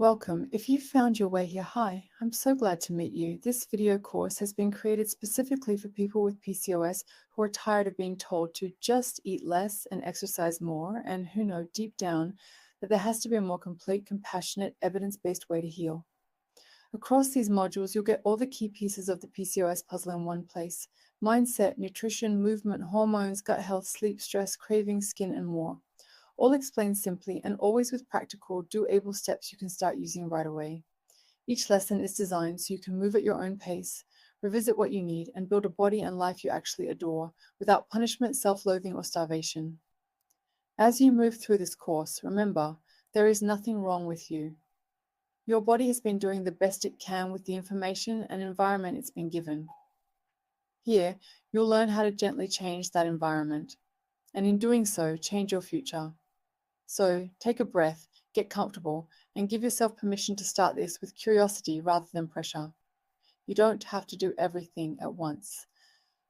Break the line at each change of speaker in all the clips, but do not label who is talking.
Welcome. If you found your way here, hi, I'm so glad to meet you. This video course has been created specifically for people with PCOS who are tired of being told to just eat less and exercise more, and who know deep down that there has to be a more complete, compassionate, evidence-based way to heal. Across these modules, you'll get all the key pieces of the PCOS puzzle in one place: mindset, nutrition, movement, hormones, gut health, sleep, stress, cravings, skin, and more. All explained simply and always with practical, doable steps you can start using right away. Each lesson is designed so you can move at your own pace, revisit what you need, and build a body and life you actually adore without punishment, self-loathing, or starvation. As you move through this course, remember, there is nothing wrong with you. Your body has been doing the best it can with the information and environment it's been given. Here, you'll learn how to gently change that environment, and in doing so, change your future. So take a breath, get comfortable, and give yourself permission to start this with curiosity rather than pressure. You don't have to do everything at once.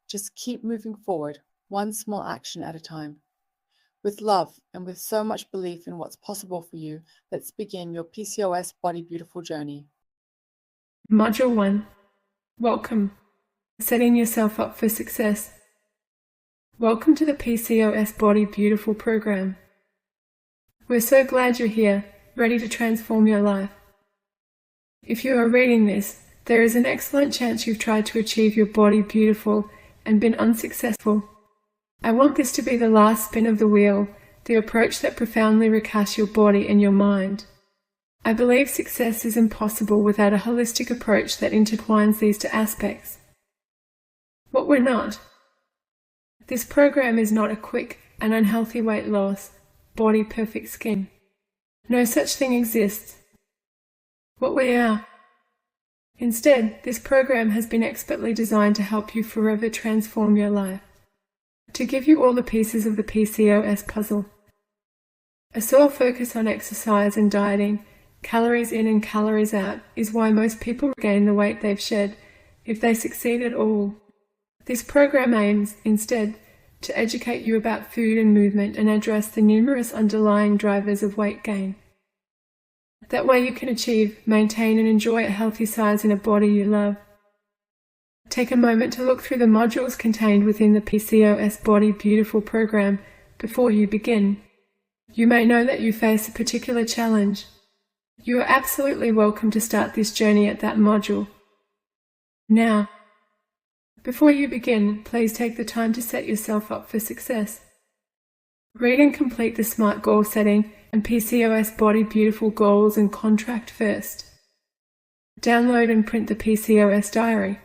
Just keep moving forward, one small action at a time. With love and with so much belief in what's possible for you, let's begin your PCOS Body Beautiful journey.
Module 1. Welcome. Setting yourself up for success. Welcome to the PCOS Body Beautiful program. We're so glad you're here, ready to transform your life. If you are reading this, there is an excellent chance you've tried to achieve your body beautiful and been unsuccessful. I want this to be the last spin of the wheel, the approach that profoundly recasts your body and your mind. I believe success is impossible without a holistic approach that intertwines these two aspects. What we're not. This program is not a quick and unhealthy weight loss, body perfect skin. No such thing exists. What we are. Instead, this program has been expertly designed to help you forever transform your life, to give you all the pieces of the PCOS puzzle. A sole focus on exercise and dieting, calories in and calories out, is why most people regain the weight they've shed, if they succeed at all. This program aims, instead, to educate you about food and movement and address the numerous underlying drivers of weight gain. That way you can achieve, maintain and enjoy a healthy size in a body you love. Take a moment to look through the modules contained within the PCOS Body Beautiful program before you begin. You may know that you face a particular challenge. You are absolutely welcome to start this journey at that module. Now, before you begin, please take the time to set yourself up for success. Read and complete the SMART goal setting and PCOS Body Beautiful goals and contract first. Download and print the PCOS diary.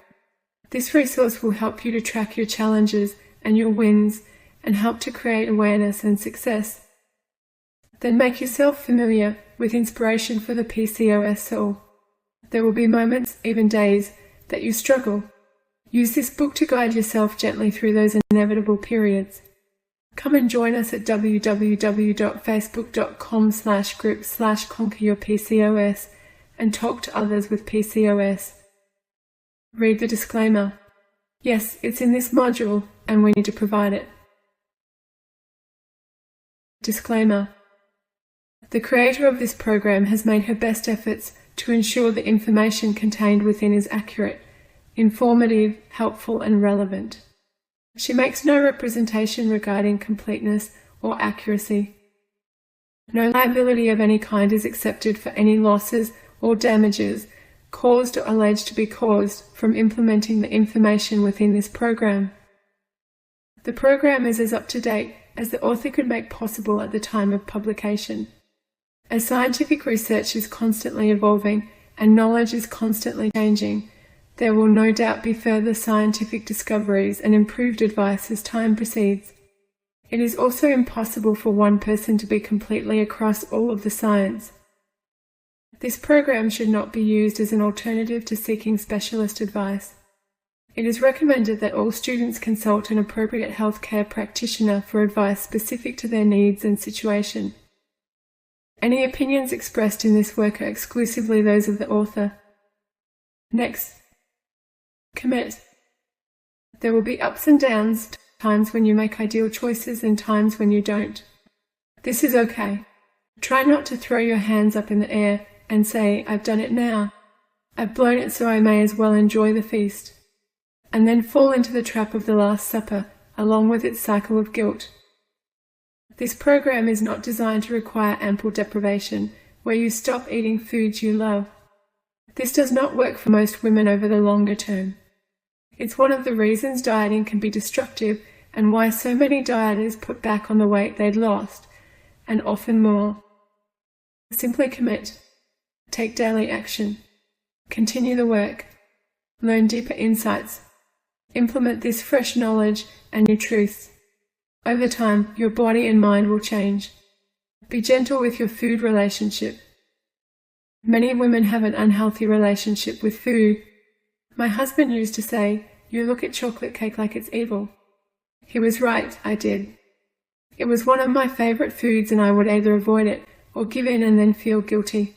This resource will help you to track your challenges and your wins and help to create awareness and success. Then make yourself familiar with inspiration for the PCOS soul. There will be moments, even days, that you struggle. Use this book to guide yourself gently through those inevitable periods. Come and join us at www.facebook.com/group/conqueryourPCOS and talk to others with PCOS. Read the disclaimer. Yes, it's in this module and we need to provide it. Disclaimer. The creator of this program has made her best efforts to ensure the information contained within is accurate, informative, helpful, and relevant. She makes no representation regarding completeness or accuracy. No liability of any kind is accepted for any losses or damages caused or alleged to be caused from implementing the information within this program. The program is as up-to-date as the author could make possible at the time of publication. As scientific research is constantly evolving and knowledge is constantly changing, there will no doubt be further scientific discoveries and improved advice as time proceeds. It is also impossible for one person to be completely across all of the science. This program should not be used as an alternative to seeking specialist advice. It is recommended that all students consult an appropriate healthcare practitioner for advice specific to their needs and situation. Any opinions expressed in this work are exclusively those of the author. Next. Commit. There will be ups and downs, times when you make ideal choices and times when you don't. This is okay. Try not to throw your hands up in the air and say, "I've done it now. I've blown it so I may as well enjoy the feast," and then fall into the trap of the Last Supper, along with its cycle of guilt. This program is not designed to require ample deprivation, where you stop eating foods you love. This does not work for most women over the longer term. It's one of the reasons dieting can be destructive and why so many dieters put back on the weight they'd lost, and often more. Simply commit. Take daily action. Continue the work. Learn deeper insights. Implement this fresh knowledge and new truths. Over time, your body and mind will change. Be gentle with your food relationship. Many women have an unhealthy relationship with food. My husband used to say, "You look at chocolate cake like it's evil." He was right, I did. It was one of my favorite foods and I would either avoid it or give in and then feel guilty.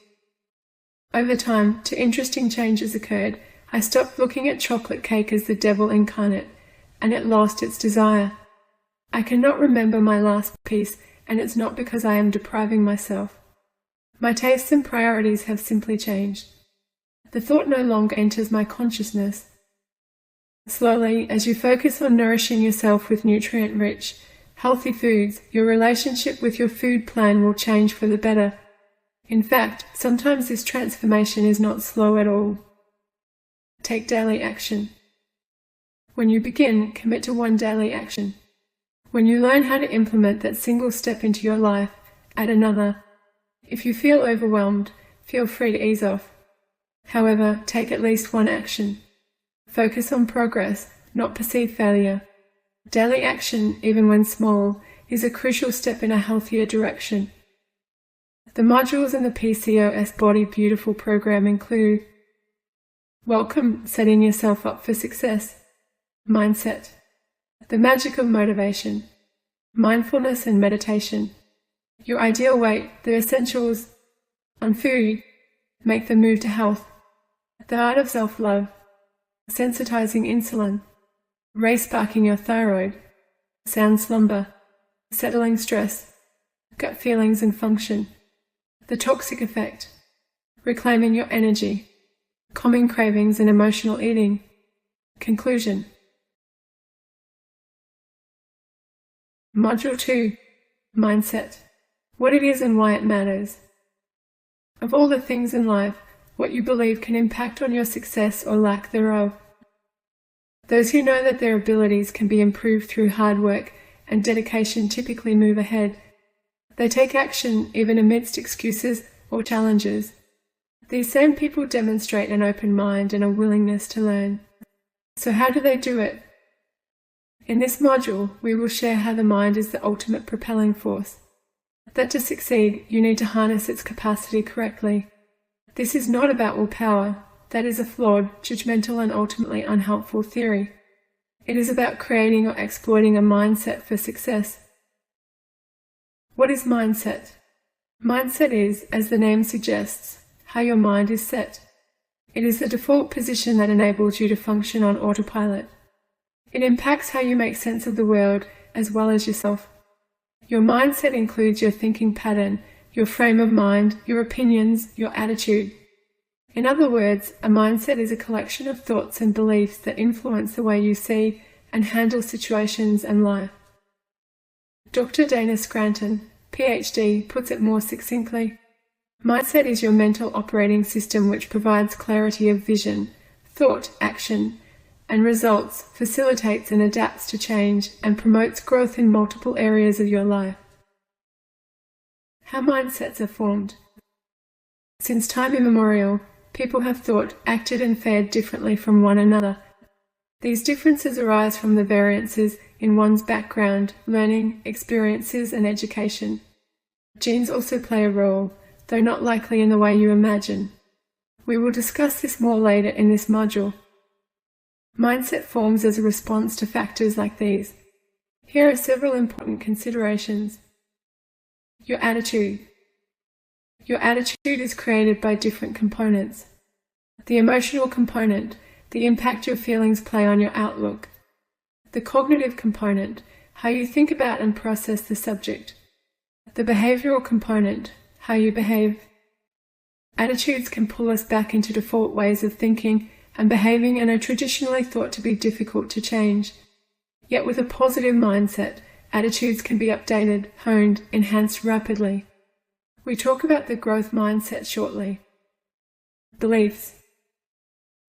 Over time, two interesting changes occurred. I stopped looking at chocolate cake as the devil incarnate, and it lost its desire. I cannot remember my last piece, and it's not because I am depriving myself. My tastes and priorities have simply changed. The thought no longer enters my consciousness. Slowly, as you focus on nourishing yourself with nutrient-rich, healthy foods, your relationship with your food plan will change for the better. In fact, sometimes this transformation is not slow at all. Take daily action. When you begin, commit to one daily action. When you learn how to implement that single step into your life, add another. If you feel overwhelmed, feel free to ease off. However, take at least one action. Focus on progress, not perceived failure. Daily action, even when small, is a crucial step in a healthier direction. The modules in the PCOS Body Beautiful program include: Welcome, setting yourself up for success. Mindset. The magic of motivation. Mindfulness and meditation. Your ideal weight, the essentials. On food, make the move to health. The art of self-love. Sensitizing insulin. Re-sparking your thyroid. Sound slumber. Settling stress. Gut feelings and function. The toxic effect. Reclaiming your energy. Calming cravings and emotional eating. Conclusion. Module 2. Mindset. What it is and why it matters. Of all the things in life, what you believe can impact on your success or lack thereof. Those who know that their abilities can be improved through hard work and dedication typically move ahead. They take action even amidst excuses or challenges. These same people demonstrate an open mind and a willingness to learn. So how do they do it? In this module, we will share how the mind is the ultimate propelling force. That to succeed, you need to harness its capacity correctly. This is not about willpower. That is a flawed, judgmental, and ultimately unhelpful theory. It is about creating or exploiting a mindset for success. What is mindset? Mindset is, as the name suggests, how your mind is set. It is the default position that enables you to function on autopilot. It impacts how you make sense of the world as well as yourself. Your mindset includes your thinking pattern, your frame of mind, your opinions, your attitude. In other words, a mindset is a collection of thoughts and beliefs that influence the way you see and handle situations and life. Dr. Dana Scranton, PhD, puts it more succinctly. Mindset is your mental operating system which provides clarity of vision, thought, action, and results, facilitates and adapts to change, and promotes growth in multiple areas of your life. How mindsets are formed. Since time immemorial, people have thought, acted and fared differently from one another. These differences arise from the variances in one's background, learning, experiences and education. Genes also play a role, though not likely in the way you imagine. We will discuss this more later in this module. Mindset forms as a response to factors like these. Here are several important considerations. Your attitude. Your attitude is created by different components. The emotional component, the impact your feelings play on your outlook. The cognitive component, how you think about and process the subject. The behavioral component, how you behave. Attitudes can pull us back into default ways of thinking and behaving and are traditionally thought to be difficult to change. Yet with a positive mindset, attitudes can be updated, honed, enhanced rapidly. We talk about the growth mindset shortly. Beliefs.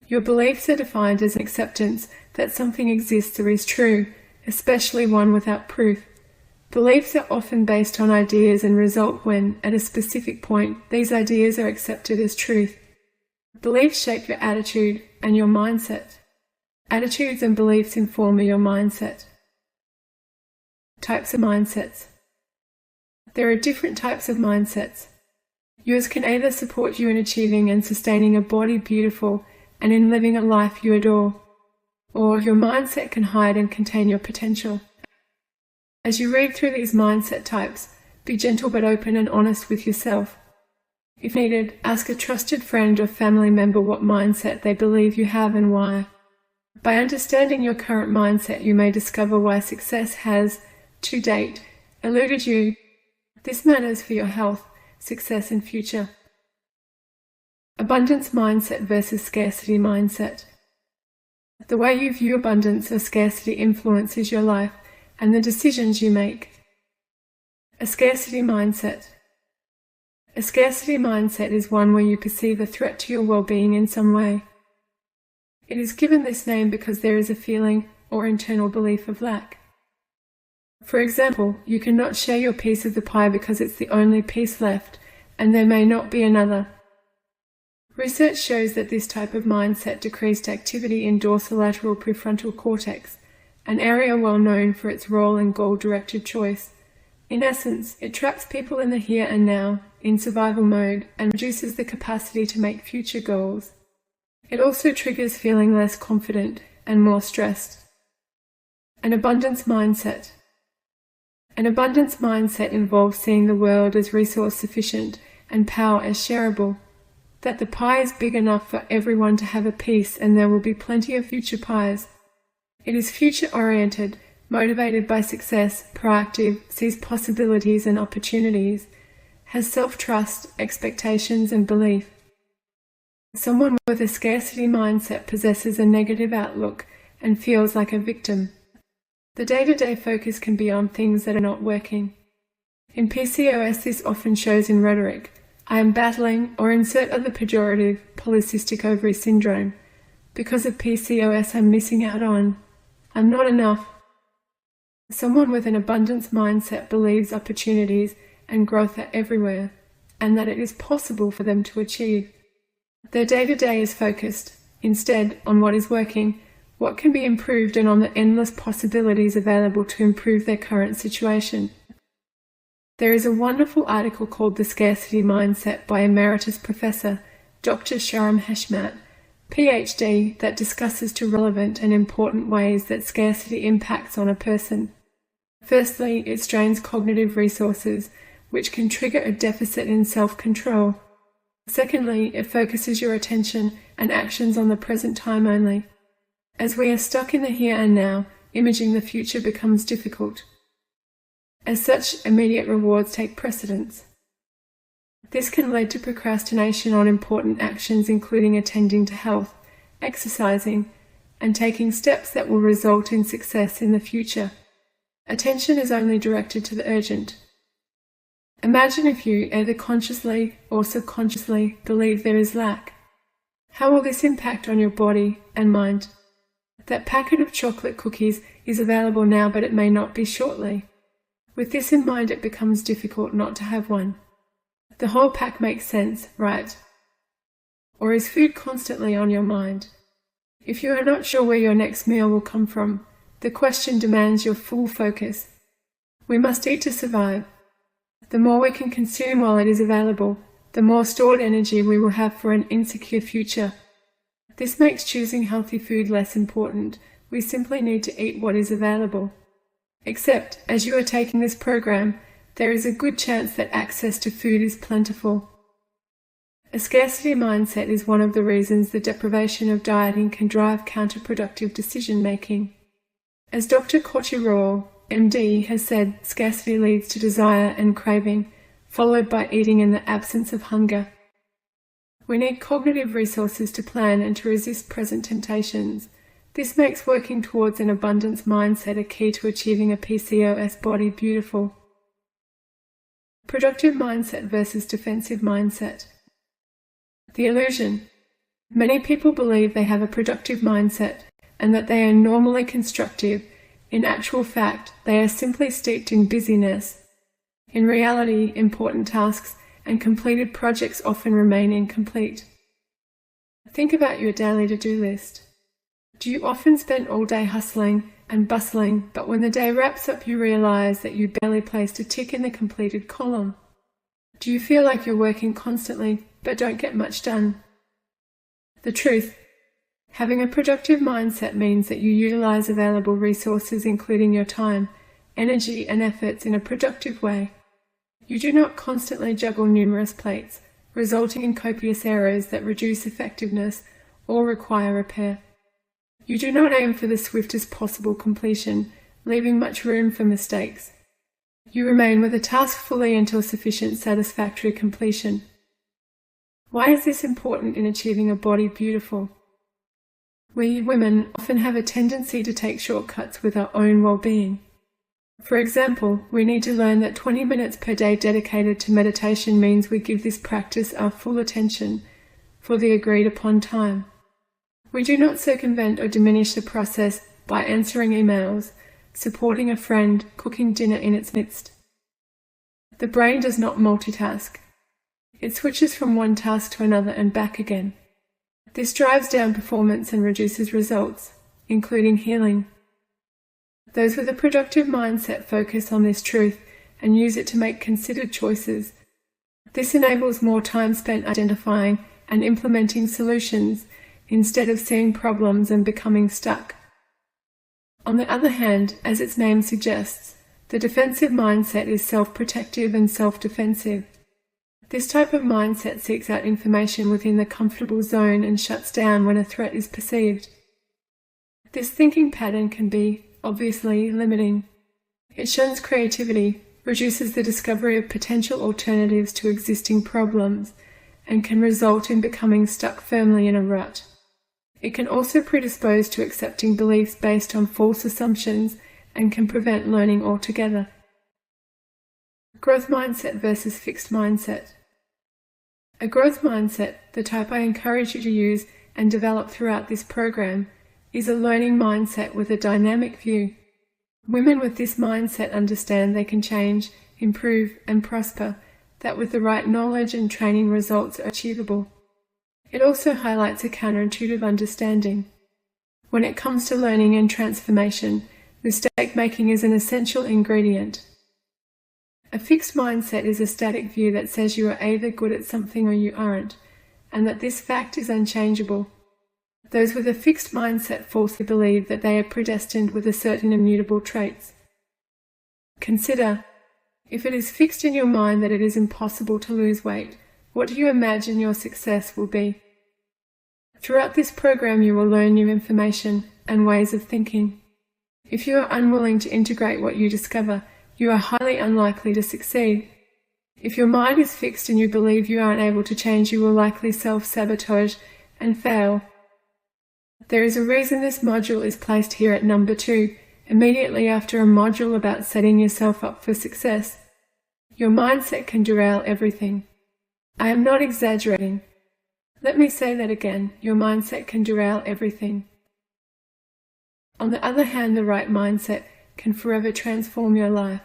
Your beliefs are defined as acceptance that something exists or is true, especially one without proof. Beliefs are often based on ideas and result when, at a specific point, these ideas are accepted as truth. Beliefs shape your attitude and your mindset. Attitudes and beliefs inform your mindset. Types of mindsets. There are different types of mindsets. Yours can either support you in achieving and sustaining a body beautiful and in living a life you adore, or your mindset can hide and contain your potential. As you read through these mindset types, be gentle but open and honest with yourself. If needed, ask a trusted friend or family member what mindset they believe you have and why. By understanding your current mindset, you may discover why success has, to date, eluded you. This matters for your health, success, and future. Abundance mindset versus scarcity mindset. The way you view abundance or scarcity influences your life and the decisions you make. A scarcity mindset. A scarcity mindset is one where you perceive a threat to your well-being in some way. It is given this name because there is a feeling or internal belief of lack. For example, you cannot share your piece of the pie because it's the only piece left, and there may not be another. Research shows that this type of mindset decreased activity in dorsolateral prefrontal cortex, an area well known for its role in goal-directed choice. In essence, it traps people in the here and now, in survival mode, and reduces the capacity to make future goals. It also triggers feeling less confident and more stressed. An abundance mindset. An abundance mindset involves seeing the world as resource sufficient and power as shareable, that the pie is big enough for everyone to have a piece and there will be plenty of future pies. It is future-oriented, motivated by success, proactive, sees possibilities and opportunities, has self-trust, expectations and belief. Someone with a scarcity mindset possesses a negative outlook and feels like a victim. The day-to-day focus can be on things that are not working. In PCOS, this often shows in rhetoric. I am battling, or insert other pejorative, polycystic ovary syndrome. Because of PCOS, I'm missing out on. I'm not enough. Someone with an abundance mindset believes opportunities and growth are everywhere, and that it is possible for them to achieve. Their day-to-day is focused, instead, on what is working, what can be improved, and on the endless possibilities available to improve their current situation. There is a wonderful article called The Scarcity Mindset by Emeritus Professor Dr. Sharam Heshmat, PhD, that discusses two relevant and important ways that scarcity impacts on a person. Firstly, it strains cognitive resources, which can trigger a deficit in self-control. Secondly, it focuses your attention and actions on the present time only. As we are stuck in the here and now, imaging the future becomes difficult. As such, immediate rewards take precedence. This can lead to procrastination on important actions, including attending to health, exercising, and taking steps that will result in success in the future. Attention is only directed to the urgent. Imagine if you, either consciously or subconsciously, believe there is lack. How will this impact on your body and mind? That packet of chocolate cookies is available now, but it may not be shortly. With this in mind, it becomes difficult not to have one. The whole pack makes sense, right? Or is food constantly on your mind? If you are not sure where your next meal will come from, the question demands your full focus. We must eat to survive. The more we can consume while it is available, the more stored energy we will have for an insecure future. This makes choosing healthy food less important. We simply need to eat what is available. Except, as you are taking this program, there is a good chance that access to food is plentiful. A scarcity mindset is one of the reasons the deprivation of dieting can drive counterproductive decision-making. As Dr. Cotirol, MD, has said, scarcity leads to desire and craving, followed by eating in the absence of hunger. We need cognitive resources to plan and to resist present temptations. This makes working towards an abundance mindset a key to achieving a PCOS body beautiful. Productive mindset versus defensive mindset. The illusion. Many people believe they have a productive mindset and that they are normally constructive. In actual fact, they are simply steeped in busyness. In reality, important tasks and completed projects often remain incomplete. Think about your daily to-do list. Do you often spend all day hustling and bustling, but when the day wraps up you realize that you barely placed a tick in the completed column? Do you feel like you're working constantly but don't get much done? The truth. Having a productive mindset means that you utilize available resources, including your time, energy, and efforts, in a productive way. You do not constantly juggle numerous plates, resulting in copious errors that reduce effectiveness or require repair. You do not aim for the swiftest possible completion, leaving much room for mistakes. You remain with a task fully until sufficient satisfactory completion. Why is this important in achieving a body beautiful? We women often have a tendency to take shortcuts with our own well-being. For example, we need to learn that 20 minutes per day dedicated to meditation means we give this practice our full attention for the agreed upon time. We do not circumvent or diminish the process by answering emails, supporting a friend, cooking dinner in its midst. The brain does not multitask. It switches from one task to another and back again. This drives down performance and reduces results, including healing. Those with a productive mindset focus on this truth and use it to make considered choices. This enables more time spent identifying and implementing solutions instead of seeing problems and becoming stuck. On the other hand, as its name suggests, the defensive mindset is self-protective and self-defensive. This type of mindset seeks out information within the comfortable zone and shuts down when a threat is perceived. This thinking pattern can be, obviously, limiting. It shuns creativity, reduces the discovery of potential alternatives to existing problems, and can result in becoming stuck firmly in a rut. It can also predispose to accepting beliefs based on false assumptions and can prevent learning altogether. Growth mindset versus fixed mindset. A growth mindset, the type I encourage you to use and develop throughout this program, is a learning mindset with a dynamic view. Women with this mindset understand they can change, improve, and prosper, that with the right knowledge and training results are achievable. It also highlights a counterintuitive understanding. When it comes to learning and transformation, mistake making is an essential ingredient. A fixed mindset is a static view that says you are either good at something or you aren't, and that this fact is unchangeable. Those with a fixed mindset falsely believe that they are predestined with a certain immutable traits. Consider, if it is fixed in your mind that it is impossible to lose weight, what do you imagine your success will be? Throughout this program you will learn new information and ways of thinking. If you are unwilling to integrate what you discover, you are highly unlikely to succeed. If your mind is fixed and you believe you aren't able to change, you will likely self-sabotage and fail. There is a reason this module is placed here at number 2, immediately after a module about setting yourself up for success. Your mindset can derail everything. I am not exaggerating. Let me say that again. Your mindset can derail everything. On the other hand, the right mindset can forever transform your life.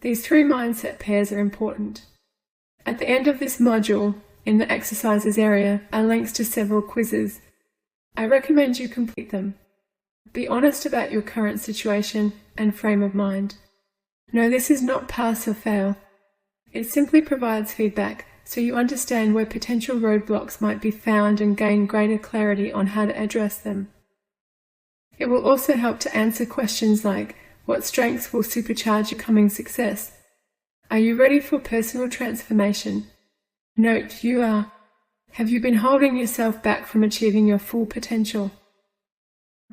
These 3 mindset pairs are important. At the end of this module, in the exercises area, are links to several quizzes. I recommend you complete them. Be honest about your current situation and frame of mind. No, this is not pass or fail. It simply provides feedback so you understand where potential roadblocks might be found and gain greater clarity on how to address them. It will also help to answer questions like, what strengths will supercharge your coming success? Are you ready for personal transformation? Note, you are. Have you been holding yourself back from achieving your full potential?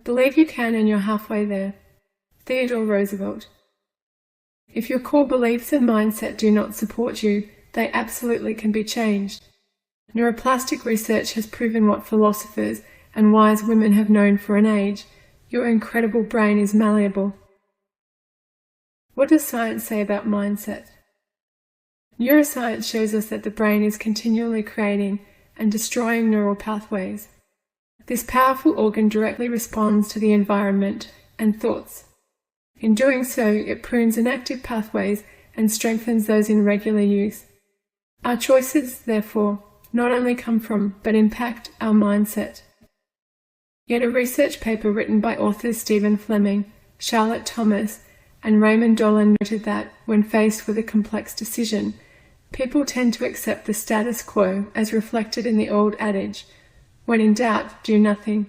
Believe you can and you're halfway there. Theodore Roosevelt. If your core beliefs and mindset do not support you, they absolutely can be changed. Neuroplastic research has proven what philosophers and wise women have known for an age: your incredible brain is malleable. What does science say about mindset? Neuroscience shows us that the brain is continually creating and destroying neural pathways. This powerful organ directly responds to the environment and thoughts. In doing so, it prunes inactive pathways and strengthens those in regular use. Our choices, therefore, not only come from, but impact our mindset. Yet a research paper written by authors Stephen Fleming, Charlotte Thomas, and Raymond Dolan noted that, when faced with a complex decision, people tend to accept the status quo as reflected in the old adage, "When in doubt, do nothing."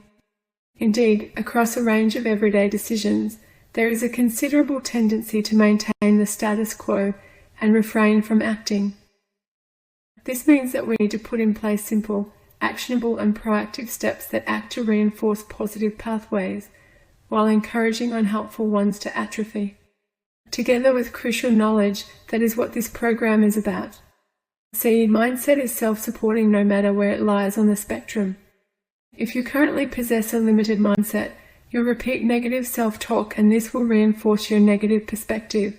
Indeed, across a range of everyday decisions, there is a considerable tendency to maintain the status quo and refrain from acting. This means that we need to put in place simple, actionable and proactive steps that act to reinforce positive pathways, while encouraging unhelpful ones to atrophy. Together with crucial knowledge, that is what this program is about. See, mindset is self-supporting no matter where it lies on the spectrum. If you currently possess a limited mindset, you'll repeat negative self-talk, and this will reinforce your negative perspective,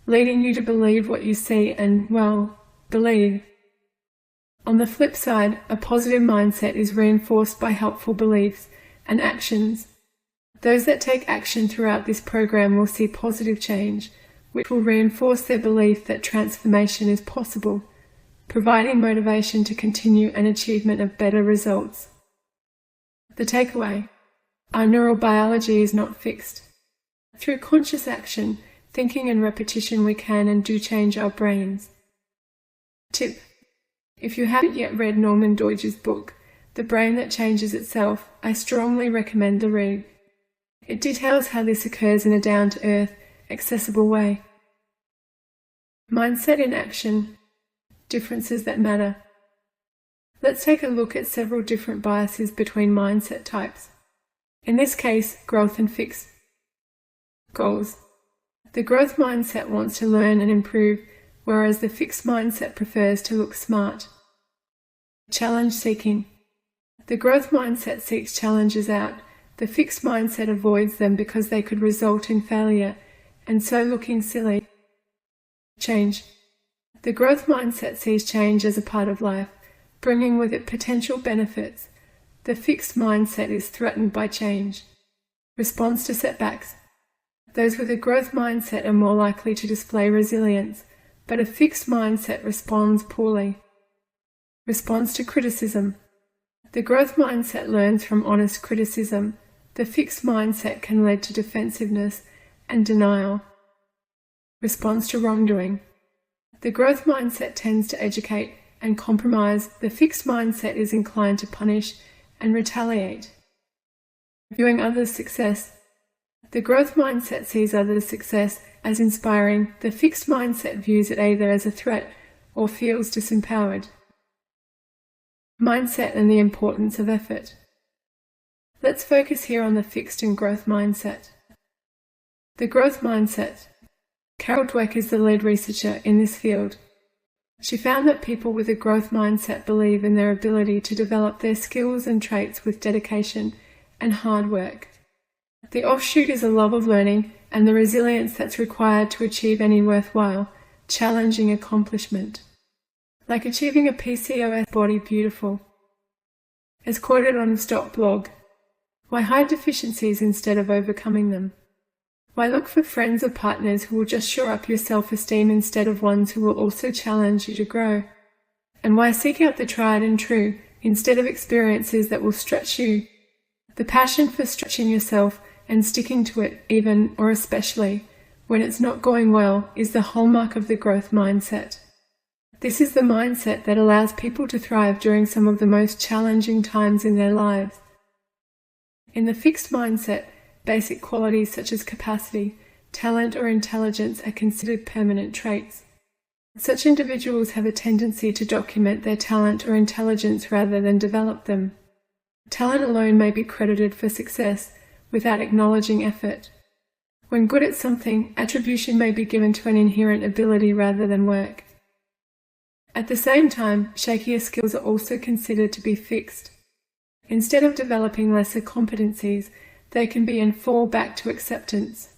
leading you to believe what you see and, well, believe. On the flip side, a positive mindset is reinforced by helpful beliefs and actions. Those that take action throughout this program will see positive change, which will reinforce their belief that transformation is possible, providing motivation to continue and achievement of better results. The takeaway: our neurobiology is not fixed. Through conscious action, thinking and repetition, we can and do change our brains. Tip: if you haven't yet read Norman Doidge's book, The Brain That Changes Itself, I strongly recommend the read. It details how this occurs in a down-to-earth, accessible way. Mindset in action. Differences that matter. Let's take a look at several different biases between mindset types. In this case, growth and fixed. Goals. The growth mindset wants to learn and improve, whereas the fixed mindset prefers to look smart. Challenge seeking. The growth mindset seeks challenges out. The fixed mindset avoids them because they could result in failure, and so looking silly. Change. The growth mindset sees change as a part of life, bringing with it potential benefits. The fixed mindset is threatened by change. Response to setbacks. Those with a growth mindset are more likely to display resilience, but a fixed mindset responds poorly. Response to criticism. The growth mindset learns from honest criticism. The fixed mindset can lead to defensiveness and denial. Response to wrongdoing. The growth mindset tends to educate and compromise. The fixed mindset is inclined to punish and retaliate. Viewing others' success. The growth mindset sees others' success as inspiring. The fixed mindset views it either as a threat or feels disempowered. Mindset and the importance of effort. Let's focus here on the fixed and growth mindset. The growth mindset. Carol Dweck is the lead researcher in this field. She found that people with a growth mindset believe in their ability to develop their skills and traits with dedication and hard work. The offshoot is a love of learning and the resilience that's required to achieve any worthwhile, challenging accomplishment. Like achieving a PCOS body beautiful. As quoted on the Stock blog, why hide deficiencies instead of overcoming them? Why look for friends or partners who will just shore up your self-esteem instead of ones who will also challenge you to grow? And why seek out the tried and true instead of experiences that will stretch you? The passion for stretching yourself and sticking to it, even or especially when it's not going well, is the hallmark of the growth mindset. This is the mindset that allows people to thrive during some of the most challenging times in their lives. In the fixed mindset, basic qualities such as capacity, talent, or intelligence are considered permanent traits. Such individuals have a tendency to document their talent or intelligence rather than develop them. Talent alone may be credited for success without acknowledging effort. When good at something, attribution may be given to an inherent ability rather than work. At the same time, shakier skills are also considered to be fixed. Instead of developing lesser competencies, they can be a fallback to acceptance.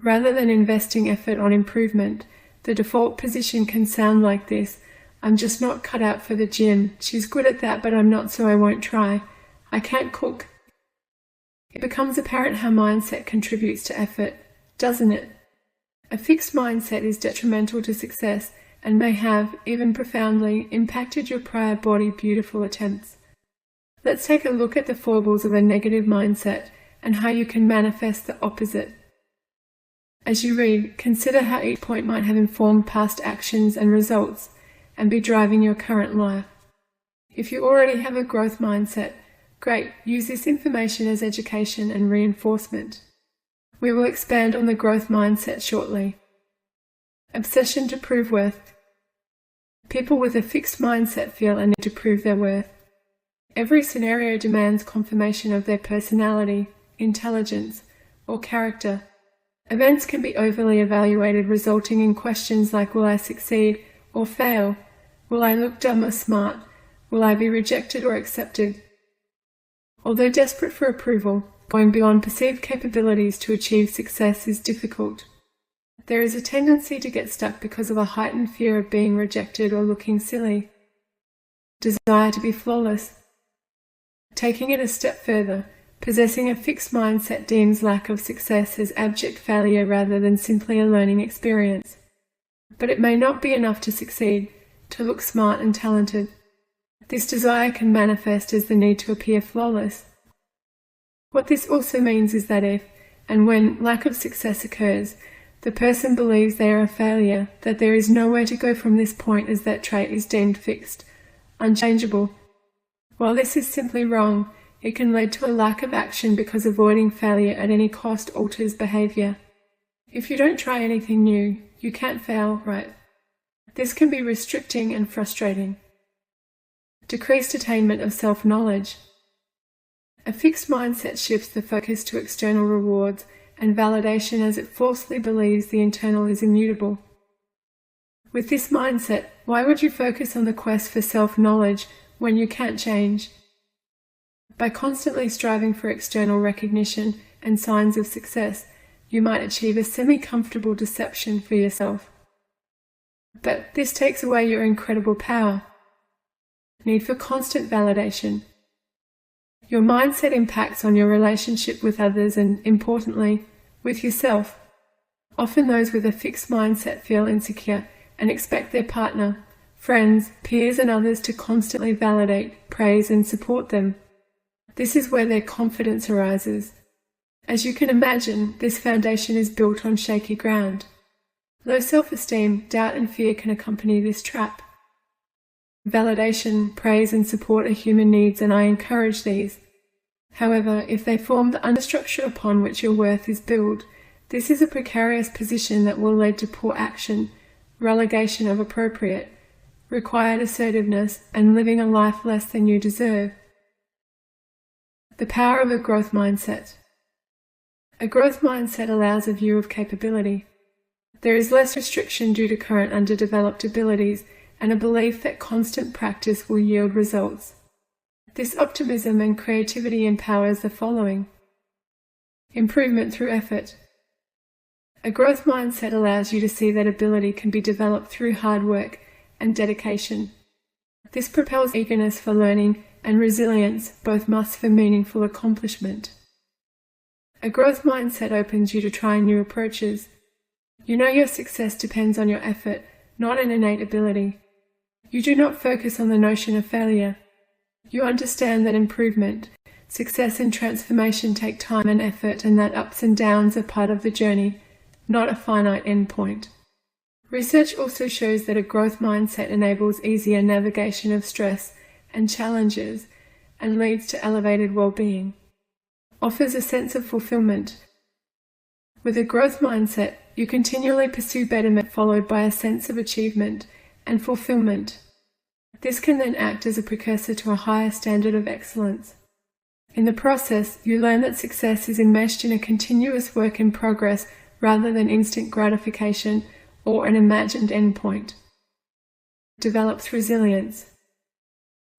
Rather than investing effort on improvement, the default position can sound like this: I'm just not cut out for the gym. She's good at that, but I'm not, so I won't try. I can't cook. It becomes apparent how mindset contributes to effort, doesn't it? A fixed mindset is detrimental to success and may have, even profoundly, impacted your prior body beautiful attempts. Let's take a look at the foibles of a negative mindset and how you can manifest the opposite. As you read, consider how each point might have informed past actions and results and be driving your current life. If you already have a growth mindset, great, use this information as education and reinforcement. We will expand on the growth mindset shortly. Obsession to prove worth. People with a fixed mindset feel a need to prove their worth. Every scenario demands confirmation of their personality, intelligence, or character. Events can be overly evaluated, resulting in questions like, will I succeed or fail? Will I look dumb or smart? Will I be rejected or accepted? Although desperate for approval, going beyond perceived capabilities to achieve success is difficult. There is a tendency to get stuck because of a heightened fear of being rejected or looking silly. Desire to be flawless. Taking it a step further, possessing a fixed mindset deems lack of success as abject failure rather than simply a learning experience. But it may not be enough to succeed, to look smart and talented. This desire can manifest as the need to appear flawless. What this also means is that if, and when, lack of success occurs, the person believes they are a failure, that there is nowhere to go from this point as that trait is deemed fixed, unchangeable. While this is simply wrong, it can lead to a lack of action because avoiding failure at any cost alters behavior. If you don't try anything new, you can't fail, right? This can be restricting and frustrating. Decreased attainment of self-knowledge. A fixed mindset shifts the focus to external rewards and validation as it falsely believes the internal is immutable. With this mindset, why would you focus on the quest for self-knowledge when you can't change? By constantly striving for external recognition and signs of success, you might achieve a semi-comfortable deception for yourself. But this takes away your incredible power. Need for constant validation. Your mindset impacts on your relationship with others and, importantly, with yourself. Often those with a fixed mindset feel insecure and expect their partner, friends, peers and others to constantly validate, praise and support them. This is where their confidence arises. As you can imagine, this foundation is built on shaky ground. Low self-esteem, doubt and fear can accompany this trap. Validation, praise and support are human needs, and I encourage these. However, if they form the understructure upon which your worth is built, this is a precarious position that will lead to poor action, relegation of appropriate, required assertiveness, and living a life less than you deserve. The power of a growth mindset. A growth mindset allows a view of capability. There is less restriction due to current underdeveloped abilities and a belief that constant practice will yield results. This optimism and creativity empowers the following. Improvement through effort. A growth mindset allows you to see that ability can be developed through hard work and dedication. This propels eagerness for learning and resilience, both must for meaningful accomplishment. A growth mindset opens you to trying new approaches. You know your success depends on your effort, not an innate ability. You do not focus on the notion of failure. You understand that improvement, success and transformation take time and effort, and that ups and downs are part of the journey, not a finite endpoint. Research also shows that a growth mindset enables easier navigation of stress and challenges and leads to elevated well-being. Offers a sense of fulfillment. With a growth mindset, you continually pursue betterment followed by a sense of achievement and fulfillment. This can then act as a precursor to a higher standard of excellence. In the process, you learn that success is enmeshed in a continuous work in progress rather than instant gratification or an imagined endpoint. develops resilience.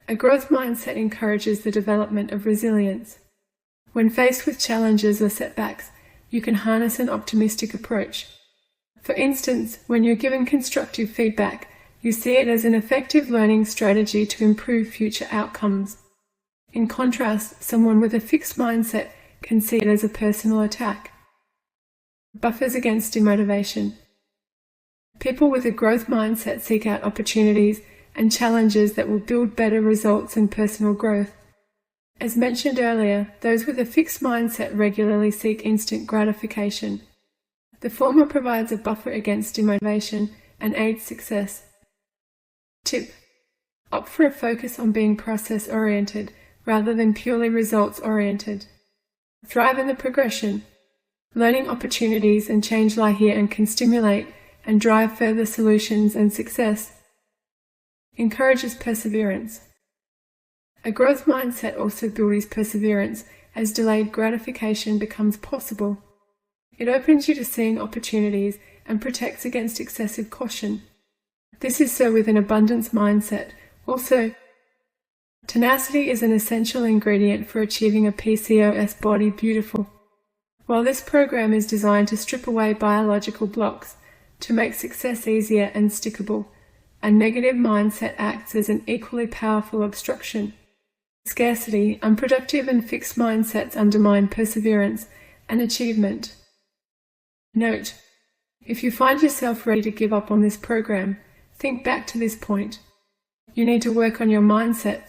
A growth mindset encourages the development of resilience. When faced with challenges or setbacks, you can harness an optimistic approach. For instance, when you're given constructive feedback, you see it as an effective learning strategy to improve future outcomes. In contrast, someone with a fixed mindset can see it as a personal attack. Buffers against demotivation. People with a growth mindset seek out opportunities and challenges that will build better results and personal growth. As mentioned earlier, those with a fixed mindset regularly seek instant gratification. The former provides a buffer against demotivation and aids success. Tip: opt for a focus on being process-oriented rather than purely results-oriented. Thrive in the progression. Learning opportunities and change lie here and can stimulate and drive further solutions and success. Encourages perseverance. A growth mindset also builds perseverance as delayed gratification becomes possible. It opens you to seeing opportunities and protects against excessive caution. This is so with an abundance mindset. Also, tenacity is an essential ingredient for achieving a PCOS body beautiful. While this program is designed to strip away biological blocks to make success easier and stickable, a negative mindset acts as an equally powerful obstruction. Scarcity, unproductive and fixed mindsets undermine perseverance and achievement. Note: if you find yourself ready to give up on this program, think back to this point. You need to work on your mindset.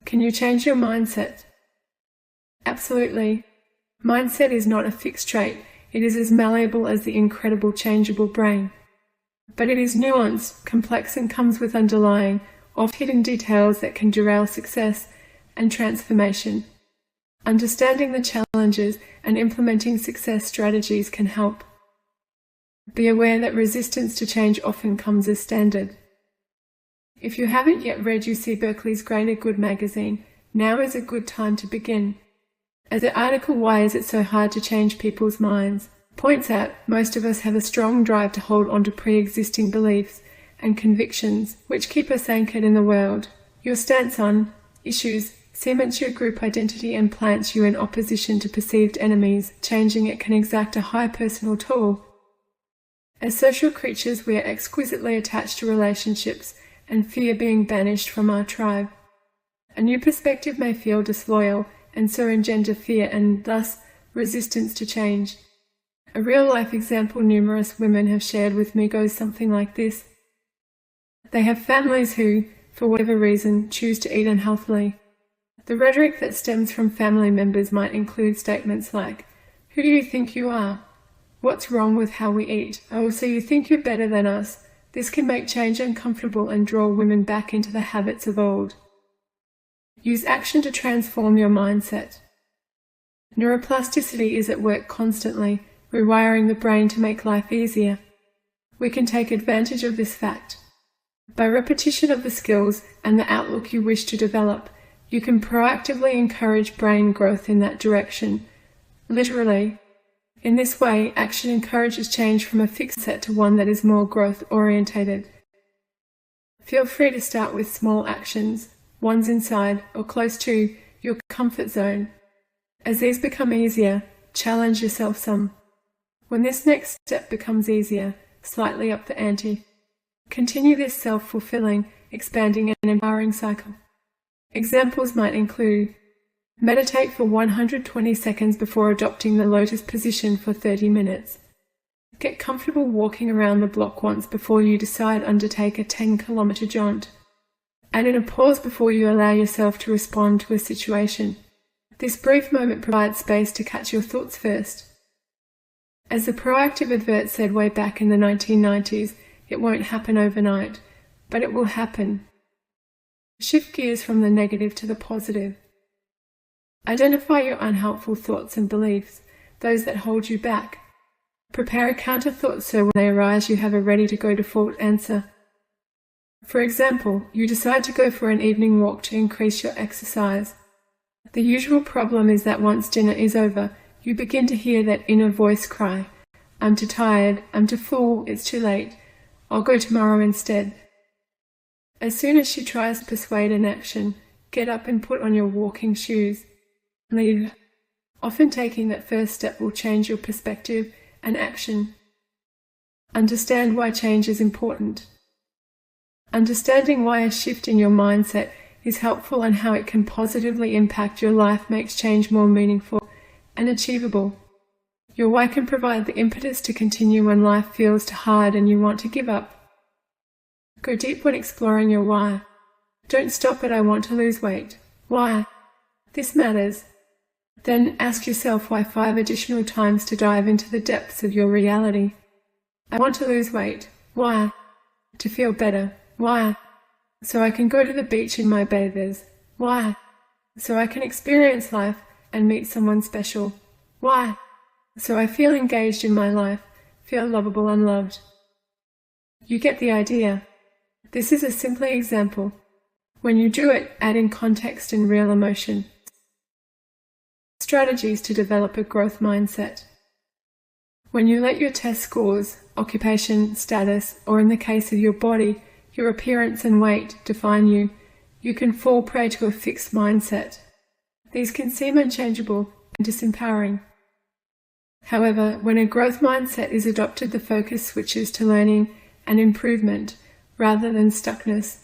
Can you change your mindset? Absolutely. Mindset is not a fixed trait. It is as malleable as the incredible changeable brain. But it is nuanced, complex, and comes with underlying, oft-hidden details that can derail success and transformation. Understanding the challenges and implementing success strategies can help. Be aware that resistance to change often comes as standard. If you haven't yet read UC Berkeley's Greater Good magazine, now is a good time to begin. As the article "Why is it so hard to change people's minds?" points out, most of us have a strong drive to hold on to pre-existing beliefs and convictions which keep us anchored in the world. Your stance on issues cements your group identity and plants you in opposition to perceived enemies. Changing it can exact a high personal toll. As social creatures, we are exquisitely attached to relationships and fear being banished from our tribe. A new perspective may feel disloyal and so engender fear and thus resistance to change. A real-life example numerous women have shared with me goes something like this. They have families who, for whatever reason, choose to eat unhealthily. The rhetoric that stems from family members might include statements like, "Who do you think you are? What's wrong with how we eat? Oh, so you think you're better than us?" This can make change uncomfortable and draw women back into the habits of old. Use action to transform your mindset. Neuroplasticity is at work constantly, rewiring the brain to make life easier. We can take advantage of this fact. By repetition of the skills and the outlook you wish to develop, you can proactively encourage brain growth in that direction. Literally. In this way, action encourages change from a fixed set to one that is more growth-orientated. Feel free to start with small actions, ones inside or close to your comfort zone. As these become easier, challenge yourself some. When this next step becomes easier, slightly up the ante. Continue this self-fulfilling, expanding and empowering cycle. Examples might include: meditate for 120 seconds before adopting the lotus position for 30 minutes. Get comfortable walking around the block once before you decide to undertake a 10-kilometer jaunt. Add in a pause before you allow yourself to respond to a situation. This brief moment provides space to catch your thoughts first. As the proactive advert said way back in the 1990s, it won't happen overnight, but it will happen. Shift gears from the negative to the positive. Identify your unhelpful thoughts and beliefs, those that hold you back. Prepare a counter thought so when they arise you have a ready-to-go default answer. For example, you decide to go for an evening walk to increase your exercise. The usual problem is that once dinner is over, you begin to hear that inner voice cry, "I'm too tired, I'm too full, it's too late," I'll go tomorrow instead. As soon as she tries to persuade an action, get up and put on your walking shoes. Leave. Often taking that first step will change your perspective and action. Understand why change is important. Understanding why a shift in your mindset is helpful and how it can positively impact your life makes change more meaningful and achievable. Your why can provide the impetus to continue when life feels too hard and you want to give up. Go deep when exploring your why. Don't stop at I want to lose weight. Why? This matters. Then ask yourself why 5 additional times to dive into the depths of your reality. I want to lose weight. Why? To feel better. Why? So I can go to the beach in my bathers. Why? So I can experience life and meet someone special. Why? So I feel engaged in my life, feel lovable and loved. You get the idea. This is a simple example. When you do it, add in context and real emotion. Strategies to develop a growth mindset. When you let your test scores, occupation, status, or in the case of your body, your appearance and weight define you, you can fall prey to a fixed mindset. These can seem unchangeable and disempowering. However, when a growth mindset is adopted, the focus switches to learning and improvement rather than stuckness.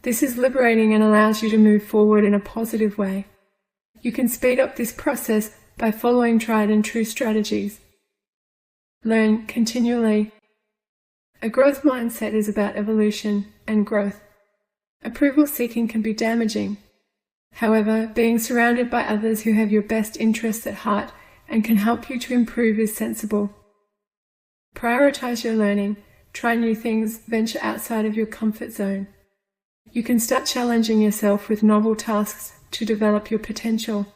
This is liberating and allows you to move forward in a positive way. You can speed up this process by following tried and true strategies. Learn continually. A growth mindset is about evolution and growth. Approval seeking can be damaging. However, being surrounded by others who have your best interests at heart and can help you to improve is sensible. Prioritize your learning, try new things, venture outside of your comfort zone. You can start challenging yourself with novel tasks to develop your potential.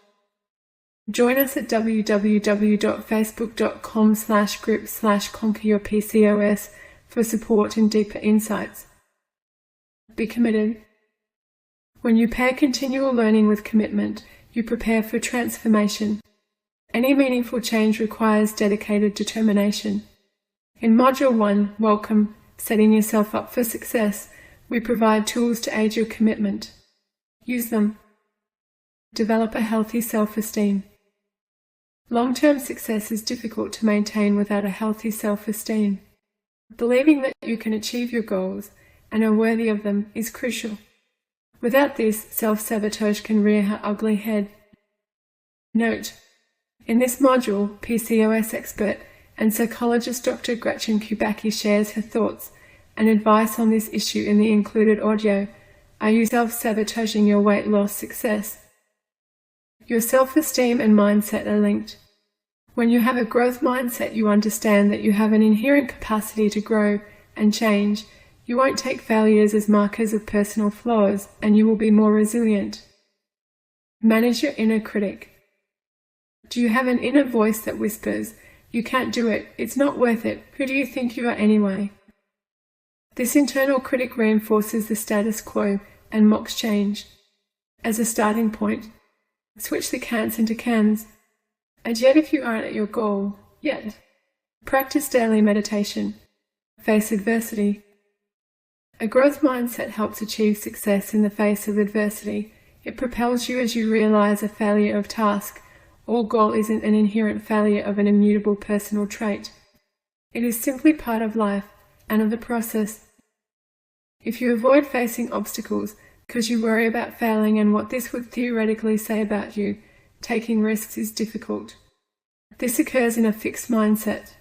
Join us at www.facebook.com/group/conqueryourpcos for support and deeper insights. Be committed. When you pair continual learning with commitment, you prepare for transformation. Any meaningful change requires dedicated determination. In Module 1, Welcome, Setting Yourself Up for Success, we provide tools to aid your commitment. Use them. Develop a healthy self-esteem. Long-term success is difficult to maintain without a healthy self-esteem. Believing that you can achieve your goals and are worthy of them is crucial. Without this, self-sabotage can rear her ugly head. Note: in this module, PCOS expert and psychologist Dr. Gretchen Kubacki shares her thoughts and advice on this issue in the included audio. Are you self-sabotaging your weight loss success? Your self-esteem and mindset are linked. When you have a growth mindset, you understand that you have an inherent capacity to grow and change. You won't take failures as markers of personal flaws, and you will be more resilient. Manage your inner critic. Do you have an inner voice that whispers, "You can't do it, it's not worth it, who do you think you are anyway?" This internal critic reinforces the status quo and mocks change. As a starting point, switch the can'ts into cans. And yet if you aren't at your goal yet, practice daily meditation. Face adversity. A growth mindset helps achieve success in the face of adversity. It propels you as you realize a failure of task. All goal isn't an inherent failure of an immutable personal trait. It is simply part of life and of the process. If you avoid facing obstacles because you worry about failing and what this would theoretically say about you, taking risks is difficult. This occurs in a fixed mindset.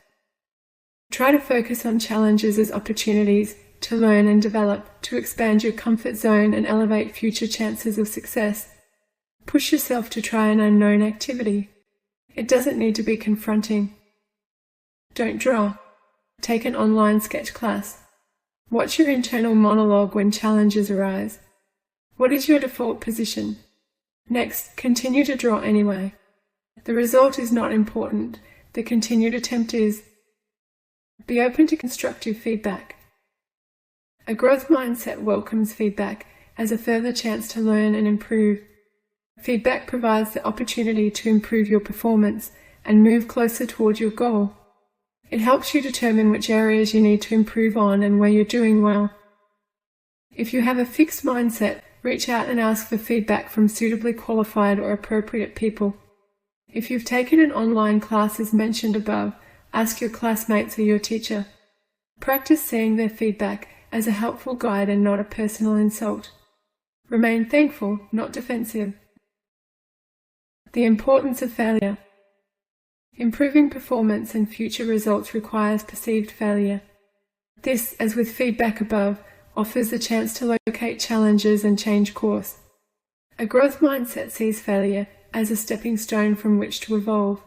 Try to focus on challenges as opportunities to learn and develop, to expand your comfort zone and elevate future chances of success. Push yourself to try an unknown activity. It doesn't need to be confronting. Don't draw. Take an online sketch class. Watch your internal monologue when challenges arise. What is your default position? Next, continue to draw anyway. The result is not important. The continued attempt is. Be open to constructive feedback. A growth mindset welcomes feedback as a further chance to learn and improve. Feedback provides the opportunity to improve your performance and move closer toward your goal. It helps you determine which areas you need to improve on and where you're doing well. If you have a fixed mindset, reach out and ask for feedback from suitably qualified or appropriate people. If you've taken an online class as mentioned above, ask your classmates or your teacher. Practice seeing their feedback as a helpful guide and not a personal insult. Remain thankful, not defensive. The importance of failure. Improving performance and future results requires perceived failure. This, as with feedback above, offers the chance to locate challenges and change course. A growth mindset sees failure as a stepping stone from which to evolve.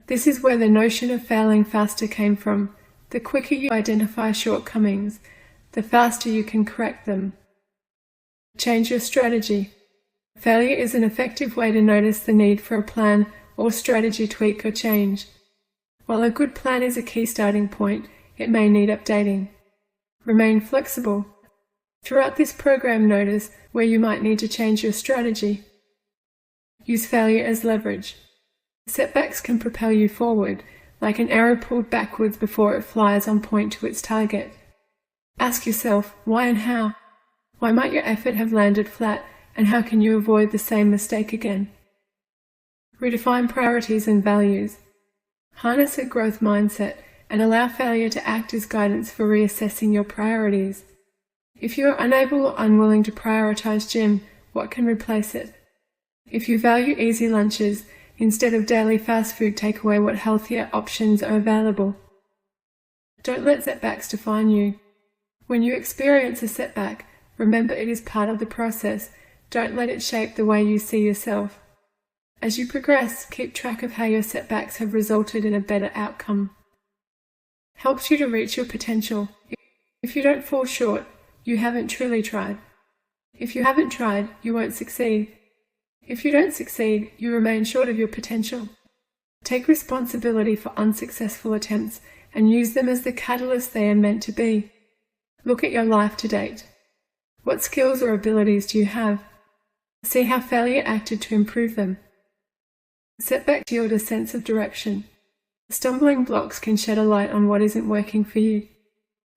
This is where the notion of failing faster came from. The quicker you identify shortcomings, the faster you can correct them. Change your strategy. Failure is an effective way to notice the need for a plan or strategy tweak or change. While a good plan is a key starting point, it may need updating. Remain flexible. Throughout this program, notice where you might need to change your strategy. Use failure as leverage. Setbacks can propel you forward, like an arrow pulled backwards before it flies on point to its target. Ask yourself, why and how? Why might your effort have landed flat, and how can you avoid the same mistake again? Redefine priorities and values. Harness a growth mindset and allow failure to act as guidance for reassessing your priorities. If you are unable or unwilling to prioritize gym, what can replace it? If you value easy lunches, instead of daily fast food, take away what healthier options are available. Don't let setbacks define you. When you experience a setback, remember it is part of the process. Don't let it shape the way you see yourself. As you progress, keep track of how your setbacks have resulted in a better outcome. Helps you to reach your potential. If you don't fall short, you haven't truly tried. If you haven't tried, you won't succeed. If you don't succeed, you remain short of your potential. Take responsibility for unsuccessful attempts and use them as the catalyst they are meant to be. Look at your life to date. What skills or abilities do you have? See how failure acted to improve them. Setbacks yield a sense of direction. Stumbling blocks can shed a light on what isn't working for you.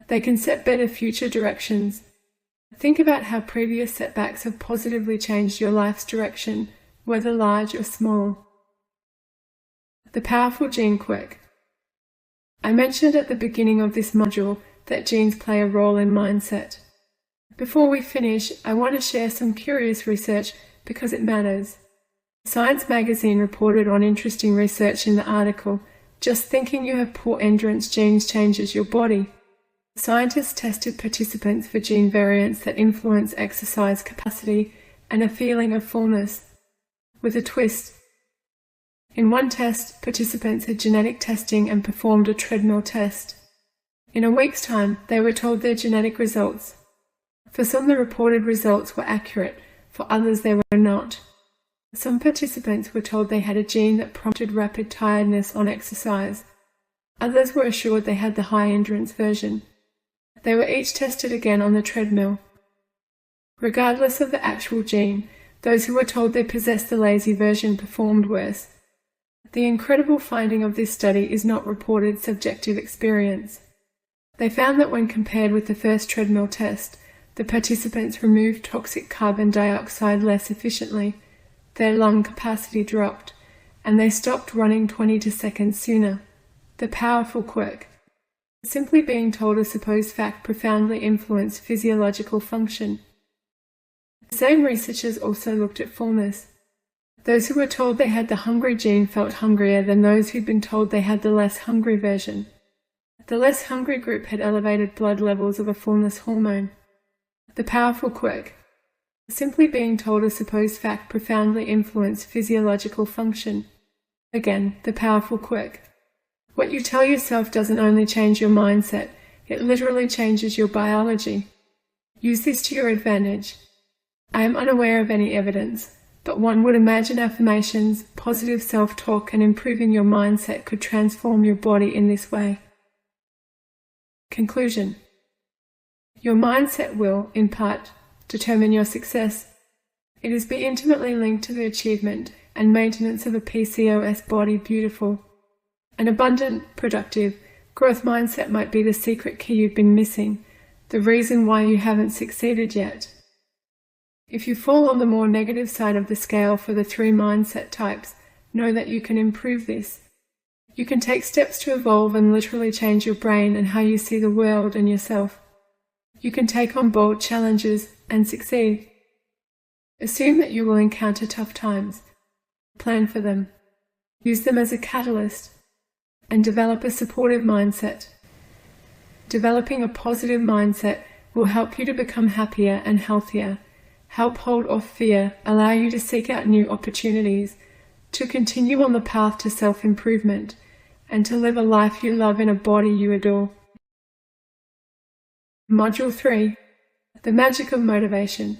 They can set better future directions. Think about how previous setbacks have positively changed your life's direction, whether large or small. The powerful gene quirk. I mentioned at the beginning of this module that genes play a role in mindset. Before we finish, I want to share some curious research because it matters. Science magazine reported on interesting research in the article, "Just thinking you have poor endurance genes changes your body." Scientists tested participants for gene variants that influence exercise capacity and a feeling of fullness, with a twist. In one test, participants had genetic testing and performed a treadmill test. In a week's time, they were told their genetic results. For some, the reported results were accurate, for others they were not. Some participants were told they had a gene that prompted rapid tiredness on exercise. Others were assured they had the high-endurance version. They were each tested again on the treadmill. Regardless of the actual gene, those who were told they possessed the lazy version performed worse. The incredible finding of this study is not reported subjective experience. They found that when compared with the first treadmill test, the participants removed toxic carbon dioxide less efficiently, their lung capacity dropped, and they stopped running 20 seconds sooner. The powerful quirk. Simply being told a supposed fact profoundly influenced physiological function. The same researchers also looked at fullness. Those who were told they had the hungry gene felt hungrier than those who'd been told they had the less hungry version. The less hungry group had elevated blood levels of a fullness hormone. The powerful quirk. Simply being told a supposed fact profoundly influenced physiological function. Again, the powerful quirk. What you tell yourself doesn't only change your mindset, it literally changes your biology. Use this to your advantage. I am unaware of any evidence, but one would imagine affirmations, positive self-talk, and improving your mindset could transform your body in this way. Conclusion. Your mindset will, in part, determine your success. It is be intimately linked to the achievement and maintenance of a PCOS body beautiful. An abundant, productive, Growth mindset might be the secret key you've been missing, the reason why you haven't succeeded yet. If you fall on the more negative side of the scale for the 3 mindset types, know that you can improve this. You can take steps to evolve and literally change your brain and how you see the world and yourself. You can take on bold challenges and succeed. Assume that you will encounter tough times. Plan for them. Use them as a catalyst. And develop a supportive mindset. Developing a positive mindset will help you to become happier and healthier, help hold off fear, allow you to seek out new opportunities, to continue on the path to self-improvement, and to live a life you love in a body you adore. Module 3. The magic of motivation.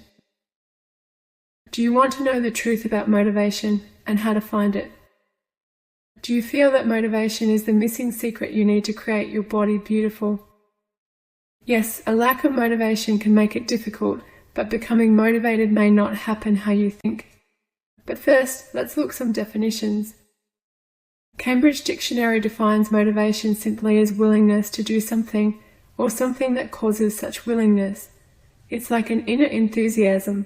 Do you want to know the truth about motivation and how to find it? Do you feel that motivation is the missing secret you need to create your body beautiful? Yes, a lack of motivation can make it difficult, but becoming motivated may not happen how you think. But first, let's look some definitions. Cambridge Dictionary defines motivation simply as willingness to do something, or something that causes such willingness. It's like an inner enthusiasm.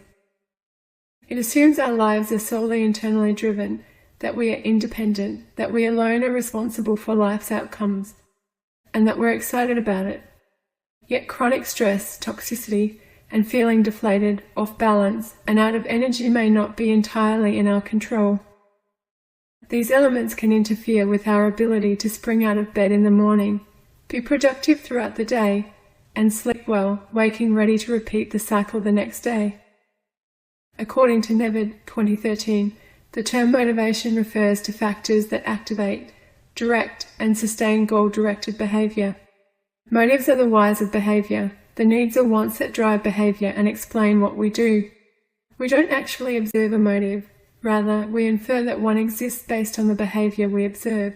It assumes our lives are solely internally driven, that we are independent, that we alone are responsible for life's outcomes, and that we're excited about it. Yet chronic stress, toxicity, and feeling deflated, off balance, and out of energy may not be entirely in our control. These elements can interfere with our ability to spring out of bed in the morning, be productive throughout the day, and sleep well, waking ready to repeat the cycle the next day. According to Nevid, 2013, the term motivation refers to factors that activate, direct, and sustain goal-directed behavior. Motives are the whys of behavior, the needs or wants that drive behavior and explain what we do. We don't actually observe a motive, rather, we infer that one exists based on the behavior we observe.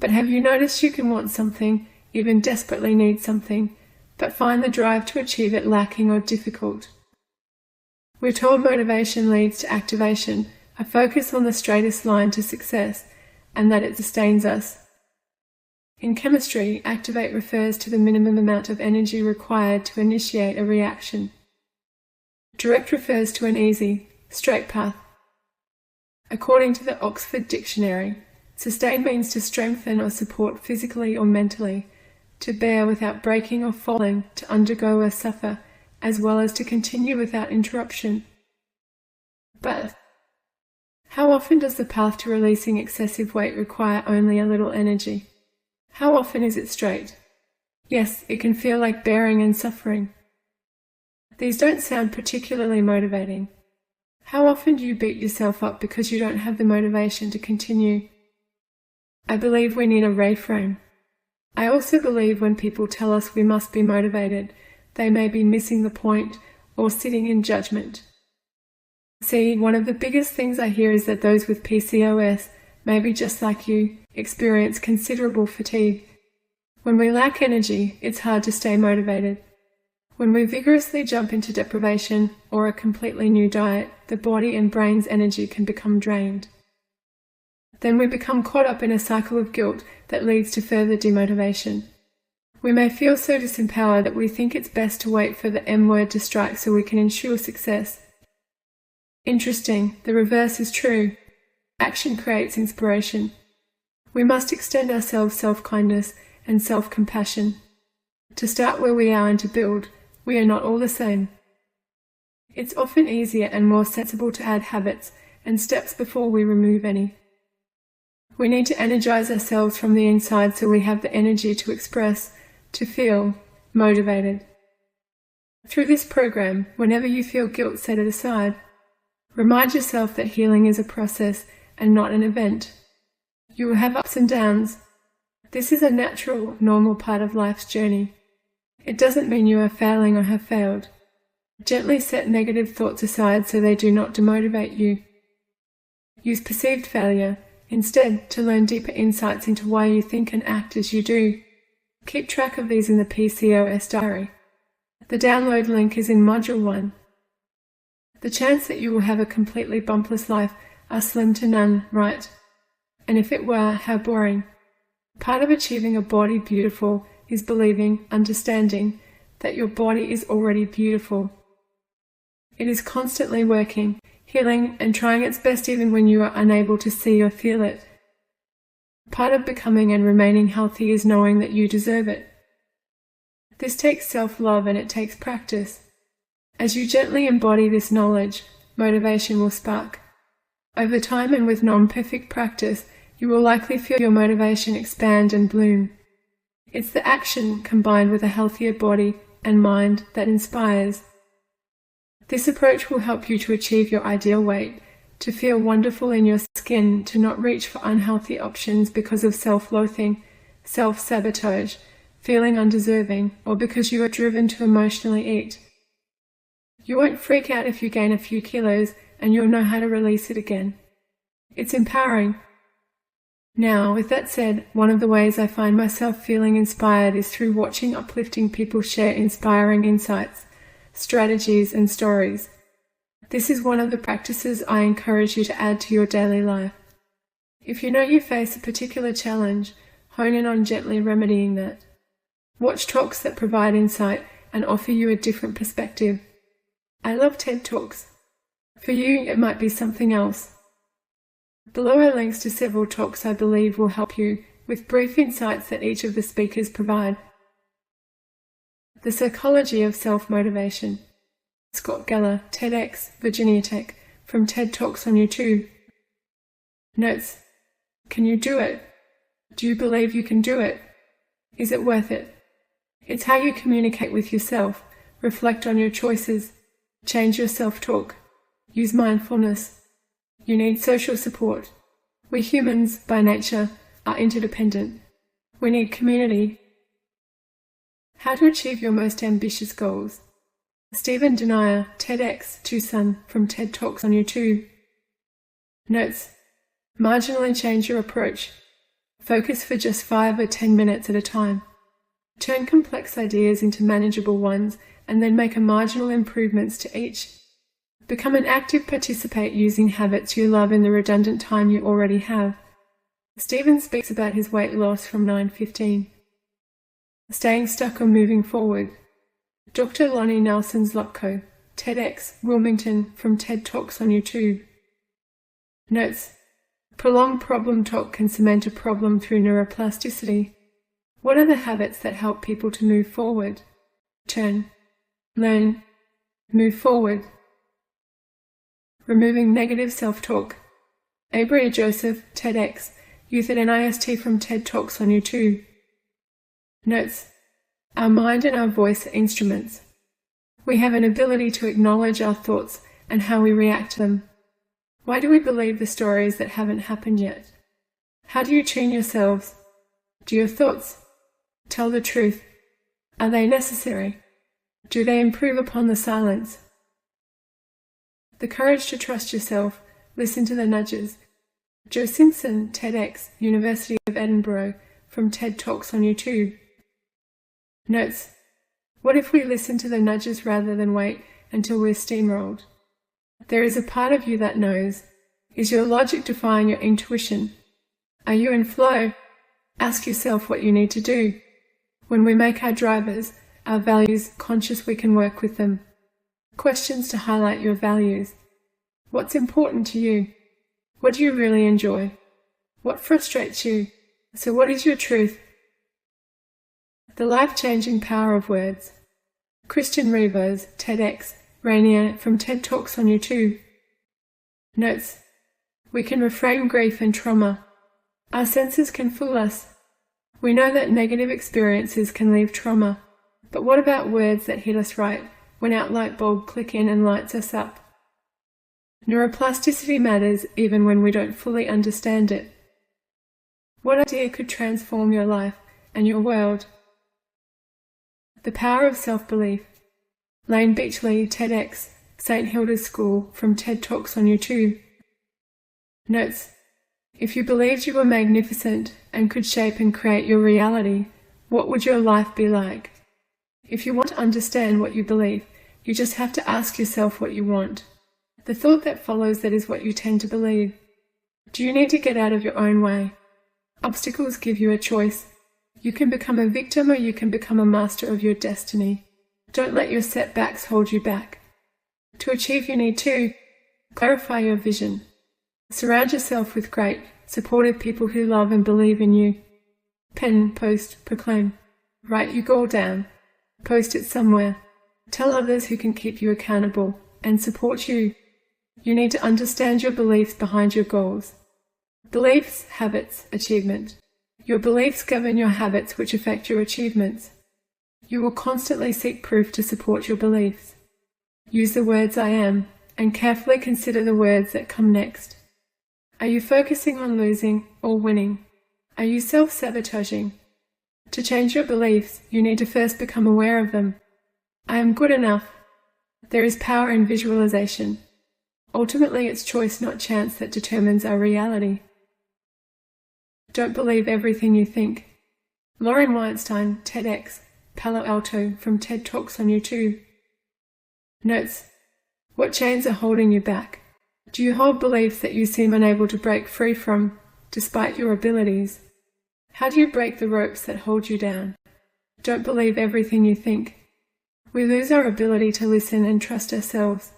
But have you noticed you can want something, even desperately need something, but find the drive to achieve it lacking or difficult? We're told motivation leads to activation, a focus on the straightest line to success, and that it sustains us. In chemistry, activate refers to the minimum amount of energy required to initiate a reaction. Direct refers to an easy, straight path. According to the Oxford Dictionary, sustain means to strengthen or support physically or mentally, to bear without breaking or falling, to undergo or suffer, as well as to continue without interruption. But how often does the path to releasing excessive weight require only a little energy? How often is it straight? Yes, it can feel like bearing and suffering. These don't sound particularly motivating. How often do you beat yourself up because you don't have the motivation to continue? I believe we need a reframe. I also believe when people tell us we must be motivated, they may be missing the point or sitting in judgment. See, one of the biggest things I hear is that those with PCOS, maybe just like you, experience considerable fatigue. When we lack energy, it's hard to stay motivated. When we vigorously jump into deprivation or a completely new diet, the body and brain's energy can become drained. Then we become caught up in a cycle of guilt that leads to further demotivation. We may feel so disempowered that we think it's best to wait for the M word to strike so we can ensure success. Interesting, the reverse is true. Action creates inspiration. We must extend ourselves self-kindness and self-compassion. To start where we are and to build, we are not all the same. It's often easier and more sensible to add habits and steps before we remove any. We need to energize ourselves from the inside so we have the energy to express, to feel motivated. Through this program, whenever you feel guilt, set it aside. Remind yourself that healing is a process and not an event. You will have ups and downs. This is a natural, normal part of life's journey. It doesn't mean you are failing or have failed. Gently set negative thoughts aside so they do not demotivate you. Use perceived failure, instead, to learn deeper insights into why you think and act as you do. Keep track of these in the PCOS diary. The download link is in Module 1. The chance that you will have a completely bumpless life are slim to none, right? And if it were, how boring. Part of achieving a body beautiful is believing, understanding that your body is already beautiful. It is constantly working, healing, and trying its best even when you are unable to see or feel it. Part of becoming and remaining healthy is knowing that you deserve it. This takes self-love and it takes practice. As you gently embody this knowledge, motivation will spark. Over time and with non-perfect practice, you will likely feel your motivation expand and bloom. It's the action combined with a healthier body and mind that inspires. This approach will help you to achieve your ideal weight, to feel wonderful in your skin, to not reach for unhealthy options because of self-loathing, self-sabotage, feeling undeserving, or because you are driven to emotionally eat. You won't freak out if you gain a few kilos, and you'll know how to release it again. It's empowering. Now, with that said, one of the ways I find myself feeling inspired is through watching uplifting people share inspiring insights, strategies, and stories. This is one of the practices I encourage you to add to your daily life. If you know you face a particular challenge, hone in on gently remedying that. Watch talks that provide insight and offer you a different perspective. I love TED Talks. For you, it might be something else. Below are links to several talks I believe will help you, with brief insights that each of the speakers provide. The Psychology of Self-Motivation. Scott Geller, TEDx, Virginia Tech, from TED Talks on YouTube. Notes. Can you do it? Do you believe you can do it? Is it worth it? It's how you communicate with yourself, reflect on your choices, change your self-talk, use mindfulness. You need social support. We humans, by nature, are interdependent. We need community. How to achieve your most ambitious goals. Stephen Denier, TEDx, Tucson, from TED Talks on YouTube. Notes. Marginally change your approach. Focus for just 5 or 10 minutes at a time. Turn complex ideas into manageable ones and then make marginal improvements to each. Become an active participant using habits you love in the redundant time you already have. Stephen speaks about his weight loss from 9:15. Staying stuck or moving forward. Dr. Lonnie Nelson's Lopko, TEDx, Wilmington, from TED Talks on YouTube. Notes. Prolonged problem talk can cement a problem through neuroplasticity. What are the habits that help people to move forward? Turn. Learn. Move forward. Removing negative self-talk. Abria Joseph, TEDx, Youth at NIST, from TED Talks on YouTube. Notes. Our mind and our voice are instruments. We have an ability to acknowledge our thoughts and how we react to them. Why do we believe the stories that haven't happened yet? How do you tune yourselves? Do your thoughts tell the truth? Are they necessary? Do they improve upon the silence? The courage to trust yourself. Listen to the nudges. Joe Simpson, TEDx, University of Edinburgh, from TED Talks on YouTube. Notes. What if we listen to the nudges rather than wait until we're steamrolled? There is a part of you that knows. Is your logic defying your intuition? Are you in flow? Ask yourself what you need to do. When we make our drivers, our values, conscious, we can work with them. Questions to highlight your values. What's important to you? What do you really enjoy? What frustrates you? So what is your truth? The life-changing power of words. Christian Rivers, TEDx, Rainier, from TED Talks on YouTube. Notes. We can reframe grief and trauma. Our senses can fool us. We know that negative experiences can leave trauma. But what about words that hit us right, when our light bulb clicks in and lights us up? Neuroplasticity matters even when we don't fully understand it. What idea could transform your life and your world? The power of self-belief. Lane Beachley, TEDx, St. Hilda's School, from TED Talks on YouTube. Notes. If you believed you were magnificent and could shape and create your reality, what would your life be like? If you want to understand what you believe, you just have to ask yourself what you want. The thought that follows that is what you tend to believe. Do you need to get out of your own way? Obstacles give you a choice. You can become a victim or you can become a master of your destiny. Don't let your setbacks hold you back. To achieve, you need to clarify your vision. Surround yourself with great, supportive people who love and believe in you. Pen, post, proclaim. Write your goal down. Post it somewhere. Tell others who can keep you accountable and support you. You need to understand your beliefs behind your goals. Beliefs, habits, achievement. Your beliefs govern your habits, which affect your achievements. You will constantly seek proof to support your beliefs. Use the words I am, and carefully consider the words that come next. Are you focusing on losing or winning? Are you self-sabotaging? To change your beliefs, you need to first become aware of them. I am good enough. There is power in visualization. Ultimately, it's choice, not chance, that determines our reality. Don't believe everything you think. Lauren Weinstein, TEDx, Palo Alto, from TED Talks on YouTube. Notes: what chains are holding you back? Do you hold beliefs that you seem unable to break free from, despite your abilities? How do you break the ropes that hold you down? Don't believe everything you think. We lose our ability to listen and trust ourselves.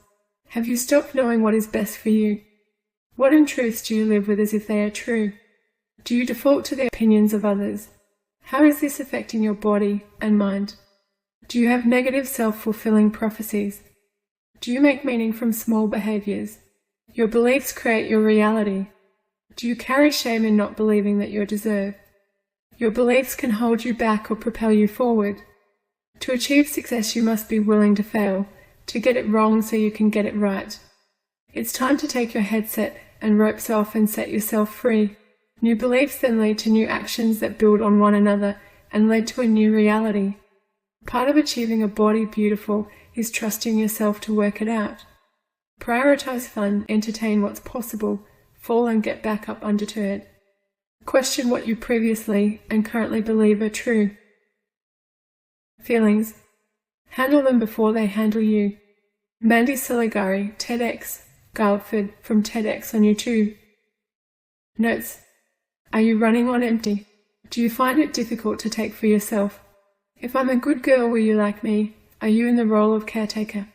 Have you stopped knowing what is best for you? What untruths do you live with as if they are true? Do you default to the opinions of others? How is this affecting your body and mind? Do you have negative self-fulfilling prophecies? Do you make meaning from small behaviors? Your beliefs create your reality. Do you carry shame in not believing that you deserve? Your beliefs can hold you back or propel you forward. To achieve success, you must be willing to fail, to get it wrong so you can get it right. It's time to take your headset and ropes off and set yourself free. New beliefs then lead to new actions that build on one another and lead to a new reality. Part of achieving a body beautiful is trusting yourself to work it out. Prioritize fun, entertain what's possible, fall and get back up undeterred. Question what you previously and currently believe are true. Feelings. Handle them before they handle you. Mandy Saligari, TEDx, Guildford, from TEDx on YouTube. Notes: are you running on empty? Do you find it difficult to take for yourself? If I'm a good girl, will you like me? Are you in the role of caretaker?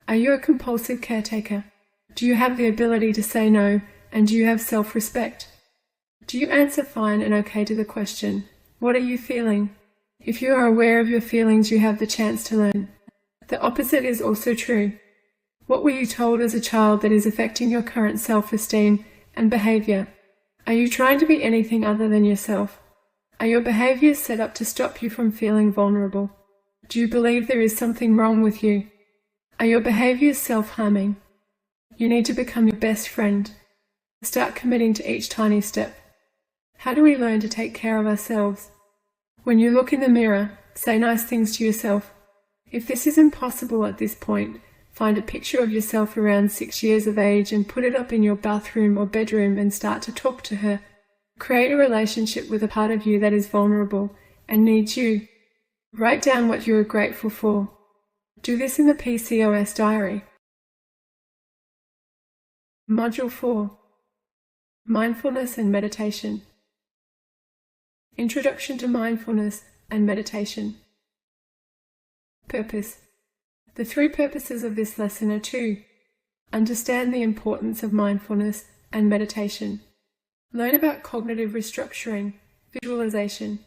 Are you a compulsive caretaker? Do you have the ability to say no, and do you have self-respect? Do you answer fine and okay to the question, what are you feeling? If you are aware of your feelings, you have the chance to learn. The opposite is also true. What were you told as a child that is affecting your current self-esteem and behavior? Are you trying to be anything other than yourself? Are your behaviors set up to stop you from feeling vulnerable? Do you believe there is something wrong with you? Are your behaviors self-harming? You need to become your best friend. Start committing to each tiny step. How do we learn to take care of ourselves? When you look in the mirror, say nice things to yourself. If this is impossible at this point, find a picture of yourself around 6 years of age and put it up in your bathroom or bedroom and start to talk to her. Create a relationship with a part of you that is vulnerable and needs you. Write down what you are grateful for. Do this in the PCOS diary. Module 4. Mindfulness and Meditation. Introduction to Mindfulness and Meditation. Purpose. The 3 purposes of this lesson are to understand the importance of mindfulness and meditation. Learn about cognitive restructuring, visualization.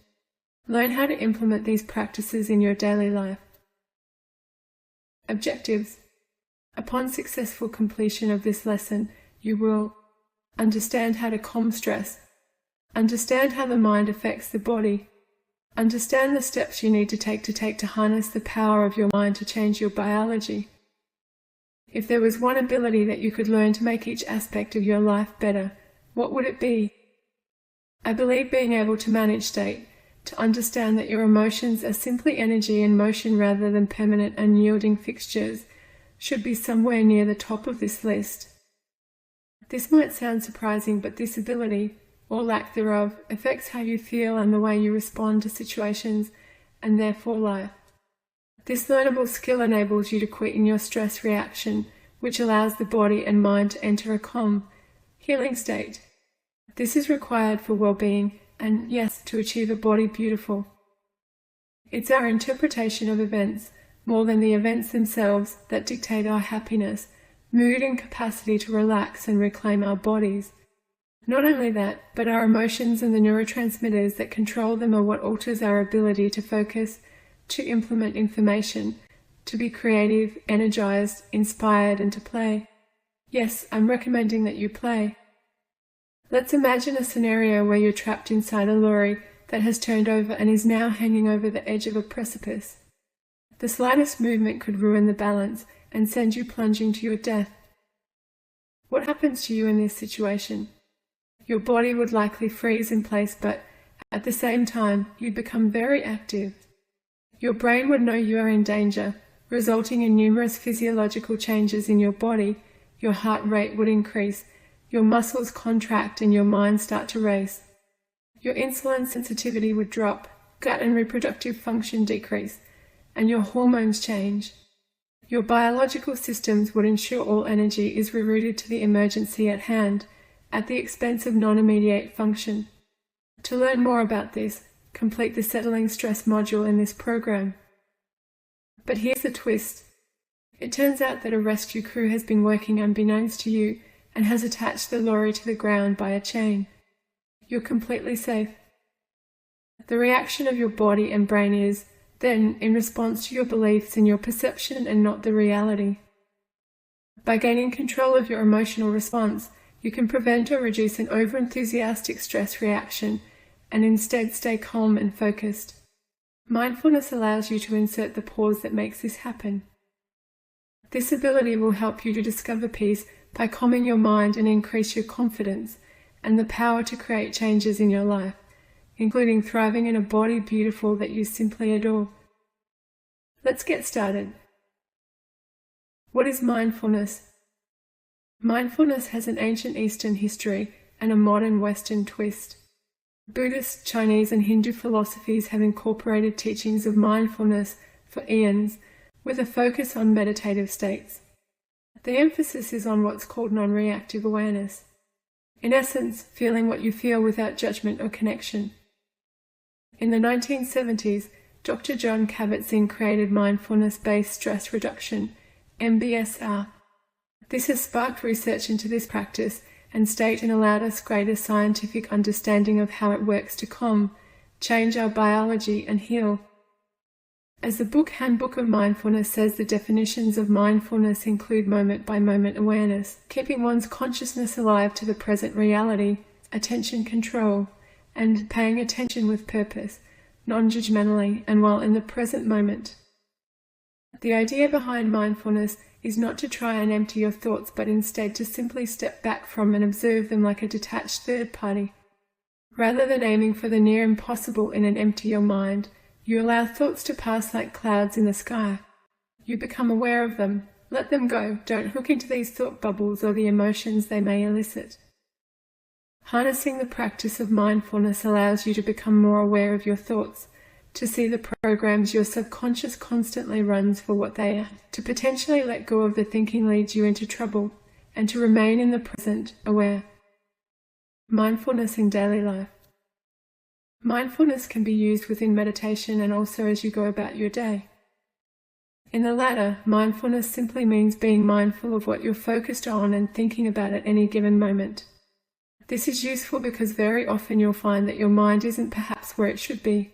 Learn how to implement these practices in your daily life. Objectives. Upon successful completion of this lesson, you will understand how to calm stress, understand how the mind affects the body, understand the steps you need to take to harness the power of your mind to change your biology. If there was one ability that you could learn to make each aspect of your life better, what would it be? I believe being able to manage state, to understand that your emotions are simply energy in motion rather than permanent unyielding fixtures, should be somewhere near the top of this list. This might sound surprising, but this ability, or lack thereof, affects how you feel and the way you respond to situations, and therefore life. This learnable skill enables you to quicken your stress reaction, which allows the body and mind to enter a calm, healing state. This is required for well-being and yes, to achieve a body beautiful. It's our interpretation of events, more than the events themselves, that dictate our happiness, mood and capacity to relax and reclaim our bodies. Not only that, but our emotions and the neurotransmitters that control them are what alters our ability to focus, to implement information, to be creative, energized, inspired, and to play. Yes, I'm recommending that you play. Let's imagine a scenario where you're trapped inside a lorry that has turned over and is now hanging over the edge of a precipice. The slightest movement could ruin the balance and send you plunging to your death. What happens to you in this situation? Your body would likely freeze in place, but at the same time, you'd become very active. Your brain would know you are in danger, resulting in numerous physiological changes in your body. Your heart rate would increase, your muscles contract, and your mind start to race. Your insulin sensitivity would drop, gut and reproductive function decrease, and your hormones change. Your biological systems would ensure all energy is rerouted to the emergency at hand, at the expense of non-immediate function. To learn more about this, complete the Settling Stress module in this program. But here's the twist. It turns out that a rescue crew has been working unbeknownst to you and has attached the lorry to the ground by a chain. You're completely safe. The reaction of your body and brain is, then, in response to your beliefs and your perception and not the reality. By gaining control of your emotional response, you can prevent or reduce an overenthusiastic stress reaction and instead stay calm and focused. Mindfulness allows you to insert the pause that makes this happen. This ability will help you to discover peace by calming your mind and increase your confidence and the power to create changes in your life, including thriving in a body beautiful that you simply adore. Let's get started. What is mindfulness? Mindfulness has an ancient Eastern history and a modern Western twist. Buddhist, Chinese, and Hindu philosophies have incorporated teachings of mindfulness for eons, with a focus on meditative states. The emphasis is on what's called non-reactive awareness. In essence, feeling what you feel without judgment or connection. In the 1970s, Dr. John Kabat-Zinn created mindfulness-based stress reduction, MBSR. This has sparked research into this practice and state and allowed us greater scientific understanding of how it works to calm, change our biology, and heal. As the book Handbook of Mindfulness says, the definitions of mindfulness include moment-by-moment awareness, keeping one's consciousness alive to the present reality, attention control, and paying attention with purpose, non-judgmentally, and while in the present moment. The idea behind mindfulness is not to try and empty your thoughts, but instead to simply step back from and observe them like a detached third party. Rather than aiming for the near impossible in an empty your mind, you allow thoughts to pass like clouds in the sky. You become aware of them. Let them go. Don't hook into these thought bubbles or the emotions they may elicit. Harnessing the practice of mindfulness allows you to become more aware of your thoughts, to see the programs your subconscious constantly runs for what they are, to potentially let go of the thinking leads you into trouble, and to remain in the present, aware. Mindfulness in daily life. Mindfulness can be used within meditation and also as you go about your day. In the latter, mindfulness simply means being mindful of what you're focused on and thinking about at any given moment. This is useful because very often you'll find that your mind isn't perhaps where it should be.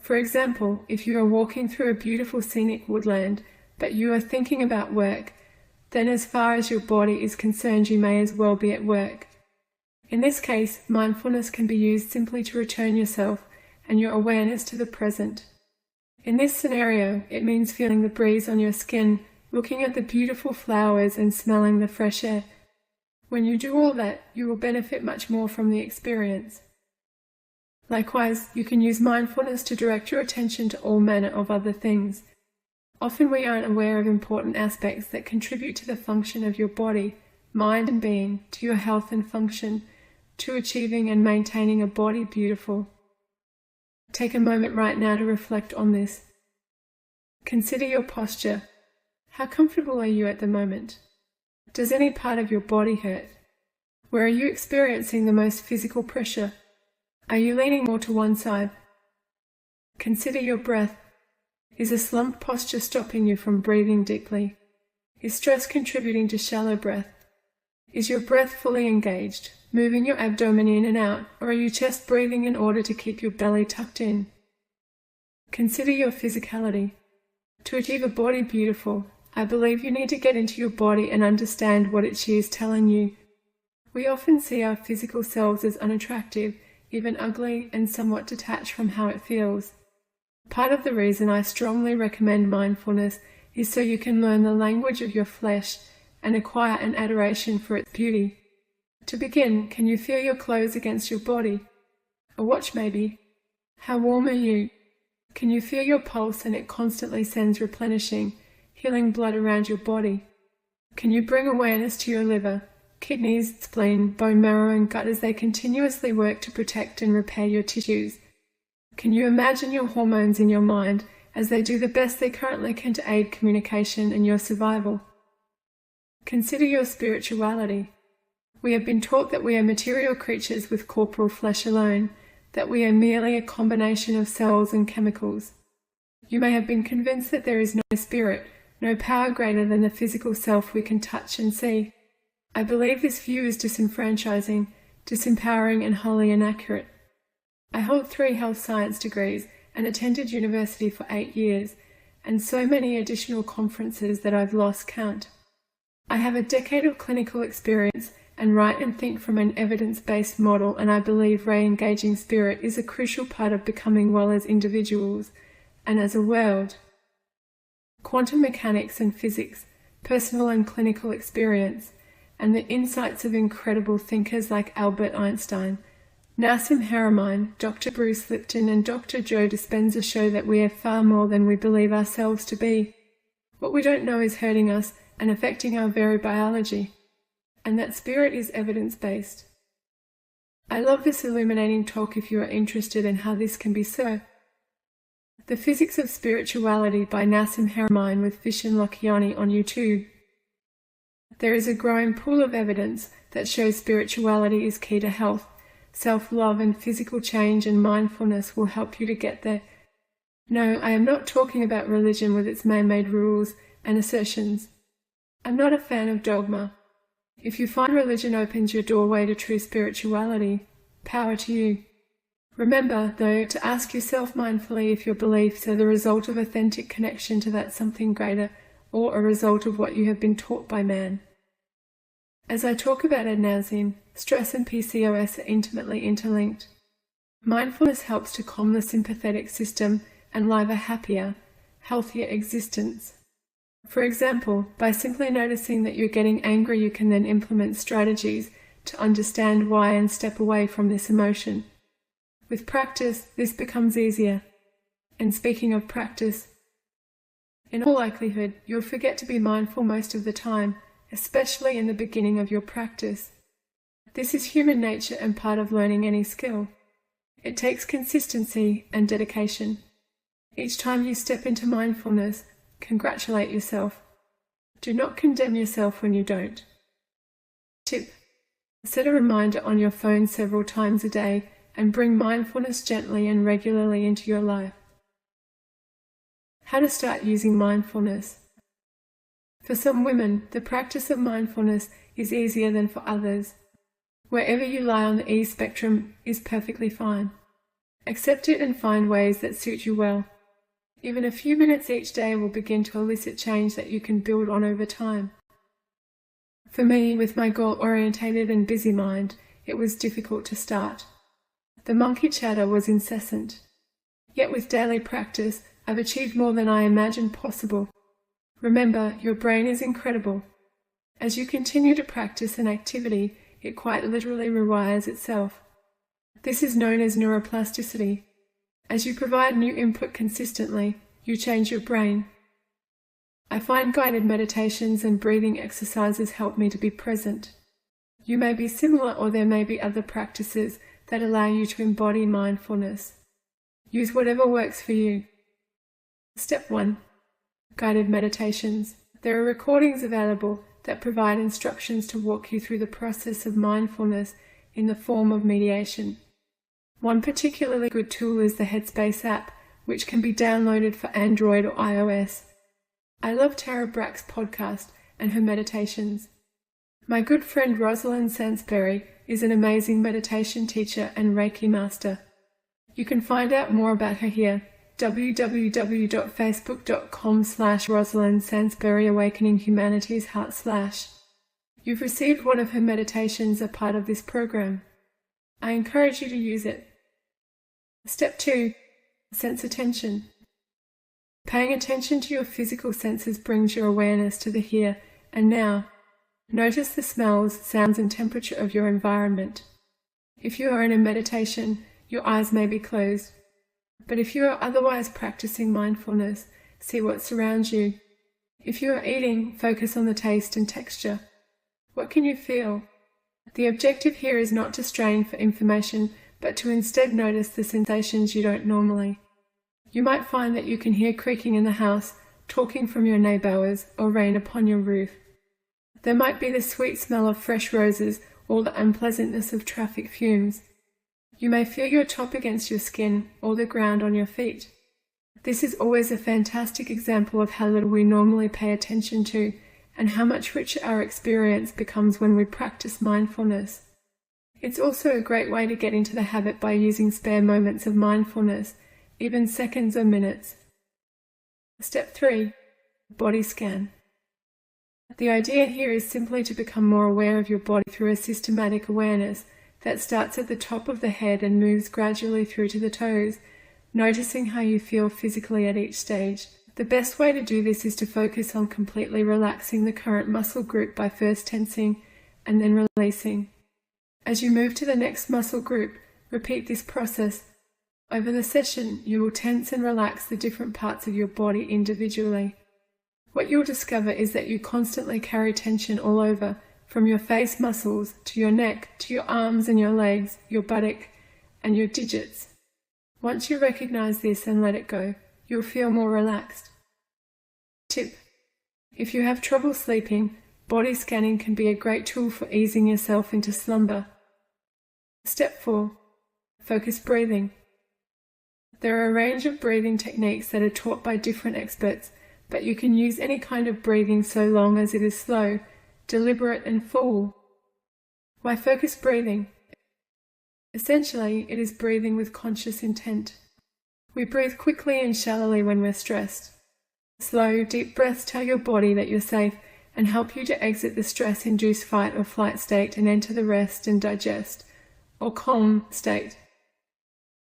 For example, if you are walking through a beautiful scenic woodland, but you are thinking about work, then as far as your body is concerned, you may as well be at work. In this case, mindfulness can be used simply to return yourself and your awareness to the present. In this scenario, it means feeling the breeze on your skin, looking at the beautiful flowers and smelling the fresh air. When you do all that, you will benefit much more from the experience. Likewise, you can use mindfulness to direct your attention to all manner of other things. Often we aren't aware of important aspects that contribute to the function of your body, mind and being, to your health and function, to achieving and maintaining a body beautiful. Take a moment right now to reflect on this. Consider your posture. How comfortable are you at the moment? Does any part of your body hurt? Where are you experiencing the most physical pressure? Are you leaning more to one side? Consider your breath. Is a slumped posture stopping you from breathing deeply? Is stress contributing to shallow breath? Is your breath fully engaged, moving your abdomen in and out, or are you chest breathing in order to keep your belly tucked in? Consider your physicality. To achieve a body beautiful, I believe you need to get into your body and understand what she is telling you. We often see our physical selves as unattractive, even ugly, and somewhat detached from how it feels. Part of the reason I strongly recommend mindfulness is so you can learn the language of your flesh and acquire an adoration for its beauty. To begin, can you feel your clothes against your body? A watch maybe? How warm are you? Can you feel your pulse and it constantly sends replenishing, healing blood around your body? Can you bring awareness to your liver, kidneys, spleen, bone marrow and gut as they continuously work to protect and repair your tissues? Can you imagine your hormones in your mind as they do the best they currently can to aid communication and your survival? Consider your spirituality. We have been taught that we are material creatures with corporal flesh alone, that we are merely a combination of cells and chemicals. You may have been convinced that there is no spirit, no power greater than the physical self we can touch and see. I believe this view is disenfranchising, disempowering and wholly inaccurate. I hold 3 health science degrees and attended university for 8 years, and so many additional conferences that I've lost count. I have a decade of clinical experience and write and think from an evidence-based model, and I believe re-engaging spirit is a crucial part of becoming well as individuals and as a world. Quantum mechanics and physics, personal and clinical experience, and the insights of incredible thinkers like Albert Einstein, Nassim Haramein, Dr. Bruce Lipton and Dr. Joe Dispenza show that we are far more than we believe ourselves to be. What we don't know is hurting us and affecting our very biology, and that spirit is evidence-based. I love this illuminating talk if you are interested in how this can be so. The Physics of Spirituality by Nassim Haramein with Vishen Lakhiani on YouTube. There is a growing pool of evidence that shows spirituality is key to health. Self-love and physical change and mindfulness will help you to get there. No, I am not talking about religion with its man-made rules and assertions. I'm not a fan of dogma. If you find religion opens your doorway to true spirituality, power to you. Remember, though, to ask yourself mindfully if your beliefs are the result of authentic connection to that something greater or a result of what you have been taught by man. As I talk about ad nauseam, stress and PCOS are intimately interlinked. Mindfulness helps to calm the sympathetic system and live a happier, healthier existence. For example, by simply noticing that you're getting angry, you can then implement strategies to understand why and step away from this emotion. With practice, this becomes easier. And speaking of practice, in all likelihood, you'll forget to be mindful most of the time, especially in the beginning of your practice. This is human nature and part of learning any skill. It takes consistency and dedication. Each time you step into mindfulness, congratulate yourself. Do not condemn yourself when you don't. Tip: set a reminder on your phone several times a day and bring mindfulness gently and regularly into your life. How to start using mindfulness. For some women, the practice of mindfulness is easier than for others. Wherever you lie on the E spectrum is perfectly fine. Accept it and find ways that suit you well. Even a few minutes each day will begin to elicit change that you can build on over time. For me, with my goal-orientated and busy mind, it was difficult to start. The monkey chatter was incessant. Yet with daily practice, I've achieved more than I imagined possible. Remember, your brain is incredible. As you continue to practice an activity, it quite literally rewires itself. This is known as neuroplasticity. As you provide new input consistently, you change your brain. I find guided meditations and breathing exercises help me to be present. You may be similar, or there may be other practices that allow you to embody mindfulness. Use whatever works for you. Step 1. Guided meditations. There are recordings available that provide instructions to walk you through the process of mindfulness in the form of mediation. One particularly good tool is the Headspace app, which can be downloaded for Android or iOS. I love Tara Brach's podcast and her meditations. My good friend Rosalind Sansbury is an amazing meditation teacher and Reiki master. You can find out more about her here, www.facebook.com/Rosalind Sansbury Awakening Humanity's Heart/. You've received one of her meditations as part of this program. I encourage you to use it. Step 2. Sense attention. Paying attention to your physical senses brings your awareness to the here and now. Notice the smells, sounds, and temperature of your environment. If you are in a meditation, your eyes may be closed. But if you are otherwise practicing mindfulness, see what surrounds you. If you are eating, focus on the taste and texture. What can you feel? The objective here is not to strain for information, but to instead notice the sensations you don't normally. You might find that you can hear creaking in the house, talking from your neighbours, or rain upon your roof. There might be the sweet smell of fresh roses or the unpleasantness of traffic fumes. You may feel your top against your skin or the ground on your feet. This is always a fantastic example of how little we normally pay attention to and how much richer our experience becomes when we practice mindfulness. It's also a great way to get into the habit by using spare moments of mindfulness, even seconds or minutes. Step 3. Body scan. The idea here is simply to become more aware of your body through a systematic awareness that starts at the top of the head and moves gradually through to the toes, noticing how you feel physically at each stage. The best way to do this is to focus on completely relaxing the current muscle group by first tensing and then releasing. As you move to the next muscle group, repeat this process. Over the session, you will tense and relax the different parts of your body individually. What you'll discover is that you constantly carry tension all over, from your face muscles to your neck, to your arms and your legs, your buttock, and your digits. Once you recognize this and let it go, you'll feel more relaxed. Tip: if you have trouble sleeping, body scanning can be a great tool for easing yourself into slumber. Step 4. Focus breathing. There are a range of breathing techniques that are taught by different experts, but you can use any kind of breathing so long as it is slow, deliberate, and full. Why focus breathing? Essentially, it is breathing with conscious intent. We breathe quickly and shallowly when we're stressed. Slow, deep breaths tell your body that you're safe and help you to exit the stress-induced fight or flight state and enter the rest and digest, or calm state.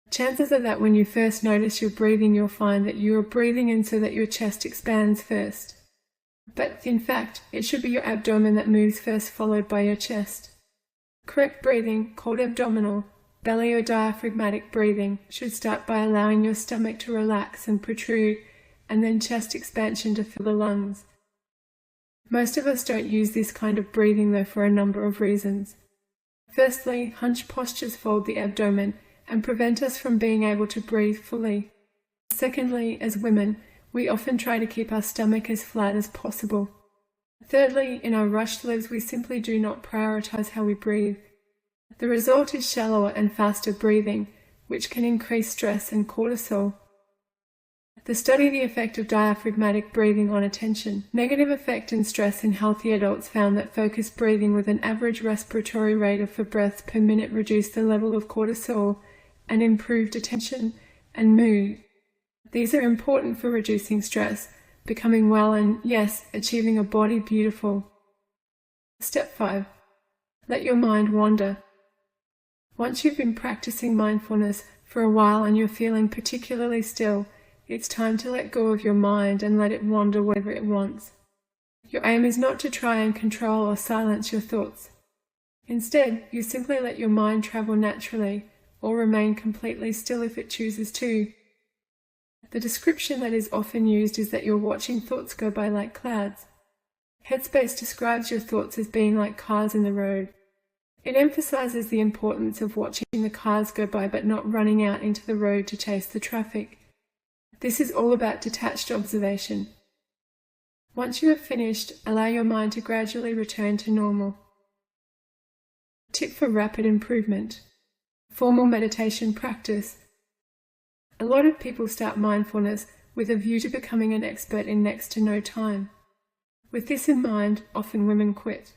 Chances are that when you first notice your breathing, you'll find that you are breathing in so that your chest expands first. But in fact, it should be your abdomen that moves first, followed by your chest. Correct breathing, called abdominal, belly or diaphragmatic breathing, should start by allowing your stomach to relax and protrude, and then chest expansion to fill the lungs. Most of us don't use this kind of breathing though for a number of reasons. Firstly, hunched postures fold the abdomen and prevent us from being able to breathe fully. Secondly, as women, we often try to keep our stomach as flat as possible. Thirdly, in our rushed lives, we simply do not prioritize how we breathe. The result is shallower and faster breathing, which can increase stress and cortisol. The study the effect of diaphragmatic breathing on attention. Negative effect and stress in healthy adults found that focused breathing with an average respiratory rate of 4 breaths per minute reduced the level of cortisol and improved attention and mood. These are important for reducing stress, becoming well, and yes, achieving a body beautiful. Step 5. Let your mind wander. Once you've been practicing mindfulness for a while and you're feeling particularly still, it's time to let go of your mind and let it wander wherever it wants. Your aim is not to try and control or silence your thoughts. Instead, you simply let your mind travel naturally, or remain completely still if it chooses to. The description that is often used is that you're watching thoughts go by like clouds. Headspace describes your thoughts as being like cars in the road. It emphasizes the importance of watching the cars go by but not running out into the road to chase the traffic. This is all about detached observation. Once you have finished, allow your mind to gradually return to normal. Tip for rapid improvement. Formal meditation practice. A lot of people start mindfulness with a view to becoming an expert in next to no time. With this in mind, often women quit.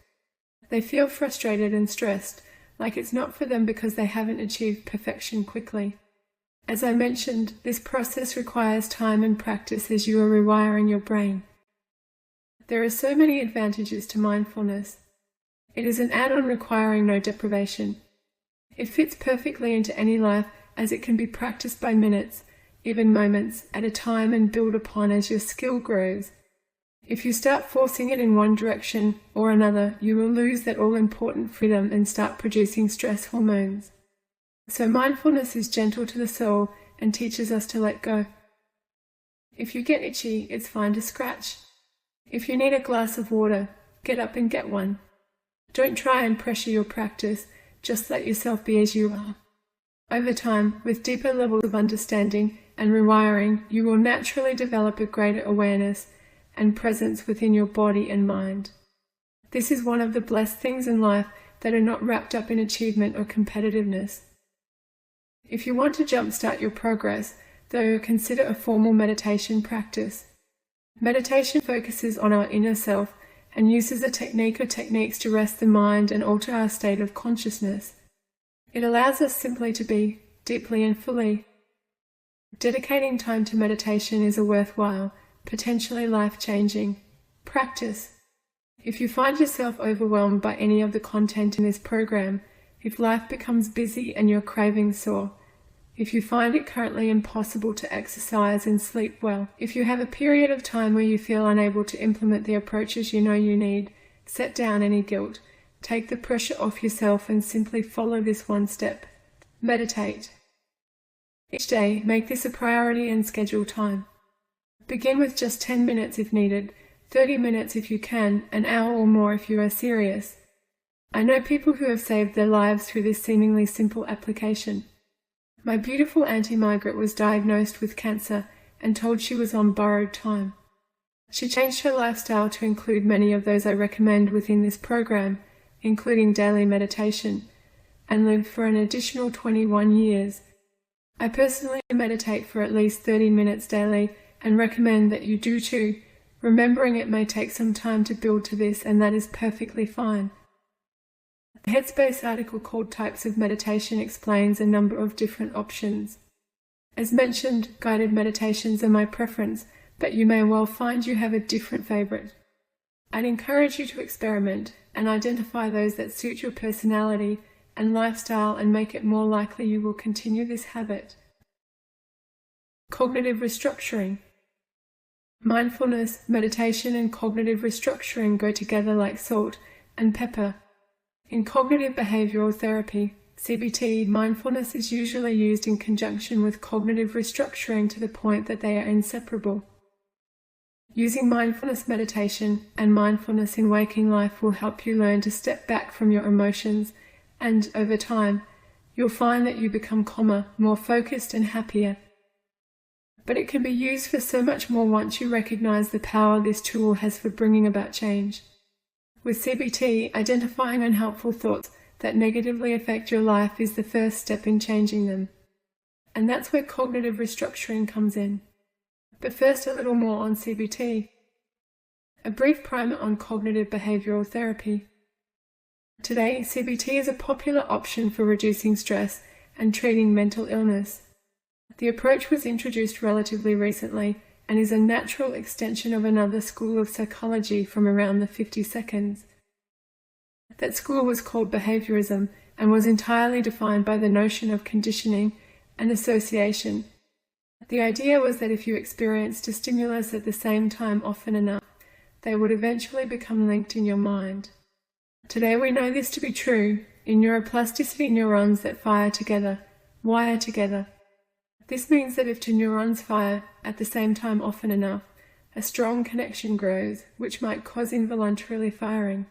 They feel frustrated and stressed, like it's not for them because they haven't achieved perfection quickly. As I mentioned, this process requires time and practice as you are rewiring your brain. There are so many advantages to mindfulness. It is an add-on requiring no deprivation. It fits perfectly into any life as it can be practiced by minutes, even moments, at a time and build upon as your skill grows. If you start forcing it in one direction or another, you will lose that all-important freedom and start producing stress hormones. So mindfulness is gentle to the soul and teaches us to let go. If you get itchy, it's fine to scratch. If you need a glass of water, get up and get one. Don't try and pressure your practice, just let yourself be as you are. Over time, with deeper levels of understanding and rewiring, you will naturally develop a greater awareness and presence within your body and mind. This is one of the blessed things in life that are not wrapped up in achievement or competitiveness. If you want to jumpstart your progress, though, consider a formal meditation practice. Meditation focuses on our inner self and uses a technique or techniques to rest the mind and alter our state of consciousness. It allows us simply to be, deeply and fully. Dedicating time to meditation is a worthwhile, potentially life-changing practice. If you find yourself overwhelmed by any of the content in this program, if life becomes busy and your cravings soar, if you find it currently impossible to exercise and sleep well, if you have a period of time where you feel unable to implement the approaches you know you need, set down any guilt, take the pressure off yourself and simply follow this one step. Meditate. Each day, make this a priority and schedule time. Begin with just 10 minutes if needed, 30 minutes if you can, an hour or more if you are serious. I know people who have saved their lives through this seemingly simple application. My beautiful Auntie Margaret was diagnosed with cancer and told she was on borrowed time. She changed her lifestyle to include many of those I recommend within this program, including daily meditation, and lived for an additional 21 years. I personally meditate for at least 30 minutes daily and recommend that you do too, remembering it may take some time to build to this, and that is perfectly fine. The Headspace article called Types of Meditation explains a number of different options. As mentioned, guided meditations are my preference, but you may well find you have a different favorite. I'd encourage you to experiment and identify those that suit your personality and lifestyle and make it more likely you will continue this habit. Cognitive restructuring. Mindfulness, meditation, and cognitive restructuring go together like salt and pepper. In cognitive behavioral therapy, CBT, mindfulness is usually used in conjunction with cognitive restructuring to the point that they are inseparable. Using mindfulness meditation and mindfulness in waking life will help you learn to step back from your emotions, and over time, you'll find that you become calmer, more focused and happier. But it can be used for so much more once you recognize the power this tool has for bringing about change. With CBT, identifying unhelpful thoughts that negatively affect your life is the first step in changing them. And that's where cognitive restructuring comes in. But first, a little more on CBT. A brief primer on cognitive behavioral therapy. Today, CBT is a popular option for reducing stress and treating mental illness. The approach was introduced relatively recently and is a natural extension of another school of psychology from around the 52nd. That school was called behaviorism and was entirely defined by the notion of conditioning and association. The idea was that if you experienced a stimulus at the same time often enough, they would eventually become linked in your mind. Today we know this to be true in neuroplasticity neurons that fire together, wire together. This means that if two neurons fire at the same time often enough, a strong connection grows, which might cause involuntarily firing.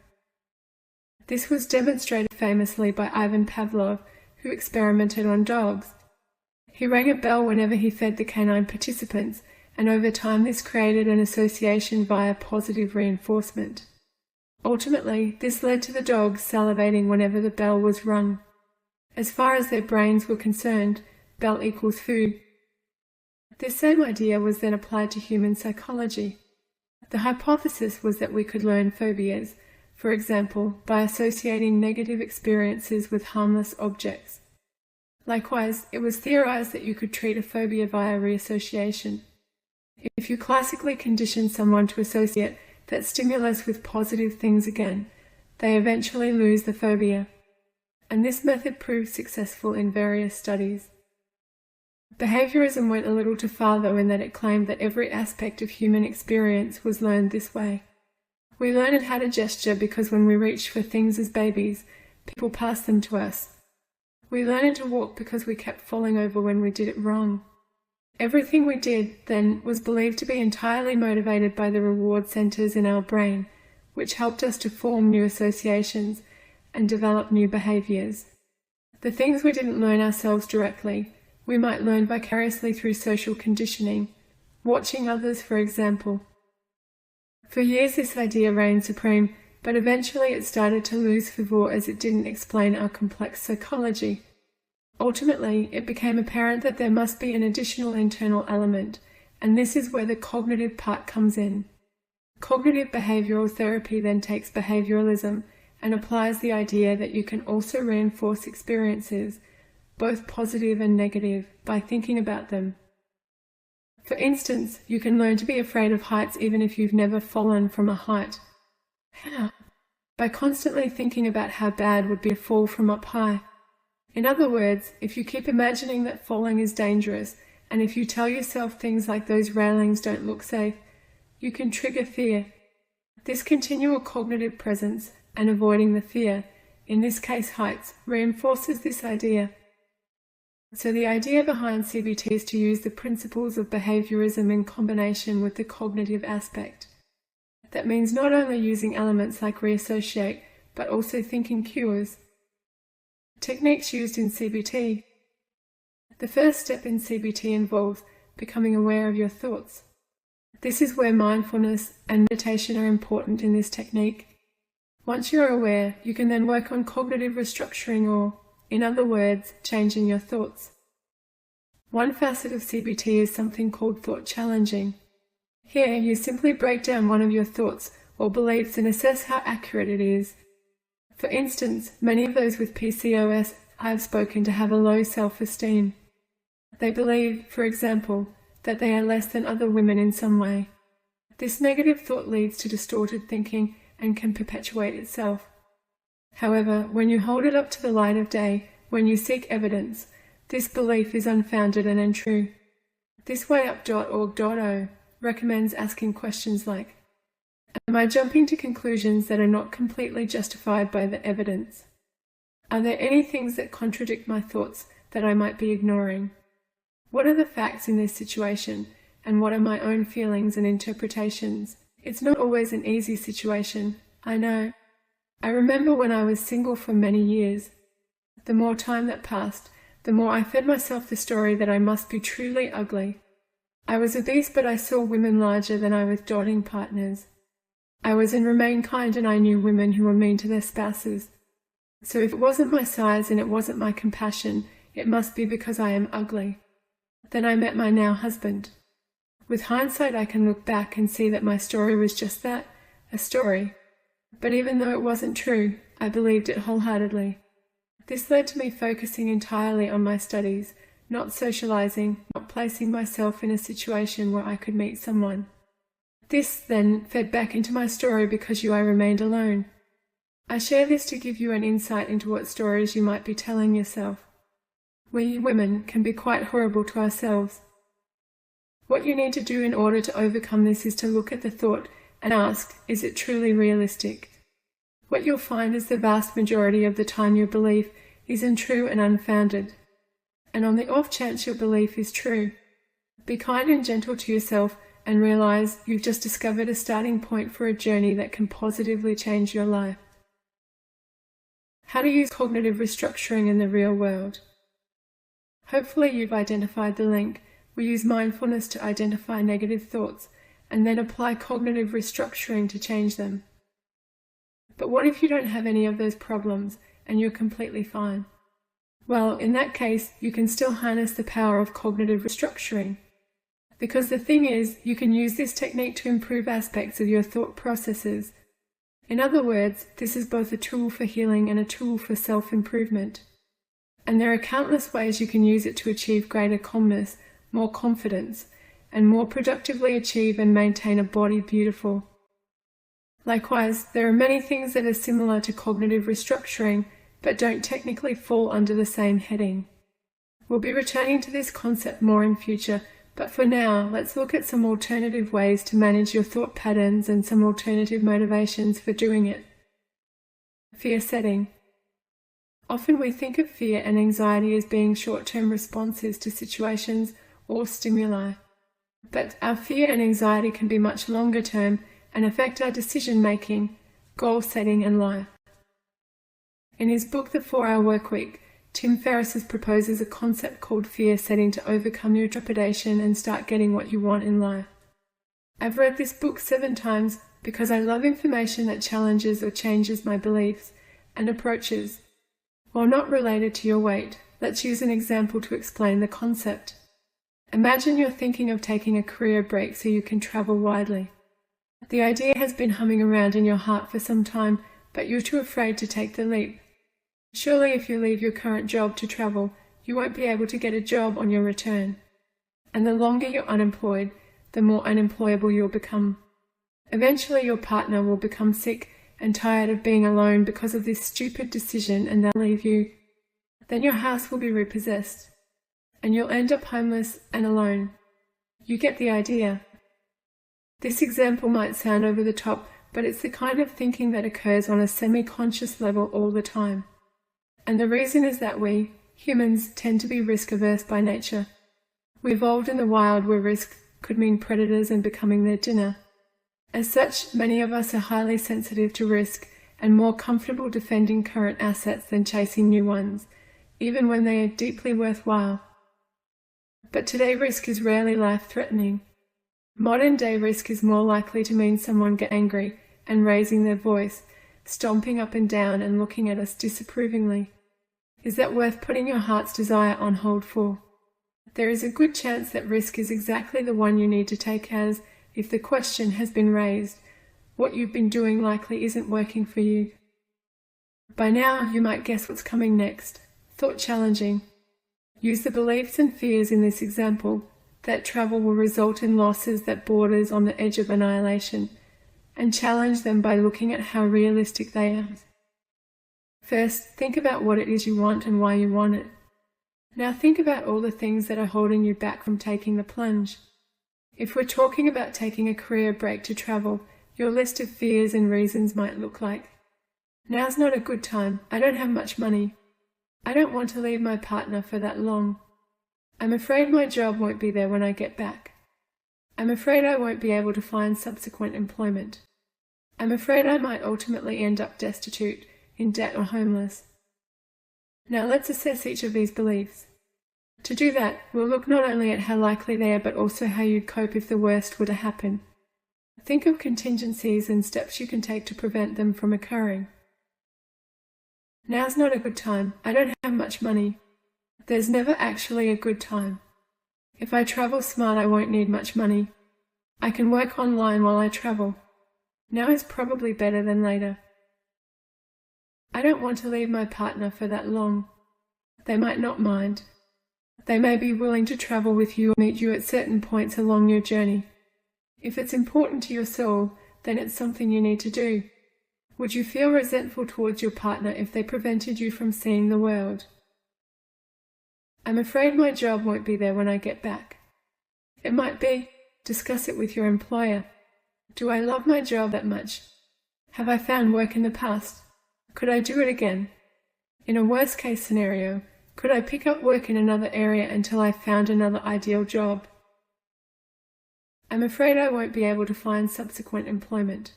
This was demonstrated famously by Ivan Pavlov, who experimented on dogs. He rang a bell whenever he fed the canine participants, and over time this created an association via positive As far as their brains were concerned, bell equals food. This same idea was then applied to human psychology. The hypothesis was that we could learn phobias, for example, by associating negative experiences with harmless objects. Likewise, it was theorized that you could treat a phobia via reassociation. If you classically condition someone to associate that stimulus with positive things again, they eventually lose the phobia. And this method proved successful in various studies. Behaviorism went a little too far though, in that it claimed that every aspect of human experience was learned this way. We learned how to gesture because when we reached for things as babies, people passed them to us. We learned to walk because we kept falling over when we did it wrong. Everything we did then was believed to be entirely motivated by the reward centers in our brain, which helped us to form new associations and develop new behaviors. The things we didn't learn ourselves directly, we might learn vicariously through social conditioning, watching others, for example. For years this idea reigned supreme, but eventually it started to lose favour as it didn't explain our complex psychology. Ultimately, it became apparent that there must be an additional internal element, and this is where the cognitive part comes in. Cognitive behavioural therapy then takes behaviouralism and applies the idea that you can also reinforce experiences, both positive and negative, by thinking about them. For instance, you can learn to be afraid of heights even if you've never fallen from a height. How? By constantly thinking about how bad would be a fall from up high. In other words, if you keep imagining that falling is dangerous, and if you tell yourself things like those railings don't look safe, you can trigger fear. This continual cognitive presence and avoiding the fear, in this case heights, reinforces this idea. So the idea behind CBT is to use the principles of behaviorism in combination with the cognitive aspect. That means not only using elements like reassociate, but also thinking cures. Techniques used in CBT. The first step in CBT involves becoming aware of your thoughts. This is where mindfulness and meditation are important in this technique. Once you're aware, you can then work on cognitive restructuring, or, in other words, changing your thoughts. One facet of CBT is something called thought challenging. Here, you simply break down one of your thoughts or beliefs and assess how accurate it is. For instance, many of those with PCOS I have spoken to have a low self-esteem. They believe, for example, that they are less than other women in some way. This negative thought leads to distorted thinking and can perpetuate itself. However, when you hold it up to the light of day, when you seek evidence, this belief is unfounded and untrue. Thiswayup.org.au recommends asking questions like, am I jumping to conclusions that are not completely justified by the evidence? Are there any things that contradict my thoughts that I might be ignoring? What are the facts in this situation, and what are my own feelings and interpretations? It's not always an easy situation, I know. I remember when I was single for many years. The more time that passed, the more I fed myself the story that I must be truly ugly. I was obese, but I saw women larger than I with dotting partners. I was and remain kind, and I knew women who were mean to their spouses. So if it wasn't my size and it wasn't my compassion, it must be because I am ugly. Then I met my now husband. With hindsight, I can look back and see that my story was just that, a story. But even though it wasn't true, I believed it wholeheartedly. This led to me focusing entirely on my studies, not socializing, not placing myself in a situation where I could meet someone. This then fed back into my story because I remained alone. I share this to give you an insight into what stories you might be telling yourself. We women can be quite horrible to ourselves. What you need to do in order to overcome this is to look at the thought and ask, is it truly realistic? What you'll find is the vast majority of the time your belief is untrue and unfounded. And on the off chance your belief is true, be kind and gentle to yourself and realize you've just discovered a starting point for a journey that can positively change your life. How to use cognitive restructuring in the real world. Hopefully you've identified the link. We use mindfulness to identify negative thoughts and then apply cognitive restructuring to change them. But what if you don't have any of those problems and you're completely fine? Well, in that case, you can still harness the power of cognitive restructuring. Because the thing is, you can use this technique to improve aspects of your thought processes. In other words, this is both a tool for healing and a tool for self-improvement. And there are countless ways you can use it to achieve greater calmness, more confidence, and more productively achieve and maintain a body beautiful. Likewise, there are many things that are similar to cognitive restructuring, but don't technically fall under the same heading. We'll be returning to this concept more in future, but for now, let's look at some alternative ways to manage your thought patterns and some alternative motivations for doing it. Fear setting. Often we think of fear and anxiety as being short-term responses to situations or stimuli. But our fear and anxiety can be much longer term and affect our decision-making, goal-setting and life. In his book, The 4-Hour Workweek, Tim Ferriss proposes a concept called fear setting to overcome your trepidation and start getting what you want in life. I've read this book 7 times because I love information that challenges or changes my beliefs and approaches. While not related to your weight, let's use an example to explain the concept. Imagine you're thinking of taking a career break so you can travel widely. The idea has been humming around in your heart for some time, but you're too afraid to take the leap. Surely if you leave your current job to travel, you won't be able to get a job on your return. And the longer you're unemployed, the more unemployable you'll become. Eventually your partner will become sick and tired of being alone because of this stupid decision and they'll leave you. Then your house will be repossessed, and you'll end up homeless and alone. You get the idea. This example might sound over the top, but it's the kind of thinking that occurs on a semi-conscious level all the time. And the reason is that we, humans, tend to be risk-averse by nature. We evolved in the wild where risk could mean predators and becoming their dinner. As such, many of us are highly sensitive to risk and more comfortable defending current assets than chasing new ones, even when they are deeply worthwhile. But today risk is rarely life-threatening. Modern-day risk is more likely to mean someone get angry and raising their voice, stomping up and down and looking at us disapprovingly. Is that worth putting your heart's desire on hold for? There is a good chance that risk is exactly the one you need to take, as, if the question has been raised, what you've been doing likely isn't working for you. By now, you might guess what's coming next. Thought challenging. Use the beliefs and fears in this example that travel will result in losses that borders on the edge of annihilation, and challenge them by looking at how realistic they are. First, think about what it is you want and why you want it. Now think about all the things that are holding you back from taking the plunge. If we're talking about taking a career break to travel, your list of fears and reasons might look like: now's not a good time, I don't have much money, I don't want to leave my partner for that long, I'm afraid my job won't be there when I get back, I'm afraid I won't be able to find subsequent employment, I'm afraid I might ultimately end up destitute, in debt or homeless. Now let's assess each of these beliefs. To do that, we'll look not only at how likely they are, but also how you'd cope if the worst were to happen. Think of contingencies and steps you can take to prevent them from occurring. Now's not a good time, I don't have much money. There's never actually a good time. If I travel smart, I won't need much money. I can work online while I travel. Now is probably better than later. I don't want to leave my partner for that long. They might not mind. They may be willing to travel with you or meet you at certain points along your journey. If it's important to your soul, then it's something you need to do. Would you feel resentful towards your partner if they prevented you from seeing the world? I'm afraid my job won't be there when I get back. It might be, discuss it with your employer. Do I love my job that much? Have I found work in the past? Could I do it again? In a worst-case scenario, could I pick up work in another area until I found another ideal job? I'm afraid I won't be able to find subsequent employment.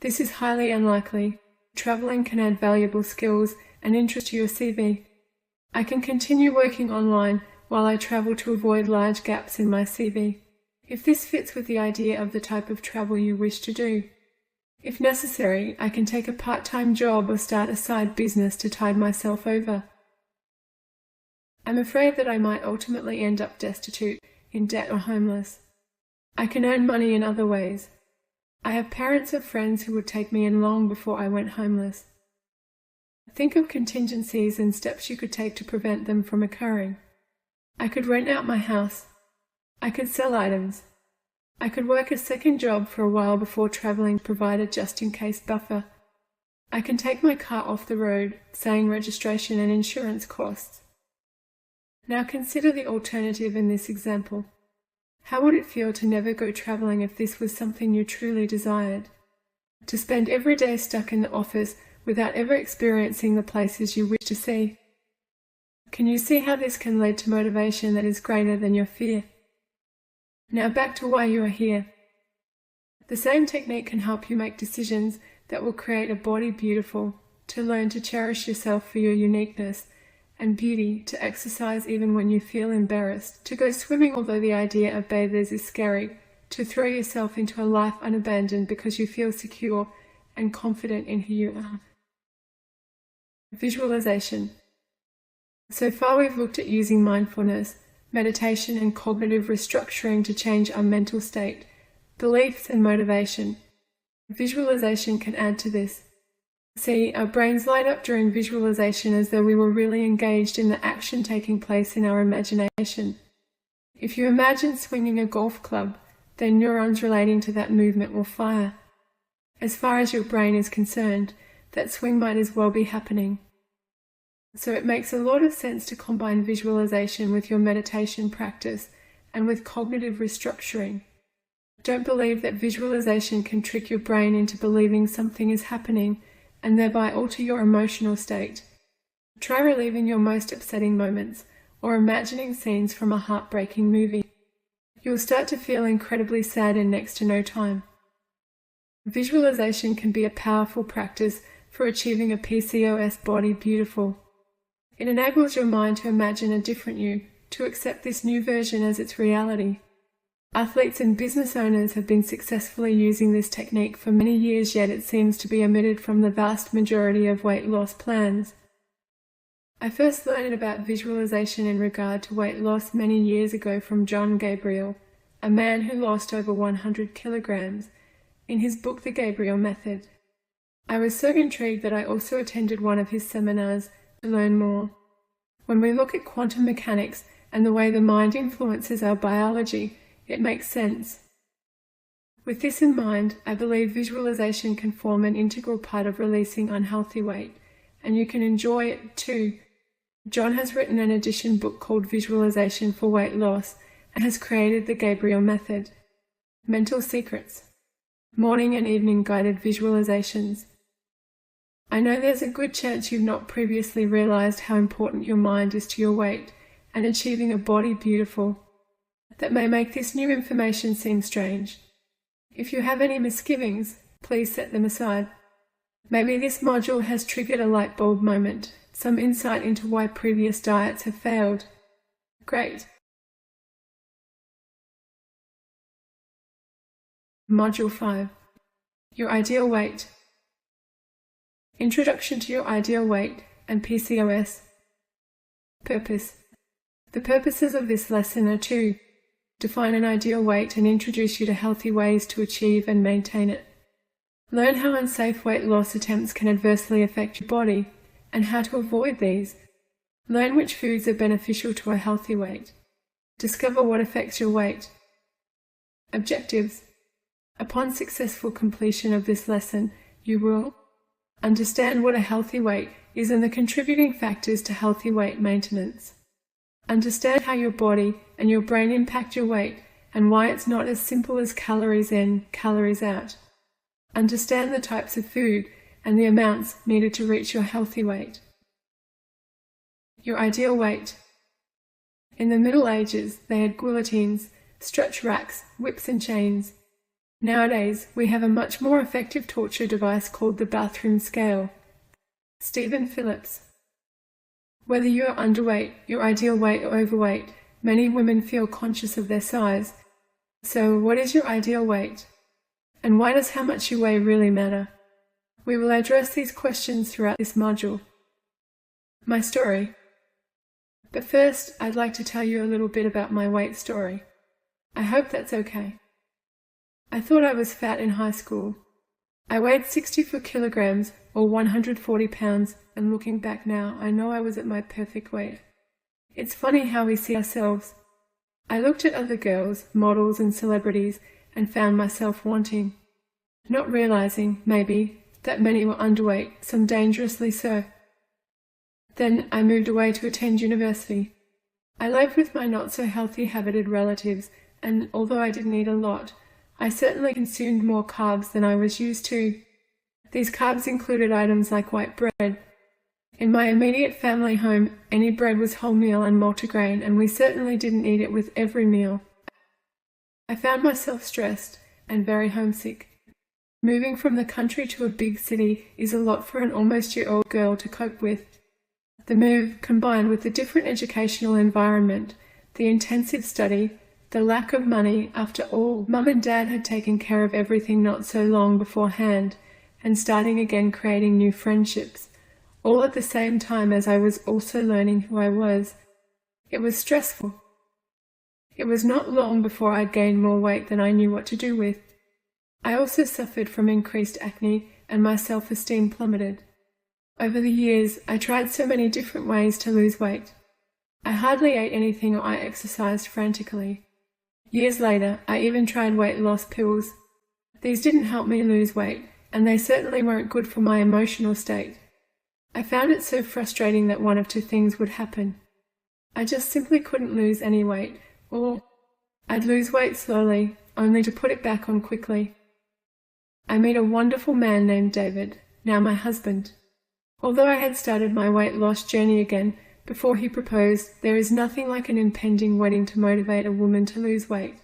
This is highly unlikely. Traveling can add valuable skills and interest to your CV. I can continue working online while I travel to avoid large gaps in my CV, if this fits with the idea of the type of travel you wish to do. If necessary, I can take a part-time job or start a side business to tide myself over. I'm afraid that I might ultimately end up destitute, in debt or homeless. I can earn money in other ways. I have parents or friends who would take me in long before I went homeless. Think of contingencies and steps you could take to prevent them from occurring. I could rent out my house. I could sell items. I could work a second job for a while before traveling to provide a just-in-case buffer. I can take my car off the road, saving registration and insurance costs. Now consider the alternative in this example. How would it feel to never go traveling if this was something you truly desired? To spend every day stuck in the office without ever experiencing the places you wish to see? Can you see how this can lead to motivation that is greater than your fear? Now back to why you are here. The same technique can help you make decisions that will create a body beautiful, to learn to cherish yourself for your uniqueness and beauty, to exercise even when you feel embarrassed, to go swimming although the idea of bathers is scary, to throw yourself into a life unabandoned because you feel secure and confident in who you are. Visualization. So far we've looked at using mindfulness, meditation and cognitive restructuring to change our mental state, beliefs and motivation. Visualization can add to this. See, our brains light up during visualization as though we were really engaged in the action taking place in our imagination. If you imagine swinging a golf club, then neurons relating to that movement will fire. As far as your brain is concerned, that swing might as well be happening. So it makes a lot of sense to combine visualization with your meditation practice and with cognitive restructuring. Don't believe that visualization can trick your brain into believing something is happening and thereby alter your emotional state. Try relieving your most upsetting moments or imagining scenes from a heartbreaking movie. You'll start to feel incredibly sad in next to no time. Visualization can be a powerful practice for achieving a PCOS body beautiful. It enables your mind to imagine a different you, to accept this new version as its reality. Athletes and business owners have been successfully using this technique for many years, yet it seems to be omitted from the vast majority of weight loss plans. I first learned about visualization in regard to weight loss many years ago from John Gabriel, a man who lost over 100 kilograms, in his book The Gabriel Method. I was so intrigued that I also attended one of his seminars to learn more. When we look at quantum mechanics and the way the mind influences our biology, it makes sense. With this in mind, I believe visualization can form an integral part of releasing unhealthy weight, and you can enjoy it too. John has written an edition book called Visualization for Weight Loss and has created the Gabriel Method. Mental secrets. Morning and evening guided visualizations. I know there's a good chance you've not previously realized how important your mind is to your weight and achieving a body beautiful. That may make this new information seem strange. If you have any misgivings, please set them aside. Maybe this module has triggered a light bulb moment, some insight into why previous diets have failed. Great. Module 5. Your ideal weight. Introduction to your ideal weight and PCOS. Purpose. The purposes of this lesson are to define an ideal weight and introduce you to healthy ways to achieve and maintain it. Learn how unsafe weight loss attempts can adversely affect your body and how to avoid these. Learn which foods are beneficial to a healthy weight. Discover what affects your weight. Objectives. Upon successful completion of this lesson, you will understand what a healthy weight is and the contributing factors to healthy weight maintenance. Understand how your body and your brain impact your weight and why it's not as simple as calories in, calories out. Understand the types of food and the amounts needed to reach your healthy weight. Your ideal weight. In the Middle Ages, they had guillotines, stretch racks, whips and chains. Nowadays, we have a much more effective torture device called the bathroom scale. Stephen Phillips. Whether you are underweight, your ideal weight or overweight, many women feel conscious of their size. So, what is your ideal weight? And why does how much you weigh really matter? We will address these questions throughout this module. My story. But first, I'd like to tell you a little bit about my weight story. I hope that's okay. I thought I was fat in high school. I weighed 64 kilograms or 140 pounds, and looking back now, I know I was at my perfect weight. It's funny how we see ourselves. I looked at other girls, models and celebrities, and found myself wanting, not realizing, maybe, that many were underweight, some dangerously so. Then I moved away to attend university. I lived with my not-so-healthy habited relatives, and although I didn't eat a lot, I certainly consumed more carbs than I was used to. These carbs included items like white bread. In my immediate family home, any bread was wholemeal and multigrain, and we certainly didn't eat it with every meal. I found myself stressed and very homesick. Moving from the country to a big city is a lot for an almost-year-old girl to cope with. The move, combined with the different educational environment, the intensive study, the lack of money, after all, Mum and Dad had taken care of everything not so long beforehand, and starting again creating new friendships, all at the same time as I was also learning who I was. It was stressful. It was not long before I'd gained more weight than I knew what to do with. I also suffered from increased acne, and my self-esteem plummeted. Over the years, I tried so many different ways to lose weight. I hardly ate anything or I exercised frantically. Years later, I even tried weight loss pills. These didn't help me lose weight, and they certainly weren't good for my emotional state. I found it so frustrating that one of two things would happen. I just simply couldn't lose any weight, or I'd lose weight slowly, only to put it back on quickly. I met a wonderful man named David, now my husband. Although I had started my weight loss journey again before he proposed, there is nothing like an impending wedding to motivate a woman to lose weight.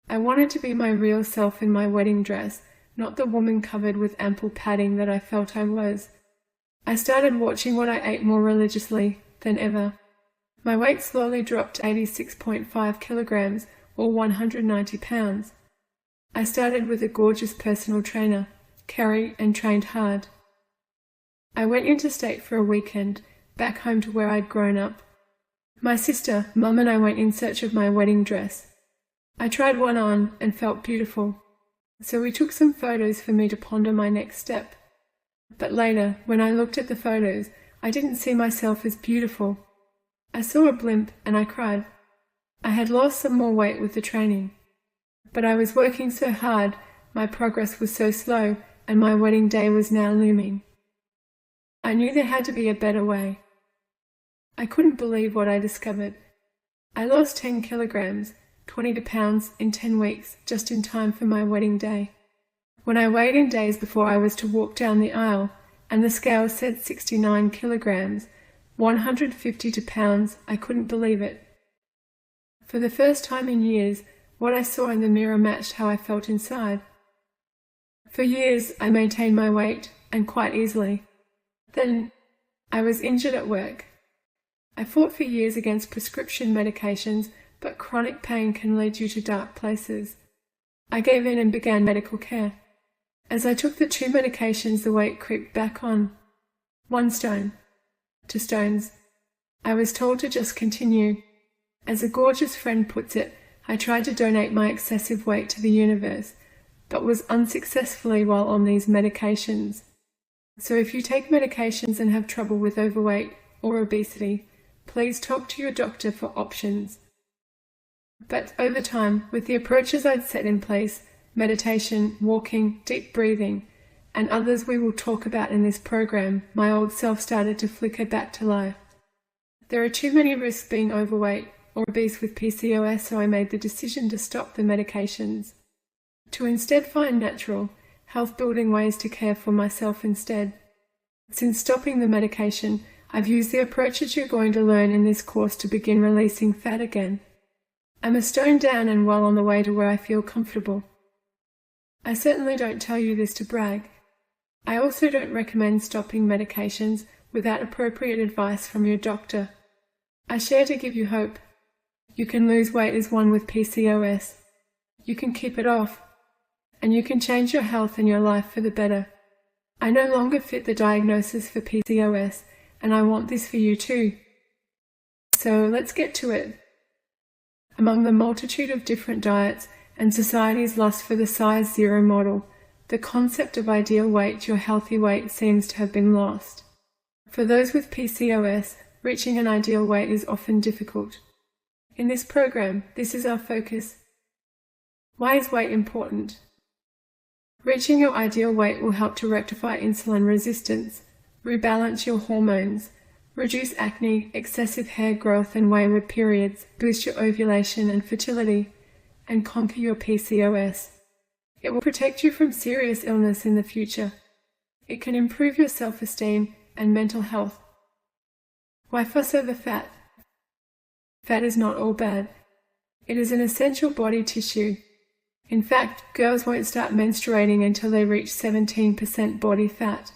I wanted to be my real self in my wedding dress, not the woman covered with ample padding that I felt I was. I started watching what I ate more religiously than ever. My weight slowly dropped to 86.5 kilograms or 190 pounds. I started with a gorgeous personal trainer, Kerry, and trained hard. I went interstate for a weekend, back home to where I'd grown up. My sister, Mum, and I went in search of my wedding dress. I tried one on and felt beautiful, so we took some photos for me to ponder my next step. But later, when I looked at the photos, I didn't see myself as beautiful. I saw a blimp and I cried. I had lost some more weight with the training, but I was working so hard, my progress was so slow, and my wedding day was now looming. I knew there had to be a better way. I couldn't believe what I discovered. I lost 10 kilograms, 20 pounds in 10 weeks, just in time for my wedding day. When I weighed in days before I was to walk down the aisle, and the scale said 69 kilograms, 152 pounds, I couldn't believe it. For the first time in years, what I saw in the mirror matched how I felt inside. For years, I maintained my weight, and quite easily. Then, I was injured at work. I fought for years against prescription medications, but chronic pain can lead you to dark places. I gave in and began medical care. As I took the 2 medications, the weight crept back on. 1 stone. 2 stones. I was told to just continue. As a gorgeous friend puts it, I tried to donate my excessive weight to the universe, but was unsuccessfully while on these medications. So if you take medications and have trouble with overweight or obesity, please talk to your doctor for options. But over time, with the approaches I'd set in place, meditation, walking, deep breathing, and others we will talk about in this program, my old self started to flicker back to life. There are too many risks being overweight or obese with PCOS, so I made the decision to stop the medications, to instead find natural, health-building ways to care for myself instead. Since stopping the medication, I've used the approaches you're going to learn in this course to begin releasing fat again. I'm a stone down and well on the way to where I feel comfortable. I certainly don't tell you this to brag. I also don't recommend stopping medications without appropriate advice from your doctor. I share to give you hope. You can lose weight as one with PCOS. You can keep it off. And you can change your health and your life for the better. I no longer fit the diagnosis for PCOS, and I want this for you too. So let's get to it. Among the multitude of different diets and society's lust for the size zero model, the concept of ideal weight, your healthy weight, seems to have been lost. For those with PCOS, reaching an ideal weight is often difficult. In this program, this is our focus. Why is weight important? Reaching your ideal weight will help to rectify insulin resistance, rebalance your hormones, reduce acne, excessive hair growth and wayward periods, boost your ovulation and fertility, and conquer your PCOS. It will protect you from serious illness in the future. It can improve your self-esteem and mental health. Why fuss over fat? Fat is not all bad. It is an essential body tissue. In fact, girls won't start menstruating until they reach 17% body fat.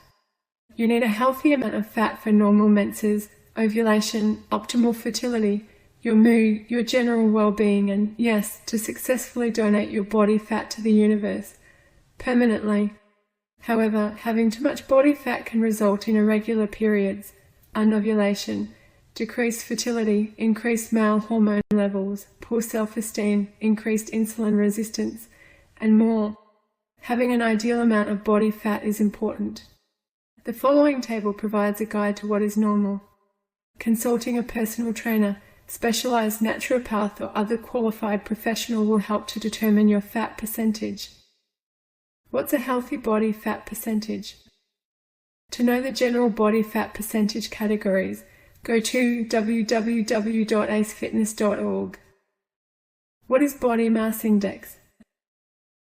You need a healthy amount of fat for normal menses, ovulation, optimal fertility, your mood, your general well-being, and yes, to successfully donate your body fat to the universe permanently. However, having too much body fat can result in irregular periods, anovulation, decreased fertility, increased male hormone levels, poor self-esteem, increased insulin resistance, and more. Having an ideal amount of body fat is important. The following table provides a guide to what is normal. Consulting a personal trainer, specialized naturopath, or other qualified professional will help to determine your fat percentage. What's a healthy body fat percentage? To know the general body fat percentage categories, go to www.acefitness.org. What is body mass index?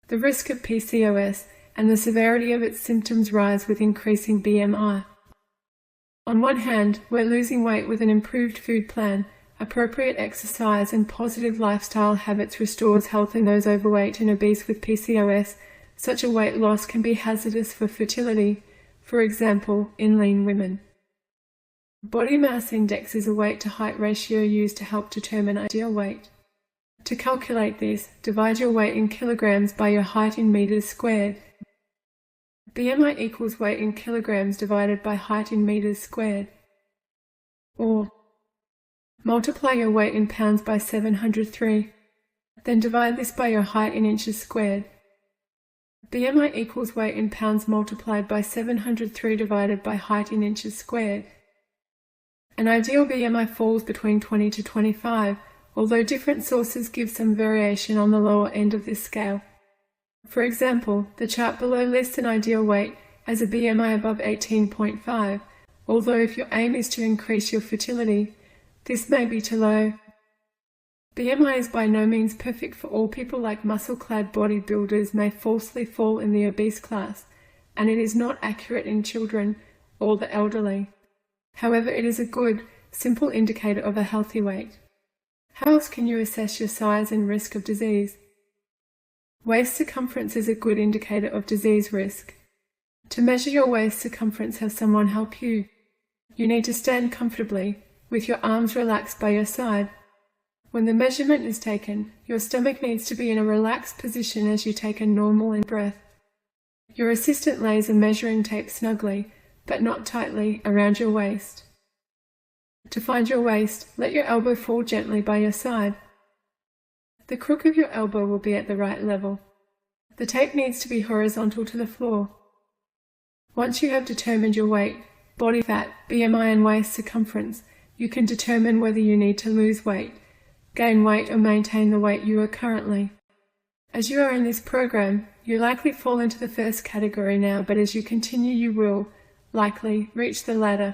The risk of PCOS and the severity of its symptoms rise with increasing BMI. On one hand, we're losing weight with an improved food plan, appropriate exercise, and positive lifestyle habits restores health in those overweight and obese with PCOS. Such a weight loss can be hazardous for fertility, for example, in lean women. Body mass index is a weight to height ratio used to help determine ideal weight. To calculate this, divide your weight in kilograms by your height in meters squared. BMI equals weight in kilograms divided by height in meters squared. Or, multiply your weight in pounds by 703, then divide this by your height in inches squared. BMI equals weight in pounds multiplied by 703 divided by height in inches squared. An ideal BMI falls between 20 to 25, although different sources give some variation on the lower end of this scale. For example, the chart below lists an ideal weight as a BMI above 18.5, although if your aim is to increase your fertility, this may be too low. BMI is by no means perfect for all. People like muscle-clad bodybuilders may falsely fall in the obese class, and it is not accurate in children or the elderly. However, it is a good, simple indicator of a healthy weight. How else can you assess your size and risk of disease? Waist circumference is a good indicator of disease risk. To measure your waist circumference, have someone help you. You need to stand comfortably, with your arms relaxed by your side. When the measurement is taken, your stomach needs to be in a relaxed position as you take a normal in breath. Your assistant lays a measuring tape snugly, but not tightly, around your waist. To find your waist, let your elbow fall gently by your side. The crook of your elbow will be at the right level. The tape needs to be horizontal to the floor. Once you have determined your weight, body fat, BMI and waist circumference, you can determine whether you need to lose weight, gain weight or maintain the weight you are currently. As you are in this program, you likely fall into the first category now, but as you continue you will, likely, reach the latter.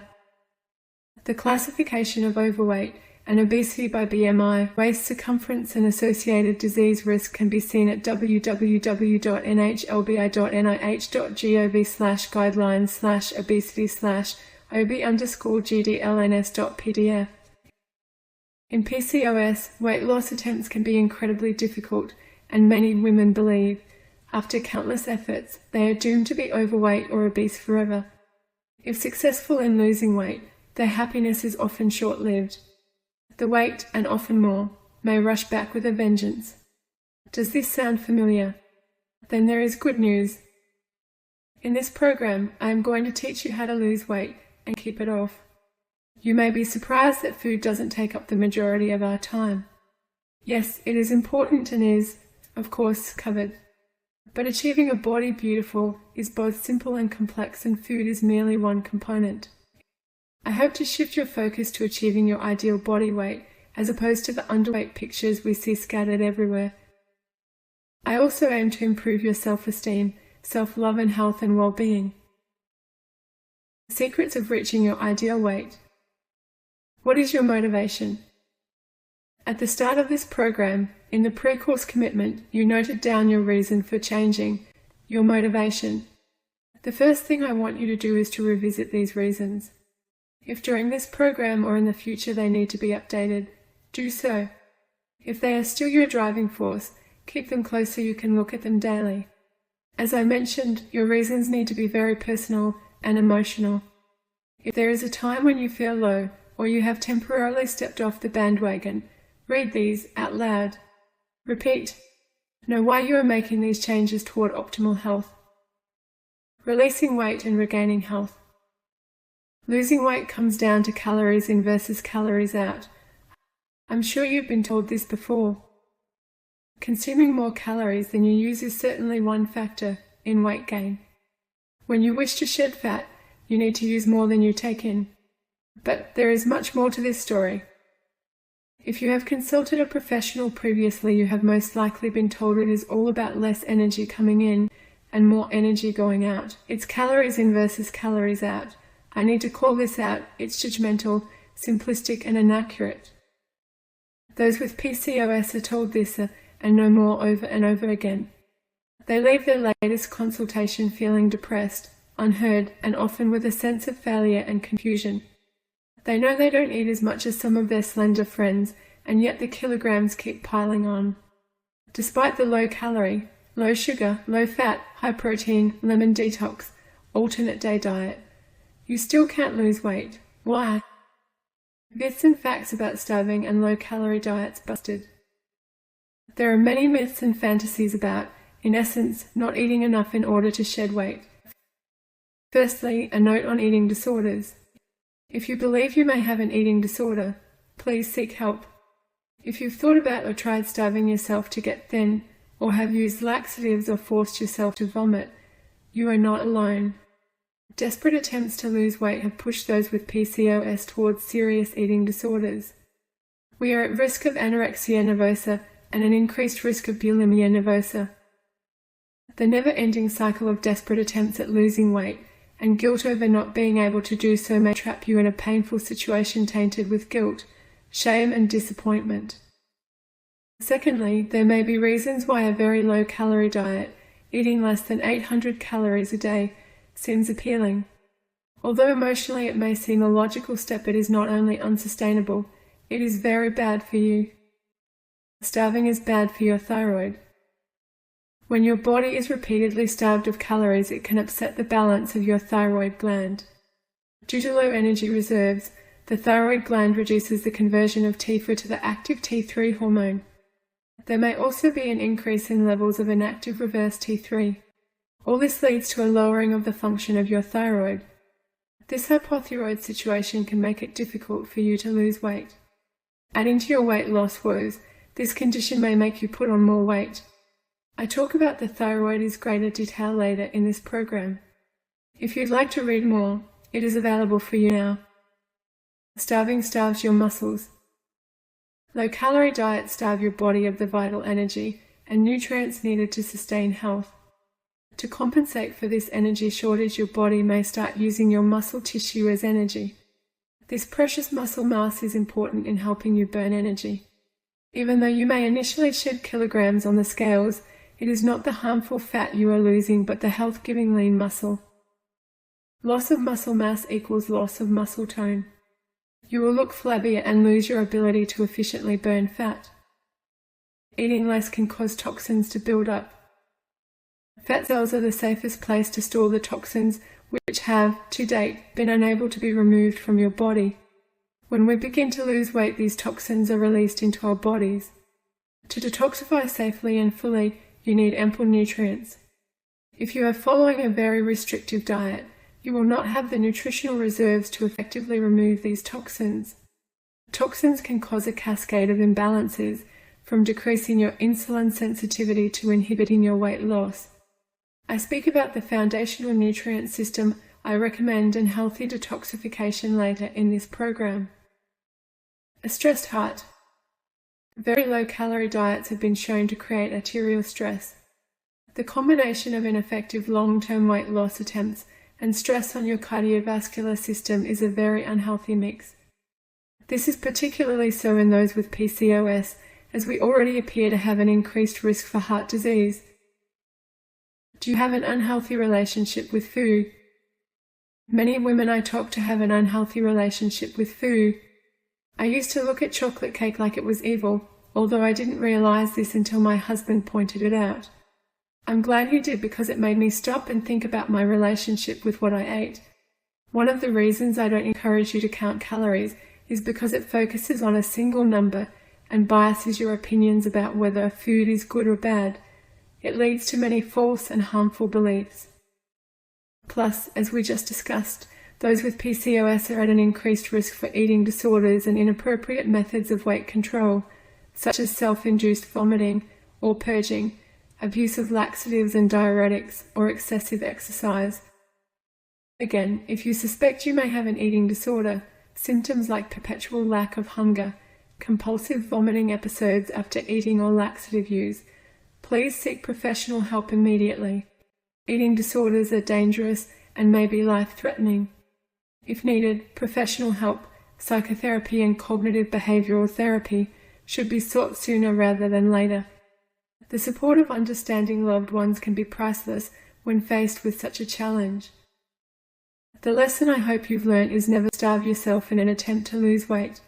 The classification of overweight and obesity by BMI, waist circumference and associated disease risk can be seen at www.nhlbi.nih.gov/guidelines/obesity/ob_gdlns.pdf. In PCOS, weight loss attempts can be incredibly difficult, and many women believe, after countless efforts, they are doomed to be overweight or obese forever. If successful in losing weight, their happiness is often short-lived. The weight, and often more, may rush back with a vengeance. Does this sound familiar? Then there is good news. In this program, I am going to teach you how to lose weight and keep it off. You may be surprised that food doesn't take up the majority of our time. Yes, it is important and is, of course, covered. But achieving a body beautiful is both simple and complex, and food is merely one component. I hope to shift your focus to achieving your ideal body weight, as opposed to the underweight pictures we see scattered everywhere. I also aim to improve your self-esteem, self-love and health and well-being. Secrets of reaching your ideal weight. What is your motivation? At the start of this program, in the pre-course commitment, you noted down your reason for changing, your motivation. The first thing I want you to do is to revisit these reasons. If during this program or in the future they need to be updated, do so. If they are still your driving force, keep them close so you can look at them daily. As I mentioned, your reasons need to be very personal and emotional. If there is a time when you feel low or you have temporarily stepped off the bandwagon, read these out loud. Repeat. Know why you are making these changes toward optimal health. Releasing weight and regaining health. Losing weight comes down to calories in versus calories out. I'm sure you've been told this before. Consuming more calories than you use is certainly one factor in weight gain. When you wish to shed fat, you need to use more than you take in. But there is much more to this story. If you have consulted a professional previously, you have most likely been told it is all about less energy coming in and more energy going out. It's calories in versus calories out. I need to call this out. It's judgmental, simplistic and inaccurate. Those with PCOS are told this and no more over and over again. They leave their latest consultation feeling depressed, unheard, and often with a sense of failure and confusion. They know they don't eat as much as some of their slender friends, and yet the kilograms keep piling on. Despite the low calorie, low sugar, low fat, high protein, lemon detox, alternate day diet, you still can't lose weight. Why? Myths and facts about starving and low-calorie diets busted. There are many myths and fantasies about, in essence, not eating enough in order to shed weight. Firstly, a note on eating disorders. If you believe you may have an eating disorder, please seek help. If you've thought about or tried starving yourself to get thin, or have used laxatives or forced yourself to vomit, you are not alone. Desperate attempts to lose weight have pushed those with PCOS towards serious eating disorders. We are at risk of anorexia nervosa and an increased risk of bulimia nervosa. The never-ending cycle of desperate attempts at losing weight and guilt over not being able to do so may trap you in a painful situation tainted with guilt, shame and disappointment. Secondly, there may be reasons why a very low-calorie diet, eating less than 800 calories a day, seems appealing. Although emotionally it may seem a logical step, it is not only unsustainable, it is very bad for you. Starving is bad for your thyroid. When your body is repeatedly starved of calories, it can upset the balance of your thyroid gland. Due to low energy reserves, the thyroid gland reduces the conversion of T4 to the active T3 hormone. There may also be an increase in levels of inactive reverse T3. All this leads to a lowering of the function of your thyroid. This hypothyroid situation can make it difficult for you to lose weight. Adding to your weight loss woes, this condition may make you put on more weight. I talk about the thyroid in greater detail later in this program. If you'd like to read more, it is available for you now. Starving starves your muscles. Low-calorie diets starve your body of the vital energy and nutrients needed to sustain health. To compensate for this energy shortage, your body may start using your muscle tissue as energy. This precious muscle mass is important in helping you burn energy. Even though you may initially shed kilograms on the scales, it is not the harmful fat you are losing, but the health-giving lean muscle. Loss of muscle mass equals loss of muscle tone. You will look flabbier and lose your ability to efficiently burn fat. Eating less can cause toxins to build up. Fat cells are the safest place to store the toxins which have, to date, been unable to be removed from your body. When we begin to lose weight, these toxins are released into our bodies. To detoxify safely and fully, you need ample nutrients. If you are following a very restrictive diet, You will not have the nutritional reserves to effectively remove these toxins. Toxins can cause a cascade of imbalances, from decreasing your insulin sensitivity to inhibiting your weight loss. I speak about the foundational nutrient system I recommend and healthy detoxification later in this program. A stressed heart. Very low-calorie diets have been shown to create arterial stress. The combination of ineffective long-term weight loss attempts and stress on your cardiovascular system is a very unhealthy mix. This is particularly so in those with PCOS, as we already appear to have an increased risk for heart disease. Do you have an unhealthy relationship with food? Many women I talk to have an unhealthy relationship with food. I used to look at chocolate cake like it was evil, although I didn't realize this until my husband pointed it out. I'm glad he did, because it made me stop and think about my relationship with what I ate. One of the reasons I don't encourage you to count calories is because it focuses on a single number and biases your opinions about whether food is good or bad. It leads to many false and harmful beliefs. Plus, as we just discussed, those with PCOS are at an increased risk for eating disorders and inappropriate methods of weight control, such as self-induced vomiting or purging, abuse of laxatives and diuretics, or excessive exercise. Again, if you suspect you may have an eating disorder, symptoms like perpetual lack of hunger, compulsive vomiting episodes after eating or laxative use, please seek professional help immediately. Eating disorders are dangerous and may be life-threatening. If needed, professional help, psychotherapy and cognitive behavioral therapy should be sought sooner rather than later. The support of understanding loved ones can be priceless when faced with such a challenge. The lesson I hope you've learned is never starve yourself in an attempt to lose weight.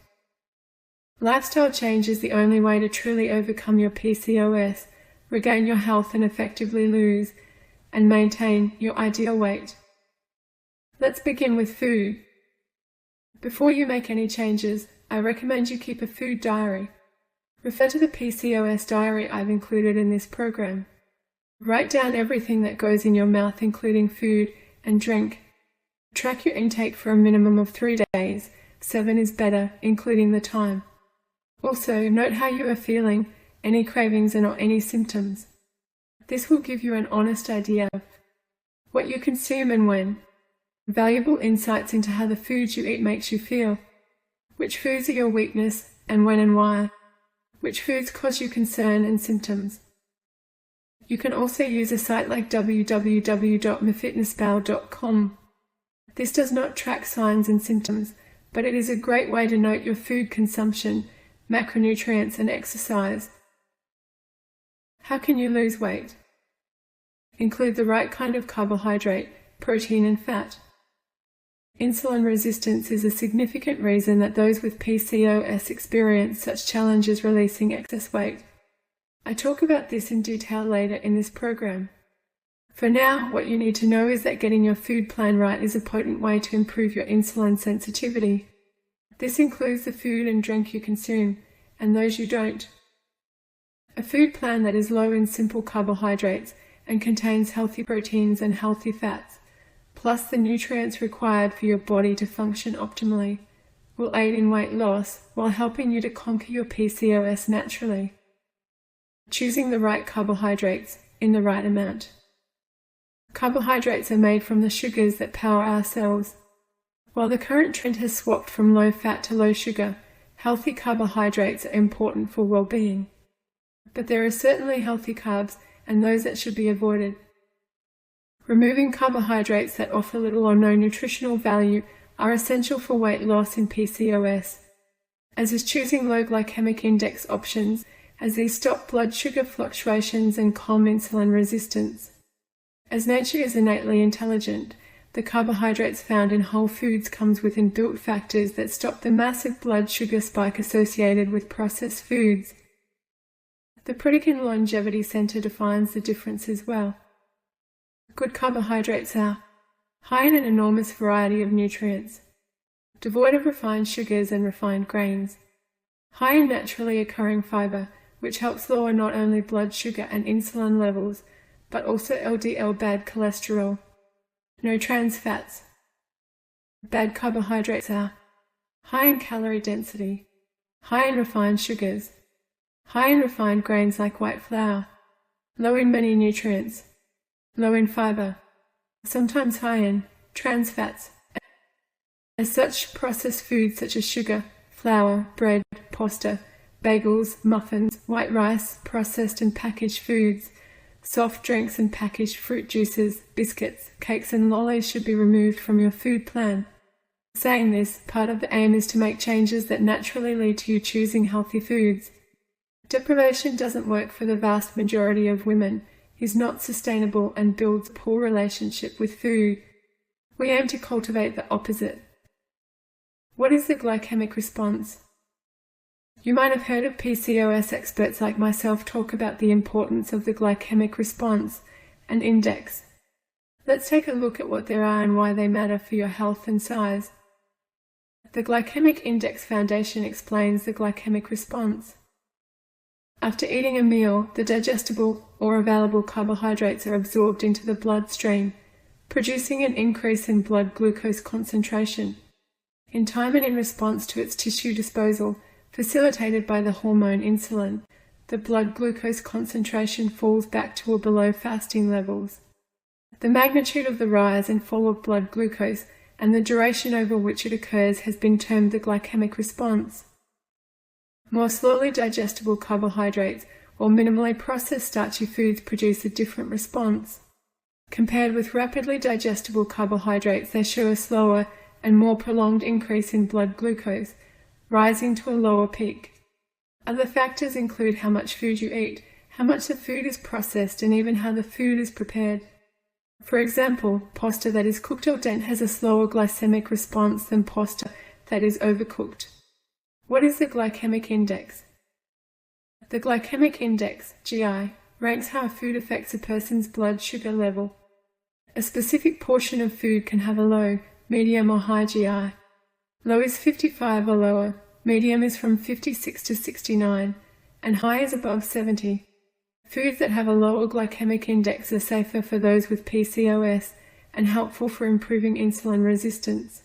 Lifestyle change is the only way to truly overcome your PCOS, regain your health and effectively lose and maintain your ideal weight. Let's begin with food. Before you make any changes, I recommend you keep a food diary. Refer to the PCOS diary I've included in this program. Write down everything that goes in your mouth, including food and drink. Track your intake for a minimum of 3 days. 7 is better, including the time. Also, note how you are feeling, any cravings and or any symptoms. This will give you an honest idea of what you consume and when. Valuable insights into how the food you eat makes you feel. Which foods are your weakness and when and why. Which foods cause you concern and symptoms. You can also use a site like www.myfitnesspal.com. This does not track signs and symptoms, but it is a great way to note your food consumption, macronutrients and exercise. How can you lose weight? Include the right kind of carbohydrate, protein and fat. Insulin resistance is a significant reason that those with PCOS experience such challenges releasing excess weight. I talk about this in detail later in this program. For now, what you need to know is that getting your food plan right is a potent way to improve your insulin sensitivity. This includes the food and drink you consume, and those you don't. A food plan that is low in simple carbohydrates and contains healthy proteins and healthy fats, plus the nutrients required for your body to function optimally, will aid in weight loss while helping you to conquer your PCOS naturally. Choosing the right carbohydrates in the right amount. Carbohydrates are made from the sugars that power our cells. While the current trend has swapped from low fat to low sugar, healthy carbohydrates are important for well-being. But there are certainly healthy carbs and those that should be avoided. Removing carbohydrates that offer little or no nutritional value are essential for weight loss in PCOS, as is choosing low glycemic index options, as these stop blood sugar fluctuations and calm insulin resistance. As nature is innately intelligent, the carbohydrates found in whole foods comes with inbuilt factors that stop the massive blood sugar spike associated with processed foods. The Pritikin Longevity Center defines the difference as well. Good carbohydrates are high in an enormous variety of nutrients, devoid of refined sugars and refined grains, high in naturally occurring fiber, which helps lower not only blood sugar and insulin levels, but also LDL bad cholesterol, No trans fats. Bad carbohydrates are high in calorie density, high in refined sugars, high in refined grains like white flour, low in many nutrients, low in fiber, sometimes high in trans fats. As such, processed foods such as sugar, flour, bread, pasta, bagels, muffins, white rice, processed and packaged foods, soft drinks and packaged fruit juices, biscuits, cakes and lollies should be removed from your food plan. Saying this, part of the aim is to make changes that naturally lead to you choosing healthy foods. Deprivation doesn't work for the vast majority of women, is not sustainable and builds a poor relationship with food. We aim to cultivate the opposite. What is the glycemic response? You might have heard of PCOS experts like myself talk about the importance of the glycemic response and index. Let's take a look at what there are and why they matter for your health and size. The Glycemic Index Foundation explains the glycemic response. After eating a meal, the digestible or available carbohydrates are absorbed into the bloodstream, producing an increase in blood glucose concentration. In time and in response to its tissue disposal, facilitated by the hormone insulin, the blood glucose concentration falls back to or below fasting levels. The magnitude of the rise and fall of blood glucose and the duration over which it occurs has been termed the glycemic response. More slowly digestible carbohydrates or minimally processed starchy foods produce a different response. Compared with rapidly digestible carbohydrates, they show a slower and more prolonged increase in blood glucose, rising to a lower peak. Other factors include how much food you eat, how much the food is processed, and even how the food is prepared. For example, pasta that is cooked al dente has a slower glycemic response than pasta that is overcooked. What is the glycemic index? The glycemic index, GI, ranks how a food affects a person's blood sugar level. A specific portion of food can have a low, medium or high GI. Low is 55 or lower, medium is from 56 to 69, and high is above 70. Foods that have a lower glycemic index are safer for those with PCOS and helpful for improving insulin resistance.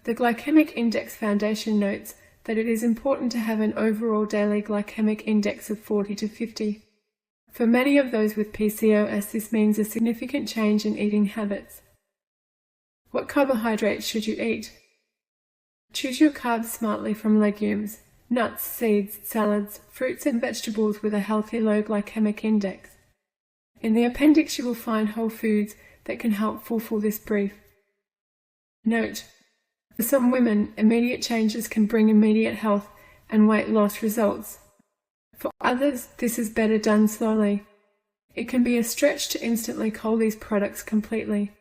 The Glycemic Index Foundation notes that it is important to have an overall daily glycemic index of 40 to 50. For many of those with PCOS, this means a significant change in eating habits. What carbohydrates should you eat? Choose your carbs smartly from legumes, nuts, seeds, salads, fruits and vegetables with a healthy low glycemic index. In the appendix you will find whole foods that can help fulfill this brief. Note: for some women, immediate changes can bring immediate health and weight loss results. For others, this is better done slowly. It can be a stretch to instantly cull these products completely.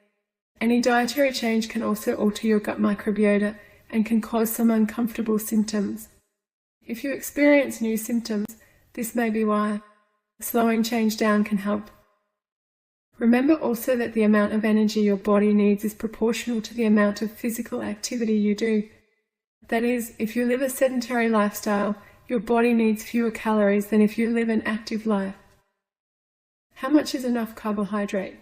Any dietary change can also alter your gut microbiota and can cause some uncomfortable symptoms. If you experience new symptoms, this may be why. Slowing change down can help. Remember also that the amount of energy your body needs is proportional to the amount of physical activity you do. That is, if you live a sedentary lifestyle, your body needs fewer calories than if you live an active life. How much is enough carbohydrate?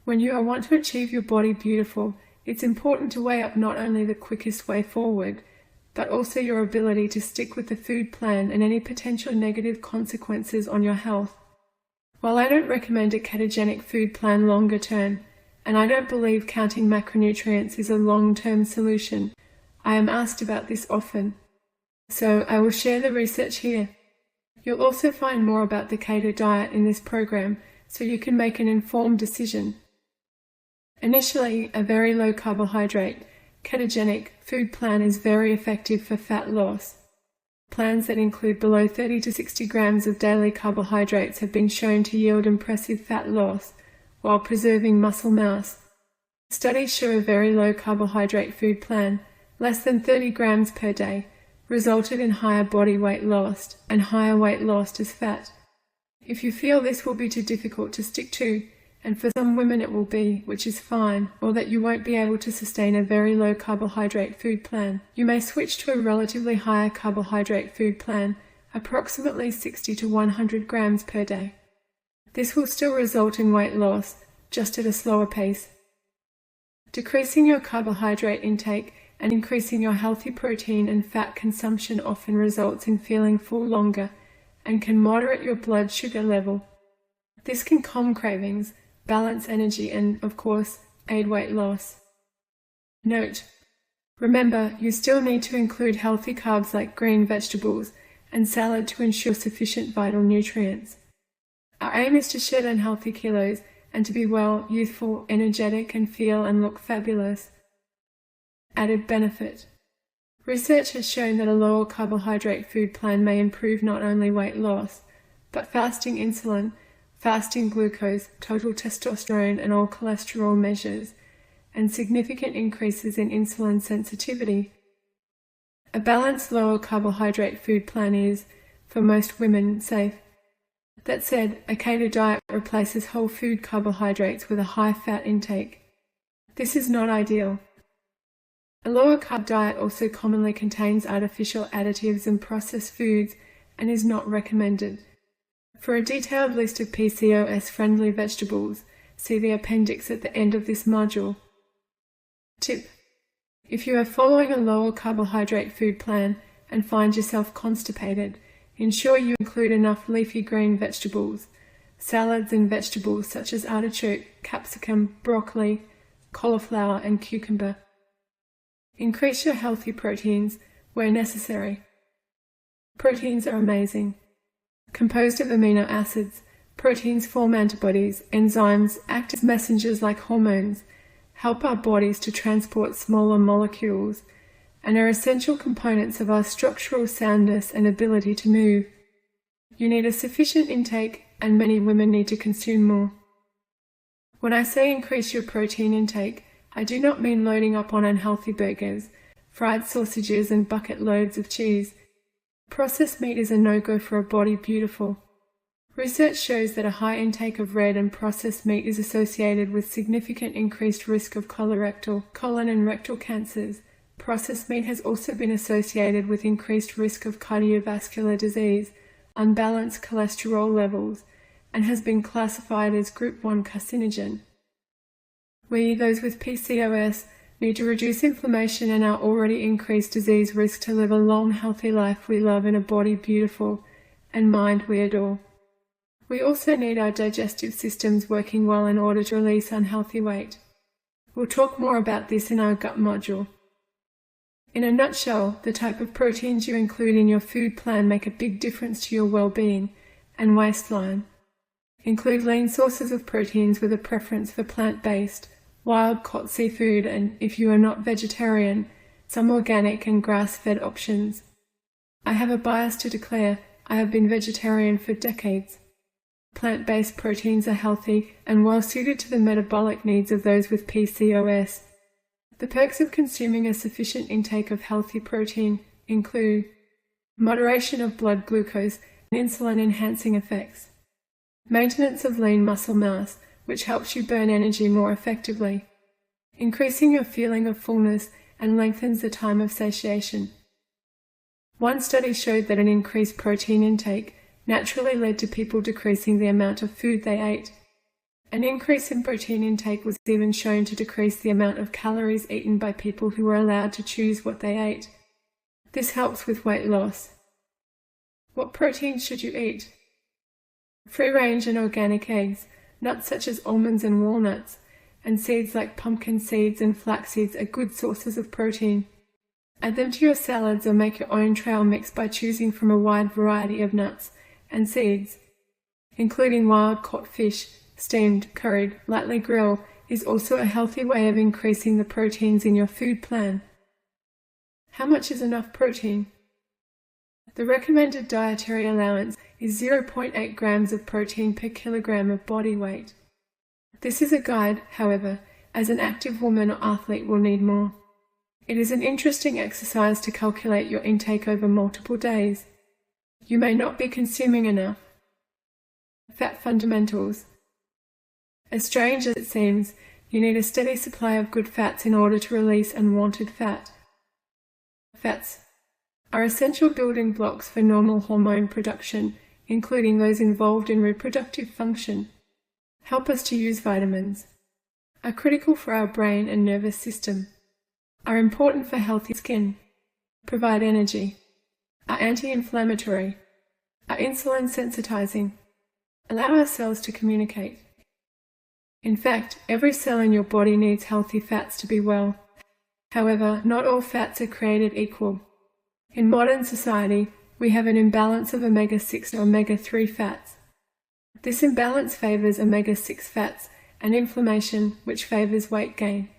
When you want to achieve your body beautiful, it's important to weigh up not only the quickest way forward, but also your ability to stick with the food plan and any potential negative consequences on your health. While I don't recommend a ketogenic food plan longer term, and I don't believe counting macronutrients is a long-term solution, I am asked about this often. So I will share the research here. You'll also find more about the keto diet in this program, so you can make an informed decision. Initially, a very low carbohydrate, ketogenic food plan is very effective for fat loss. Plans that include below 30 to 60 grams of daily carbohydrates have been shown to yield impressive fat loss while preserving muscle mass. Studies show a very low carbohydrate food plan, less than 30 grams per day, resulted in higher body weight lost and higher weight lost as fat. If you feel this will be too difficult to stick to, and for some women it will be, which is fine, or that you won't be able to sustain a very low carbohydrate food plan, you may switch to a relatively higher carbohydrate food plan, approximately 60 to 100 grams per day. This will still result in weight loss, just at a slower pace. Decreasing your carbohydrate intake and increasing your healthy protein and fat consumption often results in feeling full longer and can moderate your blood sugar level. This can calm cravings, balance energy, and, of course, aid weight loss. Note: remember, you still need to include healthy carbs like green vegetables and salad to ensure sufficient vital nutrients. Our aim is to shed unhealthy kilos and to be well, youthful, energetic, and feel and look fabulous. Added benefit: research has shown that a lower carbohydrate food plan may improve not only weight loss, but fasting insulin, fasting glucose, total testosterone, and all cholesterol measures, and significant increases in insulin sensitivity. A balanced lower carbohydrate food plan is, for most women, safe. That said, a keto diet replaces whole food carbohydrates with a high fat intake. This is not ideal. A lower carb diet also commonly contains artificial additives and processed foods and is not recommended. For a detailed list of PCOS-friendly vegetables, see the appendix at the end of this module. Tip: if you are following a lower carbohydrate food plan and find yourself constipated, ensure you include enough leafy green vegetables, salads and vegetables such as artichoke, capsicum, broccoli, cauliflower, and cucumber. Increase your healthy proteins where necessary. Proteins are amazing. Composed of amino acids, proteins form antibodies, enzymes, act as messengers like hormones, help our bodies to transport smaller molecules, and are essential components of our structural soundness and ability to move. You need a sufficient intake, and many women need to consume more. When I say increase your protein intake, I do not mean loading up on unhealthy burgers, fried sausages, and bucket loads of cheese. Processed meat is a no-go for a body beautiful. Research shows that a high intake of red and processed meat is associated with significant increased risk of colorectal, colon, and rectal cancers. Processed meat has also been associated with increased risk of cardiovascular disease, unbalanced cholesterol levels, and has been classified as Group 1 carcinogen. We, those with PCOS, need to reduce inflammation and our already increased disease risk to live a long, healthy life we love in a body beautiful and mind we adore. We also need our digestive systems working well in order to release unhealthy weight. We'll talk more about this in our gut module. In a nutshell, the type of proteins you include in your food plan make a big difference to your well-being and waistline. Include lean sources of proteins with a preference for plant-based, wild-caught seafood, and, if you are not vegetarian, some organic and grass-fed options. I have a bias to declare. I have been vegetarian for decades. Plant-based proteins are healthy and well-suited to the metabolic needs of those with PCOS. The perks of consuming a sufficient intake of healthy protein include moderation of blood glucose and insulin-enhancing effects, maintenance of lean muscle mass, which helps you burn energy more effectively, increasing your feeling of fullness and lengthens the time of satiation. One study showed that an increased protein intake naturally led to people decreasing the amount of food they ate. An increase in protein intake was even shown to decrease the amount of calories eaten by people who were allowed to choose what they ate. This helps with weight loss. What proteins should you eat? Free-range and organic eggs, nuts such as almonds and walnuts, and seeds like pumpkin seeds and flax seeds are good sources of protein. Add them to your salads or make your own trail mix by choosing from a wide variety of nuts and seeds. Including wild-caught fish, steamed, curried, lightly grilled, is also a healthy way of increasing the proteins in your food plan. How much is enough protein? The recommended dietary allowance is 0.8 grams of protein per kilogram of body weight. This is a guide, however, as an active woman or athlete will need more. It is an interesting exercise to calculate your intake over multiple days. You may not be consuming enough. Fat fundamentals. As strange as it seems, you need a steady supply of good fats in order to release unwanted fat. Fats are essential building blocks for normal hormone production, including those involved in reproductive function. Help us to use vitamins. are critical for our brain and nervous system, are important for healthy skin, provide energy, are anti-inflammatory, are insulin sensitizing, allow our cells to communicate. In fact, every cell in your body needs healthy fats to be well. However, not all fats are created equal. In modern society, we have an imbalance of omega-6 and omega-3 fats. This imbalance favors omega-6 fats and inflammation, which favors weight gain.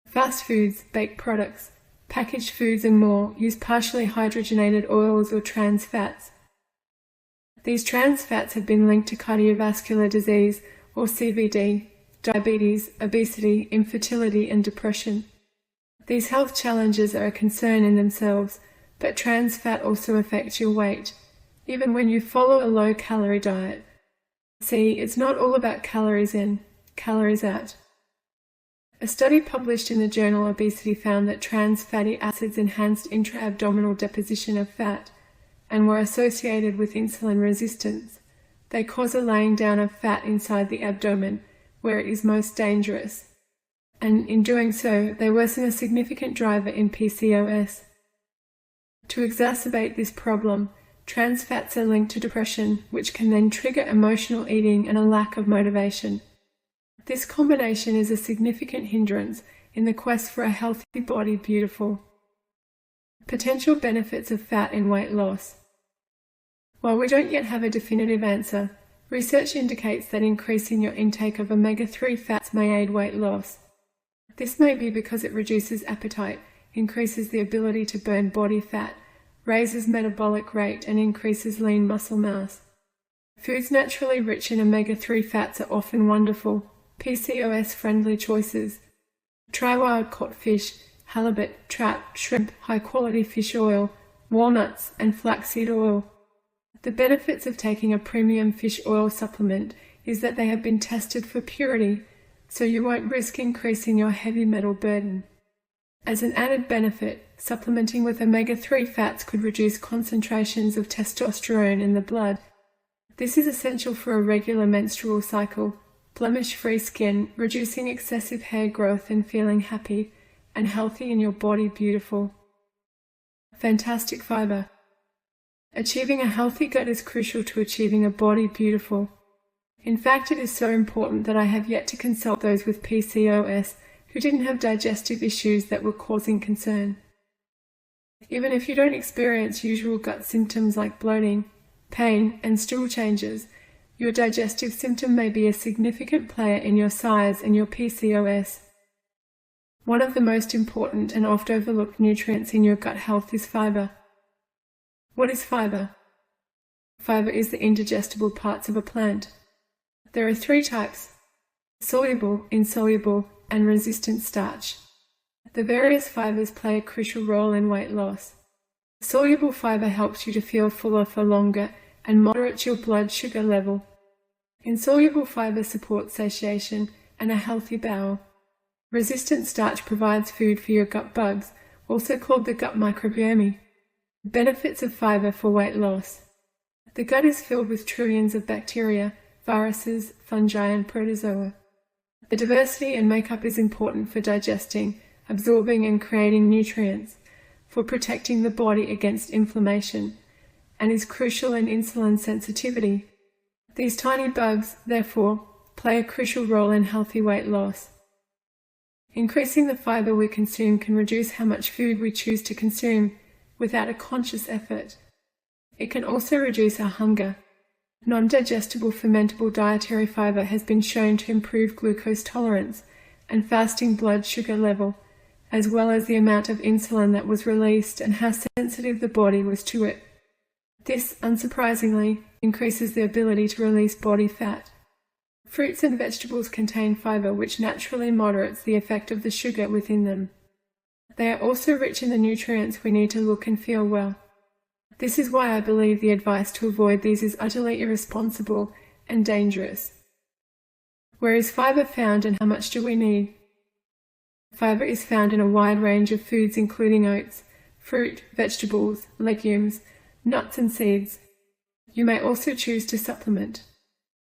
Fast foods, baked products, packaged foods and more use partially hydrogenated oils or trans fats. These trans fats have been linked to cardiovascular disease or CVD, diabetes, obesity, infertility and depression. These health challenges are a concern in themselves, but trans fat also affects your weight, even when you follow a low-calorie diet. See, it's not all about calories in, calories out. A study published in the journal Obesity found that trans fatty acids enhanced intra-abdominal deposition of fat and were associated with insulin resistance. They cause a laying down of fat inside the abdomen, where it is most dangerous. And in doing so, they worsen a significant driver in PCOS. To exacerbate this problem, trans fats are linked to depression, which can then trigger emotional eating and a lack of motivation. This combination is a significant hindrance in the quest for a healthy body beautiful. Potential benefits of fat in weight loss. While we don't yet have a definitive answer, research indicates that increasing your intake of omega-3 fats may aid weight loss. This may be because it reduces appetite, increases the ability to burn body fat, raises metabolic rate, and increases lean muscle mass. Foods naturally rich in omega-3 fats are often wonderful, PCOS-friendly choices. Try wild-caught fish, halibut, trout, shrimp, high-quality fish oil, walnuts, and flaxseed oil. The benefits of taking a premium fish oil supplement is that they have been tested for purity, so you won't risk increasing your heavy metal burden. As an added benefit, supplementing with omega-3 fats could reduce concentrations of testosterone in the blood. This is essential for a regular menstrual cycle, blemish-free skin, reducing excessive hair growth and feeling happy and healthy in your body beautiful. Fantastic fiber. Achieving a healthy gut is crucial to achieving a body beautiful. In fact, it is so important that I have yet to consult those with PCOS who didn't have digestive issues that were causing concern. Even if you don't experience usual gut symptoms like bloating, pain, and stool changes, your digestive symptom may be a significant player in your size and your PCOS. One of the most important and oft overlooked nutrients in your gut health is fiber. What is fiber? Fiber is the indigestible parts of a plant. There are 3 types: soluble, insoluble, and resistant starch. The various fibers play a crucial role in weight loss. Soluble fiber helps you to feel fuller for longer and moderates your blood sugar level. Insoluble fiber supports satiation and a healthy bowel. Resistant starch provides food for your gut bugs, also called the gut microbiome. Benefits of fiber for weight loss. The gut is filled with trillions of bacteria, viruses, fungi, and protozoa. The diversity and makeup is important for digesting, absorbing, and creating nutrients, for protecting the body against inflammation, and is crucial in insulin sensitivity. These tiny bugs, therefore, play a crucial role in healthy weight loss. Increasing the fiber we consume can reduce how much food we choose to consume without a conscious effort. It can also reduce our hunger. Non-digestible fermentable dietary fiber has been shown to improve glucose tolerance and fasting blood sugar level, as well as the amount of insulin that was released and how sensitive the body was to it. This, unsurprisingly, increases the ability to release body fat. Fruits and vegetables contain fiber, which naturally moderates the effect of the sugar within them. They are also rich in the nutrients we need to look and feel well. This is why I believe the advice to avoid these is utterly irresponsible and dangerous. Where is fiber found and how much do we need? Fiber is found in a wide range of foods including oats, fruit, vegetables, legumes, nuts and seeds. You may also choose to supplement.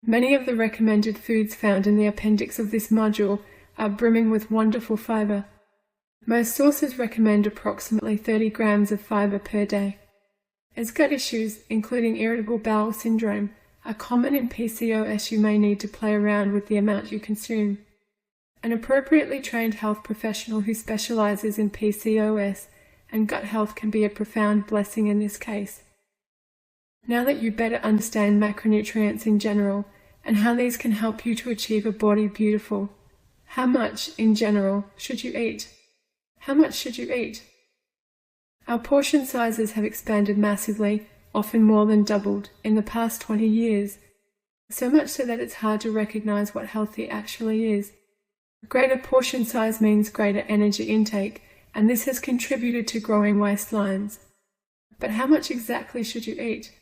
Many of the recommended foods found in the appendix of this module are brimming with wonderful fiber. Most sources recommend approximately 30 grams of fiber per day. As gut issues, including irritable bowel syndrome, are common in PCOS, you may need to play around with the amount you consume. An appropriately trained health professional who specializes in PCOS and gut health can be a profound blessing in this case. Now that you better understand macronutrients in general and how these can help you to achieve a body beautiful, how much, in general, should you eat? How much should you eat? Our portion sizes have expanded massively, often more than doubled, in the past 20 years, so much so that it's hard to recognize what healthy actually is. Greater portion size means greater energy intake, and this has contributed to growing waistlines. But how much exactly should you eat?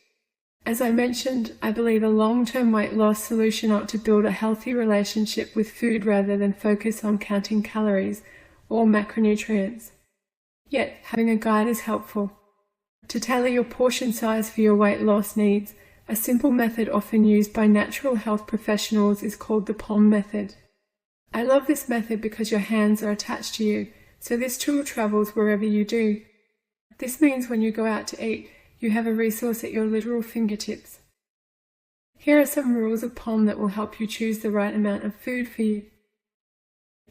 As I mentioned, I believe a long-term weight loss solution ought to build a healthy relationship with food rather than focus on counting calories or macronutrients. Yet, having a guide is helpful. To tailor your portion size for your weight loss needs, a simple method often used by natural health professionals is called the palm method. I love this method because your hands are attached to you, so this tool travels wherever you do. This means when you go out to eat, you have a resource at your literal fingertips. Here are some rules of palm that will help you choose the right amount of food for you.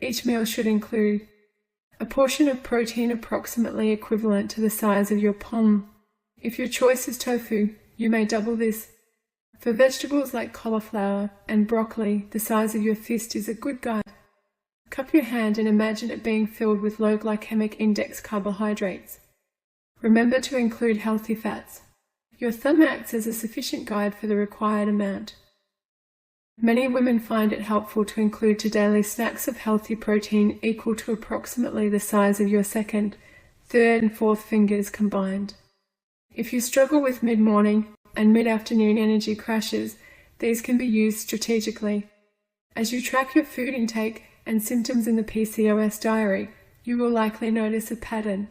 Each meal should include a portion of protein approximately equivalent to the size of your palm. If your choice is tofu, you may double this. For vegetables like cauliflower and broccoli, the size of your fist is a good guide. Cup your hand and imagine it being filled with low glycemic index carbohydrates. Remember to include healthy fats. Your thumb acts as a sufficient guide for the required amount. Many women find it helpful to include to daily snacks of healthy protein equal to approximately the size of your second, third and fourth fingers combined. If you struggle with mid-morning and mid-afternoon energy crashes, these can be used strategically. As you track your food intake and symptoms in the PCOS diary, you will likely notice a pattern.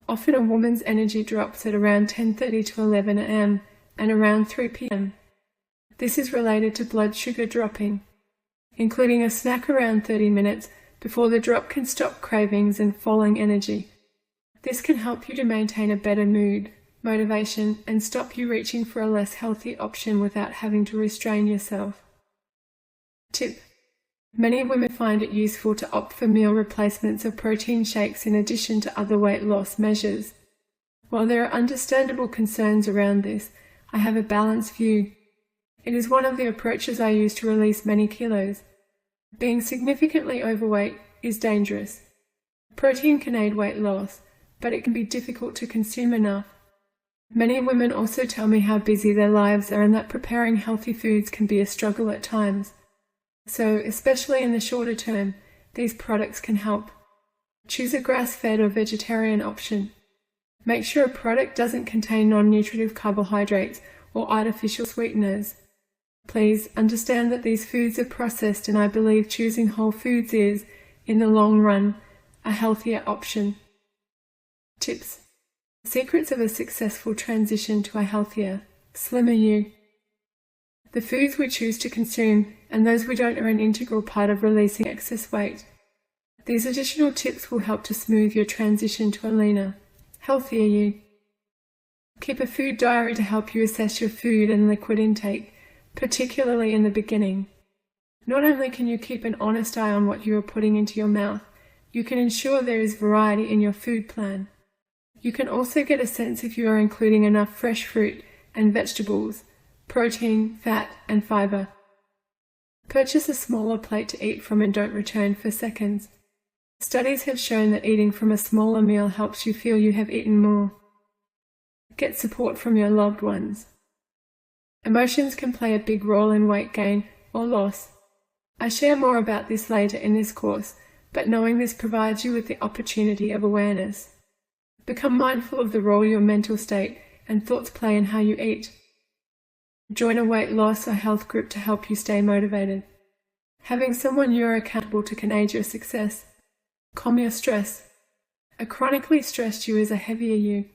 Often a woman's energy drops at around 10:30 to 11 a.m. and around 3 p.m. This is related to blood sugar dropping. Including a snack around 30 minutes before the drop can stop cravings and falling energy. This can help you to maintain a better mood, motivation, and stop you reaching for a less healthy option without having to restrain yourself. Tip: many women find it useful to opt for meal replacements of protein shakes in addition to other weight loss measures. While there are understandable concerns around this, I have a balanced view. It is one of the approaches I use to release many kilos. Being significantly overweight is dangerous. Protein can aid weight loss, but it can be difficult to consume enough. Many women also tell me how busy their lives are and that preparing healthy foods can be a struggle at times. So, especially in the shorter term, these products can help. Choose a grass-fed or vegetarian option. Make sure a product doesn't contain non-nutritive carbohydrates or artificial sweeteners. Please understand that these foods are processed, and I believe choosing whole foods is, in the long run, a healthier option. Tips: secrets of a successful transition to a healthier, slimmer you. The foods we choose to consume and those we don't are an integral part of releasing excess weight. These additional tips will help to smooth your transition to a leaner, healthier you. Keep a food diary to help you assess your food and liquid intake, particularly in the beginning. Not only can you keep an honest eye on what you are putting into your mouth, you can ensure there is variety in your food plan. You can also get a sense if you are including enough fresh fruit and vegetables, protein, fat, and fiber. Purchase a smaller plate to eat from and don't return for seconds. Studies have shown that eating from a smaller meal helps you feel you have eaten more. Get support from your loved ones. Emotions can play a big role in weight gain or loss. I share more about this later in this course, but knowing this provides you with the opportunity of awareness. Become mindful of the role your mental state and thoughts play in how you eat. Join a weight loss or health group to help you stay motivated. Having someone you are accountable to can aid your success. Calm your stress. A chronically stressed you is a heavier you.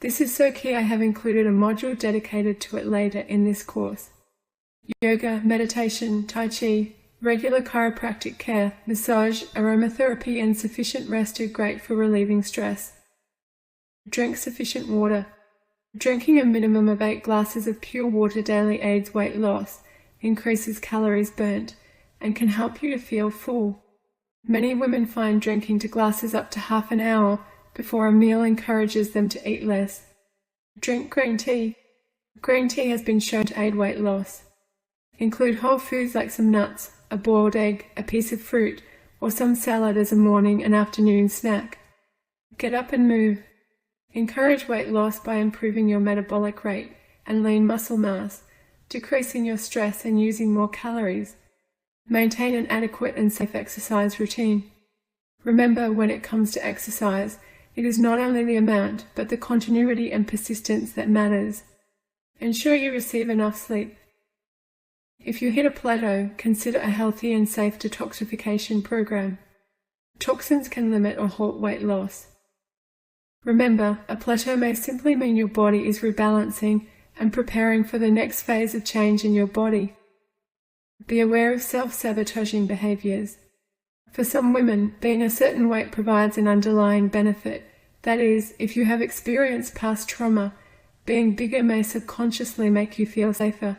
This is so key I have included a module dedicated to it later in this course. Yoga, meditation, Tai Chi, Regular chiropractic care, massage, aromatherapy and sufficient rest are great for relieving stress. Drink sufficient water. Drinking a minimum of 8 glasses of pure water daily aids weight loss, increases calories burnt, and can help you to feel full. Many women find drinking 2 glasses up to half an hour before a meal encourages them to eat less. Drink green tea. Green tea has been shown to aid weight loss. Include whole foods like some nuts, a boiled egg, a piece of fruit, or some salad as a morning and afternoon snack. Get up and move. Encourage weight loss by improving your metabolic rate and lean muscle mass, decreasing your stress and using more calories. Maintain an adequate and safe exercise routine. Remember, when it comes to exercise, it is not only the amount, but the continuity and persistence that matters. Ensure you receive enough sleep. If you hit a plateau, consider a healthy and safe detoxification program. Toxins can limit or halt weight loss. Remember, a plateau may simply mean your body is rebalancing and preparing for the next phase of change in your body. Be aware of self-sabotaging behaviors. For some women, being a certain weight provides an underlying benefit. That is, if you have experienced past trauma, being bigger may subconsciously make you feel safer.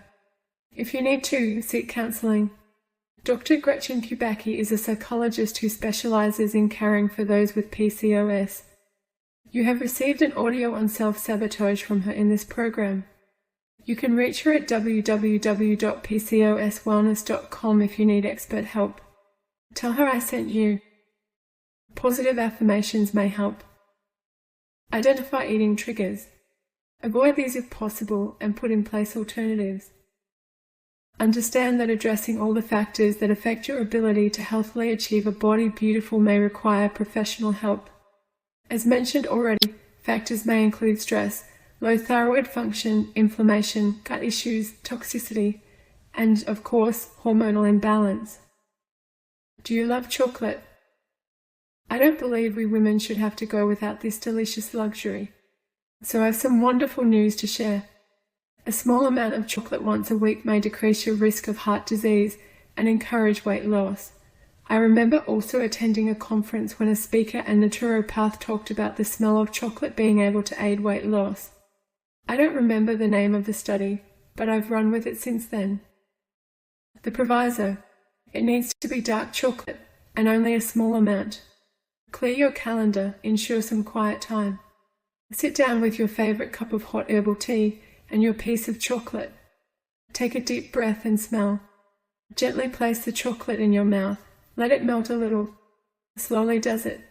If you need to, seek counseling. Dr. Gretchen Kubacki is a psychologist who specializes in caring for those with PCOS. You have received an audio on self-sabotage from her in this program. You can reach her at www.pcoswellness.com if you need expert help. Tell her I sent you. Positive affirmations may help. Identify eating triggers. Avoid these if possible and put in place alternatives. Understand that addressing all the factors that affect your ability to healthily achieve a body beautiful may require professional help. As mentioned already, factors may include stress, low thyroid function, inflammation, gut issues, toxicity, and, of course, hormonal imbalance. Do you love chocolate? I don't believe we women should have to go without this delicious luxury. So I have some wonderful news to share. A small amount of chocolate once a week may decrease your risk of heart disease and encourage weight loss. I remember also attending a conference when a speaker and naturopath talked about the smell of chocolate being able to aid weight loss. I don't remember the name of the study, but I've run with it since then. The proviso: it needs to be dark chocolate and only a small amount. Clear your calendar, ensure some quiet time. Sit down with your favorite cup of hot herbal tea and your piece of chocolate. Take a deep breath and smell. Gently place the chocolate in your mouth. Let it melt a little. Slowly does it.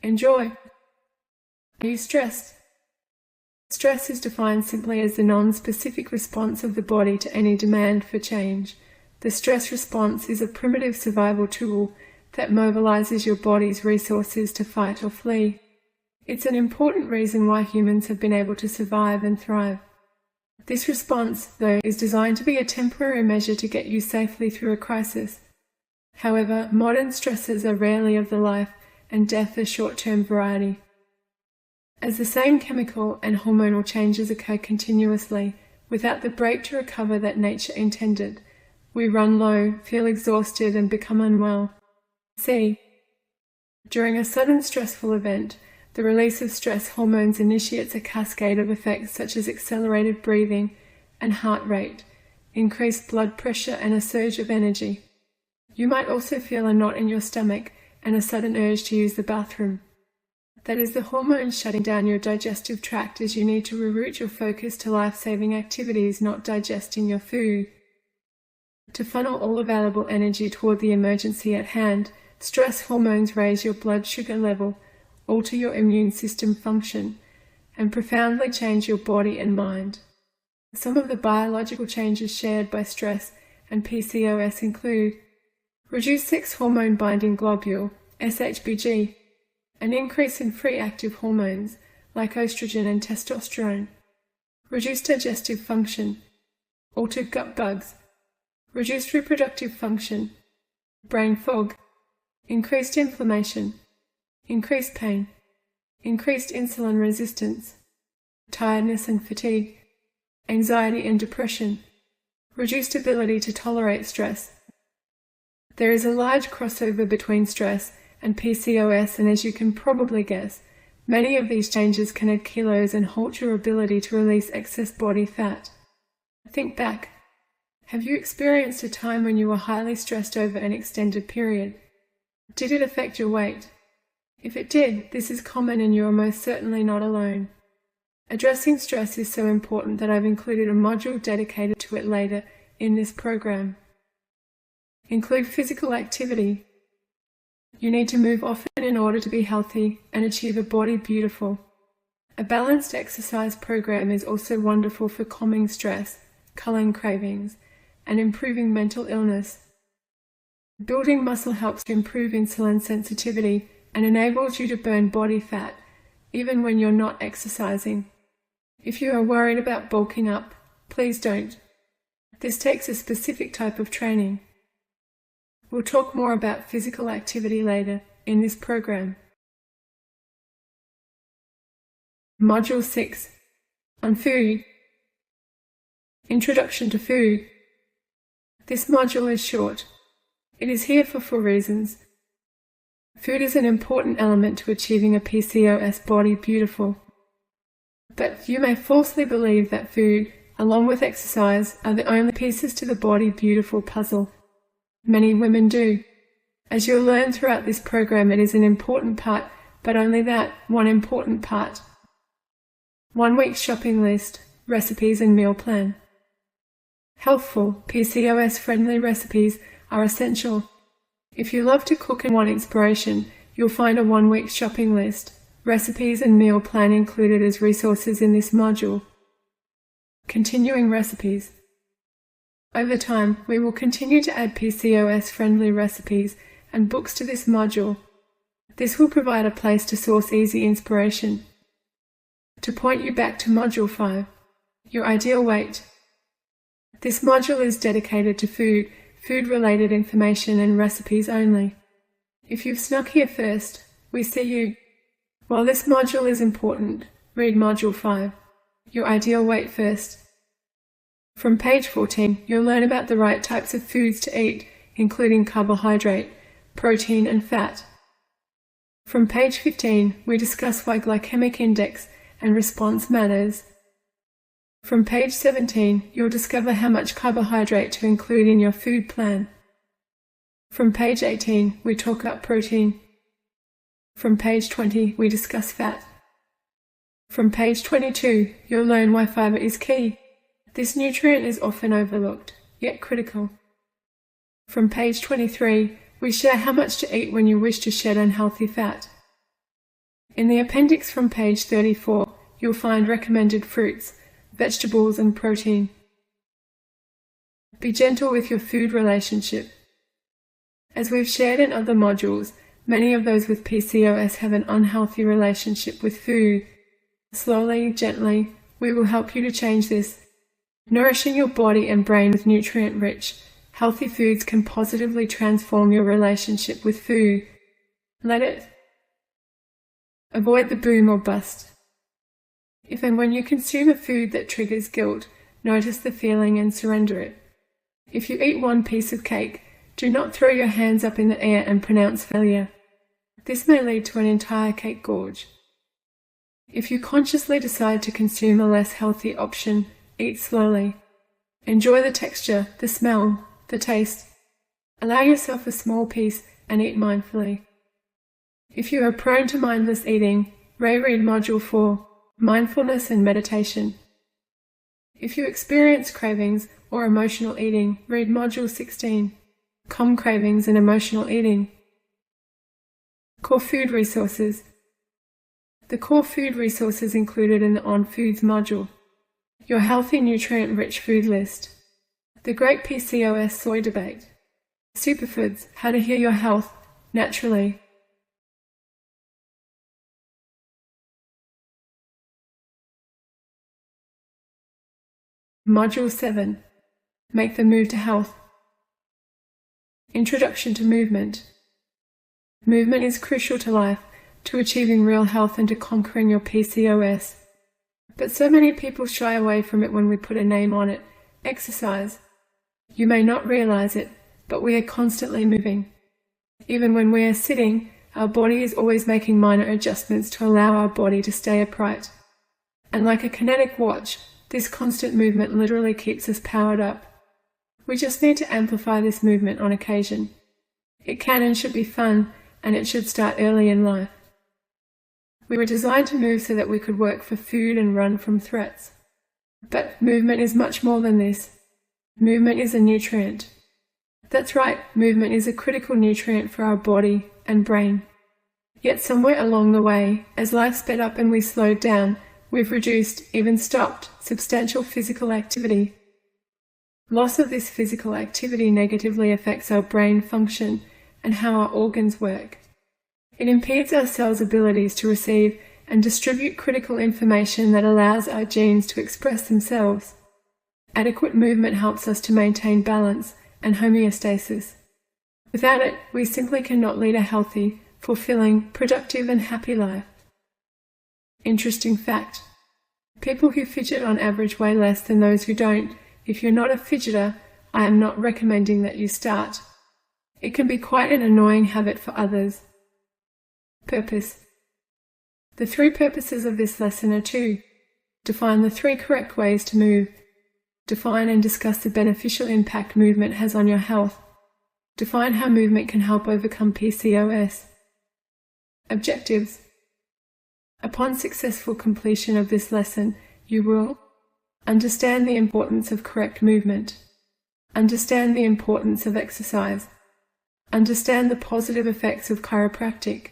Enjoy. Are you stressed? Stress is defined simply as the non-specific response of the body to any demand for change. The stress response is a primitive survival tool that mobilizes your body's resources to fight or flee. It's an important reason why humans have been able to survive and thrive. This response, though, is designed to be a temporary measure to get you safely through a crisis. However, modern stresses are rarely of the life and death a short-term variety. As the same chemical and hormonal changes occur continuously, without the break to recover that nature intended, we run low, feel exhausted, and become unwell. C. During a sudden stressful event, the release of stress hormones initiates a cascade of effects such as accelerated breathing and heart rate, increased blood pressure, and a surge of energy. You might also feel a knot in your stomach and a sudden urge to use the bathroom. That is the hormones shutting down your digestive tract as you need to reroute your focus to life-saving activities, not digesting your food. To funnel all available energy toward the emergency at hand, stress hormones raise your blood sugar level, alter your immune system function, and profoundly change your body and mind. Some of the biological changes shared by stress and PCOS include reduced sex hormone binding globule, SHBG, an increase in free active hormones like estrogen and testosterone, reduced digestive function, altered gut bugs, reduced reproductive function, brain fog, increased inflammation, increased pain, increased insulin resistance, tiredness and fatigue, anxiety and depression, reduced ability to tolerate stress, There is a large crossover between stress and PCOS, and as you can probably guess, many of these changes can add kilos and halt your ability to release excess body fat. Think back. Have you experienced a time when you were highly stressed over an extended period? Did it affect your weight? If it did, this is common and you are most certainly not alone. Addressing stress is so important that I've included a module dedicated to it later in this program. Include physical activity. You need to move often in order to be healthy and achieve a body beautiful. A balanced exercise program is also wonderful for calming stress, culling cravings, and improving mental illness. Building muscle helps to improve insulin sensitivity and enables you to burn body fat, even when you're not exercising. If you are worried about bulking up, please don't. This takes a specific type of training. We'll talk more about physical activity later in this program. Module 6. On food. Introduction to food. This module is short. It is here for 4 reasons. Food is an important element to achieving a PCOS body beautiful. But you may falsely believe that food, along with exercise, are the only pieces to the body beautiful puzzle. Many women do. As you'll learn throughout this program, it is an important part, but only that, one important part. 1 week shopping list, recipes and meal plan. Healthful, PCOS-friendly recipes are essential. If you love to cook and want inspiration, you'll find a 1 week shopping list, recipes and meal plan included as resources in this module. Continuing recipes. Over time, we will continue to add PCOS-friendly recipes and books to this module. This will provide a place to source easy inspiration. To point you back to Module 5, your ideal weight. This module is dedicated to food, food-related information and recipes only. If you've snuck here first, we see you. While this module is important, read Module 5, your ideal weight first. From page 14, you'll learn about the right types of foods to eat, including carbohydrate, protein and fat. From page 15, we discuss why glycemic index and response matters. From page 17, you'll discover how much carbohydrate to include in your food plan. From page 18, we talk about protein. From page 20, we discuss fat. From page 22, you'll learn why fiber is key. This nutrient is often overlooked, yet critical. From page 23, we share how much to eat when you wish to shed unhealthy fat. In the appendix from page 34, you'll find recommended fruits, vegetables and protein. Be gentle with your food relationship. As we've shared in other modules, many of those with PCOS have an unhealthy relationship with food. Slowly, gently, we will help you to change this. Nourishing your body and brain with nutrient-rich, healthy foods can positively transform your relationship with food. Let it. Avoid the boom or bust. If and when you consume a food that triggers guilt, notice the feeling and surrender it. If you eat 1 piece of cake, do not throw your hands up in the air and pronounce failure. This may lead to an entire cake gorge. If you consciously decide to consume a less healthy option, eat slowly. Enjoy the texture, the smell, the taste. Allow yourself a small piece and eat mindfully. If you are prone to mindless eating, reread Module 4, Mindfulness and Meditation. If you experience cravings or emotional eating, read Module 16, Calm Cravings and Emotional Eating. Core food resources. The core food resources included in the On Foods module. Your healthy nutrient-rich food list. The Great PCOS Soy Debate. Superfoods, how to heal your health naturally. Module 7. Make the Move to Health. Introduction to movement. Movement is crucial to life, to achieving real health and to conquering your PCOS. But so many people shy away from it when we put a name on it. Exercise. You may not realize it, but we are constantly moving. Even when we are sitting, our body is always making minor adjustments to allow our body to stay upright. And like a kinetic watch, this constant movement literally keeps us powered up. We just need to amplify this movement on occasion. It can and should be fun, and it should start early in life. We were designed to move so that we could work for food and run from threats. But movement is much more than this. Movement is a nutrient. That's right, movement is a critical nutrient for our body and brain. Yet somewhere along the way, as life sped up and we slowed down, we've reduced, even stopped, substantial physical activity. Loss of this physical activity negatively affects our brain function and how our organs work. It impedes our cells' abilities to receive and distribute critical information that allows our genes to express themselves. Adequate movement helps us to maintain balance and homeostasis. Without it, we simply cannot lead a healthy, fulfilling, productive and happy life. Interesting fact. People who fidget on average weigh less than those who don't. If you're not a fidgeter, I am not recommending that you start. It can be quite an annoying habit for others. Purpose. The 3 purposes of this lesson are to define the 3 correct ways to move, define and discuss the beneficial impact movement has on your health, define how movement can help overcome PCOS. Objectives. Upon successful completion of this lesson, you will understand the importance of correct movement, understand the importance of exercise, understand the positive effects of chiropractic,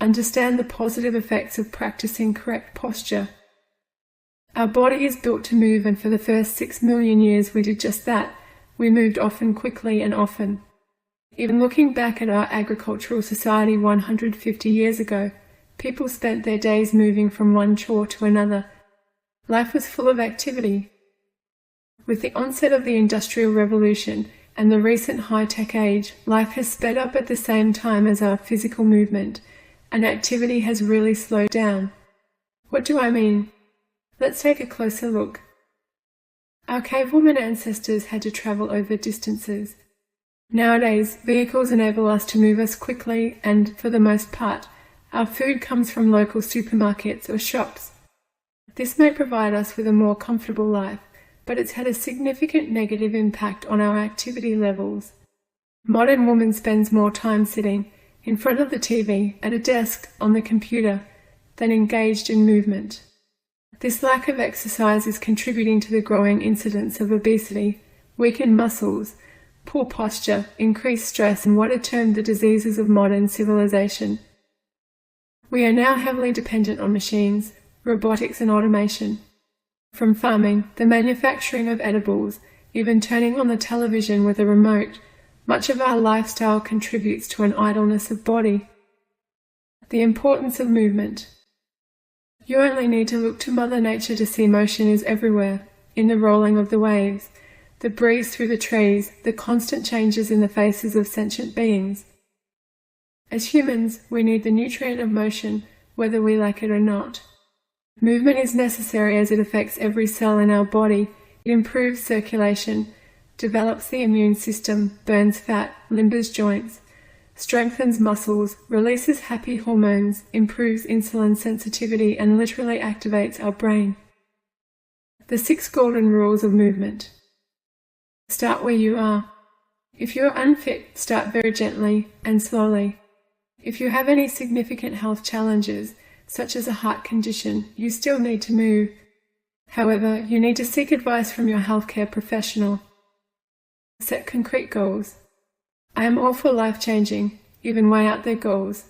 understand the positive effects of practicing correct posture. Our body is built to move, and for the first 6 million years we did just that. We moved often, quickly and often. Even looking back at our agricultural society 150 years ago, people spent their days moving from one chore to another. Life was full of activity. With the onset of the Industrial Revolution and the recent high-tech age, life has sped up at the same time as our physical movement, and activity has really slowed down. What do I mean? Let's take a closer look. Our cavewoman ancestors had to travel over distances. Nowadays, vehicles enable us to move us quickly, and, for the most part, our food comes from local supermarkets or shops. This may provide us with a more comfortable life, but it's had a significant negative impact on our activity levels. Modern woman spends more time sitting in front of the TV, at a desk, on the computer, than engaged in movement. This lack of exercise is contributing to the growing incidence of obesity, weakened muscles, poor posture, increased stress, and what are termed the diseases of modern civilization. We are now heavily dependent on machines, robotics and automation. From farming, the manufacturing of edibles, even turning on the television with a remote, much of our lifestyle contributes to an idleness of body. The importance of movement. You only need to look to Mother Nature to see motion is everywhere, in the rolling of the waves, the breeze through the trees, the constant changes in the faces of sentient beings. As humans, we need the nutrient of motion, whether we like it or not. Movement is necessary as it affects every cell in our body. It improves circulation, develops the immune system, burns fat, limbers joints, strengthens muscles, releases happy hormones, improves insulin sensitivity, and literally activates our brain. The 6 golden rules of movement. Start where you are. If you are unfit, start very gently and slowly. If you have any significant health challenges, such as a heart condition, you still need to move. However, you need to seek advice from your healthcare professional. Set concrete goals. I am all for life-changing, even way out there goals.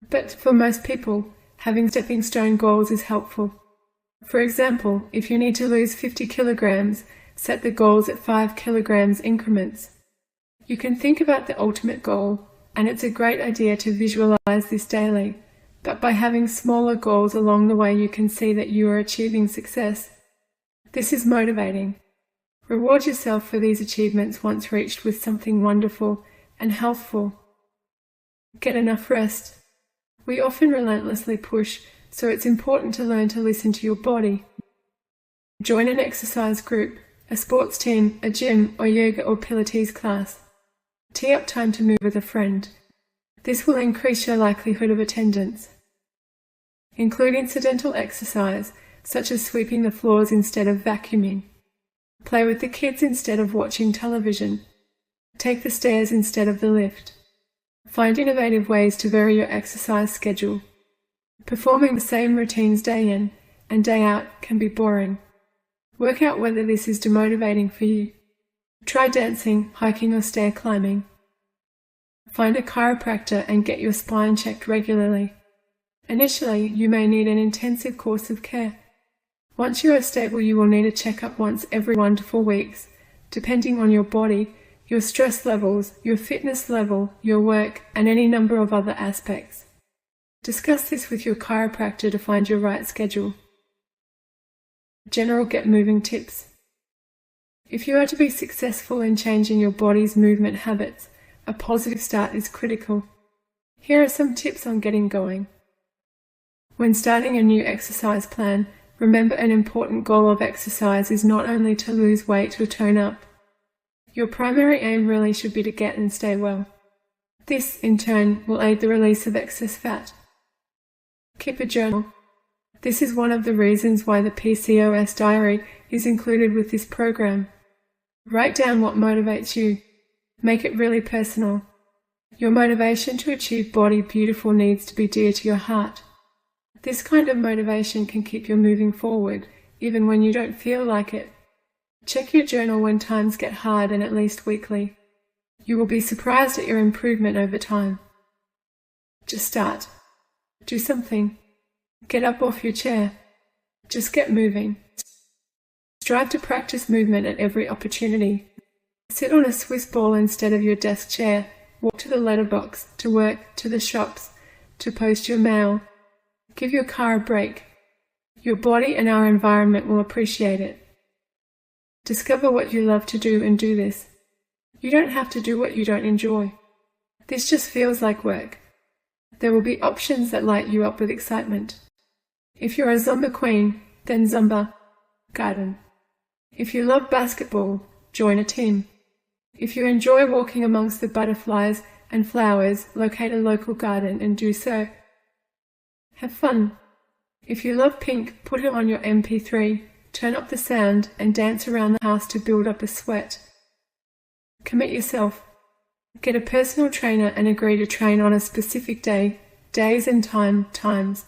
But for most people, having stepping stone goals is helpful. For example, if you need to lose 50 kilograms, set the goals at 5 kilograms increments. You can think about the ultimate goal, and it's a great idea to visualize this daily. But by having smaller goals along the way, you can see that you are achieving success. This is motivating. Reward yourself for these achievements once reached with something wonderful and healthful. Get enough rest. We often relentlessly push, so it's important to learn to listen to your body. Join an exercise group, a sports team, a gym, or yoga or Pilates class. Tee up time to move with a friend. This will increase your likelihood of attendance. Include incidental exercise, such as sweeping the floors instead of vacuuming. Play with the kids instead of watching television. Take the stairs instead of the lift. Find innovative ways to vary your exercise schedule. Performing the same routines day in and day out can be boring. Work out whether this is demotivating for you. Try dancing, hiking or stair climbing. Find a chiropractor and get your spine checked regularly. Initially, you may need an intensive course of care. Once you are stable, you will need a checkup once every 1 to 4 weeks, depending on your body, your stress levels, your fitness level, your work, and any number of other aspects. Discuss this with your chiropractor to find your right schedule. General get moving tips. If you are to be successful in changing your body's movement habits, a positive start is critical. Here are some tips on getting going. When starting a new exercise plan, remember an important goal of exercise is not only to lose weight or tone up. Your primary aim really should be to get and stay well. This, in turn, will aid the release of excess fat. Keep a journal. This is one of the reasons why the PCOS diary is included with this program. Write down what motivates you. Make it really personal. Your motivation to achieve body beautiful needs to be dear to your heart. This kind of motivation can keep you moving forward, even when you don't feel like it. Check your journal when times get hard and at least weekly. You will be surprised at your improvement over time. Just start. Do something. Get up off your chair. Just get moving. Strive to practice movement at every opportunity. Sit on a Swiss ball instead of your desk chair. Walk to the letterbox, to work, to the shops, to post your mail. Give your car a break. Your body and our environment will appreciate it. Discover what you love to do and do this. You don't have to do what you don't enjoy. This just feels like work. There will be options that light you up with excitement. If you're a Zumba queen, then Zumba. Garden. If you love basketball, join a team. If you enjoy walking amongst the butterflies and flowers, locate a local garden and do so. Have fun. If you love pink, put it on your MP3, turn up the sound, and dance around the house to build up a sweat. Commit yourself. Get a personal trainer and agree to train on a specific day, days and times.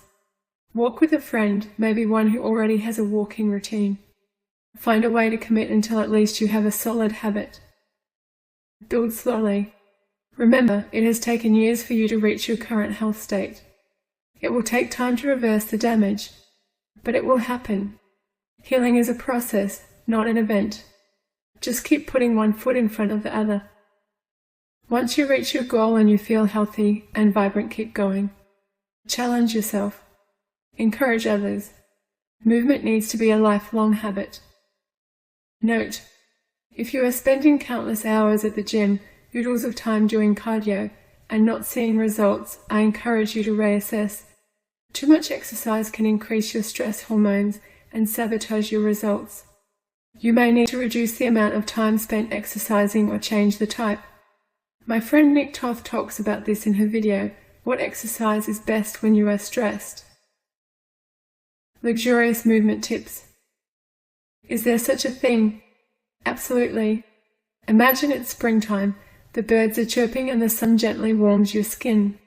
Walk with a friend, maybe one who already has a walking routine. Find a way to commit until at least you have a solid habit. Build slowly. Remember, it has taken years for you to reach your current health state. It will take time to reverse the damage, but it will happen. Healing is a process, not an event. Just keep putting one foot in front of the other. Once you reach your goal and you feel healthy and vibrant, keep going. Challenge yourself. Encourage others. Movement needs to be a lifelong habit. Note: if you are spending countless hours at the gym, oodles of time doing cardio, and not seeing results, I encourage you to reassess. Too much exercise can increase your stress hormones and sabotage your results. You may need to reduce the amount of time spent exercising or change the type. My friend Nick Toth talks about this in her video, What Exercise is Best When You Are Stressed? Luxurious movement tips. Is there such a thing? Absolutely. Imagine it's springtime. The birds are chirping and the sun gently warms your skin.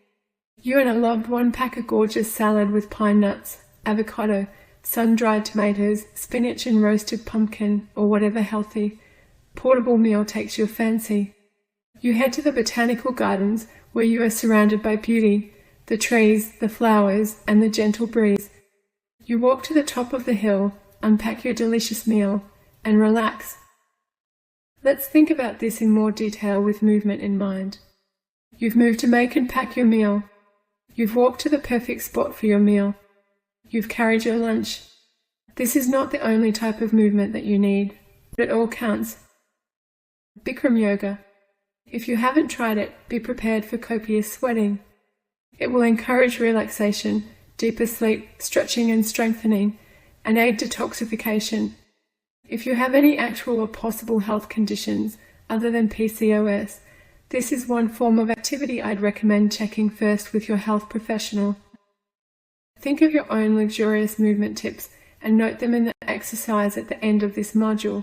You and a loved one pack a gorgeous salad with pine nuts, avocado, sun-dried tomatoes, spinach and roasted pumpkin, or whatever healthy, portable meal takes your fancy. You head to the botanical gardens where you are surrounded by beauty, the trees, the flowers, and the gentle breeze. You walk to the top of the hill, unpack your delicious meal, and relax. Let's think about this in more detail with movement in mind. You've moved to make and pack your meal. You've walked to the perfect spot for your meal. You've carried your lunch. This is not the only type of movement that you need, but it all counts. Bikram yoga. If you haven't tried it, be prepared for copious sweating. It will encourage relaxation, deeper sleep, stretching and strengthening, and aid detoxification. If you have any actual or possible health conditions other than PCOS, This is one form of activity I'd recommend checking first with your health professional. Think of your own luxurious movement tips and note them in the exercise at the end of this module.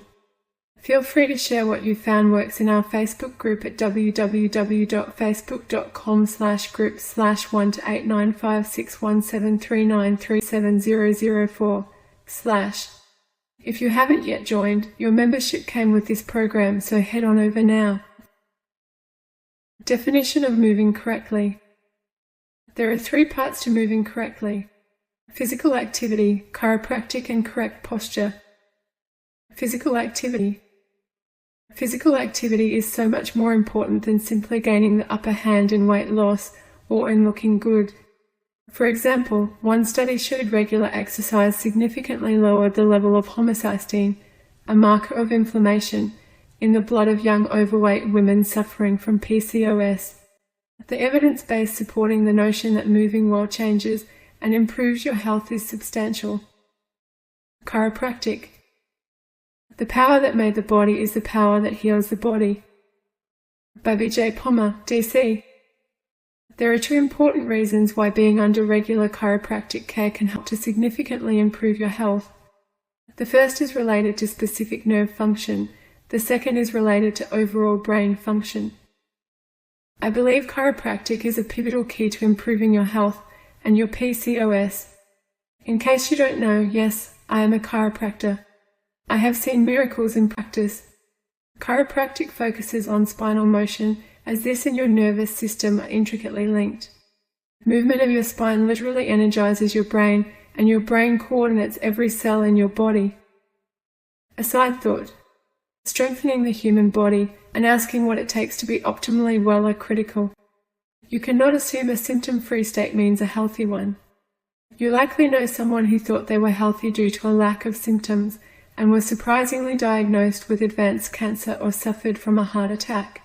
Feel free to share what you found works in our Facebook group at www.facebook.com/groups/1-89561739370004/. If you haven't yet joined, your membership came with this program, so head on over now. Definition of moving correctly. There are 3 parts to moving correctly: physical activity, chiropractic, and correct posture. Physical activity. Physical activity is so much more important than simply gaining the upper hand in weight loss or in looking good. For example, one study showed regular exercise significantly lowered the level of homocysteine, a marker of inflammation, in the blood of young overweight women suffering from PCOS. The evidence base supporting the notion that moving well changes and improves your health is substantial. Chiropractic. The power that made the body is the power that heals the body. By B.J. Palmer, D.C. There are 2 important reasons why being under regular chiropractic care can help to significantly improve your health. The first is related to specific nerve function. The second is related to overall brain function. I believe chiropractic is a pivotal key to improving your health and your PCOS. In case you don't know, yes, I am a chiropractor. I have seen miracles in practice. Chiropractic focuses on spinal motion, as this and your nervous system are intricately linked. Movement of your spine literally energizes your brain, and your brain coordinates every cell in your body. A side thought: strengthening the human body and asking what it takes to be optimally well are critical. You cannot assume a symptom-free state means a healthy one. You likely know someone who thought they were healthy due to a lack of symptoms and was surprisingly diagnosed with advanced cancer or suffered from a heart attack.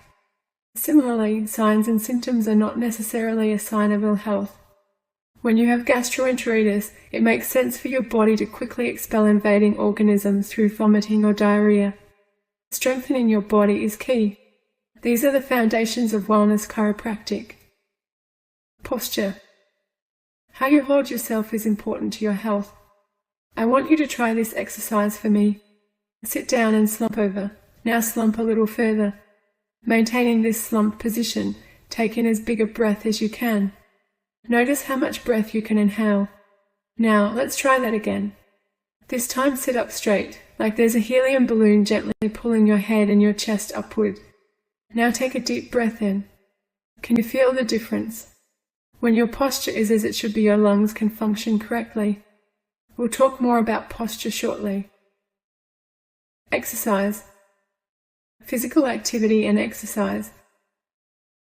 Similarly, signs and symptoms are not necessarily a sign of ill health. When you have gastroenteritis, it makes sense for your body to quickly expel invading organisms through vomiting or diarrhea. Strengthening your body is key. These are the foundations of wellness chiropractic. Posture. How you hold yourself is important to your health. I want you to try this exercise for me. Sit down and slump over. Now slump a little further. Maintaining this slumped position, take in as big a breath as you can. Notice how much breath you can inhale. Now, let's try that again. This time sit up straight, like there's a helium balloon gently pulling your head and your chest upward. Now take a deep breath in. Can you feel the difference? When your posture is as it should be, your lungs can function correctly. We'll talk more about posture shortly. Exercise. Physical activity and exercise.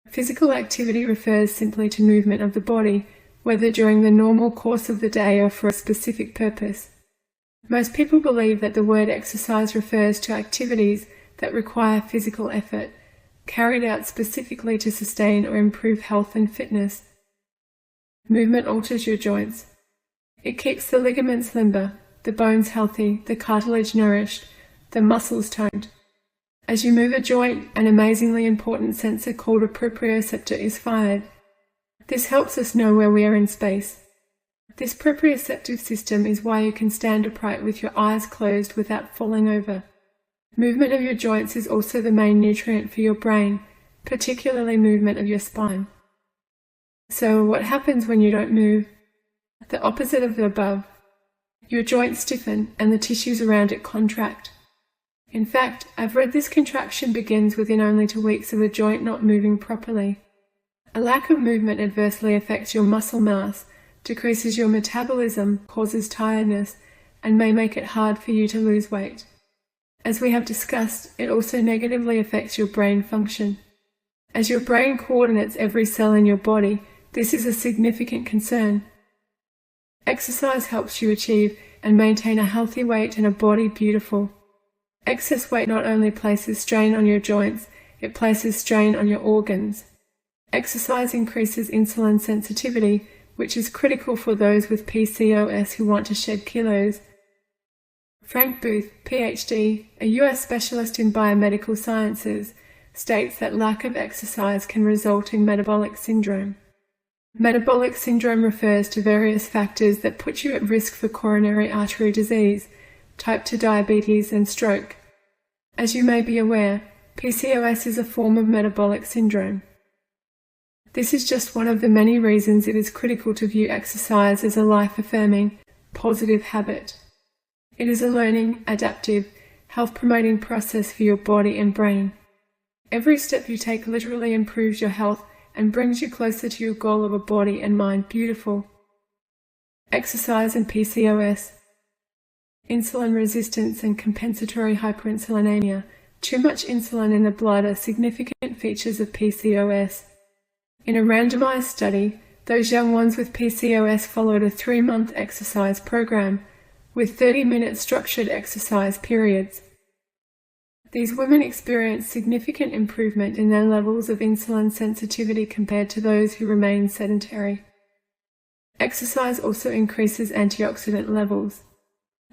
Physical activity refers simply to movement of the body, whether during the normal course of the day or for a specific purpose. Most people believe that the word exercise refers to activities that require physical effort, carried out specifically to sustain or improve health and fitness. Movement alters your joints. It keeps the ligaments limber, the bones healthy, the cartilage nourished, the muscles toned. As you move a joint, an amazingly important sensor called a proprioceptor is fired. This helps us know where we are in space. This proprioceptive system is why you can stand upright with your eyes closed without falling over. Movement of your joints is also the main nutrient for your brain, particularly movement of your spine. So what happens when you don't move? The opposite of the above. Your joints stiffen and the tissues around it contract. In fact, I've read this contraction begins within only 2 weeks of a joint not moving properly. A lack of movement adversely affects your muscle mass, decreases your metabolism, causes tiredness, and may make it hard for you to lose weight. As we have discussed, it also negatively affects your brain function. As your brain coordinates every cell in your body, this is a significant concern. Exercise helps you achieve and maintain a healthy weight and a body beautiful. Excess weight not only places strain on your joints, it places strain on your organs. Exercise increases insulin sensitivity, which is critical for those with PCOS who want to shed kilos. Frank Booth, PhD, a US specialist in biomedical sciences, states that lack of exercise can result in metabolic syndrome. Metabolic syndrome refers to various factors that put you at risk for coronary artery disease, type 2 diabetes, and stroke. As you may be aware, PCOS is a form of metabolic syndrome. This is just one of the many reasons it is critical to view exercise as a life-affirming, positive habit. It is a learning, adaptive, health-promoting process for your body and brain. Every step you take literally improves your health and brings you closer to your goal of a body and mind beautiful. Exercise and PCOS. Insulin resistance and compensatory hyperinsulinemia. Too much insulin in the blood are significant features of PCOS. In a randomized study, those young ones with PCOS followed a 3-month exercise program with 30-minute structured exercise periods. These women experienced significant improvement in their levels of insulin sensitivity compared to those who remained sedentary. Exercise also increases antioxidant levels.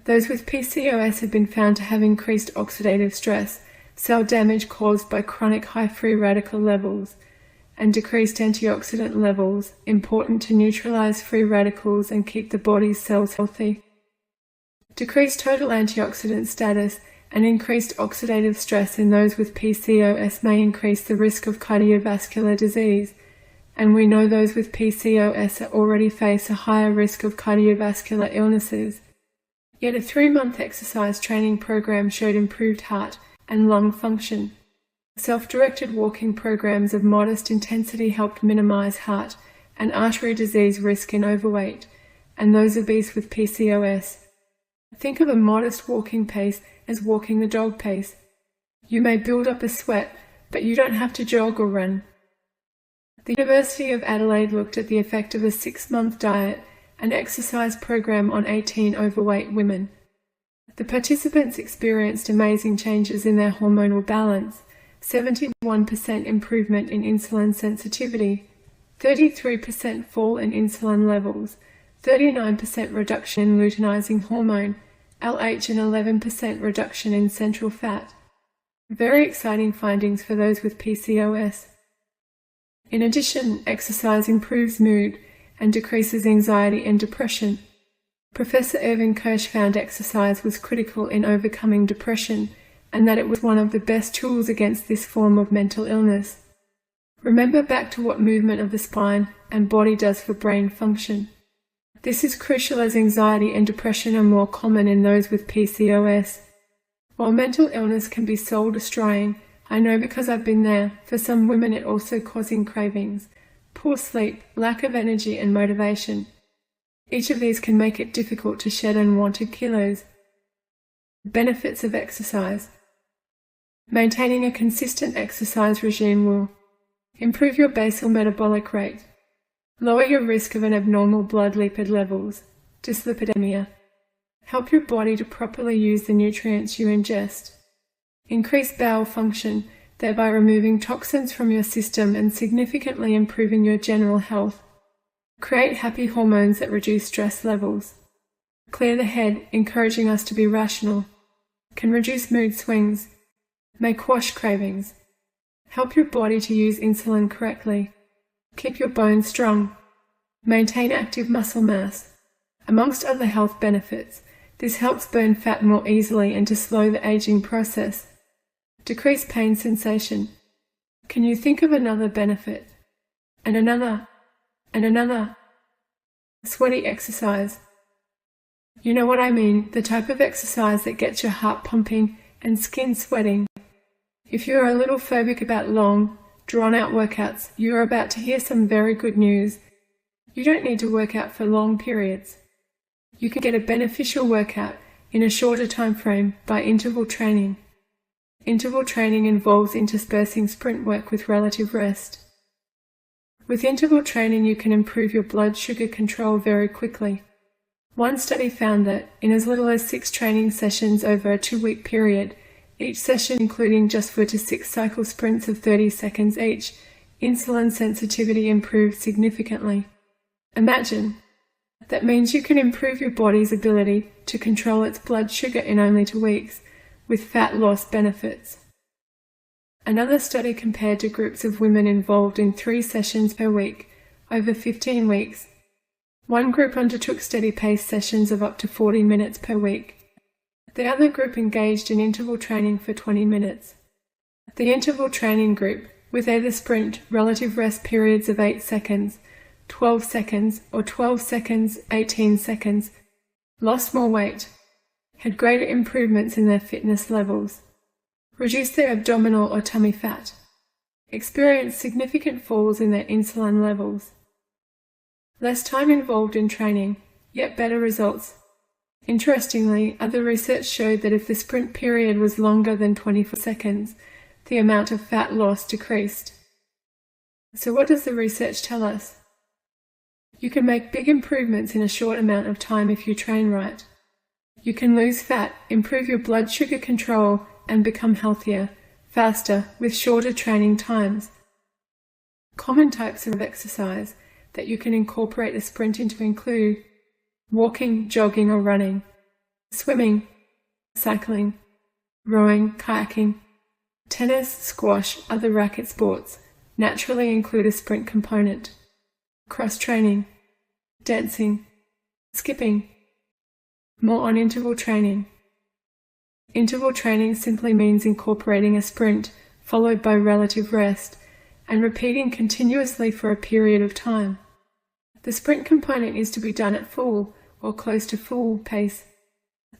Those with PCOS have been found to have increased oxidative stress, cell damage caused by chronic high free radical levels, and decreased antioxidant levels, important to neutralize free radicals and keep the body's cells healthy. Decreased total antioxidant status and increased oxidative stress in those with PCOS may increase the risk of cardiovascular disease, and we know those with PCOS already face a higher risk of cardiovascular illnesses. Yet a 3-month exercise training program showed improved heart and lung function. Self-directed walking programs of modest intensity helped minimize heart and artery disease risk in overweight and those obese with PCOS. Think of a modest walking pace as walking the dog pace. You may build up a sweat, but you don't have to jog or run. The University of Adelaide looked at the effect of a 6-month diet and exercise program on 18 overweight women. The participants experienced amazing changes in their hormonal balance, 71% improvement in insulin sensitivity, 33% fall in insulin levels, 39% reduction in luteinizing hormone, LH, and 11% reduction in central fat. Very exciting findings for those with PCOS. In addition, exercise improves mood and decreases anxiety and depression. Professor Irving Kirsch found exercise was critical in overcoming depression and that it was one of the best tools against this form of mental illness. Remember back to what movement of the spine and body does for brain function. This is crucial as anxiety and depression are more common in those with PCOS. While mental illness can be soul-destroying, I know because I've been there, for some women it also causing cravings, poor sleep, lack of energy and motivation. Each of these can make it difficult to shed unwanted kilos. Benefits of exercise. Maintaining a consistent exercise regime will improve your basal metabolic rate, lower your risk of an abnormal blood lipid levels, dyslipidemia, help your body to properly use the nutrients you ingest, increase bowel function, thereby removing toxins from your system and significantly improving your general health, create happy hormones that reduce stress levels, clear the head, encouraging us to be rational, can reduce mood swings, may quash cravings, help your body to use insulin correctly, keep your bones strong, maintain active muscle mass. Amongst other health benefits, this helps burn fat more easily and to slow the aging process. Decrease pain sensation. Can you think of another benefit? And another, and another. Sweaty exercise. You know what I mean, the type of exercise that gets your heart pumping and skin sweating. If you are a little phobic about long, drawn-out workouts, you are about to hear some very good news. You don't need to work out for long periods. You can get a beneficial workout in a shorter time frame by interval training. Interval training involves interspersing sprint work with relative rest. With interval training, you can improve your blood sugar control very quickly. One study found that, in as little as 6 training sessions over a 2-week period, each session including just 4 to 6 cycle sprints of 30 seconds each, insulin sensitivity improved significantly. Imagine. That means you can improve your body's ability to control its blood sugar in only 2 weeks, with fat loss benefits. Another study compared to groups of women involved in 3 sessions per week over 15 weeks. One group undertook steady-paced sessions of up to 40 minutes per week. The other group engaged in interval training for 20 minutes. The interval training group, with either sprint, relative rest periods of 8 seconds, 12 seconds, or 12 seconds, 18 seconds, lost more weight, had greater improvements in their fitness levels, reduced their abdominal or tummy fat, experienced significant falls in their insulin levels. Less time involved in training, yet better results. Interestingly, other research showed that if the sprint period was longer than 24 seconds, the amount of fat loss decreased. So what does the research tell us? You can make big improvements in a short amount of time if you train right. You can lose fat, improve your blood sugar control, and become healthier, faster, with shorter training times. Common types of exercise that you can incorporate a sprint into include walking, jogging or running, swimming, cycling, rowing, kayaking, tennis, squash, other racket sports naturally include a sprint component, cross-training, dancing, skipping. More on interval training. Interval training simply means incorporating a sprint followed by relative rest and repeating continuously for a period of time. The sprint component is to be done at full or close to full pace.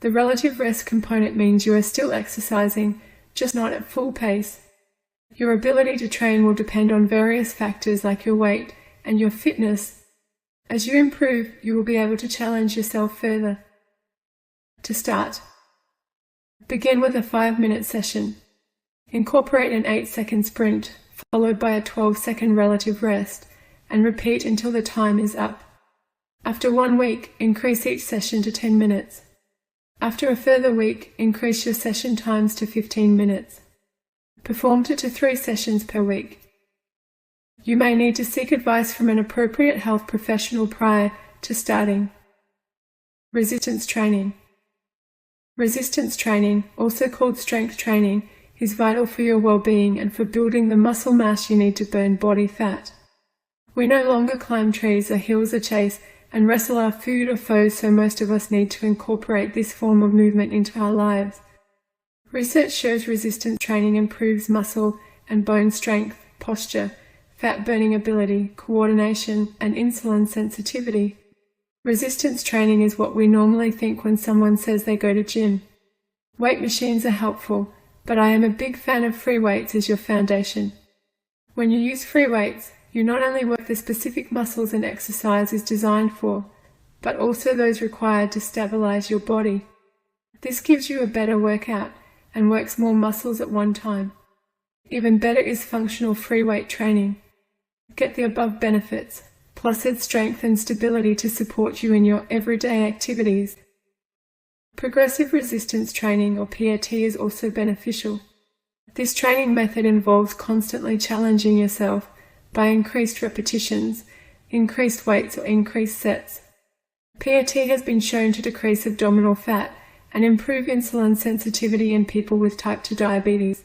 The relative rest component means you are still exercising, just not at full pace. Your ability to train will depend on various factors like your weight and your fitness. As you improve, you will be able to challenge yourself further. To start, begin with a 5-minute session. Incorporate an 8-second sprint, followed by a 12-second relative rest, and repeat until the time is up. After 1 week, increase each session to 10 minutes. After a further week, increase your session times to 15 minutes. Perform 2 to 3 sessions per week. You may need to seek advice from an appropriate health professional prior to starting. Resistance training. Resistance training, also called strength training, is vital for your well-being and for building the muscle mass you need to burn body fat. We no longer climb trees or hills or chase and wrestle our food or foes, so most of us need to incorporate this form of movement into our lives. Research shows resistance training improves muscle and bone strength, posture, fat-burning ability, coordination, and insulin sensitivity. Resistance training is what we normally think when someone says they go to gym. Weight machines are helpful, but I am a big fan of free weights as your foundation. When you use free weights, you not only work the specific muscles an exercise is designed for, but also those required to stabilize your body. This gives you a better workout and works more muscles at one time. Even better is functional free weight training. Get the above benefits, plus its strength and stability to support you in your everyday activities. Progressive resistance training, or PRT, is also beneficial. This training method involves constantly challenging yourself by increased repetitions, increased weights, or increased sets. PRT has been shown to decrease abdominal fat and improve insulin sensitivity in people with type 2 diabetes.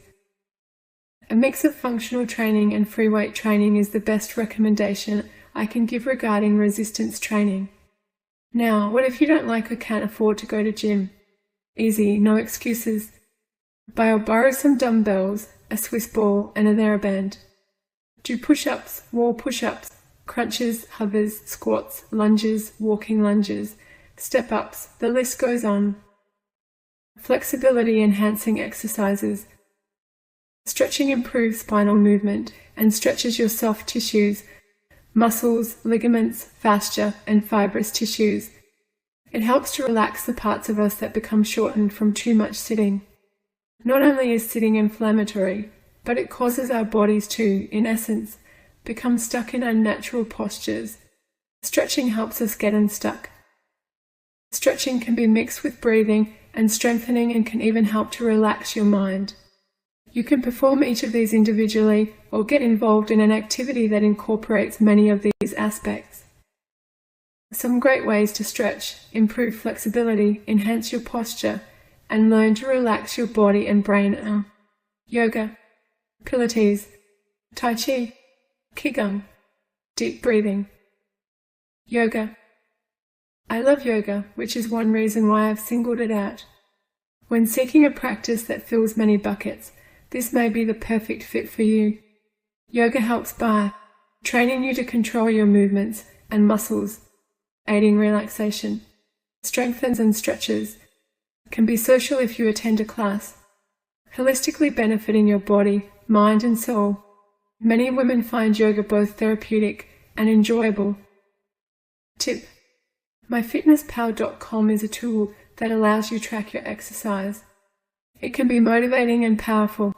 A mix of functional training and free weight training is the best recommendation I can give regarding resistance training. Now, what if you don't like or can't afford to go to gym? Easy, no excuses. Buy or borrow some dumbbells, a Swiss ball, and a TheraBand. Do push-ups, wall push-ups, crunches, hovers, squats, lunges, walking lunges, step-ups, the list goes on. Flexibility-enhancing exercises. Stretching improves spinal movement and stretches your soft tissues, muscles, ligaments, fascia, and fibrous tissues. It helps to relax the parts of us that become shortened from too much sitting. Not only is sitting inflammatory, but it causes our bodies to, in essence, become stuck in unnatural postures. Stretching helps us get unstuck. Stretching can be mixed with breathing and strengthening and can even help to relax your mind. You can perform each of these individually or get involved in an activity that incorporates many of these aspects. Some great ways to stretch, improve flexibility, enhance your posture, and learn to relax your body and brain are yoga. Pilates, Tai Chi, Qigong, deep breathing, yoga. I love yoga, which is one reason why I've singled it out. When seeking a practice that fills many buckets, this may be the perfect fit for you. Yoga helps by training you to control your movements and muscles, aiding relaxation, strengthens and stretches, can be social if you attend a class, holistically benefiting your body, mind and soul. Many women find yoga both therapeutic and enjoyable. Tip: myfitnesspal.com is a tool that allows you to track your exercise. It can be motivating and powerful.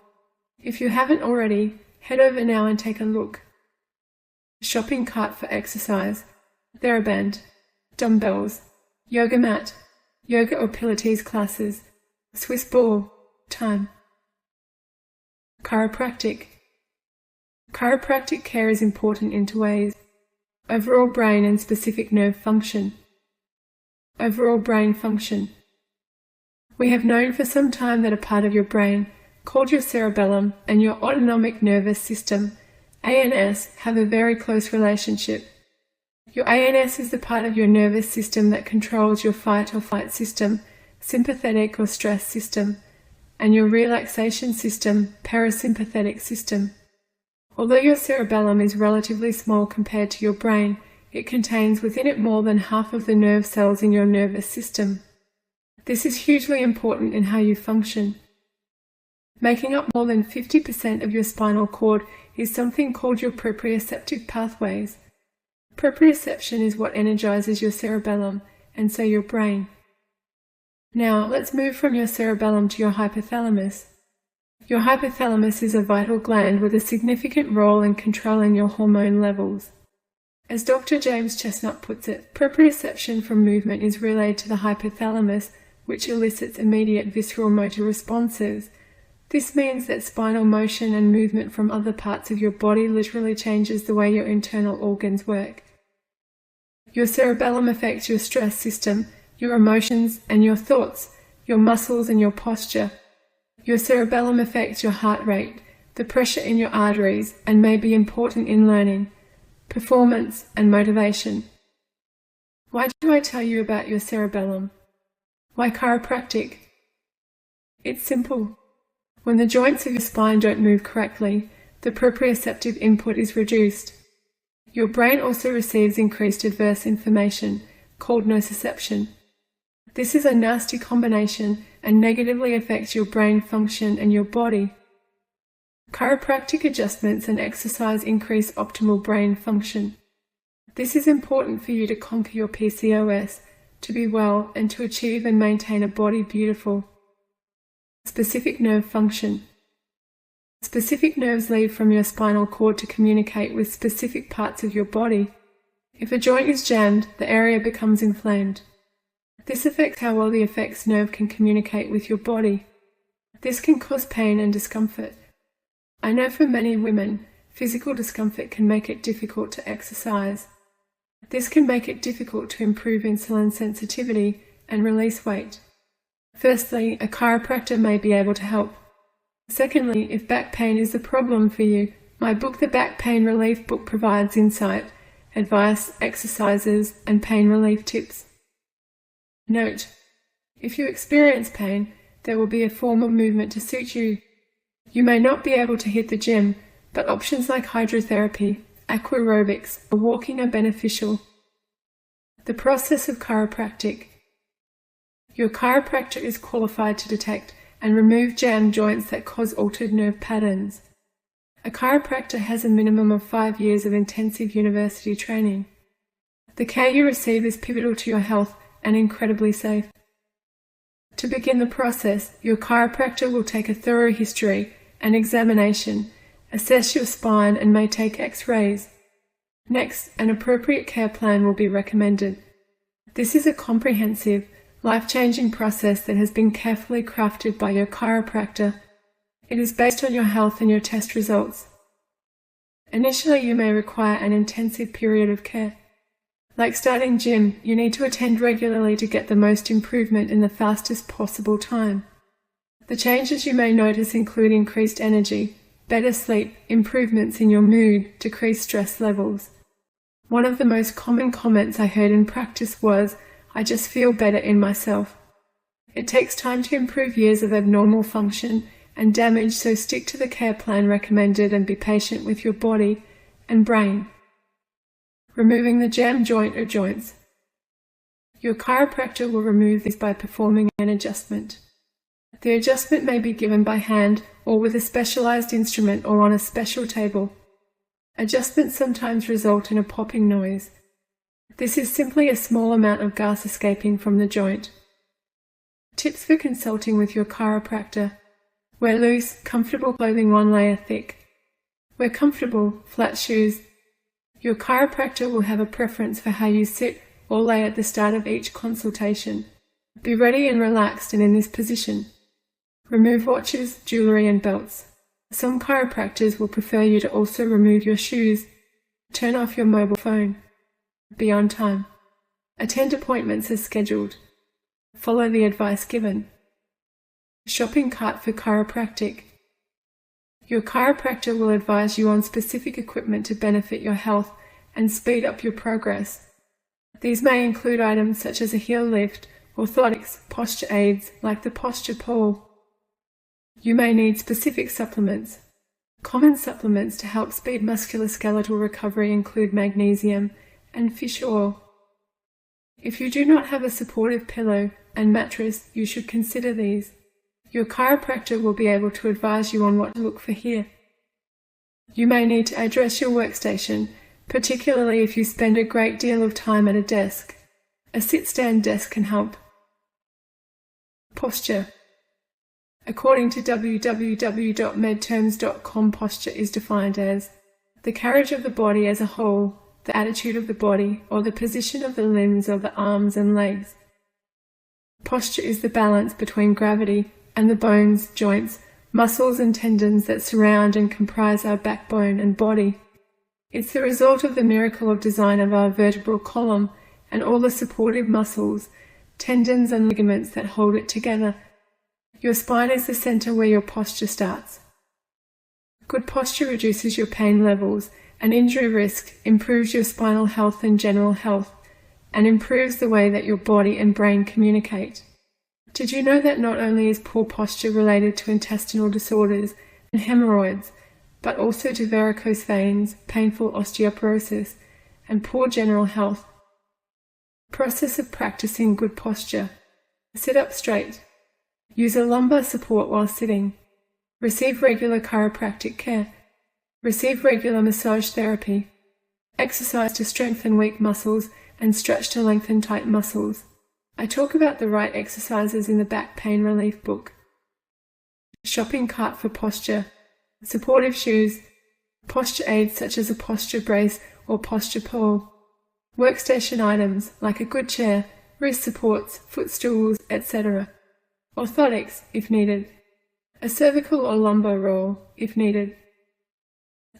If you haven't already, head over now and take a look. Shopping cart for exercise, TheraBand, dumbbells, yoga mat, yoga or Pilates classes, Swiss ball, time. Chiropractic. Chiropractic care is important in two ways: overall brain and specific nerve function. Overall brain function. We have known for some time that a part of your brain, called your cerebellum, and your autonomic nervous system, ANS, have a very close relationship. Your ANS is the part of your nervous system that controls your fight or flight system, sympathetic or stress system, and your relaxation system, parasympathetic system. Although your cerebellum is relatively small compared to your brain, it contains within it more than half of the nerve cells in your nervous system. This is hugely important in how you function. Making up more than 50% of your spinal cord is something called your proprioceptive pathways. Proprioception is what energizes your cerebellum, and so your brain. Now, let's move from your cerebellum to your hypothalamus. Your hypothalamus is a vital gland with a significant role in controlling your hormone levels. As Dr. James Chestnut puts it, proprioception from movement is relayed to the hypothalamus, which elicits immediate visceral motor responses. This means that spinal motion and movement from other parts of your body literally changes the way your internal organs work. Your cerebellum affects your stress system, your emotions and your thoughts, your muscles and your posture. Your cerebellum affects your heart rate, the pressure in your arteries, and may be important in learning, performance and motivation. Why do I tell you about your cerebellum? Why chiropractic? It's simple. When the joints of your spine don't move correctly, the proprioceptive input is reduced. Your brain also receives increased adverse information, called nociception. This is a nasty combination and negatively affects your brain function and your body. Chiropractic adjustments and exercise increase optimal brain function. This is important for you to conquer your PCOS, to be well, and to achieve and maintain a body beautiful. Specific nerve function. Specific nerves lead from your spinal cord to communicate with specific parts of your body. If a joint is jammed, the area becomes inflamed. This affects how well the effects nerve can communicate with your body. This can cause pain and discomfort. I know for many women, physical discomfort can make it difficult to exercise. This can make it difficult to improve insulin sensitivity and release weight. Firstly, a chiropractor may be able to help. Secondly, if back pain is the problem for you, my book, The Back Pain Relief Book, provides insight, advice, exercises, and pain relief tips. Note: if you experience pain, there will be a form of movement to suit you. You may not be able to hit the gym, but options like hydrotherapy, aquarobics, or walking are beneficial. The process of chiropractic. Your chiropractor is qualified to detect and remove jammed joints that cause altered nerve patterns. A chiropractor has a minimum of 5 years of intensive university training. The care you receive is pivotal to your health and incredibly safe. To begin the process, your chiropractor will take a thorough history and examination, assess your spine, and may take X-rays. Next, an appropriate care plan will be recommended. This is a comprehensive, life-changing process that has been carefully crafted by your chiropractor. It is based on your health and your test results. Initially, you may require an intensive period of care. Like starting gym, you need to attend regularly to get the most improvement in the fastest possible time. The changes you may notice include increased energy, better sleep, improvements in your mood, decreased stress levels. One of the most common comments I heard in practice was, "I just feel better in myself." It takes time to improve years of abnormal function and damage, so stick to the care plan recommended and be patient with your body and brain. Removing the jam joint or joints. Your chiropractor will remove these by performing an adjustment. The adjustment may be given by hand or with a specialized instrument or on a special table. Adjustments sometimes result in a popping noise. This is simply a small amount of gas escaping from the joint. Tips for consulting with your chiropractor. Wear loose, comfortable clothing 1 layer thick. Wear comfortable, flat shoes. Your chiropractor will have a preference for how you sit or lay at the start of each consultation. Be ready and relaxed and in this position. Remove watches, jewelry and belts. Some chiropractors will prefer you to also remove your shoes. Turn off your mobile phone. Be on time. Attend appointments as scheduled. Follow the advice given. Shopping cart for chiropractic. Your chiropractor will advise you on specific equipment to benefit your health and speed up your progress. These may include items such as a heel lift, orthotics, posture aids like the posture pole. You may need specific supplements. Common supplements to help speed musculoskeletal recovery include magnesium and fish oil. If you do not have a supportive pillow and mattress, you should consider these. Your chiropractor will be able to advise you on what to look for here. You may need to address your workstation, particularly if you spend a great deal of time at a desk. A sit-stand desk can help. Posture. According to www.medterms.com, posture is defined as the carriage of the body as a whole, the attitude of the body, or the position of the limbs or the arms and legs. Posture is the balance between gravity and the bones, joints, muscles and tendons that surround and comprise our backbone and body. It's the result of the miracle of design of our vertebral column and all the supportive muscles, tendons and ligaments that hold it together. Your spine is the center where your posture starts. Good posture reduces your pain levels and injury risk, improves your spinal health and general health, and improves the way that your body and brain communicate. Did you know that not only is poor posture related to intestinal disorders and hemorrhoids, but also to varicose veins, painful osteoporosis, and poor general health? Process of practicing good posture. Sit up straight. Use a lumbar support while sitting. Receive regular chiropractic care. Receive regular massage therapy. Exercise to strengthen weak muscles and stretch to lengthen tight muscles. I talk about the right exercises in the back pain relief book. Shopping cart for posture. Supportive shoes. Posture aids such as a posture brace or posture pole. Workstation items like a good chair, wrist supports, footstools, etc. Orthotics if needed. A cervical or lumbar roll if needed.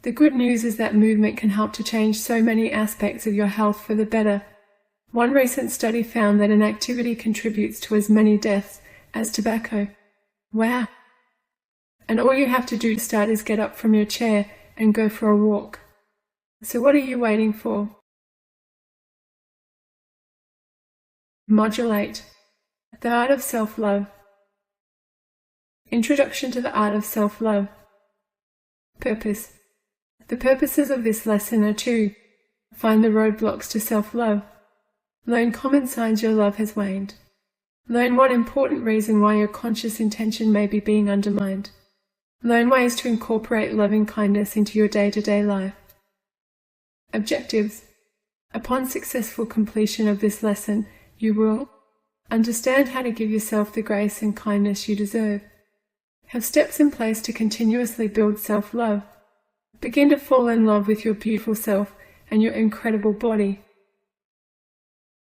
The good news is that movement can help to change so many aspects of your health for the better. One recent study found that inactivity contributes to as many deaths as tobacco. Wow! And all you have to do to start is get up from your chair and go for a walk. So what are you waiting for? Modulate. The art of self-love. Introduction to the art of self-love. Purpose. The purposes of this lesson are to find the roadblocks to self-love. Learn common signs your love has waned. Learn one important reason why your conscious intention may be being undermined. Learn ways to incorporate loving kindness into your day-to-day life. Objectives. Upon successful completion of this lesson, you will understand how to give yourself the grace and kindness you deserve. Have steps in place to continuously build self-love. Begin to fall in love with your beautiful self and your incredible body.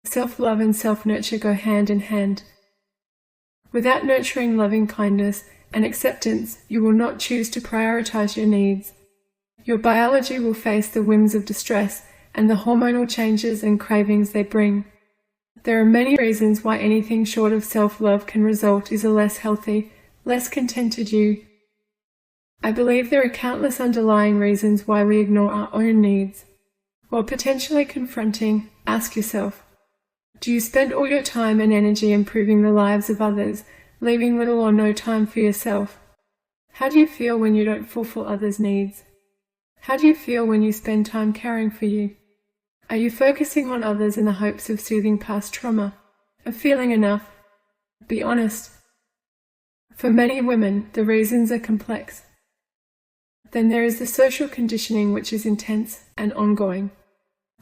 Self-love and self-nurture go hand in hand. Without nurturing loving kindness and acceptance, you will not choose to prioritize your needs. Your biology will face the whims of distress and the hormonal changes and cravings they bring. There are many reasons why anything short of self-love can result in a less healthy, less contented you. I believe there are countless underlying reasons why we ignore our own needs. While potentially confronting, ask yourself, do you spend all your time and energy improving the lives of others, leaving little or no time for yourself? How do you feel when you don't fulfill others' needs? How do you feel when you spend time caring for you? Are you focusing on others in the hopes of soothing past trauma, of feeling enough? Be honest. For many women, the reasons are complex. Then there is the social conditioning, which is intense and ongoing.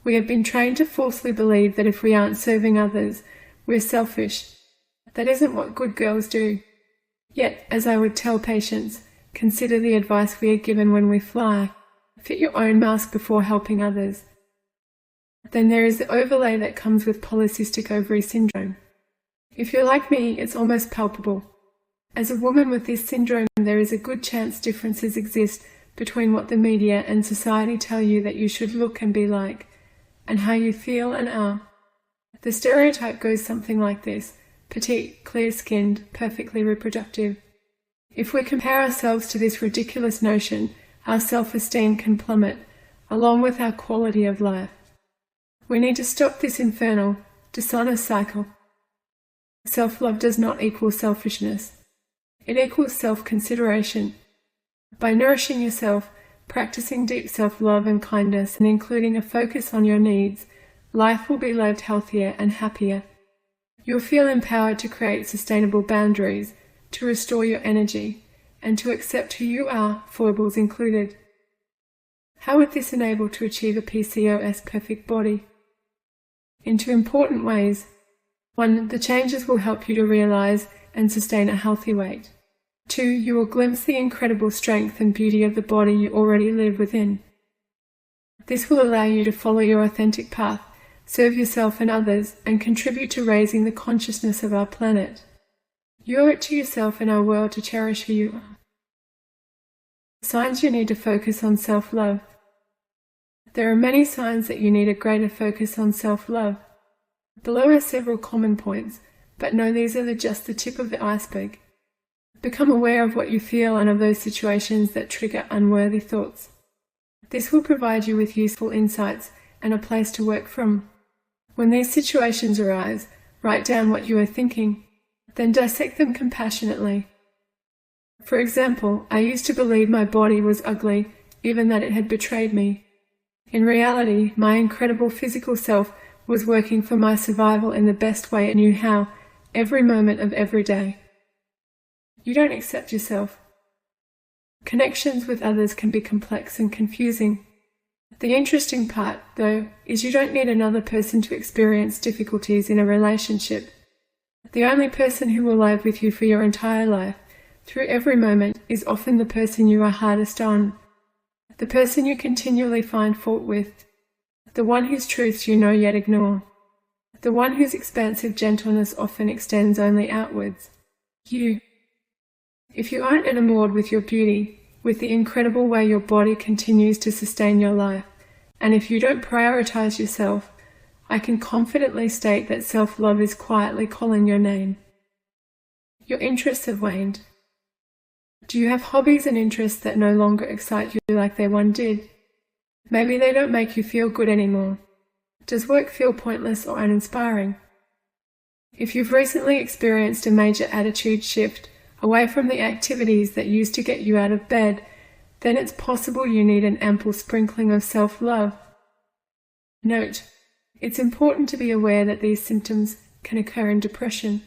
We have been trained to falsely believe that if we aren't serving others, we're selfish. That isn't what good girls do. Yet, as I would tell patients, consider the advice we are given when we fly. Fit your own mask before helping others. Then there is the overlay that comes with polycystic ovary syndrome. If you're like me, it's almost palpable. As a woman with this syndrome, there is a good chance differences exist between what the media and society tell you that you should look and be like, and how you feel and are. The stereotype goes something like this: petite, clear-skinned, perfectly reproductive. If we compare ourselves to this ridiculous notion, our self-esteem can plummet, along with our quality of life. We need to stop this infernal, dishonest cycle. Self-love does not equal selfishness. It equals self-consideration. By nourishing yourself, practicing deep self-love and kindness, and including a focus on your needs, life will be lived healthier and happier. You'll feel empowered to create sustainable boundaries, to restore your energy, and to accept who you are, foibles included. How would this enable to achieve a PCOS perfect body? In two important ways. 1, the changes will help you to realize and sustain a healthy weight. 2, you will glimpse the incredible strength and beauty of the body you already live within. This will allow you to follow your authentic path, serve yourself and others, and contribute to raising the consciousness of our planet. You owe it to yourself and our world to cherish who you are. Signs you need to focus on self-love. There are many signs that you need a greater focus on self-love. Below are several common points, but know these are just the tip of the iceberg. Become aware of what you feel and of those situations that trigger unworthy thoughts. This will provide you with useful insights and a place to work from. When these situations arise, write down what you are thinking, then dissect them compassionately. For example, I used to believe my body was ugly, even that it had betrayed me. In reality, my incredible physical self was working for my survival in the best way it knew how, every moment of every day. You don't accept yourself. Connections with others can be complex and confusing. The interesting part, though, is you don't need another person to experience difficulties in a relationship. The only person who will live with you for your entire life, through every moment, is often the person you are hardest on, the person you continually find fault with, the one whose truths you know yet ignore, the one whose expansive gentleness often extends only outwards. You. If you aren't enamored with your beauty, with the incredible way your body continues to sustain your life, and if you don't prioritize yourself, I can confidently state that self-love is quietly calling your name. Your interests have waned. Do you have hobbies and interests that no longer excite you like they once did? Maybe they don't make you feel good anymore. Does work feel pointless or uninspiring? If you've recently experienced a major attitude shift away from the activities that used to get you out of bed, then it's possible you need an ample sprinkling of self-love. Note, it's important to be aware that these symptoms can occur in depression.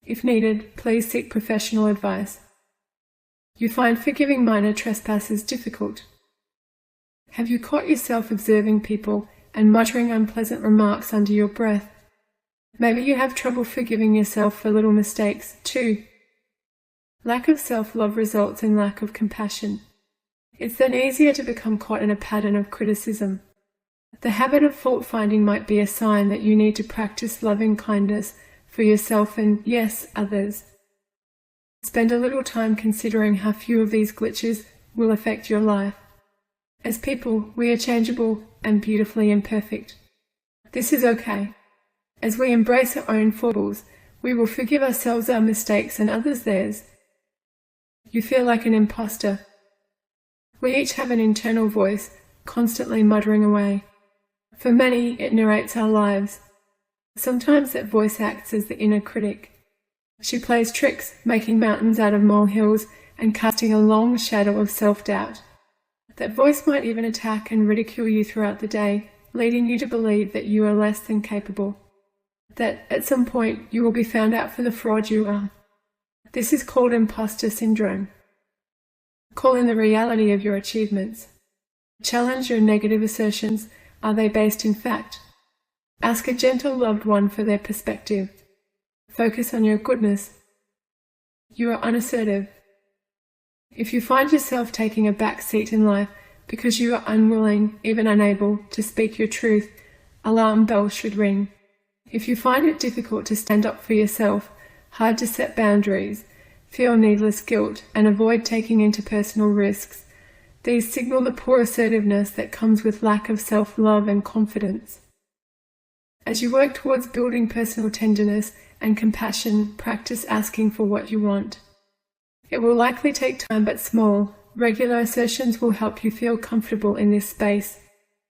If needed, please seek professional advice. You find forgiving minor trespasses difficult. Have you caught yourself observing people and muttering unpleasant remarks under your breath? Maybe you have trouble forgiving yourself for little mistakes, too. Lack of self-love results in lack of compassion. It's then easier to become caught in a pattern of criticism. The habit of fault-finding might be a sign that you need to practice loving kindness for yourself and, yes, others. Spend a little time considering how few of these glitches will affect your life. As people, we are changeable and beautifully imperfect. This is okay. As we embrace our own foibles, we will forgive ourselves our mistakes and others theirs. You feel like an imposter. We each have an internal voice, constantly muttering away. For many, it narrates our lives. Sometimes that voice acts as the inner critic. She plays tricks, making mountains out of molehills and casting a long shadow of self-doubt. That voice might even attack and ridicule you throughout the day, leading you to believe that you are less than capable. That at some point you will be found out for the fraud you are. This is called imposter syndrome. Call in the reality of your achievements. Challenge your negative assertions. Are they based in fact? Ask a gentle loved one for their perspective. Focus on your goodness. You are unassertive. If you find yourself taking a back seat in life because you are unwilling, even unable, to speak your truth, alarm bells should ring. If you find it difficult to stand up for yourself, hard to set boundaries, feel needless guilt, and avoid taking interpersonal risks, these signal the poor assertiveness that comes with lack of self-love and confidence. As you work towards building personal tenderness and compassion, practice asking for what you want. It will likely take time, but small, regular assertions will help you feel comfortable in this space.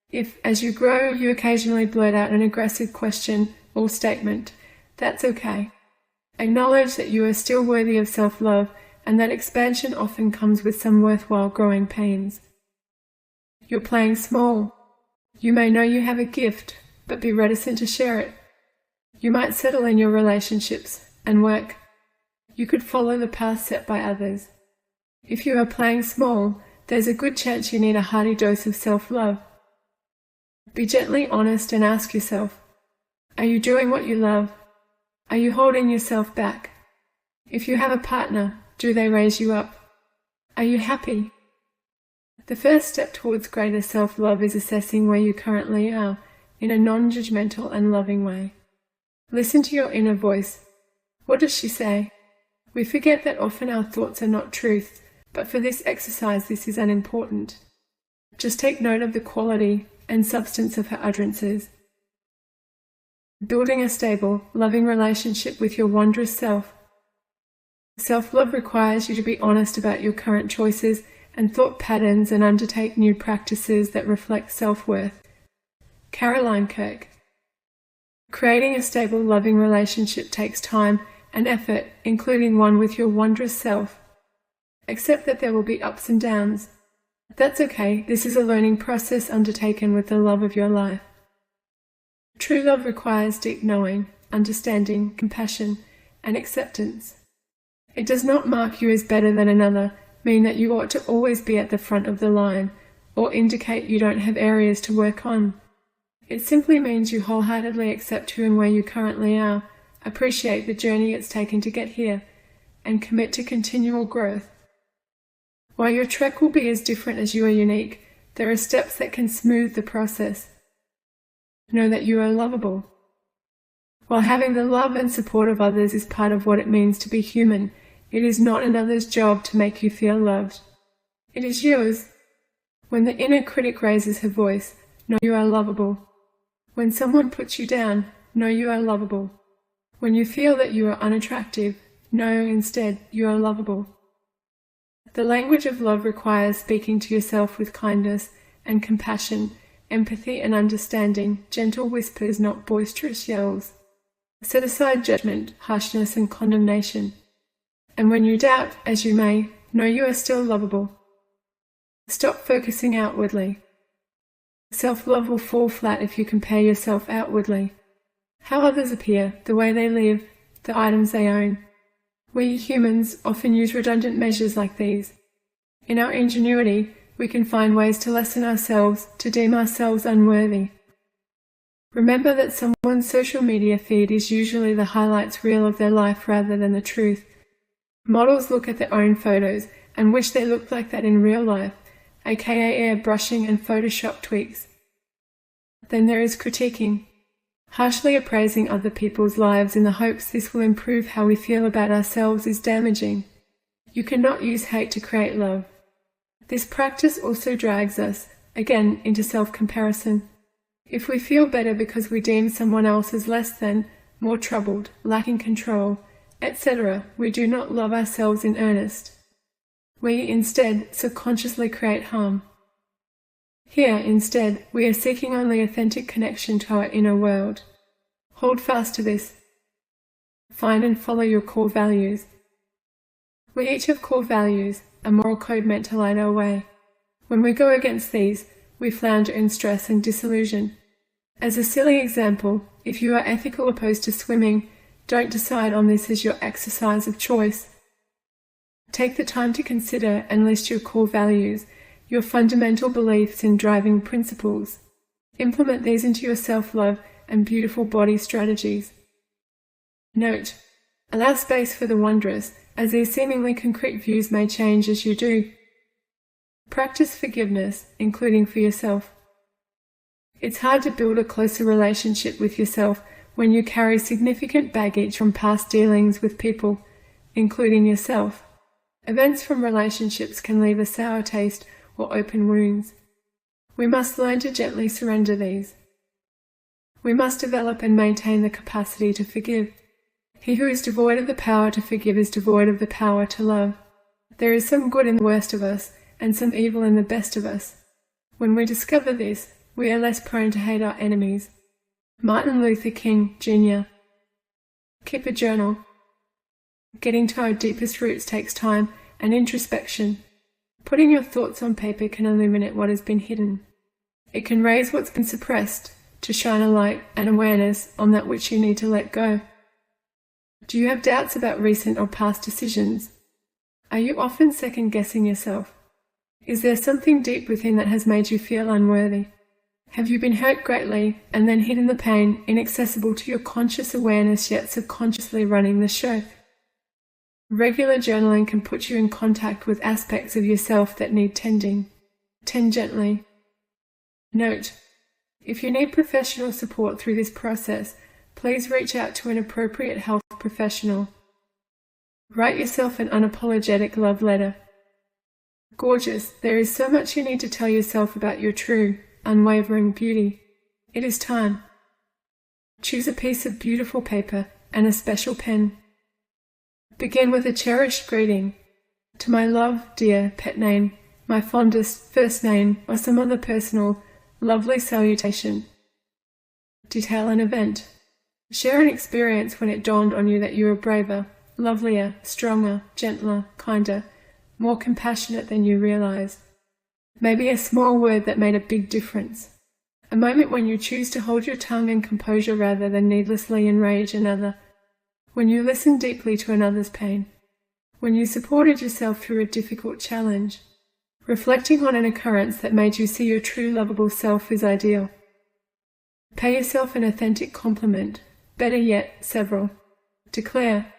If, as you grow, you occasionally blurt out an aggressive question or statement, that's okay. Acknowledge that you are still worthy of self-love and that expansion often comes with some worthwhile growing pains. You're playing small. You may know you have a gift, but be reticent to share it. You might settle in your relationships and work. You could follow the path set by others. If you are playing small, there's a good chance you need a hearty dose of self-love. Be gently honest and ask yourself, are you doing what you love? Are you holding yourself back? If you have a partner, do they raise you up? Are you happy? The first step towards greater self-love is assessing where you currently are in a non-judgmental and loving way. Listen to your inner voice. What does she say? We forget that often our thoughts are not truth, but for this exercise this is unimportant. Just take note of the quality and substance of her utterances. Building a stable, loving relationship with your wondrous self. Self-love requires you to be honest about your current choices and thought patterns and undertake new practices that reflect self-worth. Caroline Kirk. Creating a stable, loving relationship takes time and effort, including one with your wondrous self. Accept that there will be ups and downs. That's okay, this is a learning process undertaken with the love of your life. True love requires deep knowing, understanding, compassion, and acceptance. It does not mark you as better than another, mean that you ought to always be at the front of the line, or indicate you don't have areas to work on. It simply means you wholeheartedly accept who and where you currently are, appreciate the journey it's taken to get here, and commit to continual growth. While your trek will be as different as you are unique, there are steps that can smooth the process. Know that you are lovable. While having the love and support of others is part of what it means to be human, it is not another's job to make you feel loved. It is yours. When the inner critic raises her voice, know you are lovable. When someone puts you down, know you are lovable. When you feel that you are unattractive, know instead you are lovable. The language of love requires speaking to yourself with kindness and compassion, empathy and understanding, gentle whispers, not boisterous yells. Set aside judgment, harshness and condemnation. And when you doubt, as you may, know you are still lovable. Stop focusing outwardly. Self-love will fall flat if you compare yourself outwardly. How others appear, the way they live, the items they own. We humans often use redundant measures like these. In our ingenuity, we can find ways to lessen ourselves, to deem ourselves unworthy. Remember that someone's social media feed is usually the highlights reel of their life rather than the truth. Models look at their own photos and wish they looked like that in real life, aka airbrushing and Photoshop tweaks. Then there is critiquing, harshly appraising other people's lives in the hopes this will improve how we feel about ourselves is damaging. You cannot use hate to create love. This practice also drags us, again, into self-comparison. If we feel better because we deem someone else as less than, more troubled, lacking control, etc., we do not love ourselves in earnest. We instead subconsciously create harm. Here, instead, we are seeking only authentic connection to our inner world. Hold fast to this. Find and follow your core values. We each have core values, a moral code meant to light our way. When we go against these, we flounder in stress and disillusion. As a silly example, if you are ethical opposed to swimming, don't decide on this as your exercise of choice. Take the time to consider and list your core values, your fundamental beliefs and driving principles. Implement these into your self-love and beautiful body strategies. Note: allow space for the wondrous, as these seemingly concrete views may change as you do. Practice forgiveness, including for yourself. It's hard to build a closer relationship with yourself when you carry significant baggage from past dealings with people, including yourself. Events from relationships can leave a sour taste or open wounds. We must learn to gently surrender these. We must develop and maintain the capacity to forgive. He who is devoid of the power to forgive is devoid of the power to love. There is some good in the worst of us, and some evil in the best of us. When we discover this, we are less prone to hate our enemies. Martin Luther King, Jr. Keep a journal. Getting to our deepest roots takes time and introspection. Putting your thoughts on paper can illuminate what has been hidden. It can raise what's been suppressed, to shine a light and awareness on that which you need to let go. Do you have doubts about recent or past decisions? Are you often second-guessing yourself? Is there something deep within that has made you feel unworthy? Have you been hurt greatly and then hidden the pain, inaccessible to your conscious awareness yet subconsciously running the show? Regular journaling can put you in contact with aspects of yourself that need tending. Tend gently. Note: if you need professional support through this process, please reach out to an appropriate health professional. Write yourself an unapologetic love letter. Gorgeous, there is so much you need to tell yourself about your true, unwavering beauty. It is time. Choose a piece of beautiful paper and a special pen. Begin with a cherished greeting. To my love, dear pet name, my fondest first name, or some other personal, lovely salutation. Detail an event. Share an experience when it dawned on you that you were braver, lovelier, stronger, gentler, kinder, more compassionate than you realized. Maybe a small word that made a big difference. A moment when you choose to hold your tongue in composure rather than needlessly enrage another. When you listened deeply to another's pain. When you supported yourself through a difficult challenge. Reflecting on an occurrence that made you see your true lovable self is ideal. Pay yourself an authentic compliment, better yet, several. Declare.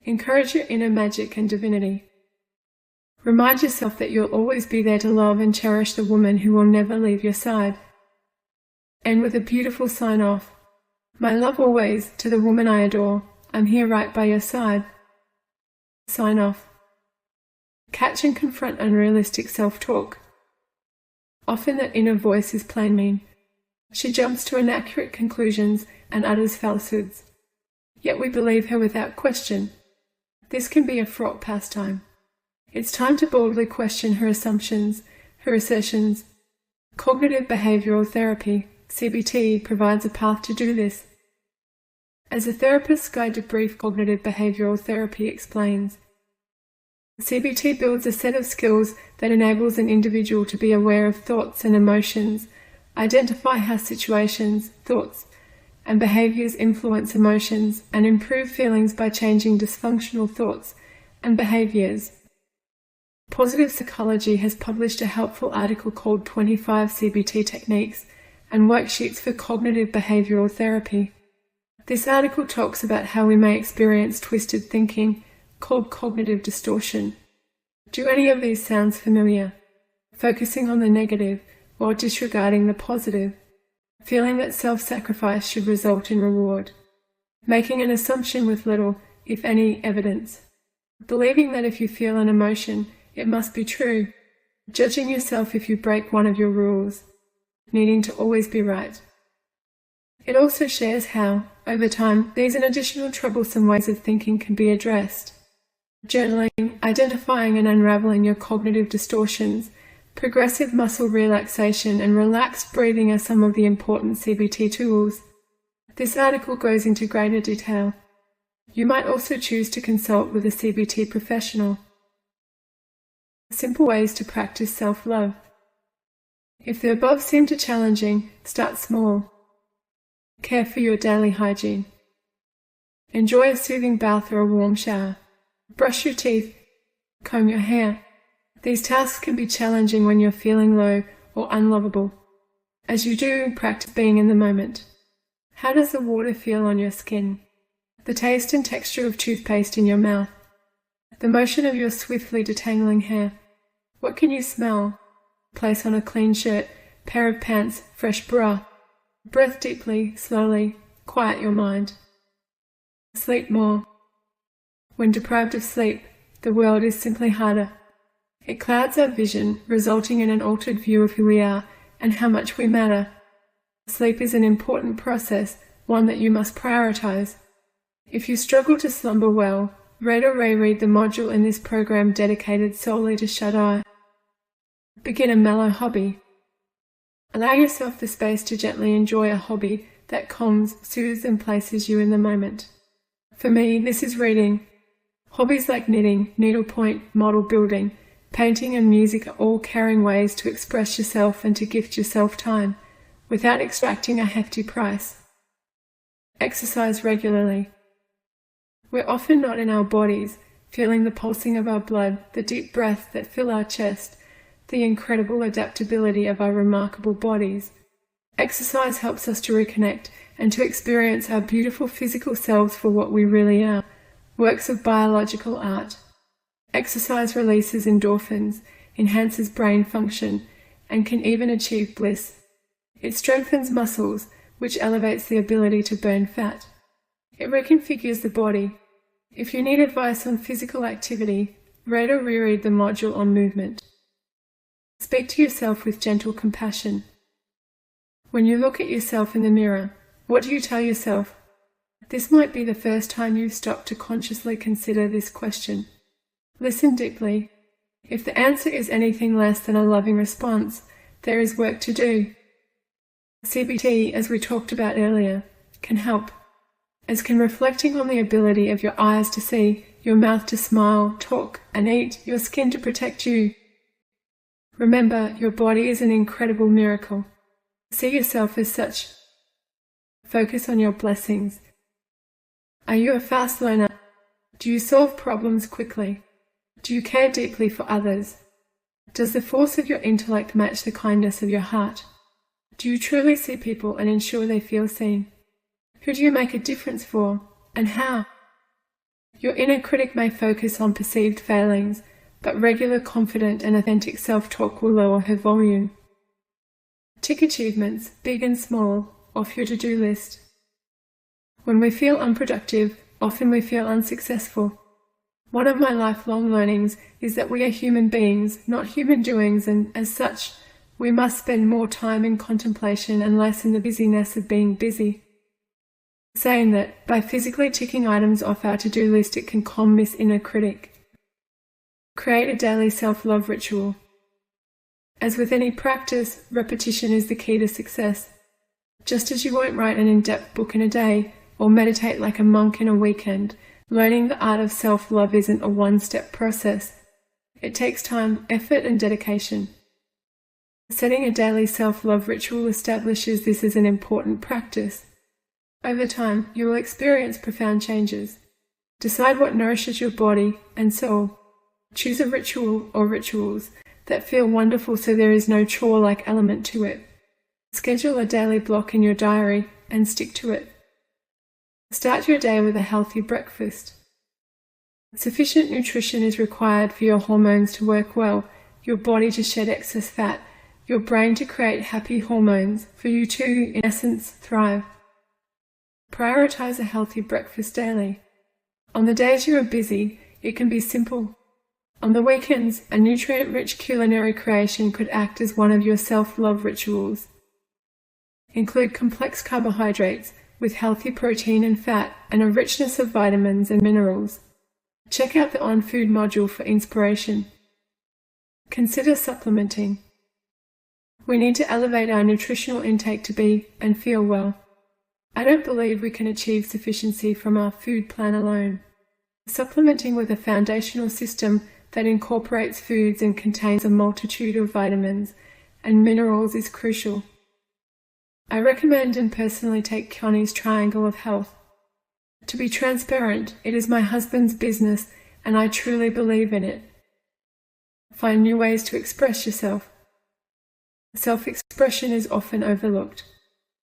Encourage your inner magic and divinity. Remind yourself that you'll always be there to love and cherish the woman who will never leave your side. And with a beautiful sign-off. My love always to the woman I adore. I'm here right by your side. Sign off. Catch and confront unrealistic self-talk. Often that inner voice is plain mean. She jumps to inaccurate conclusions and utters falsehoods. Yet we believe her without question. This can be a fraught pastime. It's time to boldly question her assumptions, her assertions. Cognitive behavioral therapy, CBT, provides a path to do this. As a therapist's guide to brief cognitive behavioral therapy explains, CBT builds a set of skills that enables an individual to be aware of thoughts and emotions, identify how situations, thoughts, and behaviors influence emotions, and improve feelings by changing dysfunctional thoughts and behaviors. Positive Psychology has published a helpful article called 25 CBT Techniques and Worksheets for Cognitive Behavioral Therapy. This article talks about how we may experience twisted thinking, called cognitive distortion. Do any of these sound familiar? Focusing on the negative while disregarding the positive. Feeling that self-sacrifice should result in reward. Making an assumption with little, if any, evidence. Believing that if you feel an emotion, it must be true. Judging yourself if you break one of your rules. Needing to always be right. It also shares how, over time, these and additional troublesome ways of thinking can be addressed. Journaling, identifying and unraveling your cognitive distortions, progressive muscle relaxation, and relaxed breathing are some of the important CBT tools. This article goes into greater detail. You might also choose to consult with a CBT professional. Simple ways to practice self-love. If the above seem too challenging, start small. Care for your daily hygiene. Enjoy a soothing bath or a warm shower. Brush your teeth. Comb your hair. These tasks can be challenging when you're feeling low or unlovable. As you do, practice being in the moment. How does the water feel on your skin? The taste and texture of toothpaste in your mouth. The motion of your swiftly detangling hair. What can you smell? Place on a clean shirt, pair of pants, fresh bra. Breath deeply, slowly. Quiet your mind. Sleep more. When deprived of sleep, the world is simply harder. It clouds our vision, resulting in an altered view of who we are and how much we matter. Sleep is an important process, one that you must prioritize. If you struggle to slumber well, read or reread the module in this program dedicated solely to shut-eye. Begin a mellow hobby. Allow yourself the space to gently enjoy a hobby that calms, soothes and places you in the moment. For me, this is reading. Hobbies like knitting, needlepoint, model building, painting and music are all caring ways to express yourself and to gift yourself time, without extracting a hefty price. Exercise regularly. We're often not in our bodies, feeling the pulsing of our blood, the deep breaths that fill our chest, the incredible adaptability of our remarkable bodies. Exercise helps us to reconnect and to experience our beautiful physical selves for what we really are, works of biological art. Exercise releases endorphins, enhances brain function, and can even achieve bliss. It strengthens muscles, which elevates the ability to burn fat. It reconfigures the body. If you need advice on physical activity, read or reread the module on movement. Speak to yourself with gentle compassion. When you look at yourself in the mirror, what do you tell yourself? This might be the first time you've stopped to consciously consider this question. Listen deeply. If the answer is anything less than a loving response, there is work to do. CBT, as we talked about earlier, can help, as can reflecting on the ability of your eyes to see, your mouth to smile, talk, and eat, your skin to protect you. Remember, your body is an incredible miracle. See yourself as such. Focus on your blessings. Are you a fast learner? Do you solve problems quickly? Do you care deeply for others? Does the force of your intellect match the kindness of your heart? Do you truly see people and ensure they feel seen? Who do you make a difference for, and how? Your inner critic may focus on perceived failings, but regular, confident and authentic self-talk will lower her volume. Tick achievements, big and small, off your to-do list. When we feel unproductive, often we feel unsuccessful. One of my lifelong learnings is that we are human beings, not human doings, and as such, we must spend more time in contemplation and less in the busyness of being busy. Saying that by physically ticking items off our to-do list, it can calm this inner critic. Create a daily self-love ritual. As with any practice, repetition is the key to success. Just as you won't write an in-depth book in a day, or meditate like a monk in a weekend, learning the art of self-love isn't a one-step process. It takes time, effort, and dedication. Setting a daily self-love ritual establishes this as an important practice. Over time, you will experience profound changes. Decide what nourishes your body and soul. Choose a ritual or rituals that feel wonderful so there is no chore-like element to it. Schedule a daily block in your diary and stick to it. Start your day with a healthy breakfast. Sufficient nutrition is required for your hormones to work well, your body to shed excess fat, your brain to create happy hormones, for you to, in essence, thrive. Prioritize a healthy breakfast daily. On the days you are busy, it can be simple. On the weekends, a nutrient-rich culinary creation could act as one of your self-love rituals. Include complex carbohydrates with healthy protein and fat and a richness of vitamins and minerals. Check out the On Food module for inspiration. Consider supplementing. We need to elevate our nutritional intake to be and feel well. I don't believe we can achieve sufficiency from our food plan alone. Supplementing with a foundational system that incorporates foods and contains a multitude of vitamins and minerals is crucial. I recommend and personally take Connie's Triangle of Health. To be transparent, it is my husband's business and I truly believe in it. Find new ways to express yourself. Self-expression is often overlooked.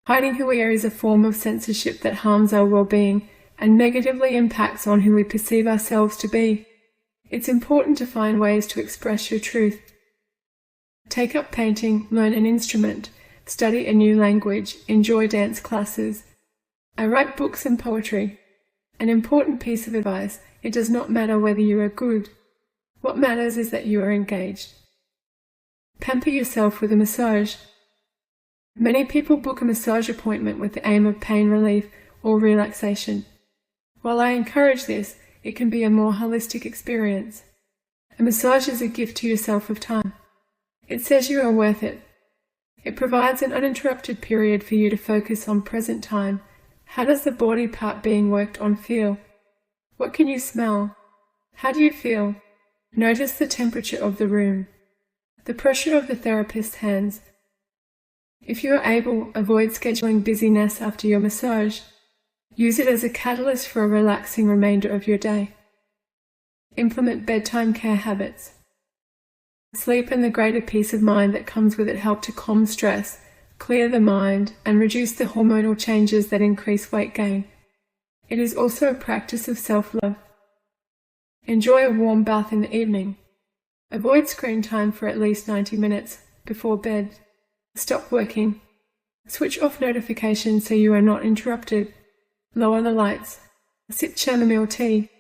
Hiding who we are is a form of censorship that harms our well-being and negatively impacts on who we perceive ourselves to be. It's important to find ways to express your truth. Take up painting, learn an instrument, study a new language, enjoy dance classes. I write books and poetry. An important piece of advice: it does not matter whether you are good. What matters is that you are engaged. Pamper yourself with a massage. Many people book a massage appointment with the aim of pain relief or relaxation. While I encourage this, it can be a more holistic experience. A massage is a gift to yourself of time. It says you are worth it. It provides an uninterrupted period for you to focus on present time. How does the body part being worked on feel? What can you smell? How do you feel? Notice the temperature of the room, the pressure of the therapist's hands. If you are able, avoid scheduling busyness after your massage. Use it as a catalyst for a relaxing remainder of your day. Implement bedtime care habits. Sleep and the greater peace of mind that comes with it help to calm stress, clear the mind, and reduce the hormonal changes that increase weight gain. It is also a practice of self-love. Enjoy a warm bath in the evening. Avoid screen time for at least 90 minutes before bed. Stop working. Switch off notifications so you are not interrupted. Lower the lights. Sip chamomile tea.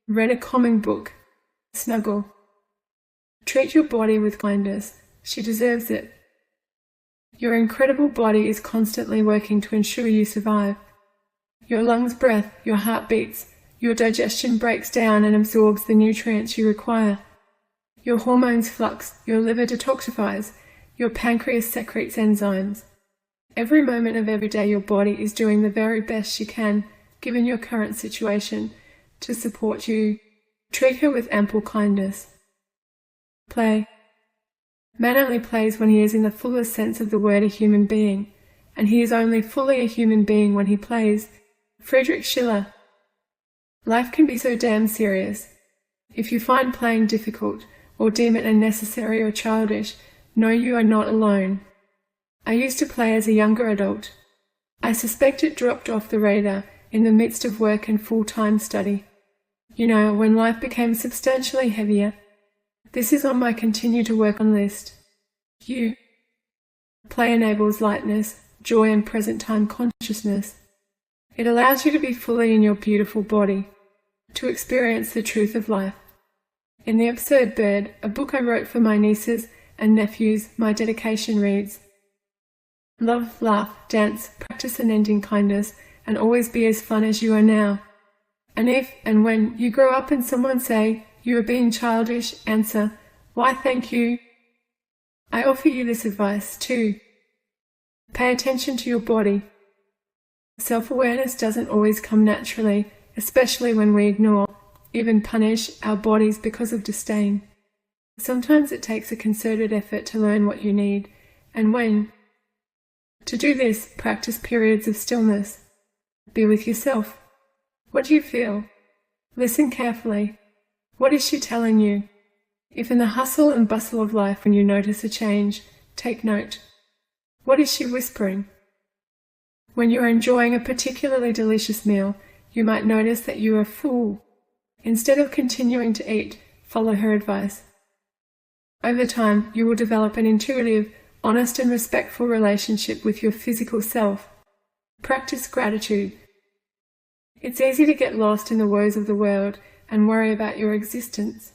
Read a calming book. Snuggle. Treat your body with kindness. She deserves it. Your incredible body is constantly working to ensure you survive. Your lungs breathe, your heart beats, your digestion breaks down and absorbs the nutrients you require. Your hormones flux, your liver detoxifies, your pancreas secretes enzymes. Every moment of every day your body is doing the very best she can, given your current situation, to support you. Treat her with ample kindness. Play. Man only plays when he is in the fullest sense of the word a human being, and he is only fully a human being when he plays. Friedrich Schiller. Life can be so damn serious. If you find playing difficult, or deem it unnecessary or childish, know you are not alone. I used to play as a younger adult. I suspect it dropped off the radar in the midst of work and full-time study. You know, when life became substantially heavier. This is on my continue to work on list. You. Play enables lightness, joy and present time consciousness. It allows you to be fully in your beautiful body, to experience the truth of life. In The Absurd Bird, a book I wrote for my nieces and nephews, my dedication reads, love, laugh, dance, practice unending kindness, and always be as fun as you are now. And if and when you grow up and someone say, you are being childish, answer, why thank you. I offer you this advice too. Pay attention to your body. Self-awareness doesn't always come naturally, especially when we ignore, even punish, our bodies because of disdain. Sometimes it takes a concerted effort to learn what you need, and when. To do this, practice periods of stillness. Be with yourself. What do you feel? Listen carefully. What is she telling you? If in the hustle and bustle of life when you notice a change, take note. What is she whispering? When you are enjoying a particularly delicious meal, you might notice that you are full. Instead of continuing to eat, follow her advice. Over time, you will develop an intuitive, honest and respectful relationship with your physical self. Practice gratitude. It's easy to get lost in the woes of the world and worry about your existence.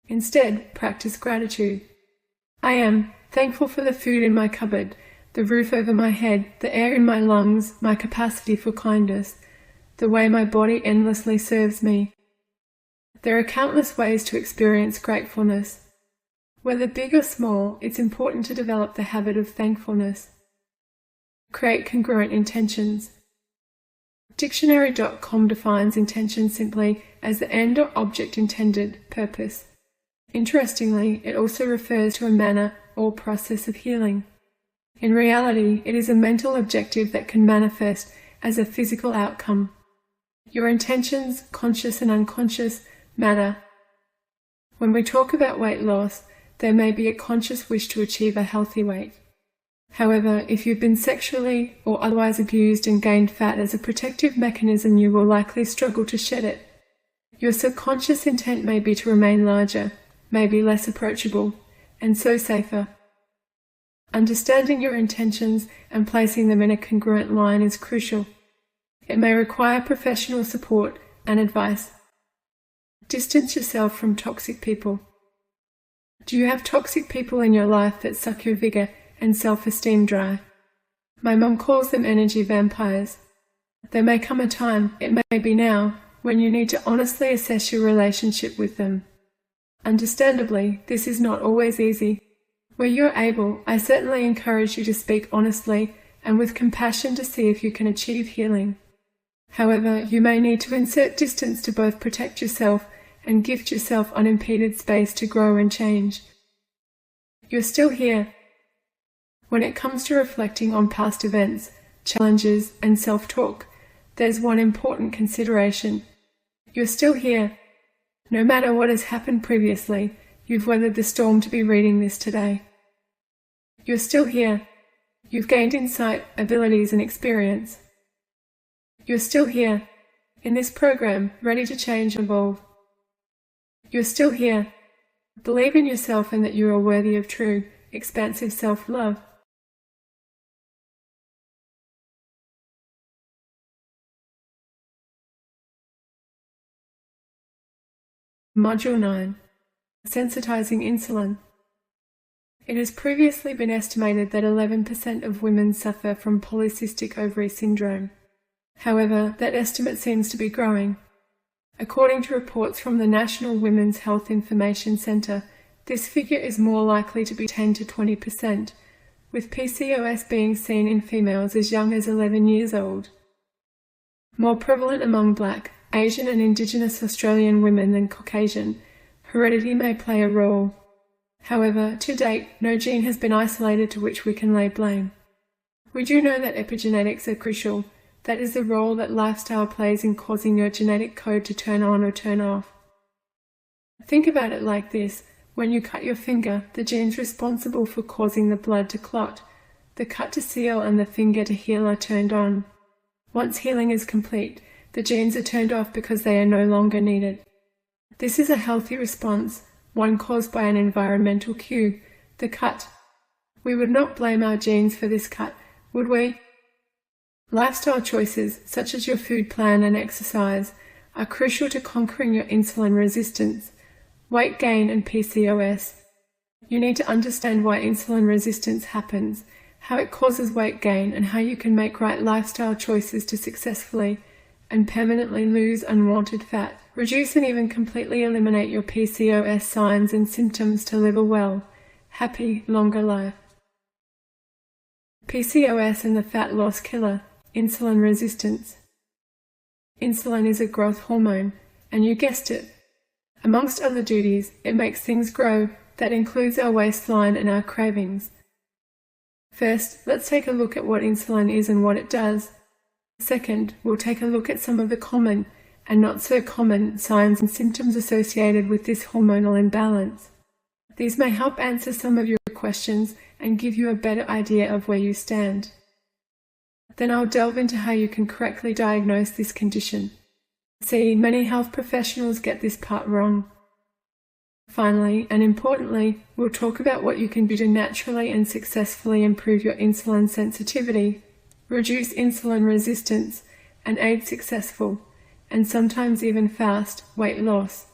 Instead, practice gratitude. I am thankful for the food in my cupboard, the roof over my head, the air in my lungs, my capacity for kindness, the way my body endlessly serves me. There are countless ways to experience gratefulness. Whether big or small, it's important to develop the habit of thankfulness. Create congruent intentions. Dictionary.com defines intention simply as the end or object intended, purpose. Interestingly, it also refers to a manner or process of healing. In reality, it is a mental objective that can manifest as a physical outcome. Your intentions, conscious and unconscious, matter. When we talk about weight loss, there may be a conscious wish to achieve a healthy weight. However, if you've been sexually or otherwise abused and gained fat as a protective mechanism, you will likely struggle to shed it. Your subconscious intent may be to remain larger, may be less approachable, and so safer. Understanding your intentions and placing them in a congruent line is crucial. It may require professional support and advice. Distance yourself from toxic people. Do you have toxic people in your life that suck your vigor and self-esteem dry? My mum calls them energy vampires. There may come a time, it may be now, when you need to honestly assess your relationship with them. Understandably, this is not always easy. Where you're able, I certainly encourage you to speak honestly and with compassion to see if you can achieve healing. However, you may need to insert distance to both protect yourself and gift yourself unimpeded space to grow and change. You're still here. When it comes to reflecting on past events, challenges, and self-talk, there's one important consideration. You're still here. No matter what has happened previously, you've weathered the storm to be reading this today. You're still here. You've gained insight, abilities, and experience. You're still here, in this program, ready to change and evolve. You're still here. Believe in yourself and that you are worthy of true, expansive self-love. Module 9. Sensitizing insulin. It has previously been estimated that 11% of women suffer from polycystic ovary syndrome. However, that estimate seems to be growing. According to reports from the National Women's Health Information Centre, this figure is more likely to be 10 to 20%, with PCOS being seen in females as young as 11 years old. More prevalent among Black, Asian and Indigenous Australian women than Caucasian, heredity may play a role. However, to date, no gene has been isolated to which we can lay blame. We do know that epigenetics are crucial. That is the role that lifestyle plays in causing your genetic code to turn on or turn off. Think about it like this. When you cut your finger, the genes responsible for causing the blood to clot, the cut to seal and the finger to heal are turned on. Once healing is complete, the genes are turned off because they are no longer needed. This is a healthy response, one caused by an environmental cue, the cut. We would not blame our genes for this cut, would we? Lifestyle choices, such as your food plan and exercise, are crucial to conquering your insulin resistance, weight gain and PCOS. You need to understand why insulin resistance happens, how it causes weight gain, and how you can make right lifestyle choices to successfully and permanently lose unwanted fat, reduce and even completely eliminate your PCOS signs and symptoms to live a well, happy, longer life. PCOS and the fat loss killer, insulin resistance. Insulin is a growth hormone, and you guessed it. Amongst other duties, it makes things grow. That includes our waistline and our cravings. First, let's take a look at what insulin is and what it does. Second, we'll take a look at some of the common and not so common signs and symptoms associated with this hormonal imbalance. These may help answer some of your questions and give you a better idea of where you stand. Then I'll delve into how you can correctly diagnose this condition. See, many health professionals get this part wrong. Finally, and importantly, we'll talk about what you can do to naturally and successfully improve your insulin sensitivity, reduce insulin resistance, and aid successful, and sometimes even fast, weight loss.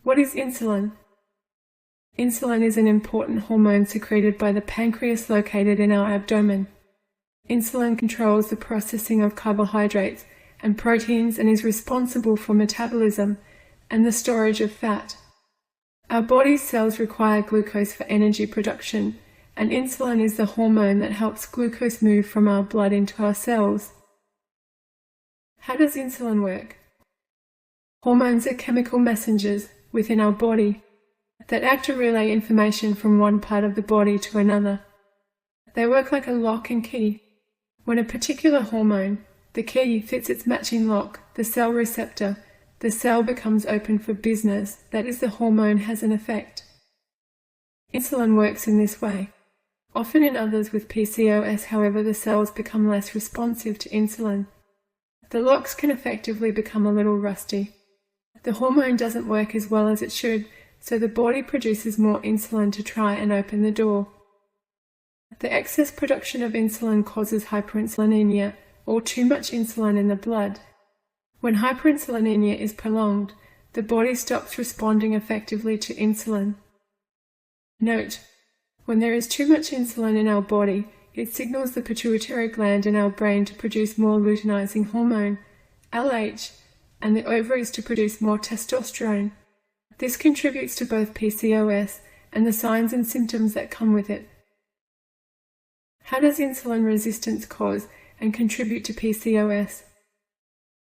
What is insulin? Insulin is an important hormone secreted by the pancreas located in our abdomen. Insulin controls the processing of carbohydrates and proteins and is responsible for metabolism, and the storage of fat. Our body's cells require glucose for energy production, and insulin is the hormone that helps glucose move from our blood into our cells. How does insulin work? Hormones are chemical messengers within our body that act to relay information from one part of the body to another. They work like a lock and key. When a particular hormone, the key, fits its matching lock, the cell receptor, the cell becomes open for business, that is, the hormone has an effect. Insulin works in this way. Often in others with PCOS, however, the cells become less responsive to insulin. The locks can effectively become a little rusty. The hormone doesn't work as well as it should, so the body produces more insulin to try and open the door. The excess production of insulin causes hyperinsulinemia, or too much insulin in the blood. When hyperinsulinemia is prolonged, the body stops responding effectively to insulin. Note, when there is too much insulin in our body, it signals the pituitary gland in our brain to produce more luteinizing hormone, LH, and the ovaries to produce more testosterone. This contributes to both PCOS and the signs and symptoms that come with it. How does insulin resistance cause and contribute to PCOS?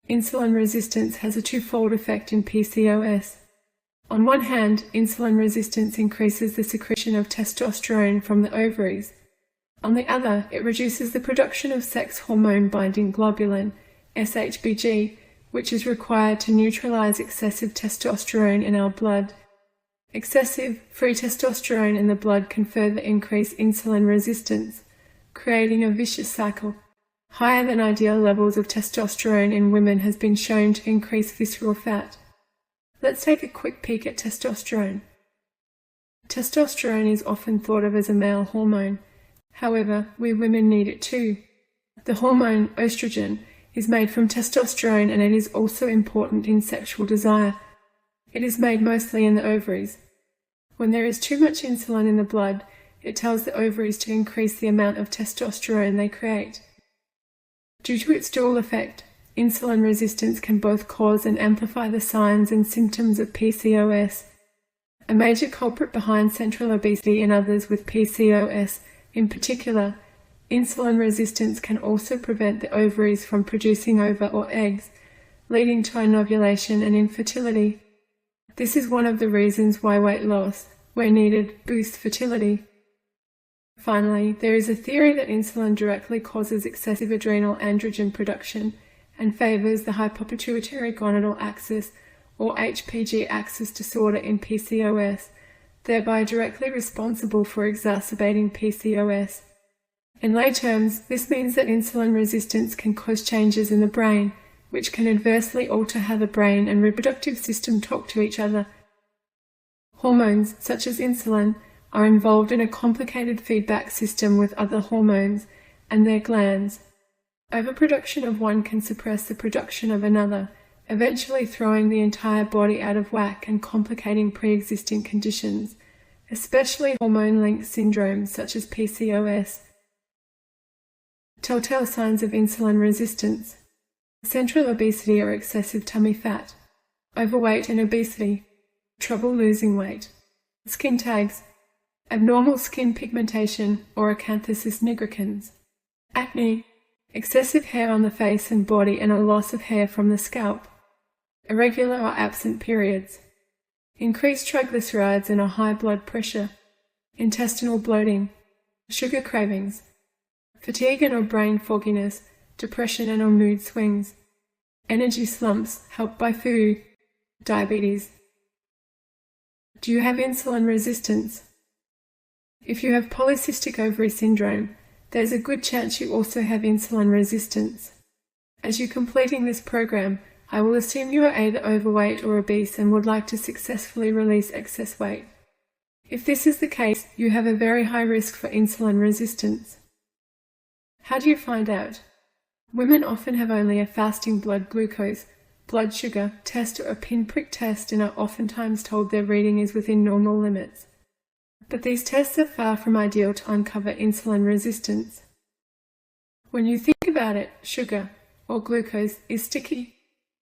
Insulin resistance has a twofold effect in PCOS. On one hand, insulin resistance increases the secretion of testosterone from the ovaries. On the other, it reduces the production of sex hormone-binding globulin, SHBG, which is required to neutralize excessive testosterone in our blood. Excessive, free testosterone in the blood can further increase insulin resistance, creating a vicious cycle. Higher than ideal levels of testosterone in women has been shown to increase visceral fat. Let's take a quick peek at testosterone. Testosterone is often thought of as a male hormone. However, we women need it too. The hormone estrogen is made from testosterone, and it is also important in sexual desire. It is made mostly in the ovaries. When there is too much insulin in the blood, it tells the ovaries to increase the amount of testosterone they create. Due to its dual effect, insulin resistance can both cause and amplify the signs and symptoms of PCOS. A major culprit behind central obesity in others with PCOS, in particular, insulin resistance can also prevent the ovaries from producing ova or eggs, leading to anovulation and infertility. This is one of the reasons why weight loss, where needed, boosts fertility. Finally, there is a theory that insulin directly causes excessive adrenal androgen production and favors the hypopituitary gonadal axis, or HPG axis disorder in PCOS, thereby directly responsible for exacerbating PCOS. In lay terms, this means that insulin resistance can cause changes in the brain, which can adversely alter how the brain and reproductive system talk to each other. Hormones, such as insulin, are involved in a complicated feedback system with other hormones and their glands. Overproduction of one can suppress the production of another, eventually throwing the entire body out of whack and complicating pre-existing conditions, especially hormone-linked syndromes such as PCOS. Telltale signs of insulin resistance: central obesity or excessive tummy fat, overweight and obesity, trouble losing weight, skin tags, abnormal skin pigmentation or acanthosis nigricans, acne, excessive hair on the face and body and a loss of hair from the scalp, irregular or absent periods, increased triglycerides and a high blood pressure, intestinal bloating, sugar cravings, fatigue and or brain fogginess, depression and or mood swings, energy slumps helped by food, diabetes. Do you have insulin resistance? If you have polycystic ovary syndrome, there's a good chance you also have insulin resistance. As you're completing this program, I will assume you are either overweight or obese and would like to successfully release excess weight. If this is the case, you have a very high risk for insulin resistance. How do you find out? Women often have only a fasting blood glucose, blood sugar test or a pinprick test and are oftentimes told their reading is within normal limits. But these tests are far from ideal to uncover insulin resistance. When you think about it, sugar, or glucose, is sticky.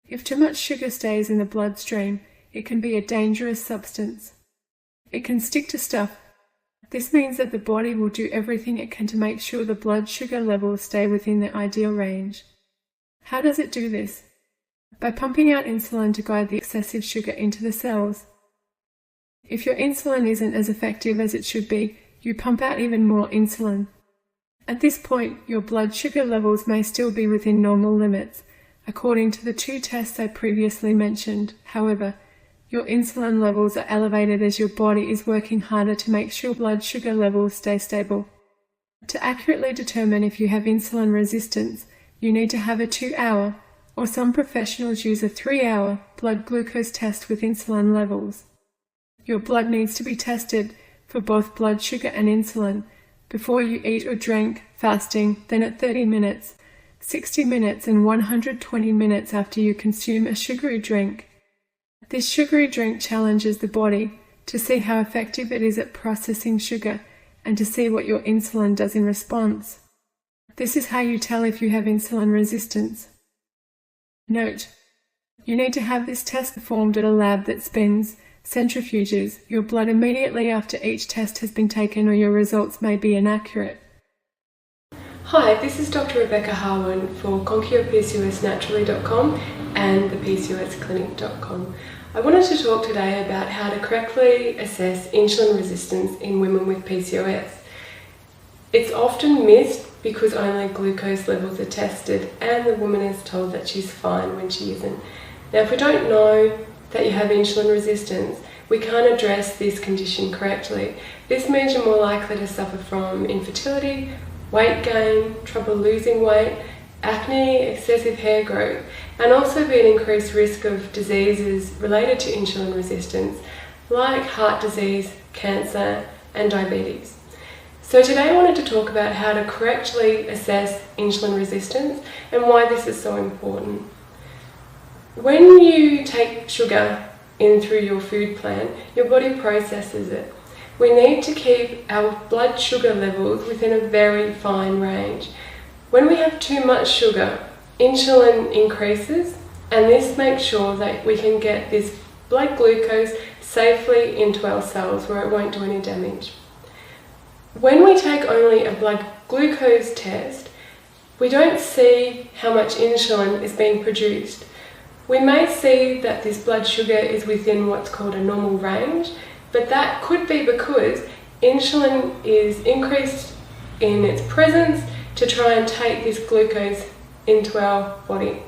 If too much sugar stays in the bloodstream, it can be a dangerous substance. It can stick to stuff. This means that the body will do everything it can to make sure the blood sugar levels stay within the ideal range. How does it do this? By pumping out insulin to guide the excessive sugar into the cells. If your insulin isn't as effective as it should be, you pump out even more insulin. At this point, your blood sugar levels may still be within normal limits, according to the 2 tests I previously mentioned. However, your insulin levels are elevated as your body is working harder to make sure blood sugar levels stay stable. To accurately determine if you have insulin resistance, you need to have a 2-hour, or some professionals use a 3-hour, blood glucose test with insulin levels. Your blood needs to be tested for both blood sugar and insulin before you eat or drink, fasting, then at 30 minutes, 60 minutes and 120 minutes after you consume a sugary drink. This sugary drink challenges the body to see how effective it is at processing sugar and to see what your insulin does in response. This is how you tell if you have insulin resistance. Note: you need to have this test performed at a lab that centrifuges your blood immediately after each test has been taken, or your results may be inaccurate.
Hi, this is Dr. Rebecca Harwin for ConquerPCOSNaturally.com and the PCOSclinic.com. I wanted to talk today about how to correctly assess insulin resistance in women with PCOS. It's often missed because only glucose levels are tested and the woman is told that she's fine when she isn't. Now, if we don't know that you have insulin resistance, we can't address this condition correctly. This means you're more likely to suffer from infertility, weight gain, trouble losing weight, acne, excessive hair growth, and also be an increased risk of diseases related to insulin resistance, like heart disease, cancer, and diabetes. So today I wanted to talk about how to correctly assess insulin resistance and why this is so important. When you take sugar in through your food plan, your body processes it. We need to keep our blood sugar levels within a very fine range. When we have too much sugar, insulin increases, and this makes sure that we can get this blood glucose safely into our cells where it won't do any damage. When we take only a blood glucose test, we don't see how much insulin is being produced. We may see that this blood sugar is within what's called a normal range, but that could be because insulin is increased in its presence to try and take this glucose into our body.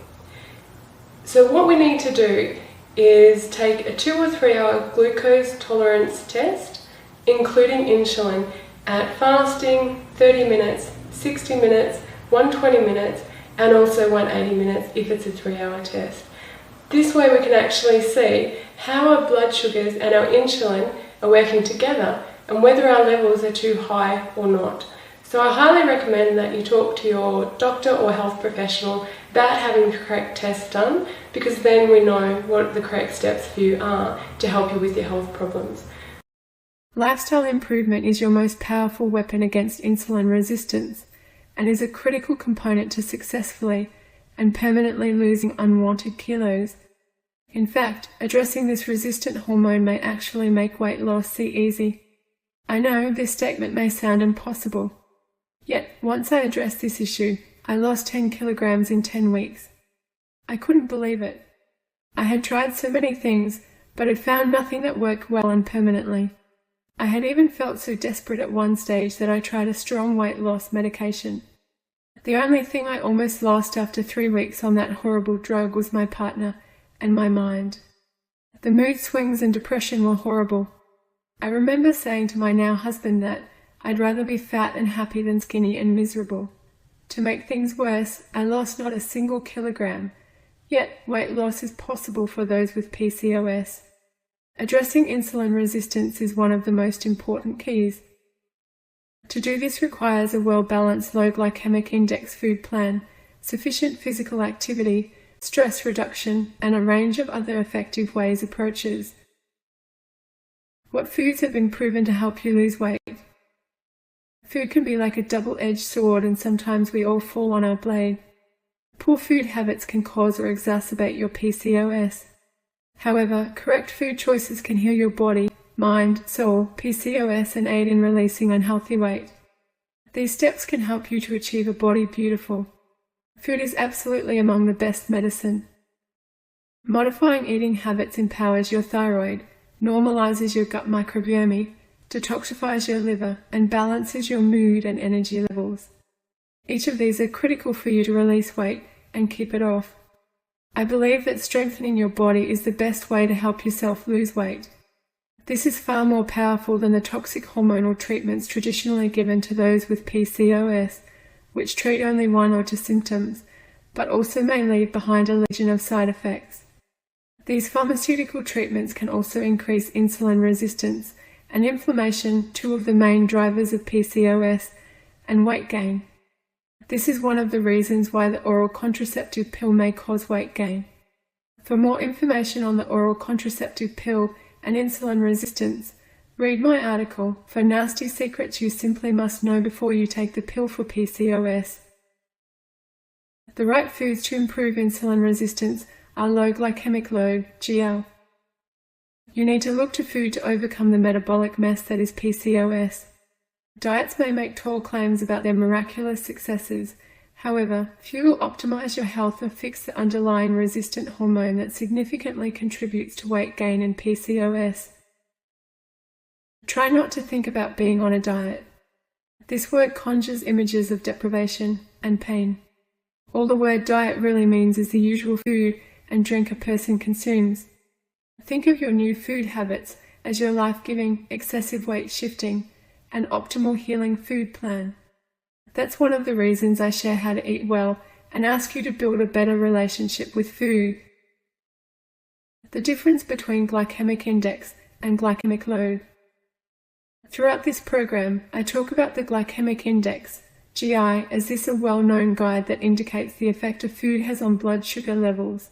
So what we need to do is take a 2 or 3 hour glucose tolerance test, including insulin, at fasting, 30 minutes, 60 minutes, 120 minutes, and also 180 minutes if it's a 3-hour test. This way we can actually see how our blood sugars and our insulin are working together and whether our levels are too high or not. So I highly recommend that you talk to your doctor or health professional about having the correct tests done, because then we know what the correct steps for you are to help you with your health problems.
Lifestyle improvement is your most powerful weapon against insulin resistance and is a critical component to successfully and permanently losing unwanted kilos. In fact, addressing this resistant hormone may actually make weight loss seem easy. I know this statement may sound impossible, yet once I addressed this issue, I lost 10 kilograms in 10 weeks. I couldn't believe it. I had tried so many things, but had found nothing that worked well and permanently. I had even felt so desperate at one stage that I tried a strong weight loss medication. The only thing I almost lost after 3 weeks on that horrible drug was my partner and my mind. The mood swings and depression were horrible. I remember saying to my now husband that I'd rather be fat and happy than skinny and miserable. To make things worse, I lost not a single kilogram, yet weight loss is possible for those with PCOS. Addressing insulin resistance is one of the most important keys. To do this requires a well-balanced low glycemic index food plan, sufficient physical activity, stress reduction, and a range of other effective approaches. What foods have been proven to help you lose weight? Food can be like a double-edged sword, and sometimes we all fall on our blade. Poor food habits can cause or exacerbate your PCOS. However, correct food choices can heal your body, mind, soul, PCOS, and aid in releasing unhealthy weight. These steps can help you to achieve a body beautiful. Food is absolutely among the best medicine. Modifying eating habits empowers your thyroid, normalizes your gut microbiome, detoxifies your liver, and balances your mood and energy levels. Each of these are critical for you to release weight and keep it off. I believe that strengthening your body is the best way to help yourself lose weight. This is far more powerful than the toxic hormonal treatments traditionally given to those with PCOS, which treat only one or two symptoms, but also may leave behind a legion of side effects. These pharmaceutical treatments can also increase insulin resistance and inflammation, two of the main drivers of PCOS, and weight gain. This is one of the reasons why the oral contraceptive pill may cause weight gain. For more information on the oral contraceptive pill and insulin resistance, read my article, For Nasty Secrets You Simply Must Know Before You Take the Pill for PCOS. The right foods to improve insulin resistance are low glycemic load, GL. You need to look to food to overcome the metabolic mess that is PCOS. Diets may make tall claims about their miraculous successes. However, few will optimize your health or fix the underlying resistant hormone that significantly contributes to weight gain in PCOS. Try not to think about being on a diet. This word conjures images of deprivation and pain. All the word diet really means is the usual food and drink a person consumes. Think of your new food habits as your life-giving, excessive weight shifting, and optimal healing food plan. That's one of the reasons I share how to eat well and ask you to build a better relationship with food. The difference between glycemic index and glycemic load. Throughout this program, I talk about the glycemic index, GI, as this a well-known guide that indicates the effect a food has on blood sugar levels.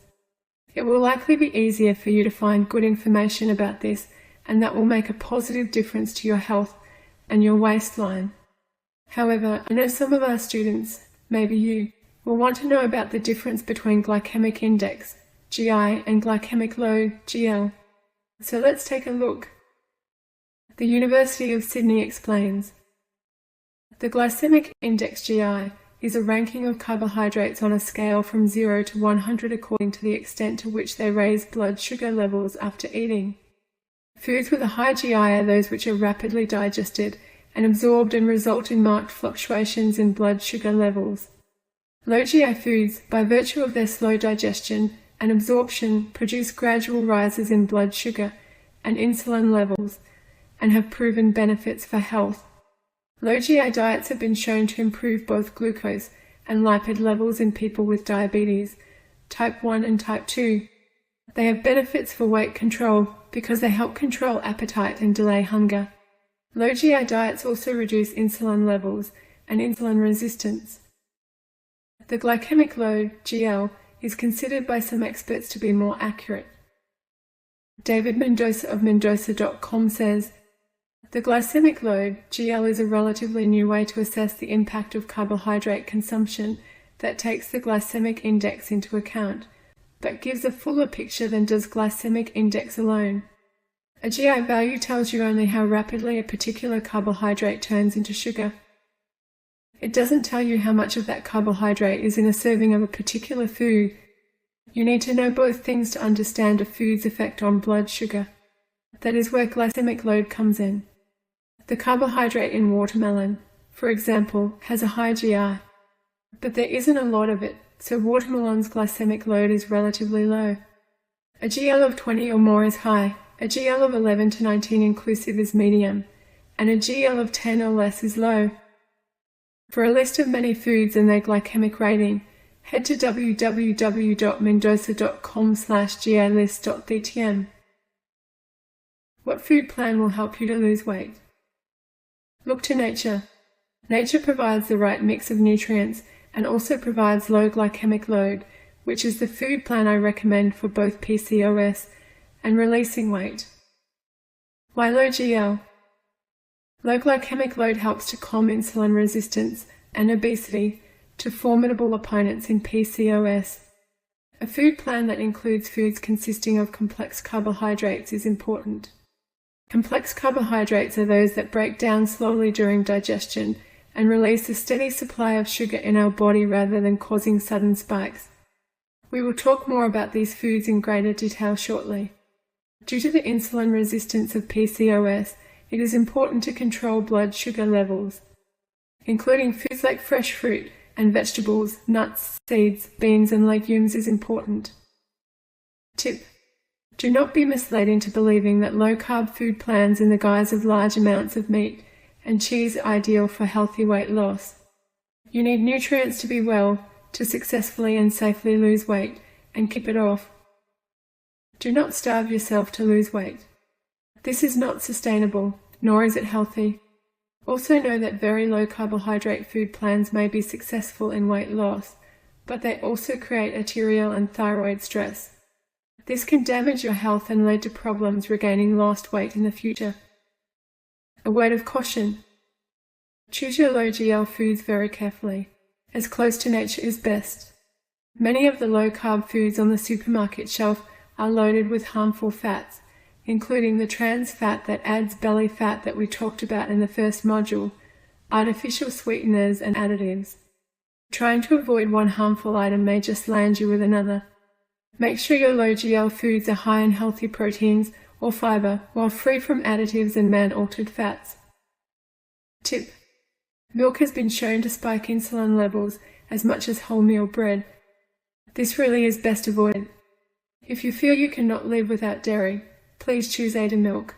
It will likely be easier for you to find good information about this, and that will make a positive difference to your health and your waistline. However, I know some of our students, maybe you, will want to know about the difference between glycemic index, GI, and glycemic load, GL. So let's take a look. The University of Sydney explains. The glycemic index, GI, is a ranking of carbohydrates on a scale from 0 to 100 according to the extent to which they raise blood sugar levels after eating. Foods with a high GI are those which are rapidly digested and absorbed and result in marked fluctuations in blood sugar levels. Low GI foods, by virtue of their slow digestion and absorption, produce gradual rises in blood sugar and insulin levels and have proven benefits for health. Low GI diets have been shown to improve both glucose and lipid levels in people with diabetes, type 1 and type 2. They have benefits for weight control because they help control appetite and delay hunger. Low GI diets also reduce insulin levels and insulin resistance. The glycemic load, GL, is considered by some experts to be more accurate. David Mendoza of Mendoza.com says, the glycemic load, GL, is a relatively new way to assess the impact of carbohydrate consumption that takes the glycemic index into account, but gives a fuller picture than does glycemic index alone. A GI value tells you only how rapidly a particular carbohydrate turns into sugar. It doesn't tell you how much of that carbohydrate is in a serving of a particular food. You need to know both things to understand a food's effect on blood sugar. That is where glycemic load comes in. The carbohydrate in watermelon, for example, has a high GI, but there isn't a lot of it, so watermelon's glycemic load is relatively low. A GL of 20 or more is high, a GL of 11 to 19 inclusive is medium, and a GL of 10 or less is low. For a list of many foods and their glycemic rating, head to www.mendoza.com/gilist.dtm. What food plan will help you to lose weight? Look to nature. Nature provides the right mix of nutrients and also provides low glycemic load, which is the food plan I recommend for both PCOS and releasing weight. Why low GL? Low glycemic load helps to calm insulin resistance and obesity, two formidable opponents in PCOS. A food plan that includes foods consisting of complex carbohydrates is important. Complex carbohydrates are those that break down slowly during digestion and release a steady supply of sugar in our body rather than causing sudden spikes. We will talk more about these foods in greater detail shortly. Due to the insulin resistance of PCOS, it is important to control blood sugar levels. Including foods like fresh fruit and vegetables, nuts, seeds, beans, and legumes is important. Tip: do not be misled into believing that low-carb food plans in the guise of large amounts of meat and cheese are ideal for healthy weight loss. You need nutrients to be well, to successfully and safely lose weight and keep it off. Do not starve yourself to lose weight. This is not sustainable, nor is it healthy. Also know that very low carbohydrate food plans may be successful in weight loss, but they also create arterial and thyroid stress. This can damage your health and lead to problems regaining lost weight in the future. A word of caution: choose your low GL foods very carefully. As close to nature is best. Many of the low-carb foods on the supermarket shelf are loaded with harmful fats, including the trans fat that adds belly fat that we talked about in the first module, artificial sweeteners and additives. Trying to avoid one harmful item may just land you with another. Make sure your low GL foods are high in healthy proteins or fiber, while free from additives and man-altered fats. Tip: milk has been shown to spike insulin levels as much as wholemeal bread. This really is best avoided. If you feel you cannot live without dairy, please choose A2 milk.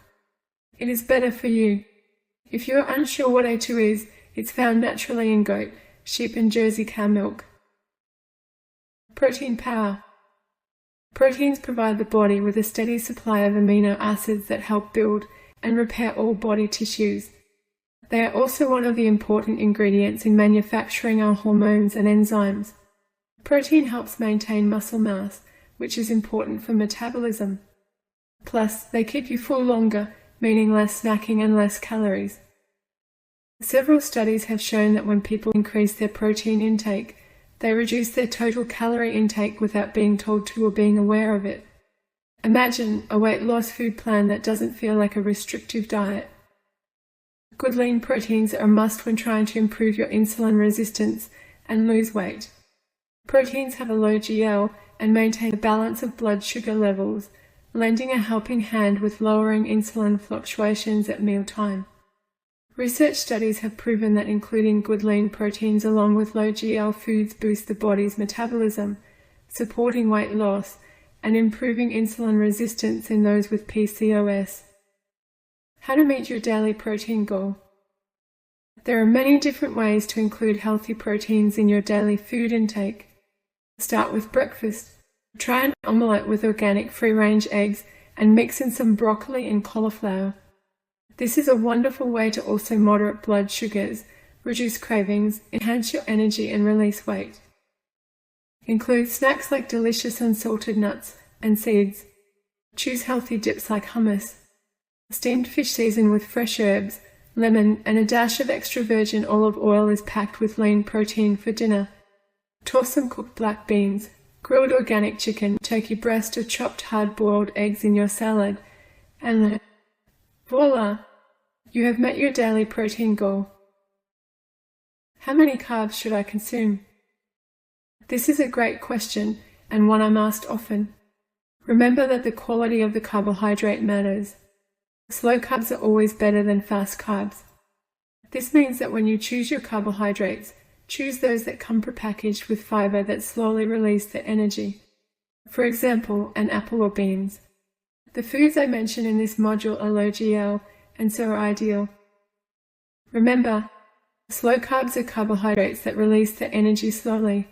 It is better for you. If you are unsure what A2 is, it's found naturally in goat, sheep and Jersey cow milk. Protein power. Proteins provide the body with a steady supply of amino acids that help build and repair all body tissues. They are also one of the important ingredients in manufacturing our hormones and enzymes. Protein helps maintain muscle mass, which is important for metabolism. Plus, they keep you full longer, meaning less snacking and less calories. Several studies have shown that when people increase their protein intake, they reduce their total calorie intake without being told to or being aware of it. Imagine a weight loss food plan that doesn't feel like a restrictive diet. Good lean proteins are a must when trying to improve your insulin resistance and lose weight. Proteins have a low GL and maintain a balance of blood sugar levels, lending a helping hand with lowering insulin fluctuations at mealtime. Research studies have proven that including good lean proteins along with low GL foods boost the body's metabolism, supporting weight loss and improving insulin resistance in those with PCOS. How to meet your daily protein goal. There are many different ways to include healthy proteins in your daily food intake. Start with breakfast. Try an omelette with organic free-range eggs and mix in some broccoli and cauliflower. This is a wonderful way to also moderate blood sugars, reduce cravings, enhance your energy and release weight. Include snacks like delicious unsalted nuts and seeds. Choose healthy dips like hummus. Steamed fish seasoned with fresh herbs, lemon and a dash of extra virgin olive oil is packed with lean protein for dinner. Toss some cooked black beans, grilled organic chicken, turkey breast or chopped hard-boiled eggs in your salad, and voila! You have met your daily protein goal. How many carbs should I consume? This is a great question and one I'm asked often. Remember that the quality of the carbohydrate matters. Slow carbs are always better than fast carbs. This means that when you choose your carbohydrates, choose those that come prepackaged with fiber that slowly release the energy. For example, an apple or beans. The foods I mention in this module are low GL and so are ideal. Remember, slow carbs are carbohydrates that release the energy slowly.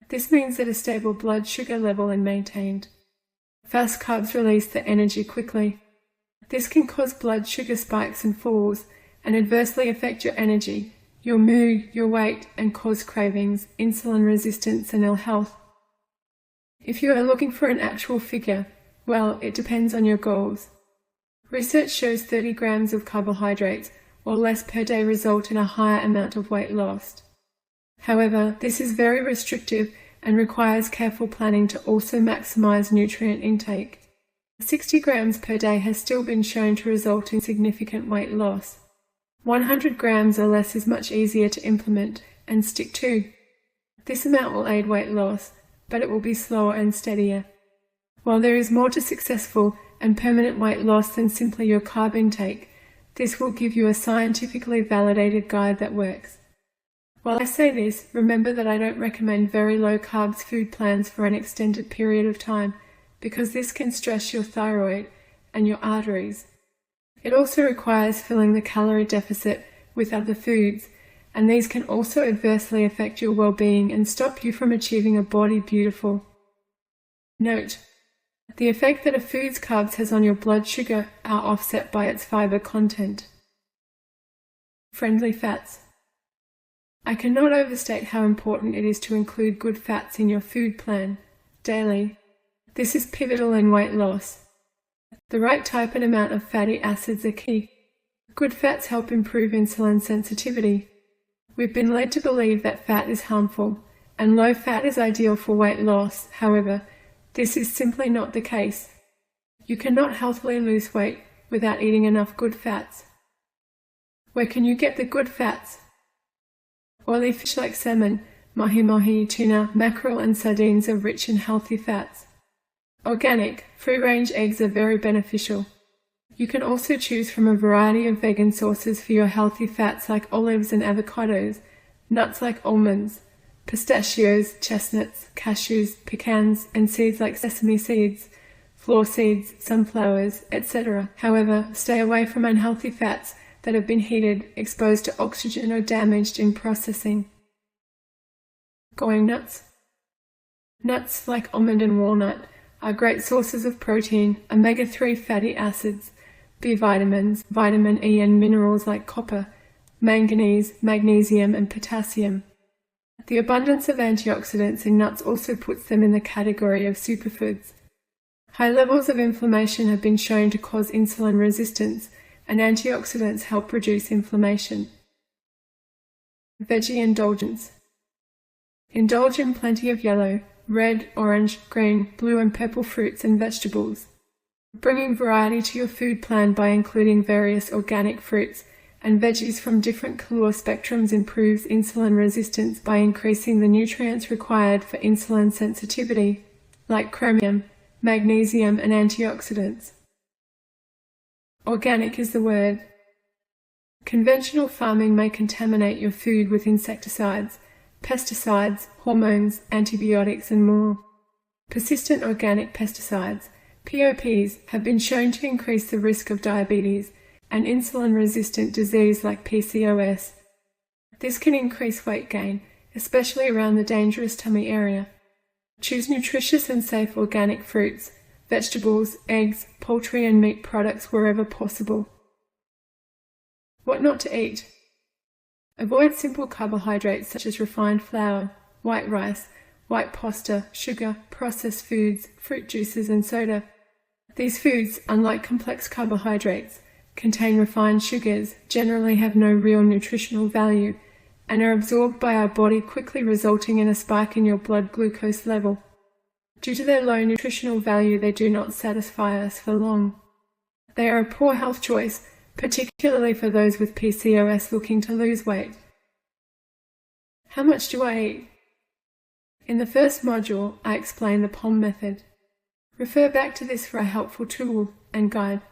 This means that a stable blood sugar level is maintained. Fast carbs release the energy quickly. This can cause blood sugar spikes and falls and adversely affect your energy, your mood, your weight, and cause cravings, insulin resistance, and ill health. If you are looking for an actual figure, well, it depends on your goals. Research shows 30 grams of carbohydrates or less per day result in a higher amount of weight lost. However, this is very restrictive and requires careful planning to also maximize nutrient intake. 60 grams per day has still been shown to result in significant weight loss. 100 grams or less is much easier to implement and stick to. This amount will aid weight loss, but it will be slower and steadier. While there is more to successful and permanent weight loss than simply your carb intake, this will give you a scientifically validated guide that works. While I say this, remember that I don't recommend very low carbs food plans for an extended period of time, because this can stress your thyroid and your arteries. It also requires filling the calorie deficit with other foods, and these can also adversely affect your well-being and stop you from achieving a body beautiful. Note: the effect that a food's carbs has on your blood sugar are offset by its fiber content. Friendly fats. I cannot overstate how important it is to include good fats in your food plan daily. This is pivotal in weight loss. The right type and amount of fatty acids are key. Good fats help improve insulin sensitivity. We've been led to believe that fat is harmful, and low fat is ideal for weight loss. However, this is simply not the case. You cannot healthily lose weight without eating enough good fats. Where can you get the good fats? Oily fish like salmon, mahi-mahi, tuna, mackerel and sardines are rich in healthy fats. Organic, free-range eggs are very beneficial. You can also choose from a variety of vegan sources for your healthy fats like olives and avocados, nuts like almonds, pistachios, chestnuts, cashews, pecans, and seeds like sesame seeds, flax seeds, sunflowers, etc. However, stay away from unhealthy fats that have been heated, exposed to oxygen, or damaged in processing. Going nuts. Nuts like almond and walnut are great sources of protein, omega-3 fatty acids, B vitamins, vitamin E, and minerals like copper, manganese, magnesium, and potassium. The abundance of antioxidants in nuts also puts them in the category of superfoods. High levels of inflammation have been shown to cause insulin resistance, and antioxidants help reduce inflammation. Veggie indulgence. Indulge in plenty of yellow, red, orange, green, blue and purple fruits and vegetables. Bringing variety to your food plan by including various organic fruits and veggies from different caloric spectrums improves insulin resistance by increasing the nutrients required for insulin sensitivity, like chromium, magnesium and antioxidants. Organic is the word. Conventional farming may contaminate your food with insecticides, pesticides, hormones, antibiotics and more. Persistent organic pesticides, POPs, have been shown to increase the risk of diabetes and insulin-resistant disease like PCOS. This can increase weight gain, especially around the dangerous tummy area. Choose nutritious and safe organic fruits, vegetables, eggs, poultry and meat products wherever possible. What not to eat? Avoid simple carbohydrates such as refined flour, white rice, white pasta, sugar, processed foods, fruit juices and soda. These foods, unlike complex carbohydrates, contain refined sugars, generally have no real nutritional value, and are absorbed by our body quickly, resulting in a spike in your blood glucose level. Due to their low nutritional value, they do not satisfy us for long. They are a poor health choice, particularly for those with PCOS looking to lose weight. How much do I eat? In the first module, I explain the POM method. Refer back to this for a helpful tool and guide.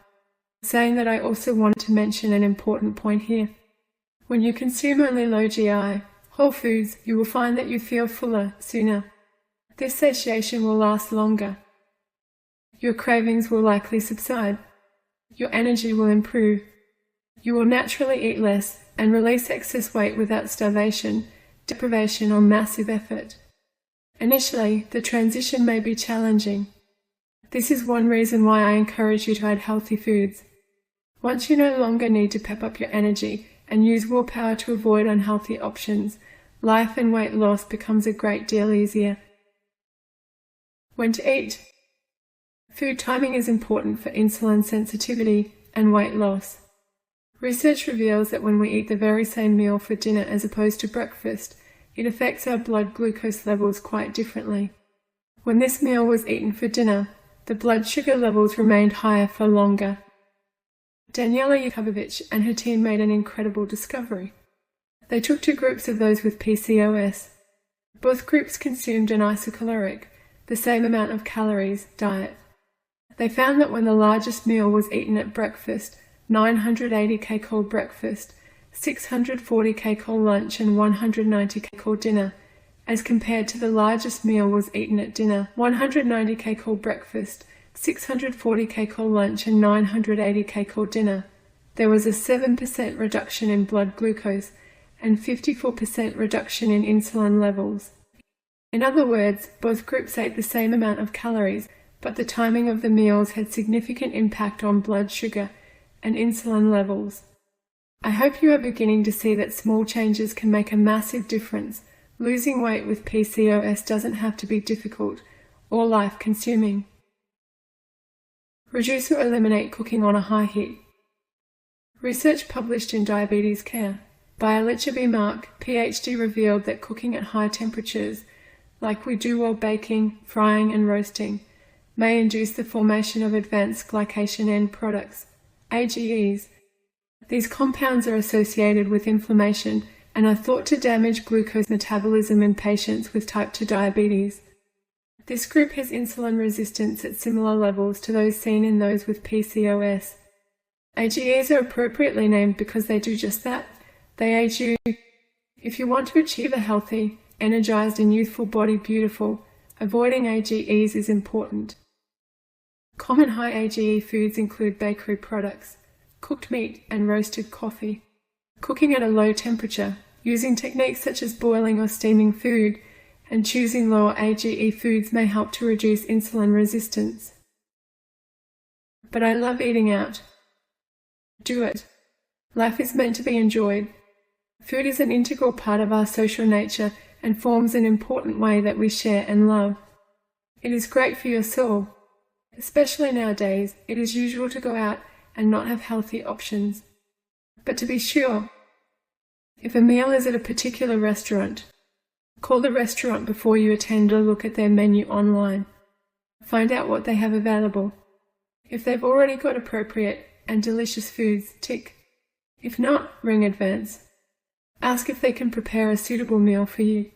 Saying that, I also wanted to mention an important point here. When you consume only low GI, whole foods, you will find that you feel fuller sooner. This satiation will last longer. Your cravings will likely subside. Your energy will improve. You will naturally eat less and release excess weight without starvation, deprivation, or massive effort. Initially, the transition may be challenging. This is one reason why I encourage you to add healthy foods. Once you no longer need to pep up your energy and use willpower to avoid unhealthy options, life and weight loss becomes a great deal easier. When to eat? Food timing is important for insulin sensitivity and weight loss. Research reveals that when we eat the very same meal for dinner as opposed to breakfast, it affects our blood glucose levels quite differently. When this meal was eaten for dinner, the blood sugar levels remained higher for longer. Daniela Yakovovich and her team made an incredible discovery. They took two groups of those with PCOS. Both groups consumed an isocaloric, the same amount of calories, diet. They found that when the largest meal was eaten at breakfast, 980 kcal breakfast, 640 kcal lunch and 190 kcal dinner, as compared to the largest meal was eaten at dinner, 190 kcal breakfast, 640 kcal lunch and 980 kcal dinner, there was a 7% reduction in blood glucose and 54% reduction in insulin levels. In other words, both groups ate the same amount of calories, but the timing of the meals had significant impact on blood sugar and insulin levels. I hope you are beginning to see that small changes can make a massive difference. Losing weight with PCOS doesn't have to be difficult or life-consuming. Reduce or eliminate cooking on a high heat. Research published in Diabetes Care by Alicia B. Mark, PhD, revealed that cooking at high temperatures, like we do while baking, frying and roasting, may induce the formation of advanced glycation end products, AGEs. These compounds are associated with inflammation and are thought to damage glucose metabolism in patients with type 2 diabetes. This group has insulin resistance at similar levels to those seen in those with PCOS. AGEs are appropriately named because they do just that. They age you. If you want to achieve a healthy, energized and youthful body beautiful, avoiding AGEs is important. Common high AGE foods include bakery products, cooked meat and roasted coffee. Cooking at a low temperature, using techniques such as boiling or steaming food, and choosing lower AGE foods may help to reduce insulin resistance. But I love eating out. Do it. Life is meant to be enjoyed. Food is an integral part of our social nature and forms an important way that we share and love. It is great for your soul. Especially nowadays, it is usual to go out and not have healthy options. But to be sure, if a meal is at a particular restaurant, call the restaurant before you attend or look at their menu online. Find out what they have available. If they've already got appropriate and delicious foods, tick. If not, ring advance. Ask if they can prepare a suitable meal for you.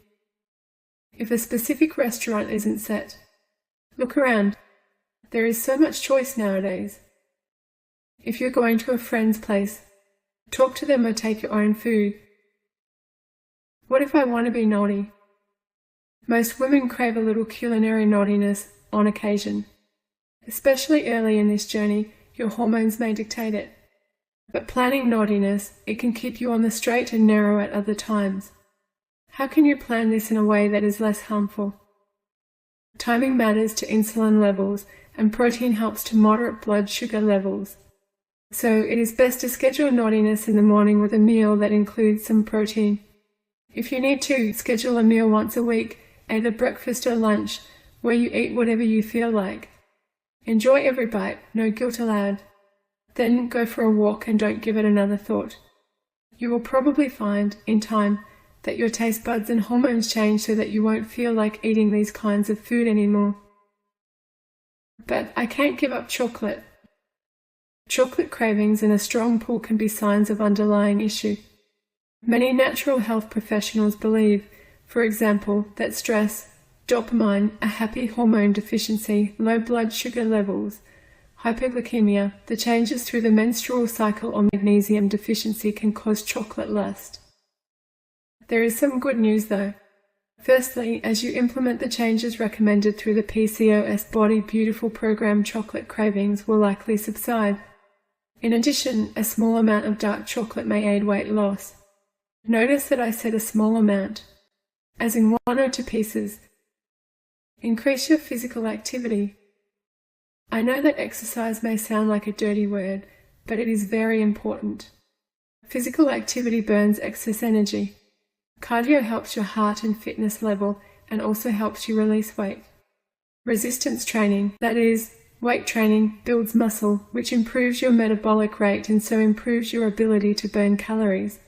If a specific restaurant isn't set, look around. There is so much choice nowadays. If you're going to a friend's place, talk to them or take your own food. What if I want to be naughty? Most women crave a little culinary naughtiness on occasion. Especially early in this journey, your hormones may dictate it. But planning naughtiness, it can keep you on the straight and narrow at other times. How can you plan this in a way that is less harmful? Timing matters to insulin levels, and protein helps to moderate blood sugar levels. So it is best to schedule naughtiness in the morning with a meal that includes some protein. If you need to, schedule a meal once a week, either breakfast or lunch, where you eat whatever you feel like. Enjoy every bite, no guilt allowed. Then go for a walk and don't give it another thought. You will probably find, in time, that your taste buds and hormones change so that you won't feel like eating these kinds of food anymore. But I can't give up chocolate. Chocolate cravings and a strong pull can be signs of underlying issue. Many natural health professionals believe, for example, that stress, dopamine, a happy hormone deficiency, low blood sugar levels, hypoglycemia, the changes through the menstrual cycle or magnesium deficiency can cause chocolate lust. There is some good news though. Firstly, as you implement the changes recommended through the PCOS Body Beautiful program, chocolate cravings will likely subside. In addition, a small amount of dark chocolate may aid weight loss. Notice that I said a small amount, as in 1 or 2 pieces. Increase your physical activity. I know that exercise may sound like a dirty word, but it is very important. Physical activity burns excess energy. Cardio helps your heart and fitness level and also helps you release weight. Resistance training, that is, weight training, builds muscle, which improves your metabolic rate and so improves your ability to burn calories.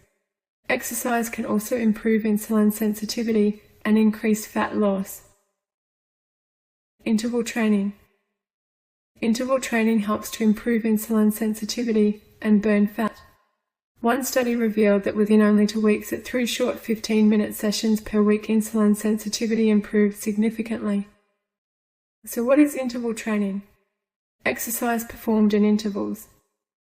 Exercise can also improve insulin sensitivity and increase fat loss. Interval training. Interval training helps to improve insulin sensitivity and burn fat. One study revealed that within only 2 weeks at 3 short 15-minute sessions per week, insulin sensitivity improved significantly. So what is interval training? Exercise performed in intervals.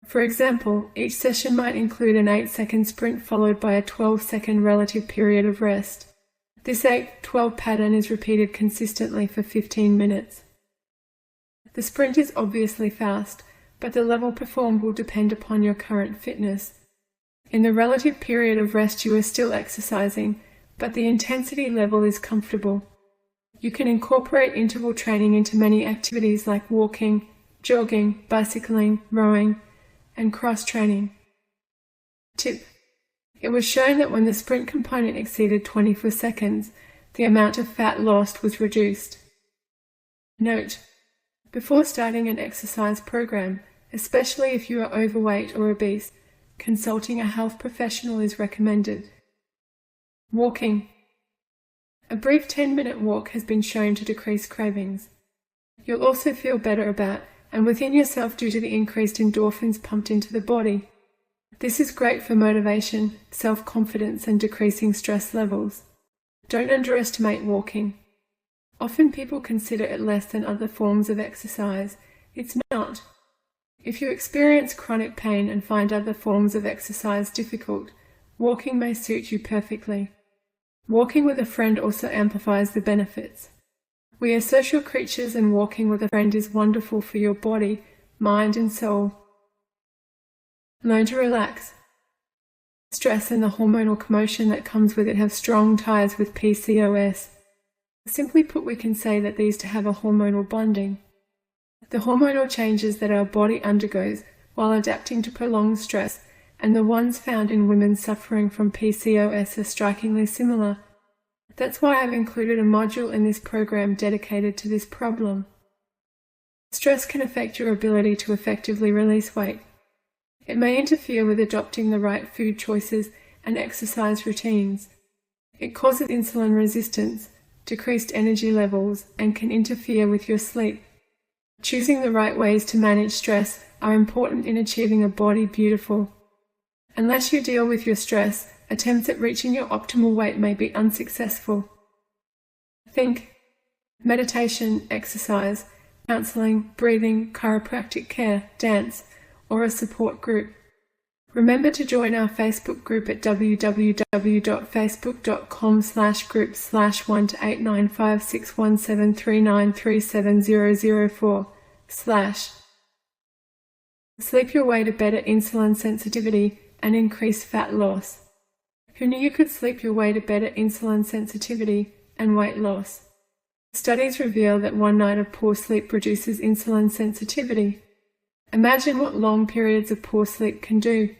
For example, each session might include an 8-second sprint followed by a 12-second relative period of rest. This 8-12 pattern is repeated consistently for 15 minutes. The sprint is obviously fast, but the level performed will depend upon your current fitness. In the relative period of rest you are still exercising, but the intensity level is comfortable. You can incorporate interval training into many activities like walking, jogging, bicycling, rowing, and cross-training. Tip: it was shown that when the sprint component exceeded 24 seconds, the amount of fat lost was reduced. Note: before starting an exercise program, especially if you are overweight or obese, consulting a health professional is recommended. Walking. A brief 10-minute walk has been shown to decrease cravings. You'll also feel better about and within yourself due to the increased endorphins pumped into the body. This is great for motivation, self-confidence, and decreasing stress levels. Don't underestimate walking. Often people consider it less than other forms of exercise. It's not. If you experience chronic pain and find other forms of exercise difficult, walking may suit you perfectly. Walking with a friend also amplifies the benefits. We are social creatures, and walking with a friend is wonderful for your body, mind, and soul. Learn to relax. Stress and the hormonal commotion that comes with it have strong ties with PCOS. Simply put, we can say that these two have a hormonal bonding. The hormonal changes that our body undergoes while adapting to prolonged stress and the ones found in women suffering from PCOS are strikingly similar. That's why I've included a module in this program dedicated to this problem. Stress can affect your ability to effectively release weight. It may interfere with adopting the right food choices and exercise routines. It causes insulin resistance, decreased energy levels, and can interfere with your sleep. Choosing the right ways to manage stress are important in achieving a body beautiful. Unless you deal with your stress, attempts at reaching your optimal weight may be unsuccessful. Think: meditation, exercise, counseling, breathing, chiropractic care, dance, or a support group. Remember to join our Facebook group at www.facebook.com/groups/1-8956173937004/. Sleep your way to better insulin sensitivity and increase fat loss. Who knew you could sleep your way to better insulin sensitivity and weight loss? Studies reveal that one night of poor sleep produces insulin sensitivity. Imagine what long periods of poor sleep can do.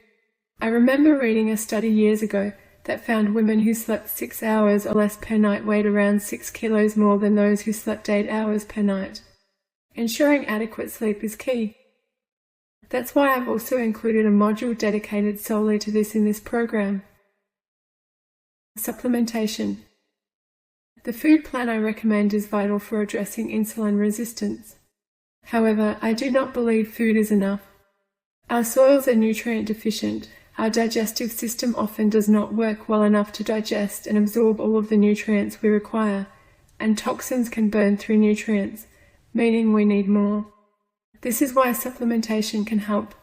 I remember reading a study years ago that found women who slept 6 hours or less per night weighed around 6 kilos more than those who slept 8 hours per night. Ensuring adequate sleep is key. That's why I've also included a module dedicated solely to this in this program. Supplementation. The food plan I recommend is vital for addressing insulin resistance. However, I do not believe food is enough. Our soils are nutrient deficient. Our digestive system often does not work well enough to digest and absorb all of the nutrients we require, and toxins can burn through nutrients, meaning we need more. This is why supplementation can help.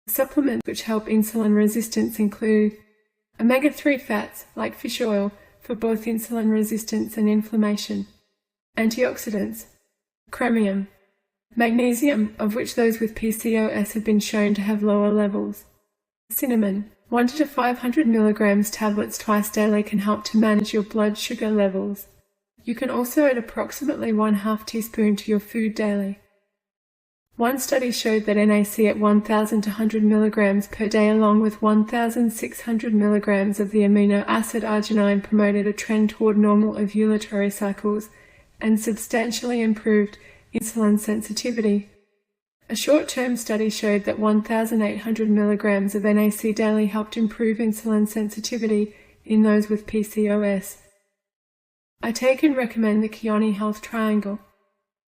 Supplements which help insulin resistance include omega-3 fats like fish oil for both insulin resistance and inflammation, antioxidants, chromium, magnesium, of which those with PCOS have been shown to have lower levels, cinnamon, 100 to 500 milligrams tablets twice daily can help to manage your blood sugar levels. You can also add approximately 1/2 teaspoon to your food daily. One study showed that NAC at 1,200 milligrams per day along with 1,600 milligrams of the amino acid arginine promoted a trend toward normal ovulatory cycles and substantially improved insulin sensitivity. A short-term study showed that 1,800 milligrams of NAC daily helped improve insulin sensitivity in those with PCOS. I take and recommend the Kioni Health Triangle.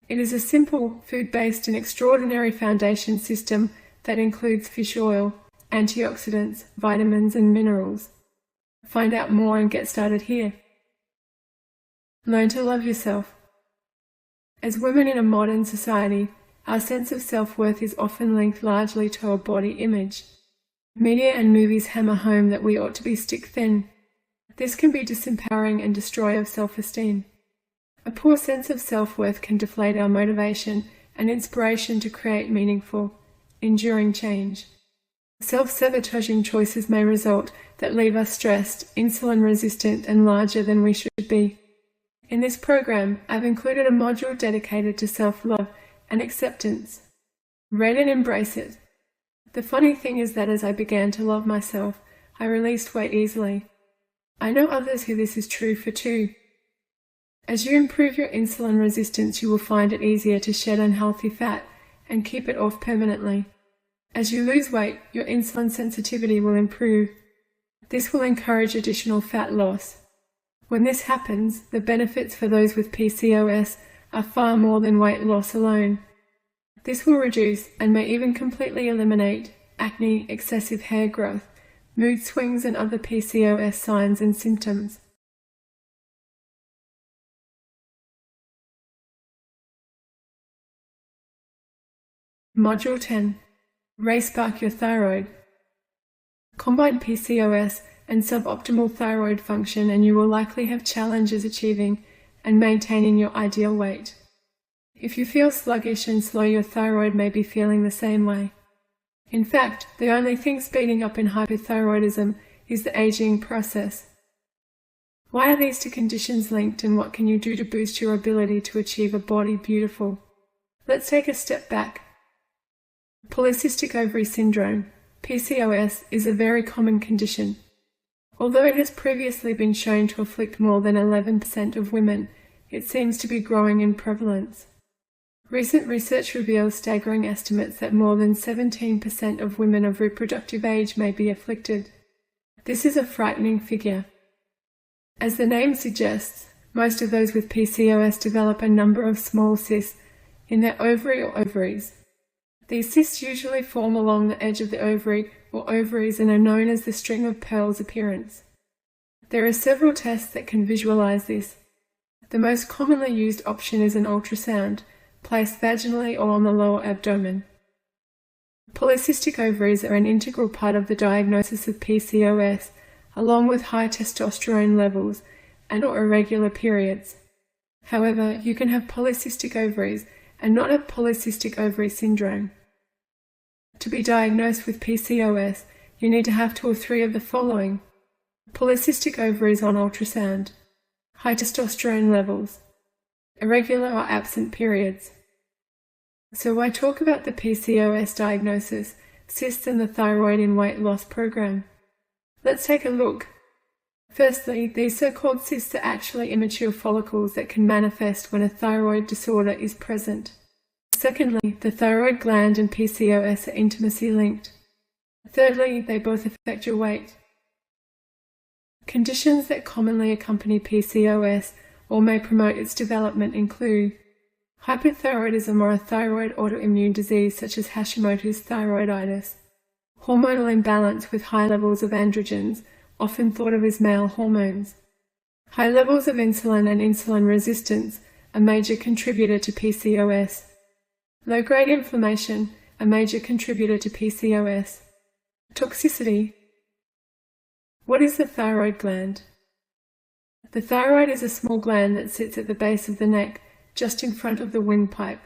It is a simple, food-based and extraordinary foundation system that includes fish oil, antioxidants, vitamins and minerals. Find out more and get started here. Learn to love yourself. As women in a modern society, our sense of self-worth is often linked largely to our body image. Media and movies hammer home that we ought to be stick-thin. This can be disempowering and destroy self-esteem. A poor sense of self-worth can deflate our motivation and inspiration to create meaningful, enduring change. Self-sabotaging choices may result that leave us stressed, insulin-resistant, and larger than we should be. In this program, I've included a module dedicated to self-love and acceptance. Read and embrace it. The funny thing is that as I began to love myself, I released weight easily. I know others who this is true for too. As you improve your insulin resistance, you will find it easier to shed unhealthy fat and keep it off permanently. As you lose weight, your insulin sensitivity will improve. This will encourage additional fat loss. When this happens, the benefits for those with PCOS are far more than weight loss alone. This will reduce and may even completely eliminate acne, excessive hair growth, mood swings and other PCOS signs and symptoms. Module 10. Respark your thyroid. Combine PCOS and suboptimal thyroid function and you will likely have challenges achieving and maintaining your ideal weight. If you feel sluggish and slow, your thyroid may be feeling the same way. In fact, the only thing speeding up in hypothyroidism is the aging process. Why are these two conditions linked and what can you do to boost your ability to achieve a body beautiful? Let's take a step back. Polycystic ovary syndrome, PCOS, is a very common condition. Although it has previously been shown to afflict more than 11% of women, it seems to be growing in prevalence. Recent research reveals staggering estimates that more than 17% of women of reproductive age may be afflicted. This is a frightening figure. As the name suggests, most of those with PCOS develop a number of small cysts in their ovary or ovaries. These cysts usually form along the edge of the ovary or ovaries and are known as the string of pearls appearance. There are several tests that can visualize this. The most commonly used option is an ultrasound, placed vaginally or on the lower abdomen. Polycystic ovaries are an integral part of the diagnosis of PCOS, along with high testosterone levels and or irregular periods. However, you can have polycystic ovaries and not have polycystic ovary syndrome. To be diagnosed with PCOS, you need to have 2 or 3 of the following: polycystic ovaries on ultrasound, high testosterone levels, irregular or absent periods. So why talk about the PCOS diagnosis, cysts and the thyroid in weight loss program? Let's take a look. Firstly, these so-called cysts are actually immature follicles that can manifest when a thyroid disorder is present. Secondly, the thyroid gland and PCOS are intimately linked. Thirdly, they both affect your weight. Conditions that commonly accompany PCOS or may promote its development include hypothyroidism or a thyroid autoimmune disease such as Hashimoto's thyroiditis, hormonal imbalance with high levels of androgens, often thought of as male hormones. High levels of insulin and insulin resistance, a major contributor to PCOS. Low-grade inflammation, a major contributor to PCOS. Toxicity. What is the thyroid gland? The thyroid is a small gland that sits at the base of the neck, just in front of the windpipe,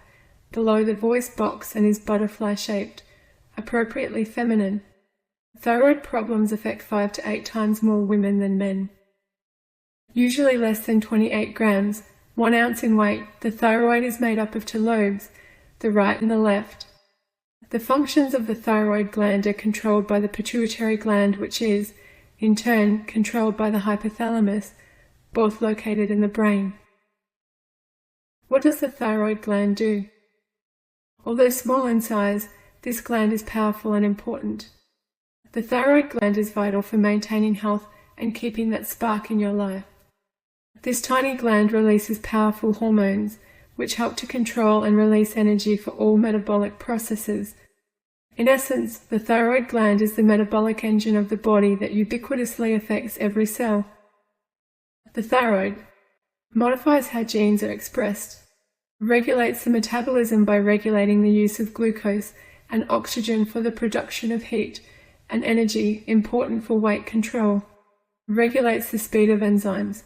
below the voice box, and is butterfly-shaped, appropriately feminine. Thyroid problems affect 5 to 8 times more women than men. Usually less than 28 grams, 1 ounce in weight, the thyroid is made up of 2 lobes, the right and the left. The functions of the thyroid gland are controlled by the pituitary gland, which is, in turn, controlled by the hypothalamus, both located in the brain. What does the thyroid gland do? Although small in size, this gland is powerful and important. The thyroid gland is vital for maintaining health and keeping that spark in your life. This tiny gland releases powerful hormones, which help to control and release energy for all metabolic processes. In essence, the thyroid gland is the metabolic engine of the body that ubiquitously affects every cell. The thyroid modifies how genes are expressed, regulates the metabolism by regulating the use of glucose and oxygen for the production of heat and energy important for weight control, regulates the speed of enzymes,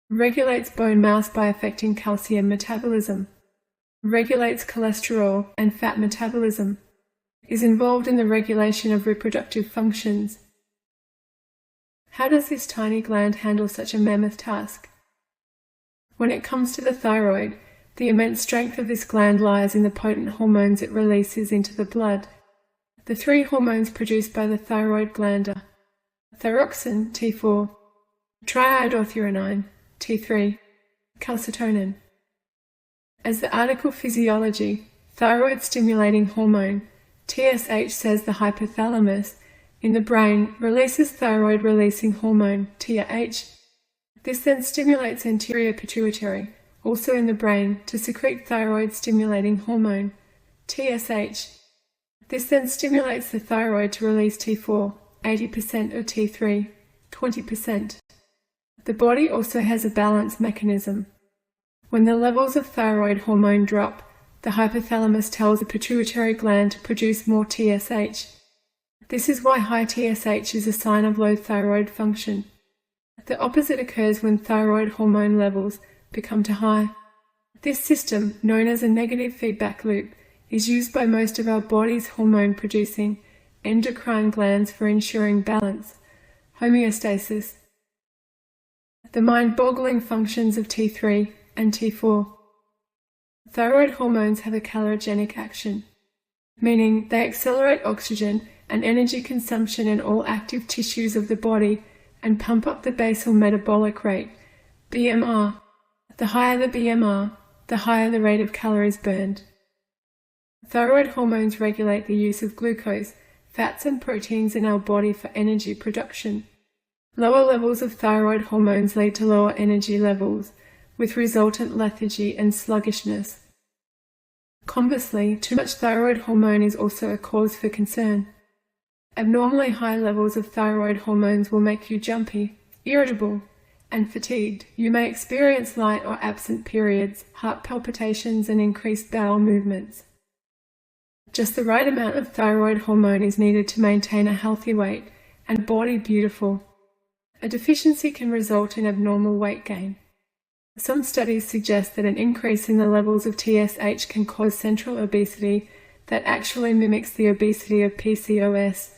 regulates bone mass by affecting calcium metabolism, regulates cholesterol and fat metabolism, is involved in the regulation of reproductive functions. How does this tiny gland handle such a mammoth task? When it comes to the thyroid, the immense strength of this gland lies in the potent hormones it releases into the blood. The three hormones produced by the thyroid gland are thyroxine, T4, triiodothyronine, T3, calcitonin. As the article Physiology, thyroid-stimulating hormone, TSH says, the hypothalamus in the brain releases thyroid-releasing hormone, TRH. This then stimulates anterior pituitary, also in the brain, to secrete thyroid-stimulating hormone, TSH. This then stimulates the thyroid to release T4, 80%, or T3, 20%. The body also has a balance mechanism. When the levels of thyroid hormone drop, the hypothalamus tells the pituitary gland to produce more TSH. This is why high TSH is a sign of low thyroid function. The opposite occurs when thyroid hormone levels become too high. This system, known as a negative feedback loop, is used by most of our body's hormone-producing endocrine glands for ensuring balance, homeostasis. The mind-boggling functions of T3 and T4. Thyroid hormones have a calorigenic action, meaning they accelerate oxygen and energy consumption in all active tissues of the body and pump up the basal metabolic rate, BMR. The higher the BMR, the higher the rate of calories burned. Thyroid hormones regulate the use of glucose, fats and proteins in our body for energy production. Lower levels of thyroid hormones lead to lower energy levels, with resultant lethargy and sluggishness. Conversely, too much thyroid hormone is also a cause for concern. Abnormally high levels of thyroid hormones will make you jumpy, irritable, and fatigued. You may experience light or absent periods, heart palpitations, and increased bowel movements. Just the right amount of thyroid hormone is needed to maintain a healthy weight and body beautiful. A deficiency can result in abnormal weight gain. Some studies suggest that an increase in the levels of TSH can cause central obesity that actually mimics the obesity of PCOS.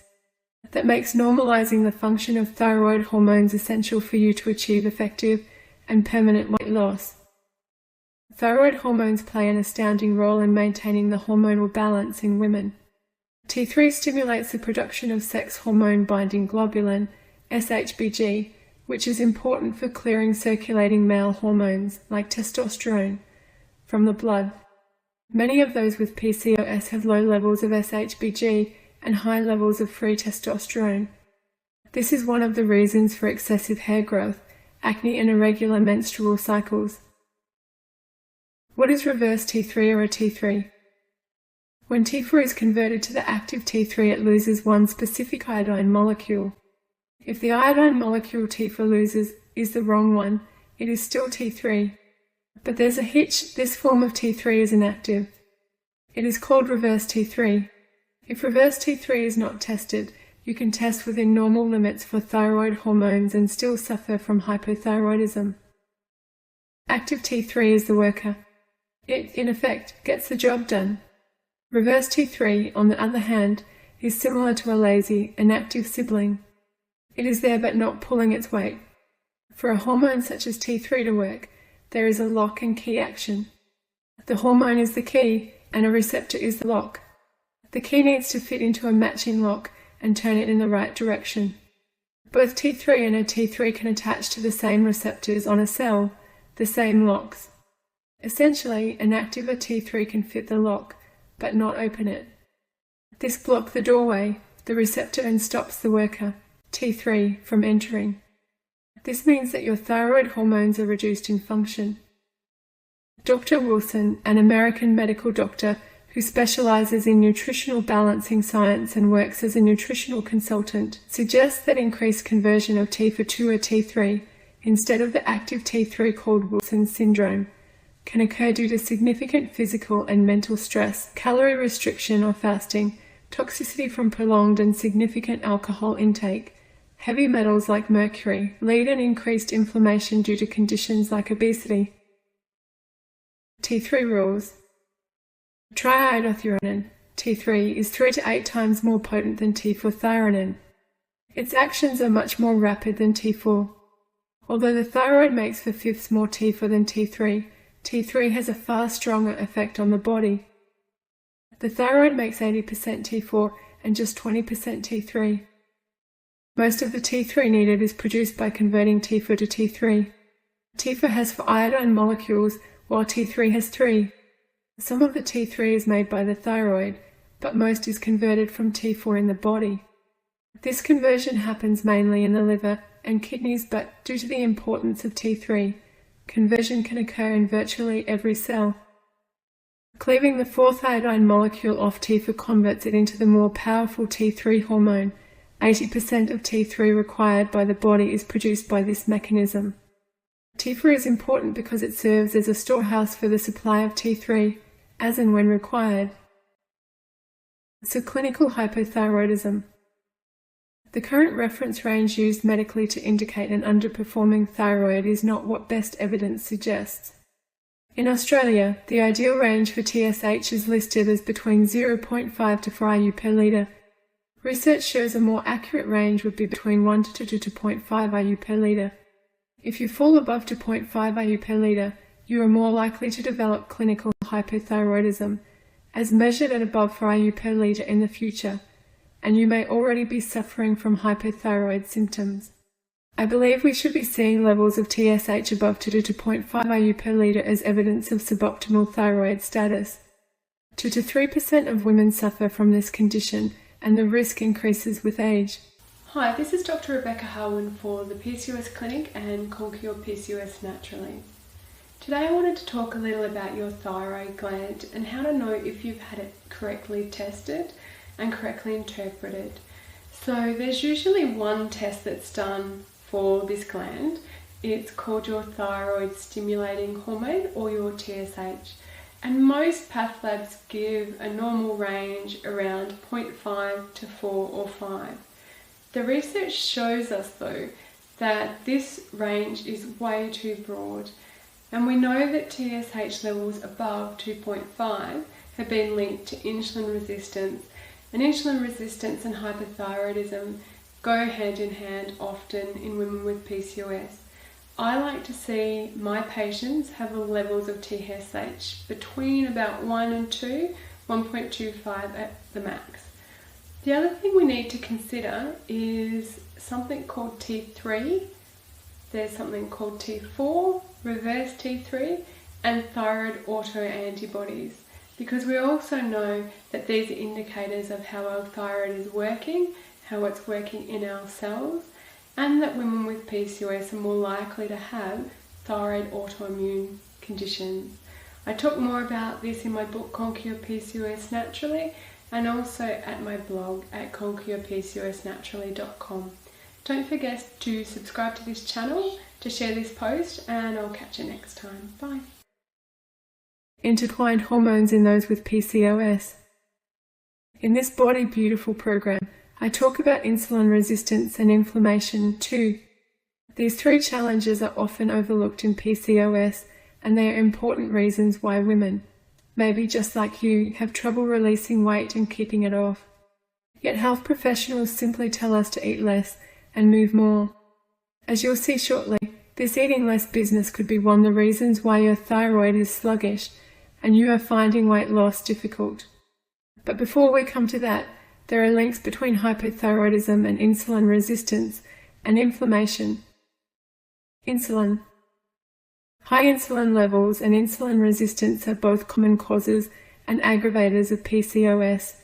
That makes normalizing the function of thyroid hormones essential for you to achieve effective and permanent weight loss. Thyroid hormones play an astounding role in maintaining the hormonal balance in women. T3 stimulates the production of sex hormone-binding globulin, SHBG, which is important for clearing circulating male hormones, like testosterone, from the blood. Many of those with PCOS have low levels of SHBG and high levels of free testosterone. This is one of the reasons for excessive hair growth, acne, and irregular menstrual cycles. What is reverse T3 or a T3? When T4 is converted to the active T3, it loses one specific iodine molecule. If the iodine molecule T4 loses is the wrong one, it is still T3. But there's a hitch: this form of T3 is inactive. It is called reverse T3. If reverse T3 is not tested, you can test within normal limits for thyroid hormones and still suffer from hypothyroidism. Active T3 is the worker. It, in effect, gets the job done. Reverse T3, on the other hand, is similar to a lazy, inactive sibling. It is there but not pulling its weight. For a hormone such as T3 to work, there is a lock and key action. The hormone is the key, and a receptor is the lock. The key needs to fit into a matching lock and turn it in the right direction. Both T3 and a T3 can attach to the same receptors on a cell, the same locks. Essentially, an active T3 can fit the lock, but not open it. This blocks the doorway, the receptor, and stops the worker, T3, from entering. This means that your thyroid hormones are reduced in function. Dr. Wilson, an American medical doctor who specializes in nutritional balancing science and works as a nutritional consultant, suggests that increased conversion of T4 to a T3, instead of the active T3 called Wilson's syndrome, can occur due to significant physical and mental stress, calorie restriction or fasting, toxicity from prolonged and significant alcohol intake, heavy metals like mercury, lead, and increased inflammation due to conditions like obesity. T3 rules. Triiodothyronine, T3, is 3 to 8 times more potent than T4 thyronine. Its actions are much more rapid than T4. Although the thyroid makes for fifths more T4 than T3, T3 has a far stronger effect on the body. The thyroid makes 80% T4 and just 20% T3. Most of the T3 needed is produced by converting T4 to T3. T4 has 4 iodine molecules, while T3 has 3. Some of the T3 is made by the thyroid, but most is converted from T4 in the body. This conversion happens mainly in the liver and kidneys, but due to the importance of T3, conversion can occur in virtually every cell. Cleaving the 4th iodine molecule off T4 converts it into the more powerful T3 hormone. 80% of T3 required by the body is produced by this mechanism. T4 is important because it serves as a storehouse for the supply of T3, as and when required. So, clinical hypothyroidism. The current reference range used medically to indicate an underperforming thyroid is not what best evidence suggests. In Australia, the ideal range for TSH is listed as between 0.5 to 4 IU per litre. Research shows a more accurate range would be between 1 to 2.5 IU per litre. If you fall above 2.5 IU per litre, you are more likely to develop clinical hypothyroidism, as measured at above 4 IU per litre in the future, and you may already be suffering from hypothyroid symptoms. I believe we should be seeing levels of TSH above 2 to 2.5 IU per litre as evidence of suboptimal thyroid status. 2 to 3% of women suffer from this condition, and the risk increases with age.
Hi, this is Dr. Rebecca Harwin for the PCOS Clinic and Conquer Your PCOS Naturally. Today I wanted to talk a little about your thyroid gland and how to know if you've had it correctly tested and correctly interpreted. So there's usually one test that's done for this gland. It's called your thyroid stimulating hormone, or your TSH. And most path labs give a normal range around 0.5 to 4 or 5. The research shows us though that this range is way too broad, and we know that TSH levels above 2.5 have been linked to insulin resistance, and insulin resistance and hypothyroidism go hand in hand often in women with PCOS. I like to see my patients have the levels of TSH between about 1 and 2, 1.25 at the max. The other thing we need to consider is something called T3, there's something called T4, reverse T3, and thyroid autoantibodies, because we also know that these are indicators of how our thyroid is working, how it's working in our cells, and that women with PCOS are more likely to have thyroid autoimmune conditions. I talk more about this in my book Conquer Your PCOS Naturally, and also at my blog at conqueryourpcosnaturally.com. Don't forget to subscribe to this channel, to share this post, and I'll catch you next time. Bye.
Intertwined hormones in those with PCOS. In this Body Beautiful program, I talk about insulin resistance and inflammation too. These 3 challenges are often overlooked in PCOS, and they are important reasons why women, maybe just like you, have trouble releasing weight and keeping it off. Yet health professionals simply tell us to eat less and move more. As you'll see shortly, this eating less business could be one of the reasons why your thyroid is sluggish and you are finding weight loss difficult. But before we come to that, there are links between hypothyroidism and insulin resistance and inflammation. Insulin. High insulin levels and insulin resistance are both common causes and aggravators of PCOS.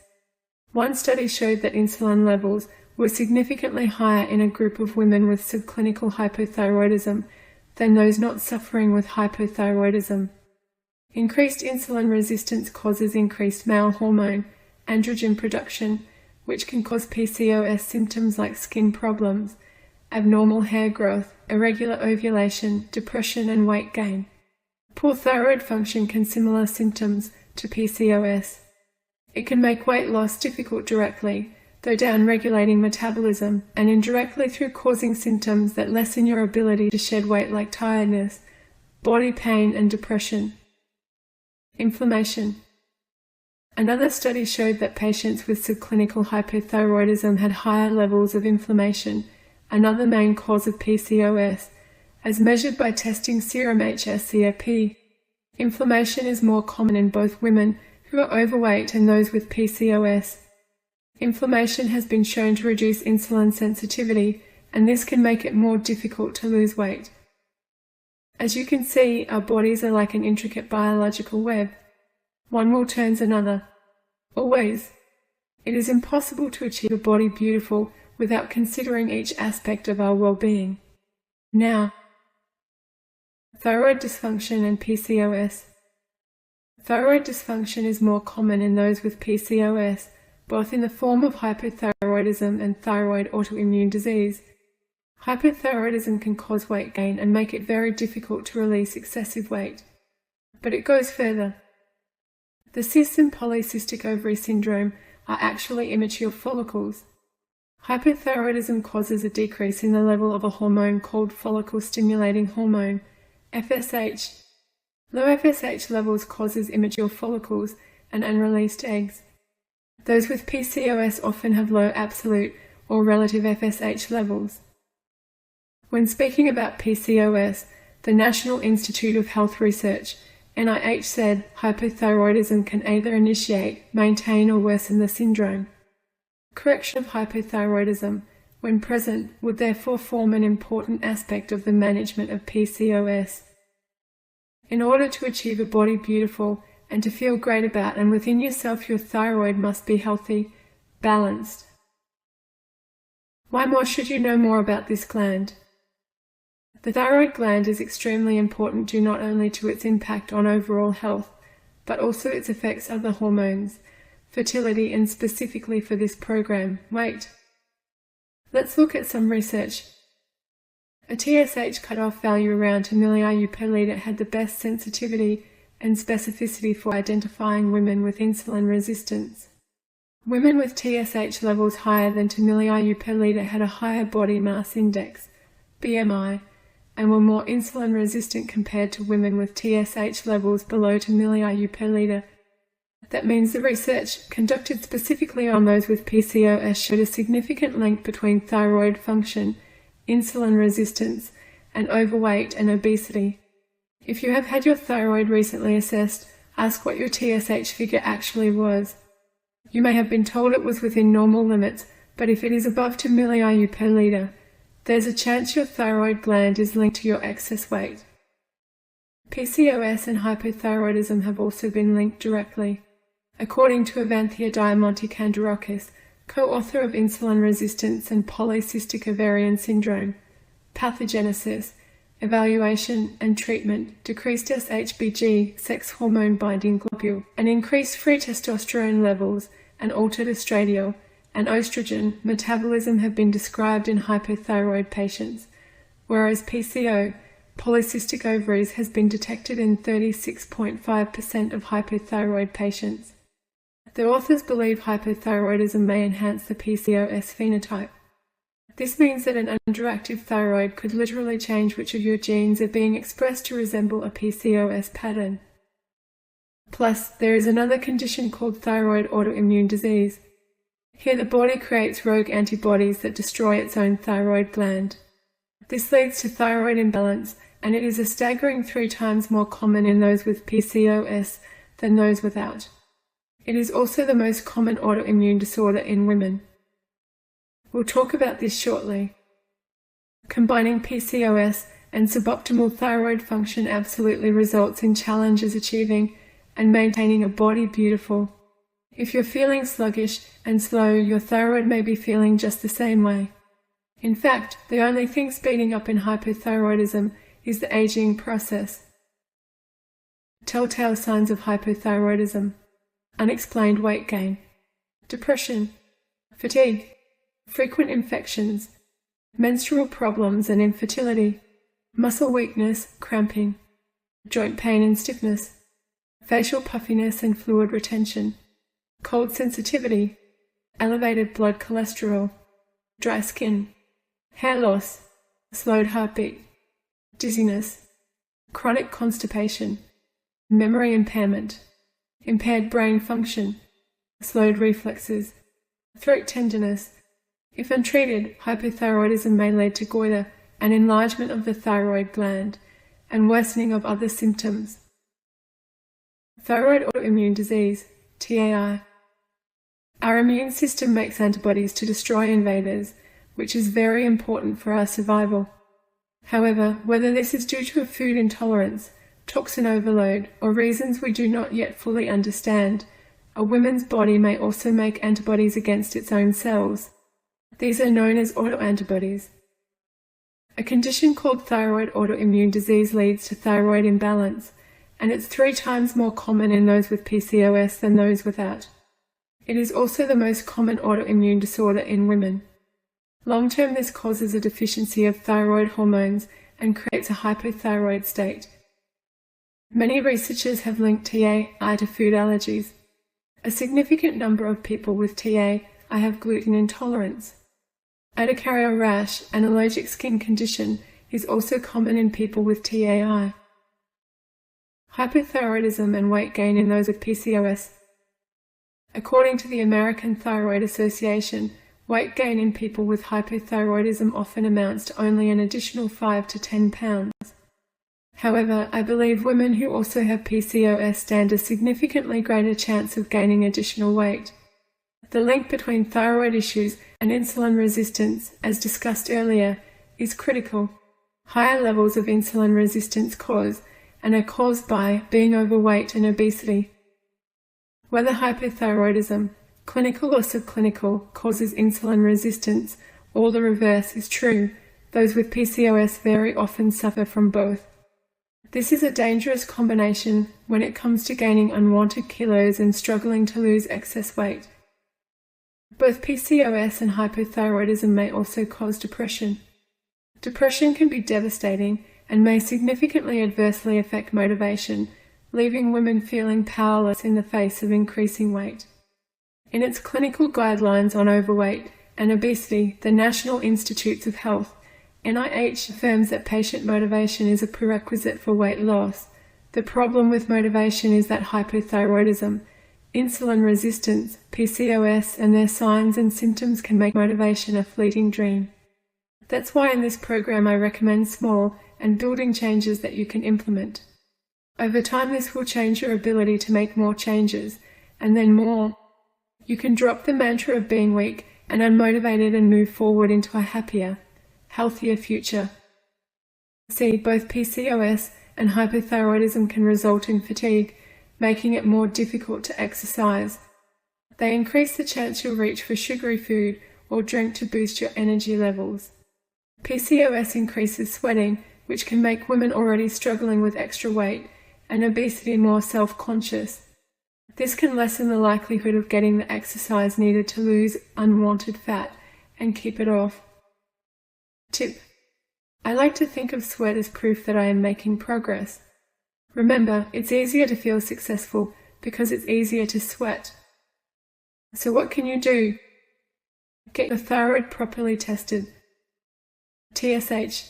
One study showed that insulin levels were significantly higher in a group of women with subclinical hypothyroidism than those not suffering with hypothyroidism. Increased insulin resistance causes increased male hormone, androgen production, which can cause PCOS symptoms like skin problems, abnormal hair growth, irregular ovulation, depression, and weight gain. Poor thyroid function can similar symptoms to PCOS. It can make weight loss difficult directly, though down-regulating metabolism, and indirectly through causing symptoms that lessen your ability to shed weight like tiredness, body pain, and depression. Inflammation. Another study showed that patients with subclinical hypothyroidism had higher levels of inflammation, another main cause of PCOS, as measured by testing serum hsCRP. Inflammation is more common in both women who are overweight and those with PCOS. Inflammation has been shown to reduce insulin sensitivity, and this can make it more difficult to lose weight. As you can see, our bodies are like an intricate biological web. One will turn another. Always. It is impossible to achieve a body beautiful without considering each aspect of our well-being. Now, thyroid dysfunction and PCOS. Thyroid dysfunction is more common in those with PCOS, both in the form of hypothyroidism and thyroid autoimmune disease. Hypothyroidism can cause weight gain and make it very difficult to release excessive weight. But it goes further. The cysts and polycystic ovary syndrome are actually immature follicles. Hypothyroidism causes a decrease in the level of a hormone called follicle-stimulating hormone, FSH. Low FSH levels causes immature follicles and unreleased eggs. Those with PCOS often have low absolute or relative FSH levels. When speaking about PCOS, the National Institute of Health Research, NIH, said hypothyroidism can either initiate, maintain, or worsen the syndrome. Correction of hypothyroidism, when present, would therefore form an important aspect of the management of PCOS. In order to achieve a body beautiful and to feel great about and within yourself, your thyroid must be healthy, balanced. Why more should you know more about this gland? The thyroid gland is extremely important due not only to its impact on overall health, but also its effects on the hormones, fertility, and specifically for this program, weight. Let's look at some research. A TSH cutoff value around 2 milli-IU per litre had the best sensitivity and specificity for identifying women with insulin resistance. Women with TSH levels higher than 2 milli-IU per litre had a higher body mass index, BMI, and were more insulin resistant compared to women with TSH levels below 2 milli-IU per litre. That means the research, conducted specifically on those with PCOS, showed a significant link between thyroid function, insulin resistance, and overweight and obesity. If you have had your thyroid recently assessed, ask what your TSH figure actually was. You may have been told it was within normal limits, but if it is above 2 milli-IU per litre, there's a chance your thyroid gland is linked to your excess weight. PCOS and hypothyroidism have also been linked directly. According to Avanthia Diamonti-Kandarakis, co-author of Insulin Resistance and Polycystic Ovarian Syndrome, Pathogenesis, Evaluation and Treatment, decreased SHBG, sex hormone binding globule, and increased free testosterone levels and altered estradiol and estrogen metabolism have been described in hypothyroid patients, whereas PCO, polycystic ovaries, has been detected in 36.5% of hypothyroid patients. The authors believe hypothyroidism may enhance the PCOS phenotype. This means that an underactive thyroid could literally change which of your genes are being expressed to resemble a PCOS pattern. Plus, there is another condition called thyroid autoimmune disease. Here the body creates rogue antibodies that destroy its own thyroid gland. This leads to thyroid imbalance, and it is a staggering 3 times more common in those with PCOS than those without. It is also the most common autoimmune disorder in women. We'll talk about this shortly. Combining PCOS and suboptimal thyroid function absolutely results in challenges achieving and maintaining a body beautiful. If you're feeling sluggish and slow, your thyroid may be feeling just the same way. In fact, the only thing speeding up in hypothyroidism is the aging process. Telltale signs of hypothyroidism: unexplained weight gain, depression, fatigue, frequent infections, menstrual problems and infertility, muscle weakness, cramping, joint pain and stiffness, facial puffiness and fluid retention, cold sensitivity, elevated blood cholesterol, dry skin, hair loss, slowed heartbeat, dizziness, chronic constipation, memory impairment, impaired brain function, slowed reflexes, throat tenderness. If untreated, hypothyroidism may lead to goiter and enlargement of the thyroid gland and worsening of other symptoms. Thyroid autoimmune disease, TAI. Our immune system makes antibodies to destroy invaders, which is very important for our survival. However, whether this is due to a food intolerance, toxin overload, or reasons we do not yet fully understand, a woman's body may also make antibodies against its own cells. These are known as autoantibodies. A condition called thyroid autoimmune disease leads to thyroid imbalance, and it's 3 times more common in those with PCOS than those without. It is also the most common autoimmune disorder in women. Long-term, this causes a deficiency of thyroid hormones and creates a hypothyroid state. Many researchers have linked TAI to food allergies. A significant number of people with TAI have gluten intolerance. Urticaria rash, an allergic skin condition, is also common in people with TAI. Hypothyroidism and weight gain in those with PCOS. According to the American Thyroid Association, weight gain in people with hypothyroidism often amounts to only an additional 5 to 10 pounds. However, I believe women who also have PCOS stand a significantly greater chance of gaining additional weight. The link between thyroid issues and insulin resistance, as discussed earlier, is critical. Higher levels of insulin resistance are caused by being overweight and obesity. Whether hypothyroidism, clinical or subclinical, causes insulin resistance, or the reverse is true, those with PCOS very often suffer from both. This is a dangerous combination when it comes to gaining unwanted kilos and struggling to lose excess weight. Both PCOS and hypothyroidism may also cause depression. Depression can be devastating and may significantly adversely affect motivation, leaving women feeling powerless in the face of increasing weight. In its clinical guidelines on overweight and obesity, the National Institutes of Health, NIH, affirms that patient motivation is a prerequisite for weight loss. The problem with motivation is that hypothyroidism, insulin resistance, PCOS, and their signs and symptoms can make motivation a fleeting dream. That's why in this program I recommend small and building changes that you can implement. Over time, this will change your ability to make more changes, and then more. You can drop the mantra of being weak and unmotivated and move forward into a happier, healthier future. See, both PCOS and hypothyroidism can result in fatigue, making it more difficult to exercise. They increase the chance you'll reach for sugary food or drink to boost your energy levels. PCOS increases sweating, which can make women already struggling with extra weight and obesity more self-conscious. This can lessen the likelihood of getting the exercise needed to lose unwanted fat and keep it off. Tip: I like to think of sweat as proof that I am making progress. Remember, it's easier to feel successful because it's easier to sweat. So what can you do? Get your thyroid properly tested. TSH.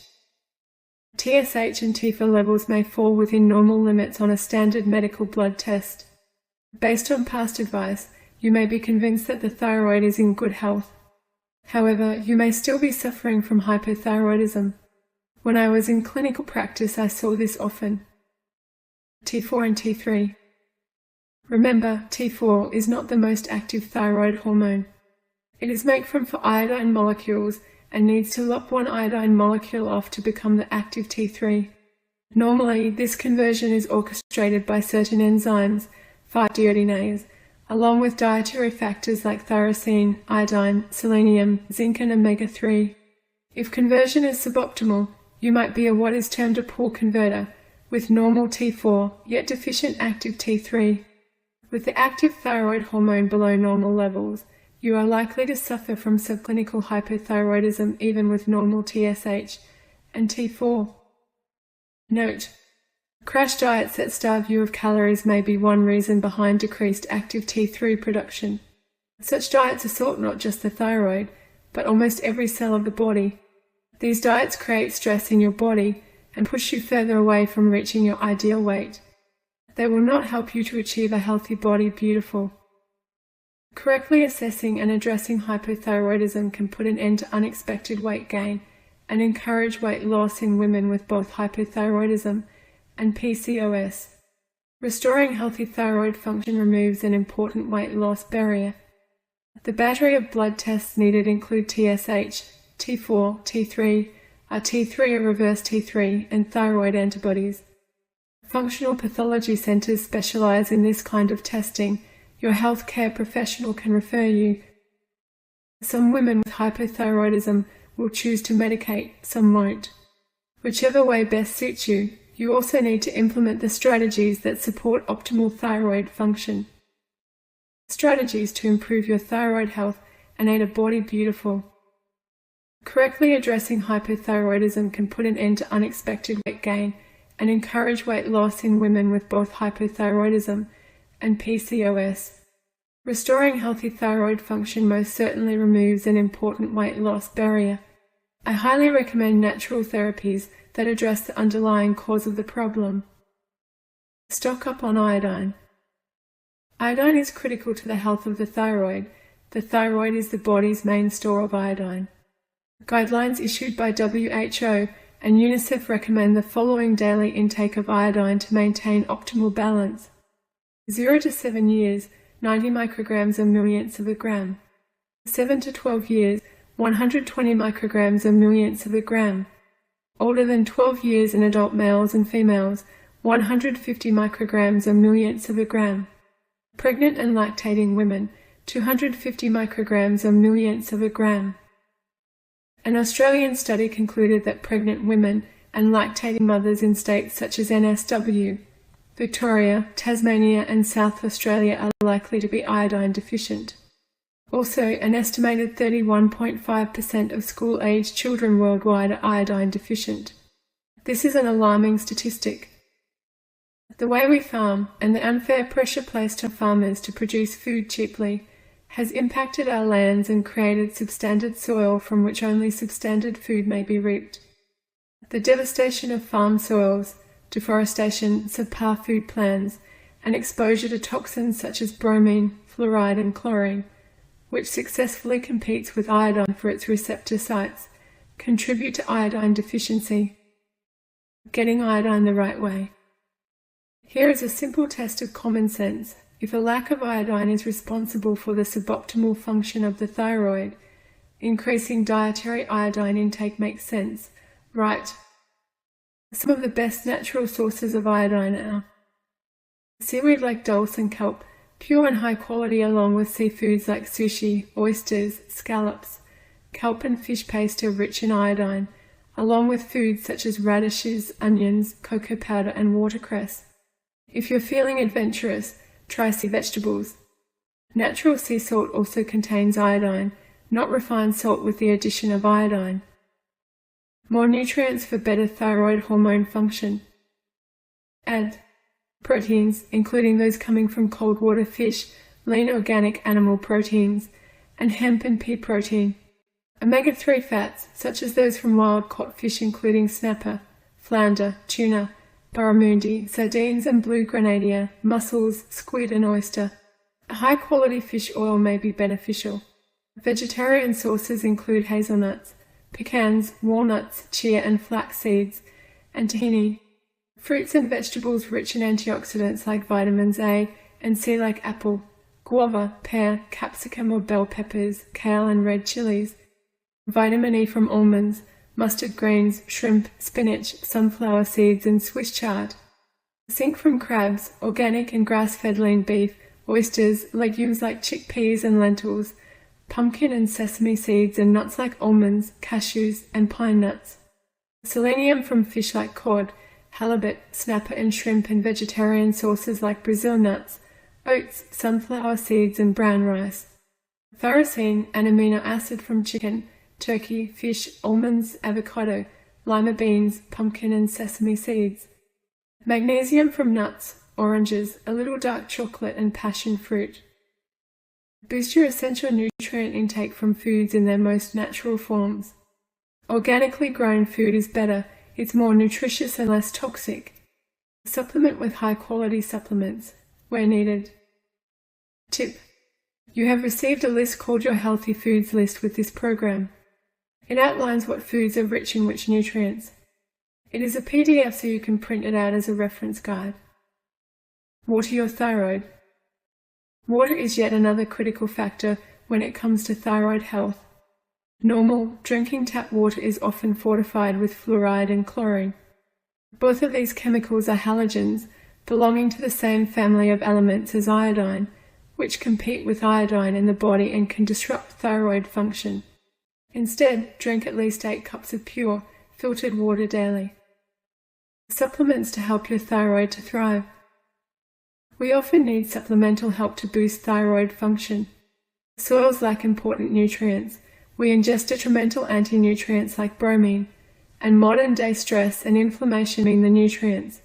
TSH and TFA levels may fall within normal limits on a standard medical blood test. Based on past advice, you may be convinced that the thyroid is in good health. However, you may still be suffering from hypothyroidism. When I was in clinical practice, I saw this often. T4 and T3. Remember, T4 is not the most active thyroid hormone. It is made from 4 iodine molecules and needs to lop one iodine molecule off to become the active T3. Normally, this conversion is orchestrated by certain enzymes, 5-deodeonases, along with dietary factors like tyrosine, iodine, selenium, zinc and omega-3. If conversion is suboptimal, you might be what is termed a poor converter, with normal T4, yet deficient active T3. With the active thyroid hormone below normal levels, you are likely to suffer from subclinical hypothyroidism even with normal TSH and T4. Note: crash diets that starve you of calories may be one reason behind decreased active T3 production. Such diets assault not just the thyroid, but almost every cell of the body. These diets create stress in your body and push you further away from reaching your ideal weight. They will not help you to achieve a healthy body beautiful. Correctly assessing and addressing hypothyroidism can put an end to unexpected weight gain and encourage weight loss in women with both hypothyroidism and PCOS. Restoring healthy thyroid function removes an important weight loss barrier. The battery of blood tests needed include TSH, T4, T3, T3 or reverse T3, and thyroid antibodies. Functional pathology centers specialize in this kind of testing. Your healthcare professional can refer you. Some women with hypothyroidism will choose to medicate, some won't. Whichever way best suits you, you also need to implement the strategies that support optimal thyroid function. Strategies to improve your thyroid health and aid a body beautiful. Correctly addressing hypothyroidism can put an end to unexpected weight gain and encourage weight loss in women with both hypothyroidism and PCOS. Restoring healthy thyroid function most certainly removes an important weight loss barrier. I highly recommend natural therapies that address the underlying cause of the problem. Stock up on iodine. Iodine is critical to the health of the thyroid. The thyroid is the body's main store of iodine. Guidelines issued by WHO and UNICEF recommend the following daily intake of iodine to maintain optimal balance. 0 to 7 years, 90 micrograms or millionths of a gram. 7 to 12 years, 120 micrograms or millionths of a gram. Older than 12 years in adult males and females, 150 micrograms or millionths of a gram. Pregnant and lactating women, 250 micrograms or millionths of a gram. An Australian study concluded that pregnant women and lactating mothers in states such as NSW, Victoria, Tasmania and South Australia are likely to be iodine deficient. Also, an estimated 31.5% of school-aged children worldwide are iodine deficient. This is an alarming statistic. The way we farm and the unfair pressure placed on farmers to produce food cheaply has impacted our lands and created substandard soil from which only substandard food may be reaped. The devastation of farm soils, deforestation, subpar food plans, and exposure to toxins such as bromine, fluoride and chlorine, which successfully competes with iodine for its receptor sites, contribute to iodine deficiency. Getting iodine the right way. Here is a simple test of common sense. If a lack of iodine is responsible for the suboptimal function of the thyroid, increasing dietary iodine intake makes sense, right? Some of the best natural sources of iodine are seaweed like dulse and kelp, pure and high quality, along with seafoods like sushi, oysters, scallops. Kelp and fish paste are rich in iodine, along with foods such as radishes, onions, cocoa powder and watercress. If you're feeling adventurous, try sea vegetables. Natural sea salt also contains iodine, not refined salt with the addition of iodine. More nutrients for better thyroid hormone function. Add proteins, including those coming from cold water fish, lean organic animal proteins, and hemp and pea protein. Omega-3 fats, such as those from wild-caught fish including snapper, flounder, tuna, barramundi, sardines and blue grenadier, mussels, squid and oyster. A high-quality fish oil may be beneficial. Vegetarian sources include hazelnuts, pecans, walnuts, chia and flax seeds, and tahini. Fruits and vegetables rich in antioxidants like vitamins A and C like apple, guava, pear, capsicum or bell peppers, kale and red chilies. Vitamin E from almonds, mustard greens, shrimp, spinach, sunflower seeds, and Swiss chard. Zinc from crabs, organic and grass-fed lean beef, oysters, legumes like chickpeas and lentils, pumpkin and sesame seeds, and nuts like almonds, cashews, and pine nuts. Selenium from fish like cod, halibut, snapper, and shrimp, and vegetarian sources like Brazil nuts, oats, sunflower seeds, and brown rice. Tyrosine, an amino acid from chicken, turkey, fish, almonds, avocado, lima beans, pumpkin, and sesame seeds. Magnesium from nuts, oranges, a little dark chocolate, and passion fruit. Boost your essential nutrient intake from foods in their most natural forms. Organically grown food is better, it's more nutritious and less toxic. Supplement with high-quality supplements, where needed. Tip: you have received a list called your Healthy Foods list with this program. It outlines what foods are rich in which nutrients. It is a PDF so you can print it out as a reference guide. Water your thyroid. Water is yet another critical factor when it comes to thyroid health. Normal, drinking tap water is often fortified with fluoride and chlorine. Both of these chemicals are halogens, belonging to the same family of elements as iodine, which compete with iodine in the body and can disrupt thyroid function. Instead, drink at least 8 cups of pure, filtered water daily. Supplements to help your thyroid to thrive. We often need supplemental help to boost thyroid function. Soils lack important nutrients. We ingest detrimental anti-nutrients like bromine, and modern-day stress and inflammation mean the nutrients,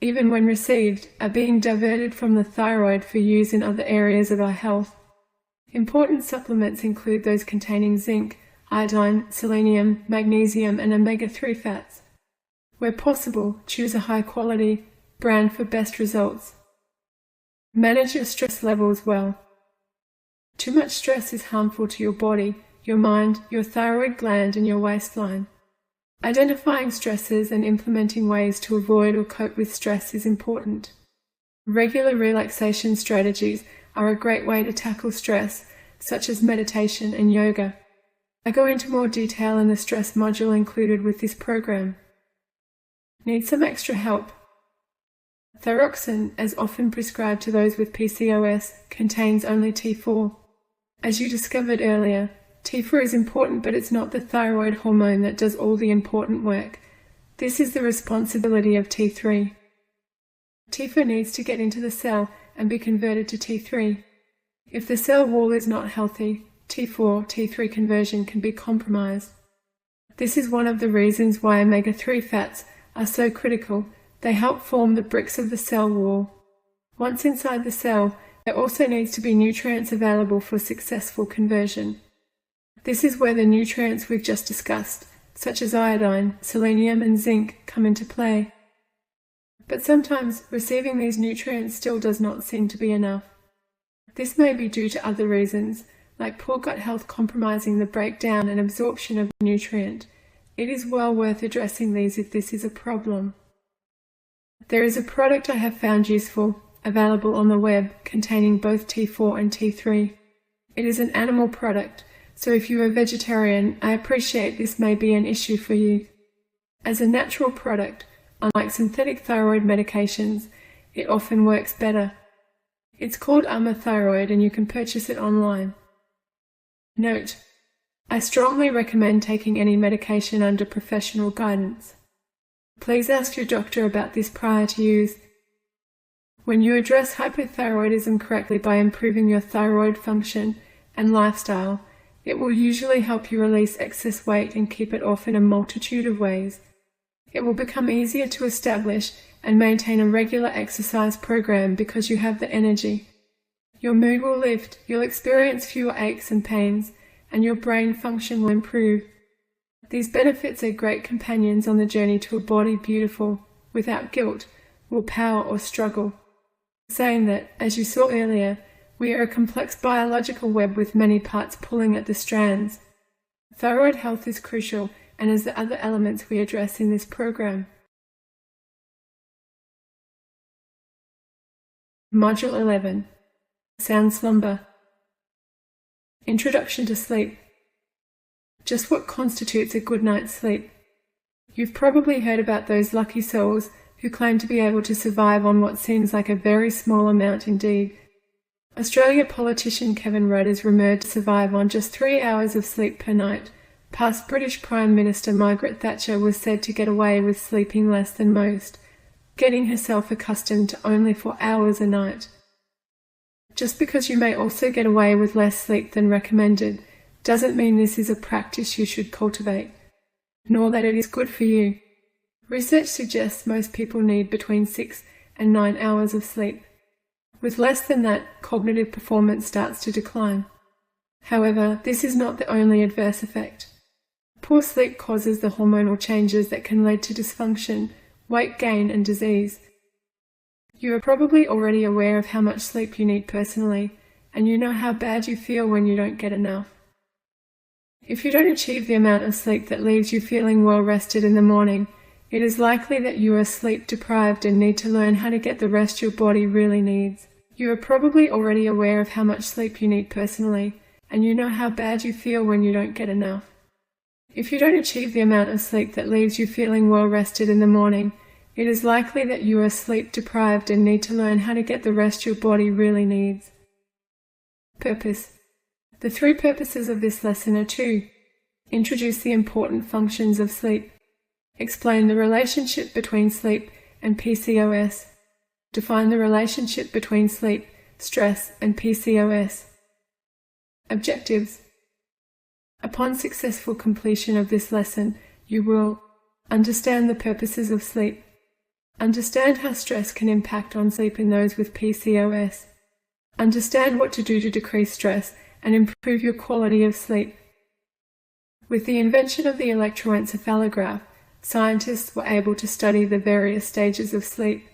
even when received, are being diverted from the thyroid for use in other areas of our health. Important supplements include those containing zinc, iodine, selenium, magnesium, and omega-3 fats. Where possible, choose a high-quality brand for best results. Manage your stress levels well. Too much stress is harmful to your body, your mind, your thyroid gland, and your waistline. Identifying stresses and implementing ways to avoid or cope with stress is important. Regular relaxation strategies are a great way to tackle stress, such as meditation and yoga. I go into more detail in the stress module included with this program. Need some extra help? Thyroxine, as often prescribed to those with PCOS, contains only T4. As you discovered earlier, T4 is important, but it's not the thyroid hormone that does all the important work. This is the responsibility of T3. T4 needs to get into the cell and be converted to T3. If the cell wall is not healthy, T4-T3 conversion can be compromised. This is one of the reasons why omega-3 fats are so critical. They help form the bricks of the cell wall. Once inside the cell, there also needs to be nutrients available for successful conversion. This is where the nutrients we've just discussed, such as iodine, selenium, and zinc, come into play. But sometimes receiving these nutrients still does not seem to be enough. This may be due to other reasons, like poor gut health compromising the breakdown and absorption of the nutrient. It is well worth addressing these if this is a problem. There is a product I have found useful, available on the web, containing both T4 and T3. It is an animal product, so if you are vegetarian, I appreciate this may be an issue for you. As a natural product, unlike synthetic thyroid medications, it often works better. It's called Thyroid and you can purchase it online. Note: I strongly recommend taking any medication under professional guidance. Please ask your doctor about this prior to use. When you address hypothyroidism correctly by improving your thyroid function and lifestyle, it will usually help you release excess weight and keep it off in a multitude of ways. It will become easier to establish and maintain a regular exercise program because you have the energy. Your mood will lift, you'll experience fewer aches and pains, and your brain function will improve. These benefits are great companions on the journey to a body beautiful, without guilt, willpower, or struggle. Saying that, as you saw earlier, we are a complex biological web with many parts pulling at the strands. Thyroid health is crucial, and as the other elements we address in this program. Module 11. Sound Slumber. Introduction to sleep. Just what constitutes a good night's sleep? You've probably heard about those lucky souls who claim to be able to survive on what seems like a very small amount indeed. Australian politician Kevin Rudd is rumoured to survive on just 3 hours of sleep per night. Past British Prime Minister Margaret Thatcher was said to get away with sleeping less than most, getting herself accustomed to only 4 hours a night. Just because you may also get away with less sleep than recommended doesn't mean this is a practice you should cultivate, nor that it is good for you. Research suggests most people need between 6 and 9 hours of sleep. With less than that, cognitive performance starts to decline. However, this is not the only adverse effect. Poor sleep causes the hormonal changes that can lead to dysfunction, weight gain, and disease. You are probably already aware of how much sleep you need personally, and you know how bad you feel when you don't get enough. If you don't achieve the amount of sleep that leaves you feeling well rested in the morning, it is likely that you are sleep deprived and need to learn how to get the rest your body really needs. You are probably already aware of how much sleep you need personally, and you know how bad you feel when you don't get enough. If you don't achieve the amount of sleep that leaves you feeling well rested in the morning, it is likely that you are sleep deprived and need to learn how to get the rest your body really needs. Purpose. The 3 purposes of this lesson are 2. Introduce the important functions of sleep. Explain the relationship between sleep and PCOS. Define the relationship between sleep, stress, and PCOS. Objectives. Upon successful completion of this lesson, you will understand the purposes of sleep. Understand how stress can impact on sleep in those with PCOS. Understand what to do to decrease stress and improve your quality of sleep. With the invention of the electroencephalograph, scientists were able to study the various stages of sleep.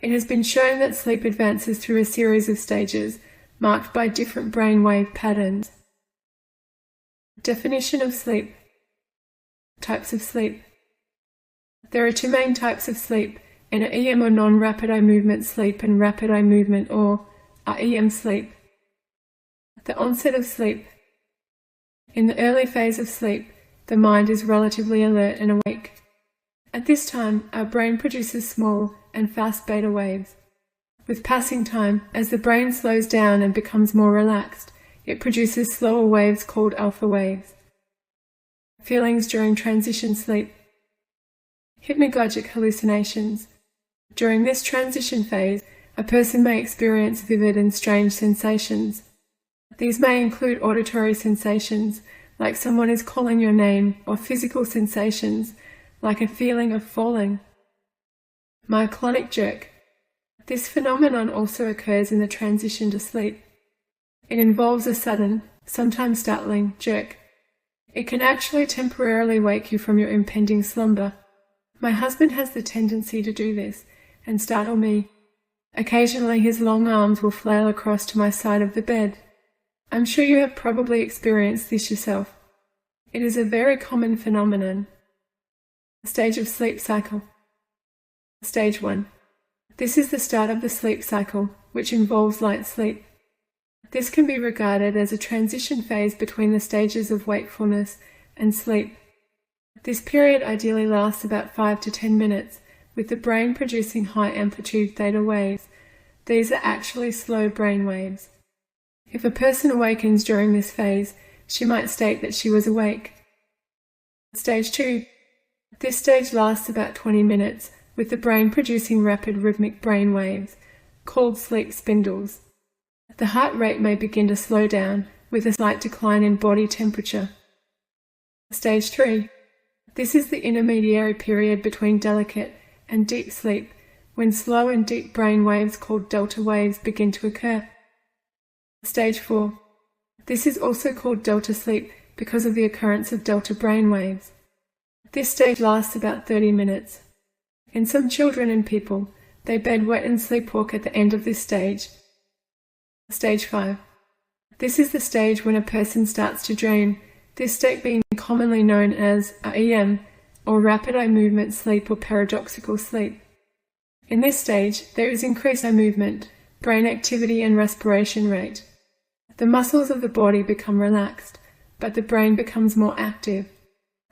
It has been shown that sleep advances through a series of stages marked by different brainwave patterns. Definition of sleep. Types of sleep. There are 2 main types of sleep: NEM or non-rapid eye movement sleep and rapid eye movement or REM sleep. The onset of sleep. In the early phase of sleep, the mind is relatively alert and awake. At this time, our brain produces small and fast beta waves. With passing time, as the brain slows down and becomes more relaxed, it produces slower waves called alpha waves. Feelings during transition sleep. Hypnagogic hallucinations. During this transition phase, a person may experience vivid and strange sensations. These may include auditory sensations, like someone is calling your name, or physical sensations, like a feeling of falling. Myoclonic jerk. This phenomenon also occurs in the transition to sleep. It involves a sudden, sometimes startling, jerk. It can actually temporarily wake you from your impending slumber. My husband has the tendency to do this and startle me. Occasionally his long arms will flail across to my side of the bed. I'm sure you have probably experienced this yourself. It is a very common phenomenon. Stage of sleep cycle. Stage 1. This is the start of the sleep cycle, which involves light sleep. This can be regarded as a transition phase between the stages of wakefulness and sleep. This period ideally lasts about 5 to 10 minutes, with the brain producing high-amplitude theta waves. These are actually slow brain waves. If a person awakens during this phase, she might state that she was awake. Stage 2. This stage lasts about 20 minutes, with the brain producing rapid rhythmic brain waves, called sleep spindles. The heart rate may begin to slow down, with a slight decline in body temperature. Stage 3. This is the intermediary period between delicate and deep sleep, when slow and deep brain waves called delta waves begin to occur. Stage 4. This is also called delta sleep because of the occurrence of delta brain waves. This stage lasts about 30 minutes. In some children and people, they bedwet and sleepwalk at the end of this stage. Stage 5. This is the stage when a person starts to dream, this state being commonly known as REM, or rapid eye movement sleep or paradoxical sleep. In this stage, there is increased eye movement, brain activity and respiration rate. The muscles of the body become relaxed, but the brain becomes more active.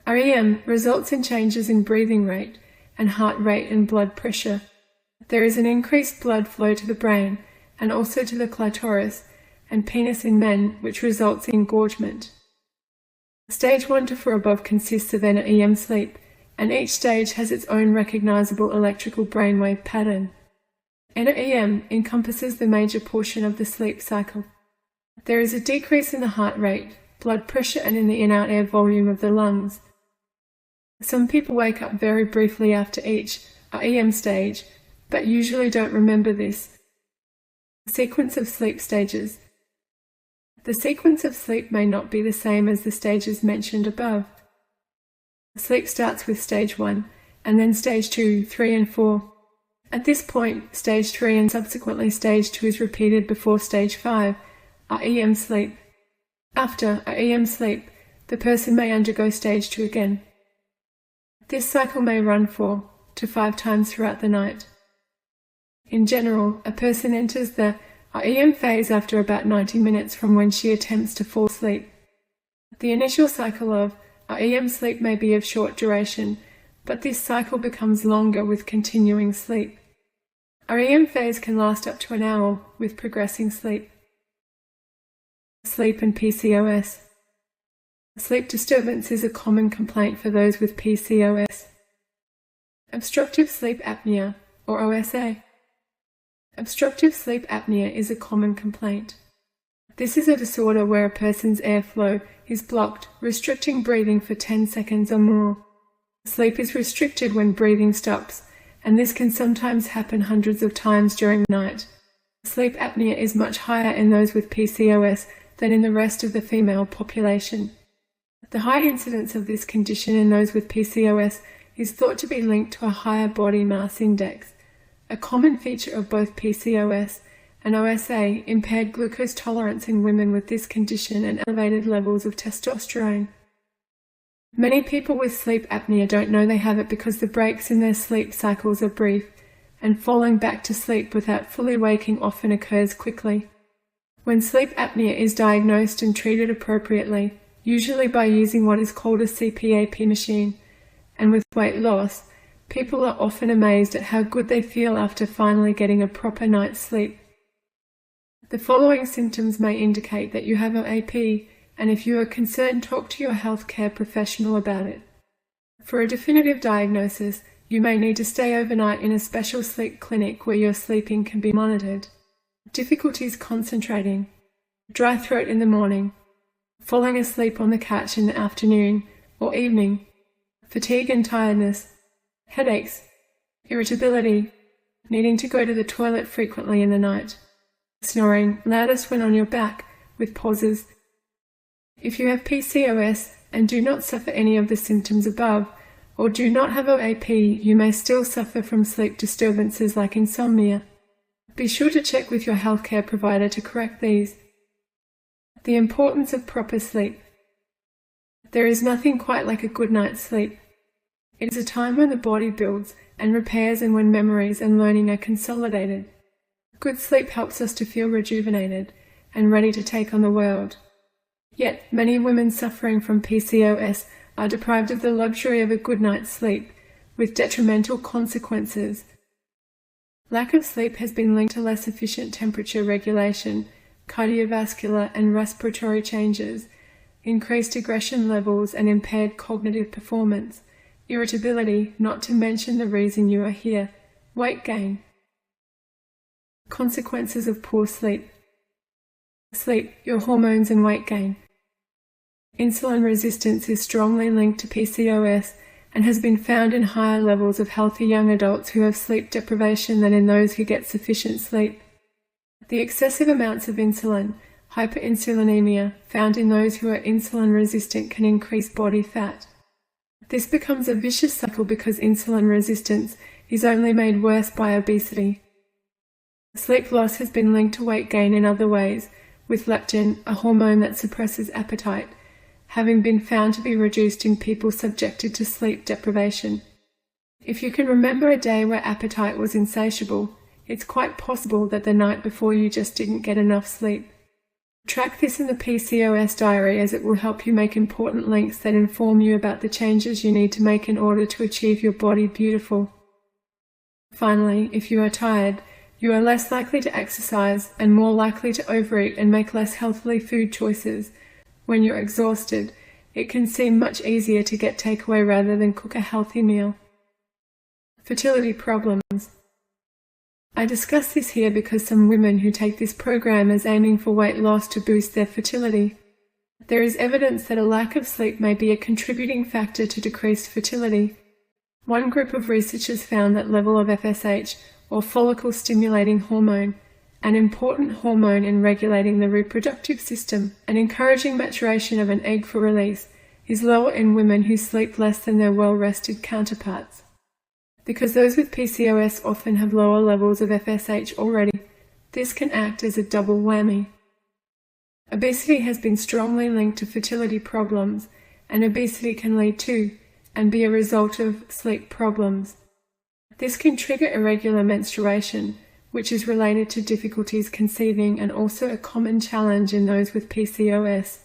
REM results in changes in breathing rate and heart rate and blood pressure. There is an increased blood flow to the brain and also to the clitoris and penis in men, which results in engorgement. Stage 1 to 4 above consists of NREM sleep, and each stage has its own recognizable electrical brainwave pattern. NREM encompasses the major portion of the sleep cycle. There is a decrease in the heart rate, blood pressure, and in the in-out air volume of the lungs. Some people wake up very briefly after each REM stage, but usually don't remember this. Sequence of sleep stages. The sequence of sleep may not be the same as the stages mentioned above. Sleep starts with stage 1, and then stage 2, 3, and 4. At this point, stage 3 and subsequently stage 2 is repeated before stage 5, REM sleep. After REM sleep, the person may undergo stage 2 again. This cycle may run 4 to 5 times throughout the night. In general, a person enters the REM phase after about 90 minutes from when she attempts to fall asleep. The initial cycle of REM sleep may be of short duration, but this cycle becomes longer with continuing sleep. REM phase can last up to an hour with progressing sleep. Sleep and PCOS. Sleep disturbance is a common complaint for those with PCOS. Obstructive sleep apnea, or OSA. Obstructive sleep apnea is a common complaint. This is a disorder where a person's airflow is blocked, restricting breathing for 10 seconds or more. Sleep is restricted when breathing stops, and this can sometimes happen hundreds of times during the night. Sleep apnea is much higher in those with PCOS than in the rest of the female population. The high incidence of this condition in those with PCOS is thought to be linked to a higher body mass index. A common feature of both PCOS and OSA, impaired glucose tolerance in women with this condition and elevated levels of testosterone. Many people with sleep apnea don't know they have it because the breaks in their sleep cycles are brief, and falling back to sleep without fully waking often occurs quickly. When sleep apnea is diagnosed and treated appropriately, usually by using what is called a CPAP machine, and with weight loss, people are often amazed at how good they feel after finally getting a proper night's sleep. The following symptoms may indicate that you have OAP, and if you are concerned, talk to your healthcare professional about it. For a definitive diagnosis, you may need to stay overnight in a special sleep clinic where your sleeping can be monitored. Difficulties concentrating, dry throat in the morning, falling asleep on the couch in the afternoon or evening, fatigue and tiredness, headaches, irritability, needing to go to the toilet frequently in the night, snoring loudest when on your back with pauses. If you have PCOS and do not suffer any of the symptoms above, or do not have OAP, you may still suffer from sleep disturbances like insomnia. Be sure to check with your healthcare provider to correct these. The importance of proper sleep. There is nothing quite like a good night's sleep. It is a time when the body builds and repairs and when memories and learning are consolidated. Good sleep helps us to feel rejuvenated and ready to take on the world. Yet, many women suffering from PCOS are deprived of the luxury of a good night's sleep, with detrimental consequences. Lack of sleep has been linked to less efficient temperature regulation, cardiovascular and respiratory changes, increased aggression levels and impaired cognitive performance, irritability, not to mention the reason you are here, weight gain. Consequences of poor sleep. Sleep, your hormones and weight gain. Insulin resistance is strongly linked to PCOS and has been found in higher levels of healthy young adults who have sleep deprivation than in those who get sufficient sleep. The excessive amounts of insulin, hyperinsulinemia, found in those who are insulin resistant can increase body fat. This becomes a vicious cycle because insulin resistance is only made worse by obesity. Sleep loss has been linked to weight gain in other ways, with leptin, a hormone that suppresses appetite, having been found to be reduced in people subjected to sleep deprivation. If you can remember a day where appetite was insatiable, it's quite possible that the night before you just didn't get enough sleep. Track this in the PCOS diary, as it will help you make important links that inform you about the changes you need to make in order to achieve your body beautiful. Finally, if you are tired, you are less likely to exercise and more likely to overeat and make less healthily food choices. When you're exhausted, it can seem much easier to get takeaway rather than cook a healthy meal. Fertility problems. I discuss this here because some women who take this program as aiming for weight loss to boost their fertility. There is evidence that a lack of sleep may be a contributing factor to decreased fertility. One group of researchers found that level of FSH, or follicle-stimulating hormone, an important hormone in regulating the reproductive system and encouraging maturation of an egg for release, is lower in women who sleep less than their well-rested counterparts. Because those with PCOS often have lower levels of FSH already, this can act as a double whammy. Obesity has been strongly linked to fertility problems, and obesity can lead to and be a result of sleep problems. This can trigger irregular menstruation, which is related to difficulties conceiving and also a common challenge in those with PCOS.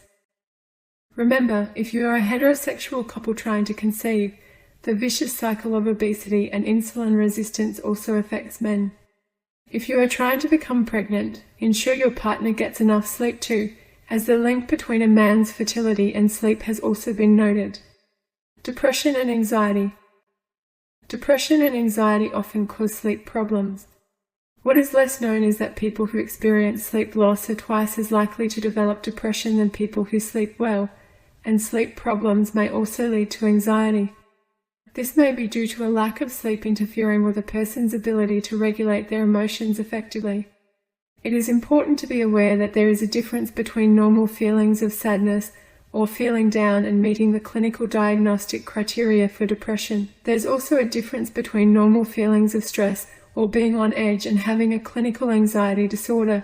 Remember, if you are a heterosexual couple trying to conceive, the vicious cycle of obesity and insulin resistance also affects men. If you are trying to become pregnant, ensure your partner gets enough sleep too, as the link between a man's fertility and sleep has also been noted. Depression and anxiety. Depression and anxiety often cause sleep problems. What is less known is that people who experience sleep loss are twice as likely to develop depression than people who sleep well, and sleep problems may also lead to anxiety. This may be due to a lack of sleep interfering with a person's ability to regulate their emotions effectively. It is important to be aware that there is a difference between normal feelings of sadness or feeling down and meeting the clinical diagnostic criteria for depression. There's also a difference between normal feelings of stress or being on edge and having a clinical anxiety disorder.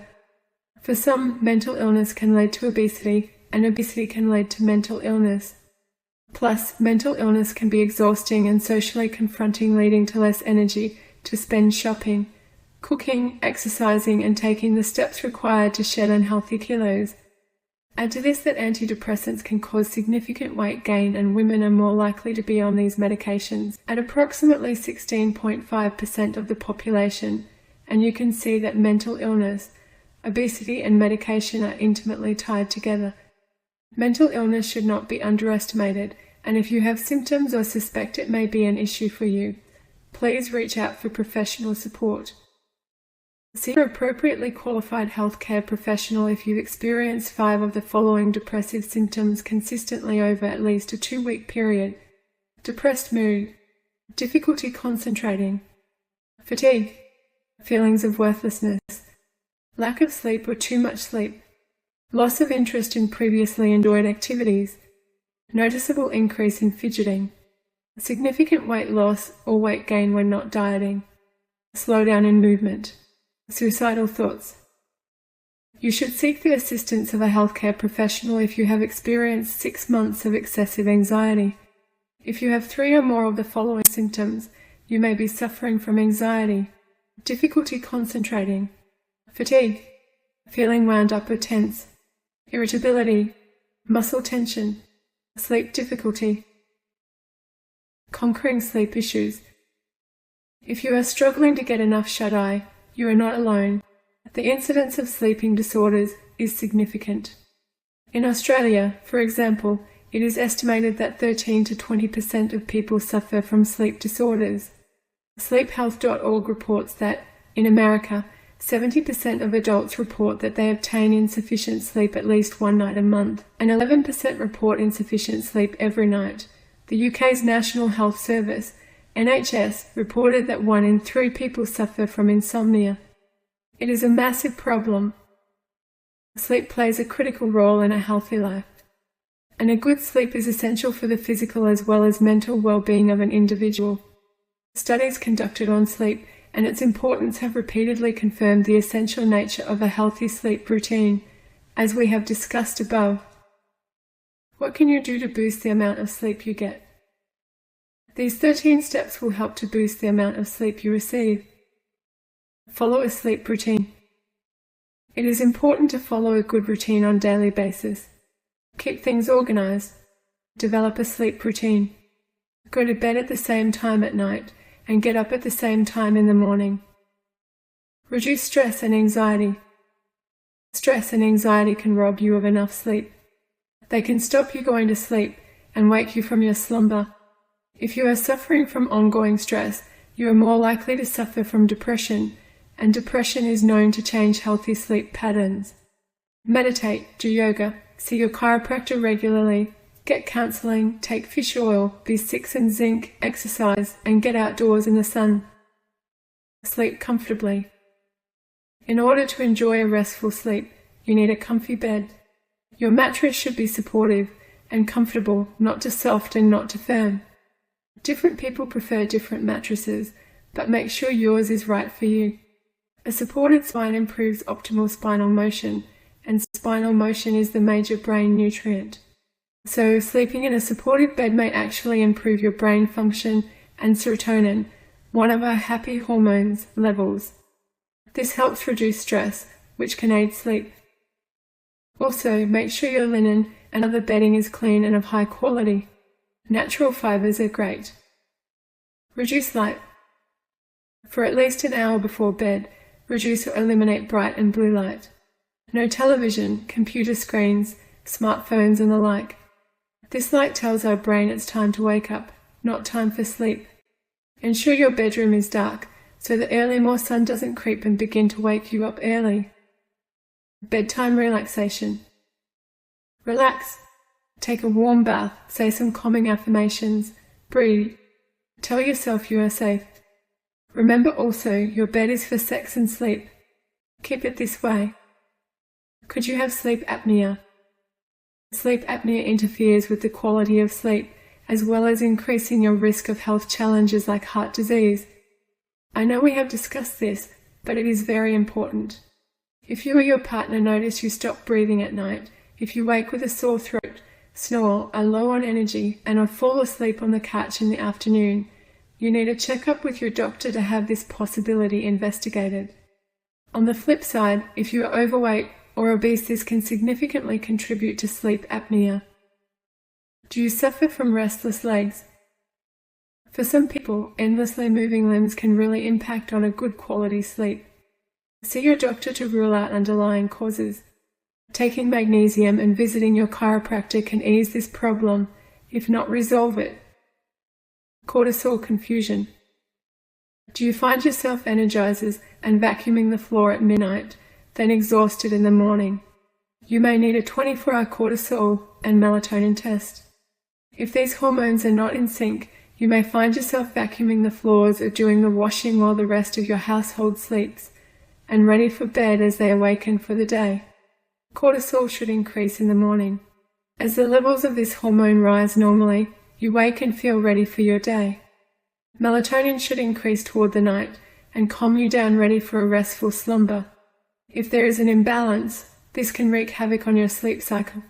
For some, mental illness can lead to obesity, and obesity can lead to mental illness. Plus, mental illness can be exhausting and socially confronting, leading to less energy to spend shopping, cooking, exercising, and taking the steps required to shed unhealthy kilos. Add to this that antidepressants can cause significant weight gain, and women are more likely to be on these medications at approximately 16.5% of the population, and you can see that mental illness, obesity, and medication are intimately tied together. Mental illness should not be underestimated, and if you have symptoms or suspect it may be an issue for you, please reach out for professional support. See an appropriately qualified healthcare professional if you experience 5 of the following depressive symptoms consistently over at least a 2-week period: depressed mood, difficulty concentrating, fatigue, feelings of worthlessness, lack of sleep or too much sleep, loss of interest in previously enjoyed activities, noticeable increase in fidgeting, significant weight loss or weight gain when not dieting, slowdown in movement, suicidal thoughts. You should seek the assistance of a healthcare professional if you have experienced 6 months of excessive anxiety. If you have 3 or more of the following symptoms, you may be suffering from anxiety, difficulty concentrating, fatigue, feeling wound up or tense, irritability, muscle tension, sleep difficulty, conquering sleep issues. If you are struggling to get enough shut-eye, you are not alone. The incidence of sleeping disorders is significant. In Australia, for example, it is estimated that 13 to 20% of people suffer from sleep disorders. SleepHealth.org reports that, in America, 70% of adults report that they obtain insufficient sleep at least one night a month, and 11% report insufficient sleep every night. The UK's National Health Service, NHS, reported that 1 in 3 people suffer from insomnia. It is a massive problem. Sleep plays a critical role in a healthy life, and a good sleep is essential for the physical as well as mental well-being of an individual. Studies conducted on sleep and its importance have repeatedly confirmed the essential nature of a healthy sleep routine, as we have discussed above. What can you do to boost the amount of sleep you get? These 13 steps will help to boost the amount of sleep you receive. Follow a sleep routine. It is important to follow a good routine on a daily basis. Keep things organized. Develop a sleep routine. Go to bed at the same time at night and get up at the same time in the morning. Reduce stress and anxiety. Stress and anxiety can rob you of enough sleep. They can stop you going to sleep and wake you from your slumber. If you are suffering from ongoing stress, you are more likely to suffer from depression, and depression is known to change healthy sleep patterns. Meditate, do yoga, see your chiropractor regularly, get counseling, take fish oil, B6 and zinc, exercise, and get outdoors in the sun. Sleep comfortably. In order to enjoy a restful sleep, you need a comfy bed. Your mattress should be supportive and comfortable, not too soft and not too firm. Different people prefer different mattresses, but make sure yours is right for you. A supported spine improves optimal spinal motion, and spinal motion is the major brain nutrient. So sleeping in a supportive bed may actually improve your brain function and serotonin, one of our happy hormones, levels. This helps reduce stress, which can aid sleep. Also, make sure your linen and other bedding is clean and of high quality. Natural fibers are great. Reduce light. For at least an hour before bed, reduce or eliminate bright and blue light. No television, computer screens, smartphones and the like. This light tells our brain it's time to wake up, not time for sleep. Ensure your bedroom is dark so the early morning sun doesn't creep and begin to wake you up early. Bedtime relaxation. Relax. Take a warm bath, say some calming affirmations, breathe. Tell yourself you are safe. Remember also, your bed is for sex and sleep. Keep it this way. Could you have sleep apnea? Sleep apnea interferes with the quality of sleep, as well as increasing your risk of health challenges like heart disease. I know we have discussed this, but it is very important. If you or your partner notice you stop breathing at night, if you wake with a sore throat, snore, are low on energy, and or fall asleep on the couch in the afternoon, you need a checkup with your doctor to have this possibility investigated. On the flip side, if you are overweight or obese, this can significantly contribute to sleep apnea. Do you suffer from restless legs? For some people, endlessly moving limbs can really impact on a good quality sleep. See your doctor to rule out underlying causes. Taking magnesium and visiting your chiropractor can ease this problem, if not resolve it. Cortisol confusion. Do you find yourself energizers and vacuuming the floor at midnight, then exhausted in the morning? You may need a 24-hour cortisol and melatonin test. If these hormones are not in sync, you may find yourself vacuuming the floors or doing the washing while the rest of your household sleeps, and ready for bed as they awaken for the day. Cortisol should increase in the morning. As the levels of this hormone rise normally, you wake and feel ready for your day. Melatonin should increase toward the night and calm you down ready for a restful slumber. If there is an imbalance, this can wreak havoc on your sleep cycle.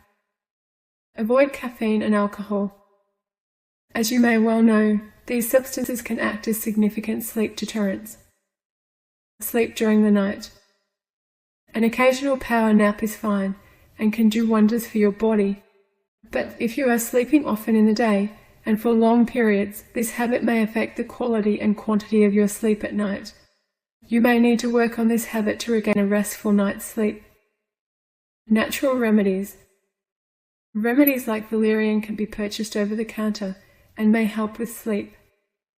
Avoid caffeine and alcohol. As you may well know, these substances can act as significant sleep deterrents. Sleep during the night. An occasional power nap is fine and can do wonders for your body. But if you are sleeping often in the day and for long periods, this habit may affect the quality and quantity of your sleep at night. You may need to work on this habit to regain a restful night's sleep. Natural remedies. Remedies like valerian can be purchased over the counter and may help with sleep.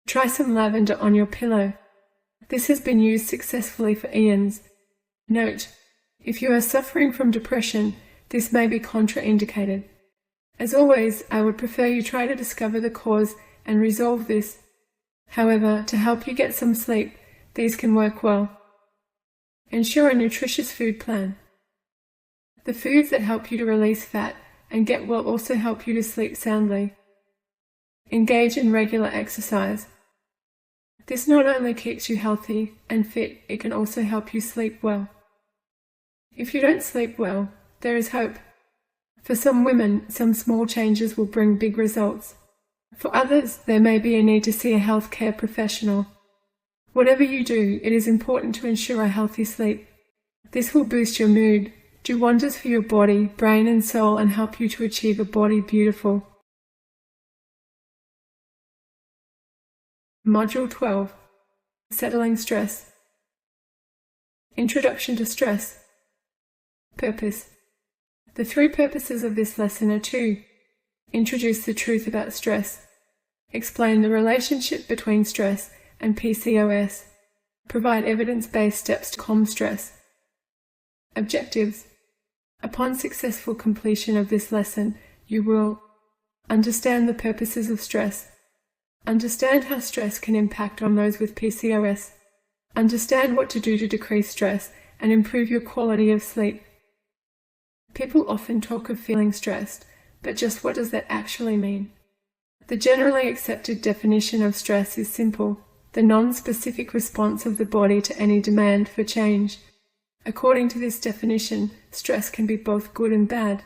Try some lavender on your pillow. This has been used successfully for eons. Note, if you are suffering from depression, this may be contraindicated. As always, I would prefer you try to discover the cause and resolve this. However, to help you get some sleep, these can work well. Ensure a nutritious food plan. The foods that help you to release fat and get well also help you to sleep soundly. Engage in regular exercise. This not only keeps you healthy and fit, it can also help you sleep well. If you don't sleep well, there is hope. For some women, some small changes will bring big results. For others, there may be a need to see a healthcare professional. Whatever you do, it is important to ensure a healthy sleep. This will boost your mood, do wonders for your body, brain and soul, and help you to achieve a body beautiful. Module 12. Settling stress. Introduction to stress. Purpose. The three purposes of this lesson are to introduce the truth about stress, explain the relationship between stress and PCOS, provide evidence-based steps to calm stress. Objectives. Upon successful completion of this lesson, you will understand the purposes of stress, understand how stress can impact on those with PCOS, understand what to do to decrease stress and improve your quality of sleep. People often talk of feeling stressed, but just what does that actually mean? The generally accepted definition of stress is simple: the non-specific response of the body to any demand for change. According to this definition, stress can be both good and bad.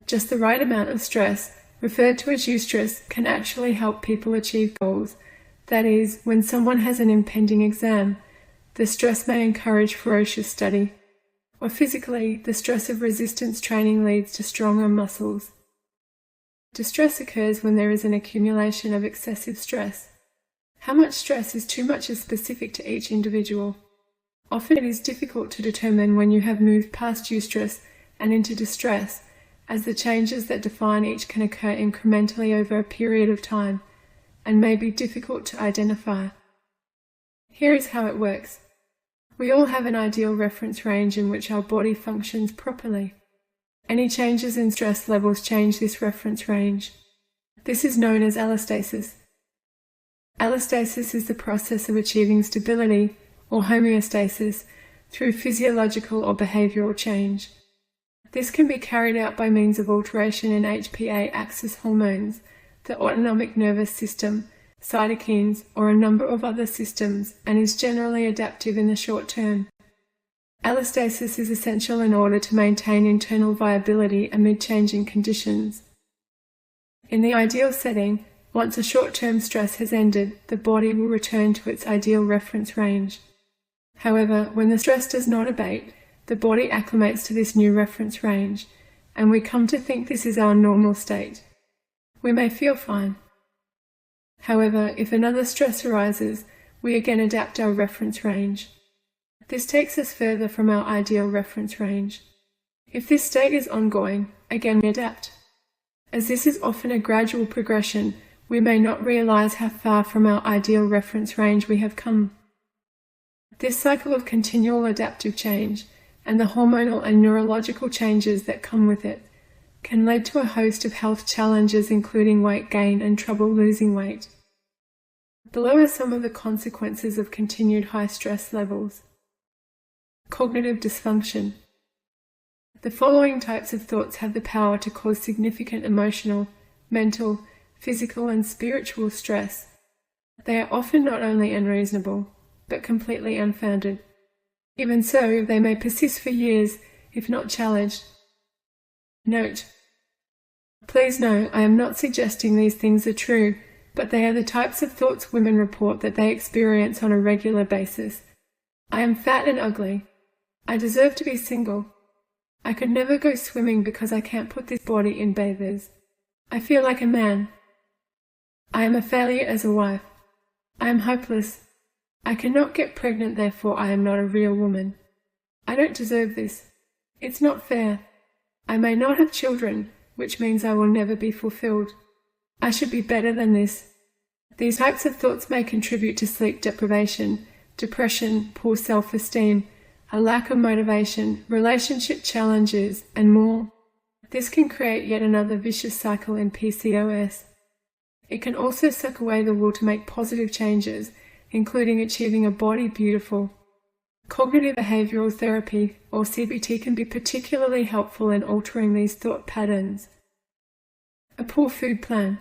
Just the right amount of stress, referred to as eustress, can actually help people achieve goals. That is, when someone has an impending exam, the stress may encourage ferocious study. Or physically, the stress of resistance training leads to stronger muscles. Distress occurs when there is an accumulation of excessive stress. How much stress is too much is specific to each individual. Often it is difficult to determine when you have moved past eustress and into distress, as the changes that define each can occur incrementally over a period of time and may be difficult to identify. Here is how it works. We all have an ideal reference range in which our body functions properly. Any changes in stress levels change this reference range. This is known as allostasis. Allostasis is the process of achieving stability or homeostasis through physiological or behavioral change. This can be carried out by means of alteration in HPA axis hormones, the autonomic nervous system, cytokines, or a number of other systems, and is generally adaptive in the short term. Allostasis is essential in order to maintain internal viability amid changing conditions. In the ideal setting, once a short-term stress has ended, the body will return to its ideal reference range. However, when the stress does not abate, the body acclimates to this new reference range, and we come to think this is our normal state. We may feel fine. However, if another stress arises, we again adapt our reference range. This takes us further from our ideal reference range. If this state is ongoing, again we adapt. As this is often a gradual progression, we may not realize how far from our ideal reference range we have come. This cycle of continual adaptive change, and the hormonal and neurological changes that come with it, can lead to a host of health challenges including weight gain and trouble losing weight. Below are some of the consequences of continued high stress levels. Cognitive dysfunction. The following types of thoughts have the power to cause significant emotional, mental, physical and spiritual stress. They are often not only unreasonable, but completely unfounded. Even so, they may persist for years, if not challenged. Note: please know, I am not suggesting these things are true, but they are the types of thoughts women report that they experience on a regular basis. I am fat and ugly. I deserve to be single. I could never go swimming because I can't put this body in bathers. I feel like a man. I am a failure as a wife. I am hopeless. I cannot get pregnant, therefore I am not a real woman. I don't deserve this. It's not fair. I may not have children, which means I will never be fulfilled. I should be better than this. These types of thoughts may contribute to sleep deprivation, depression, poor self-esteem, a lack of motivation, relationship challenges, and more. This can create yet another vicious cycle in PCOS. It can also suck away the will to make positive changes, including achieving a body beautiful. Cognitive behavioral therapy, or CBT, can be particularly helpful in altering these thought patterns. A poor food plan.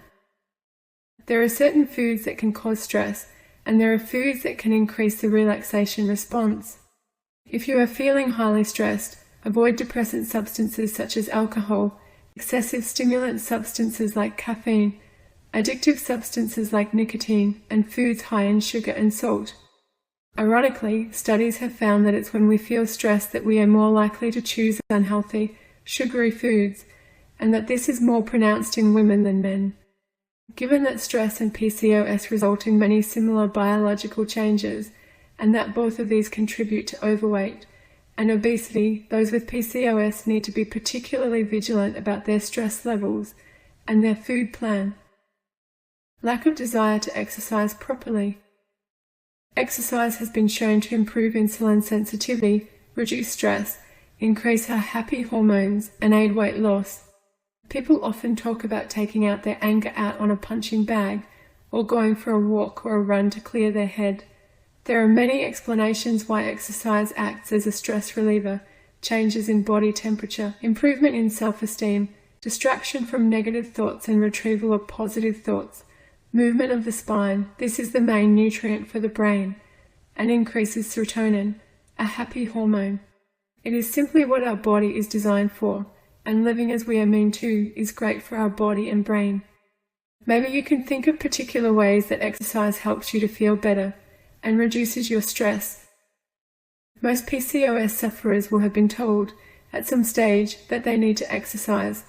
There are certain foods that can cause stress, and there are foods that can increase the relaxation response. If you are feeling highly stressed, avoid depressant substances such as alcohol, excessive stimulant substances like caffeine, addictive substances like nicotine, and foods high in sugar and salt. Ironically, studies have found that it's when we feel stressed that we are more likely to choose unhealthy, sugary foods, and that this is more pronounced in women than men. Given that stress and PCOS result in many similar biological changes, and that both of these contribute to overweight and obesity, those with PCOS need to be particularly vigilant about their stress levels and their food plan. Lack of desire to exercise properly. Exercise has been shown to improve insulin sensitivity, reduce stress, increase our happy hormones, and aid weight loss. People often talk about taking out their anger out on a punching bag or going for a walk or a run to clear their head. There are many explanations why exercise acts as a stress reliever: changes in body temperature, improvement in self-esteem, distraction from negative thoughts and retrieval of positive thoughts, movement of the spine, this is the main nutrient for the brain, and increases serotonin, a happy hormone. It is simply what our body is designed for, and living as we are meant to is great for our body and brain. Maybe you can think of particular ways that exercise helps you to feel better and reduces your stress. Most PCOS sufferers will have been told at some stage that they need to exercise.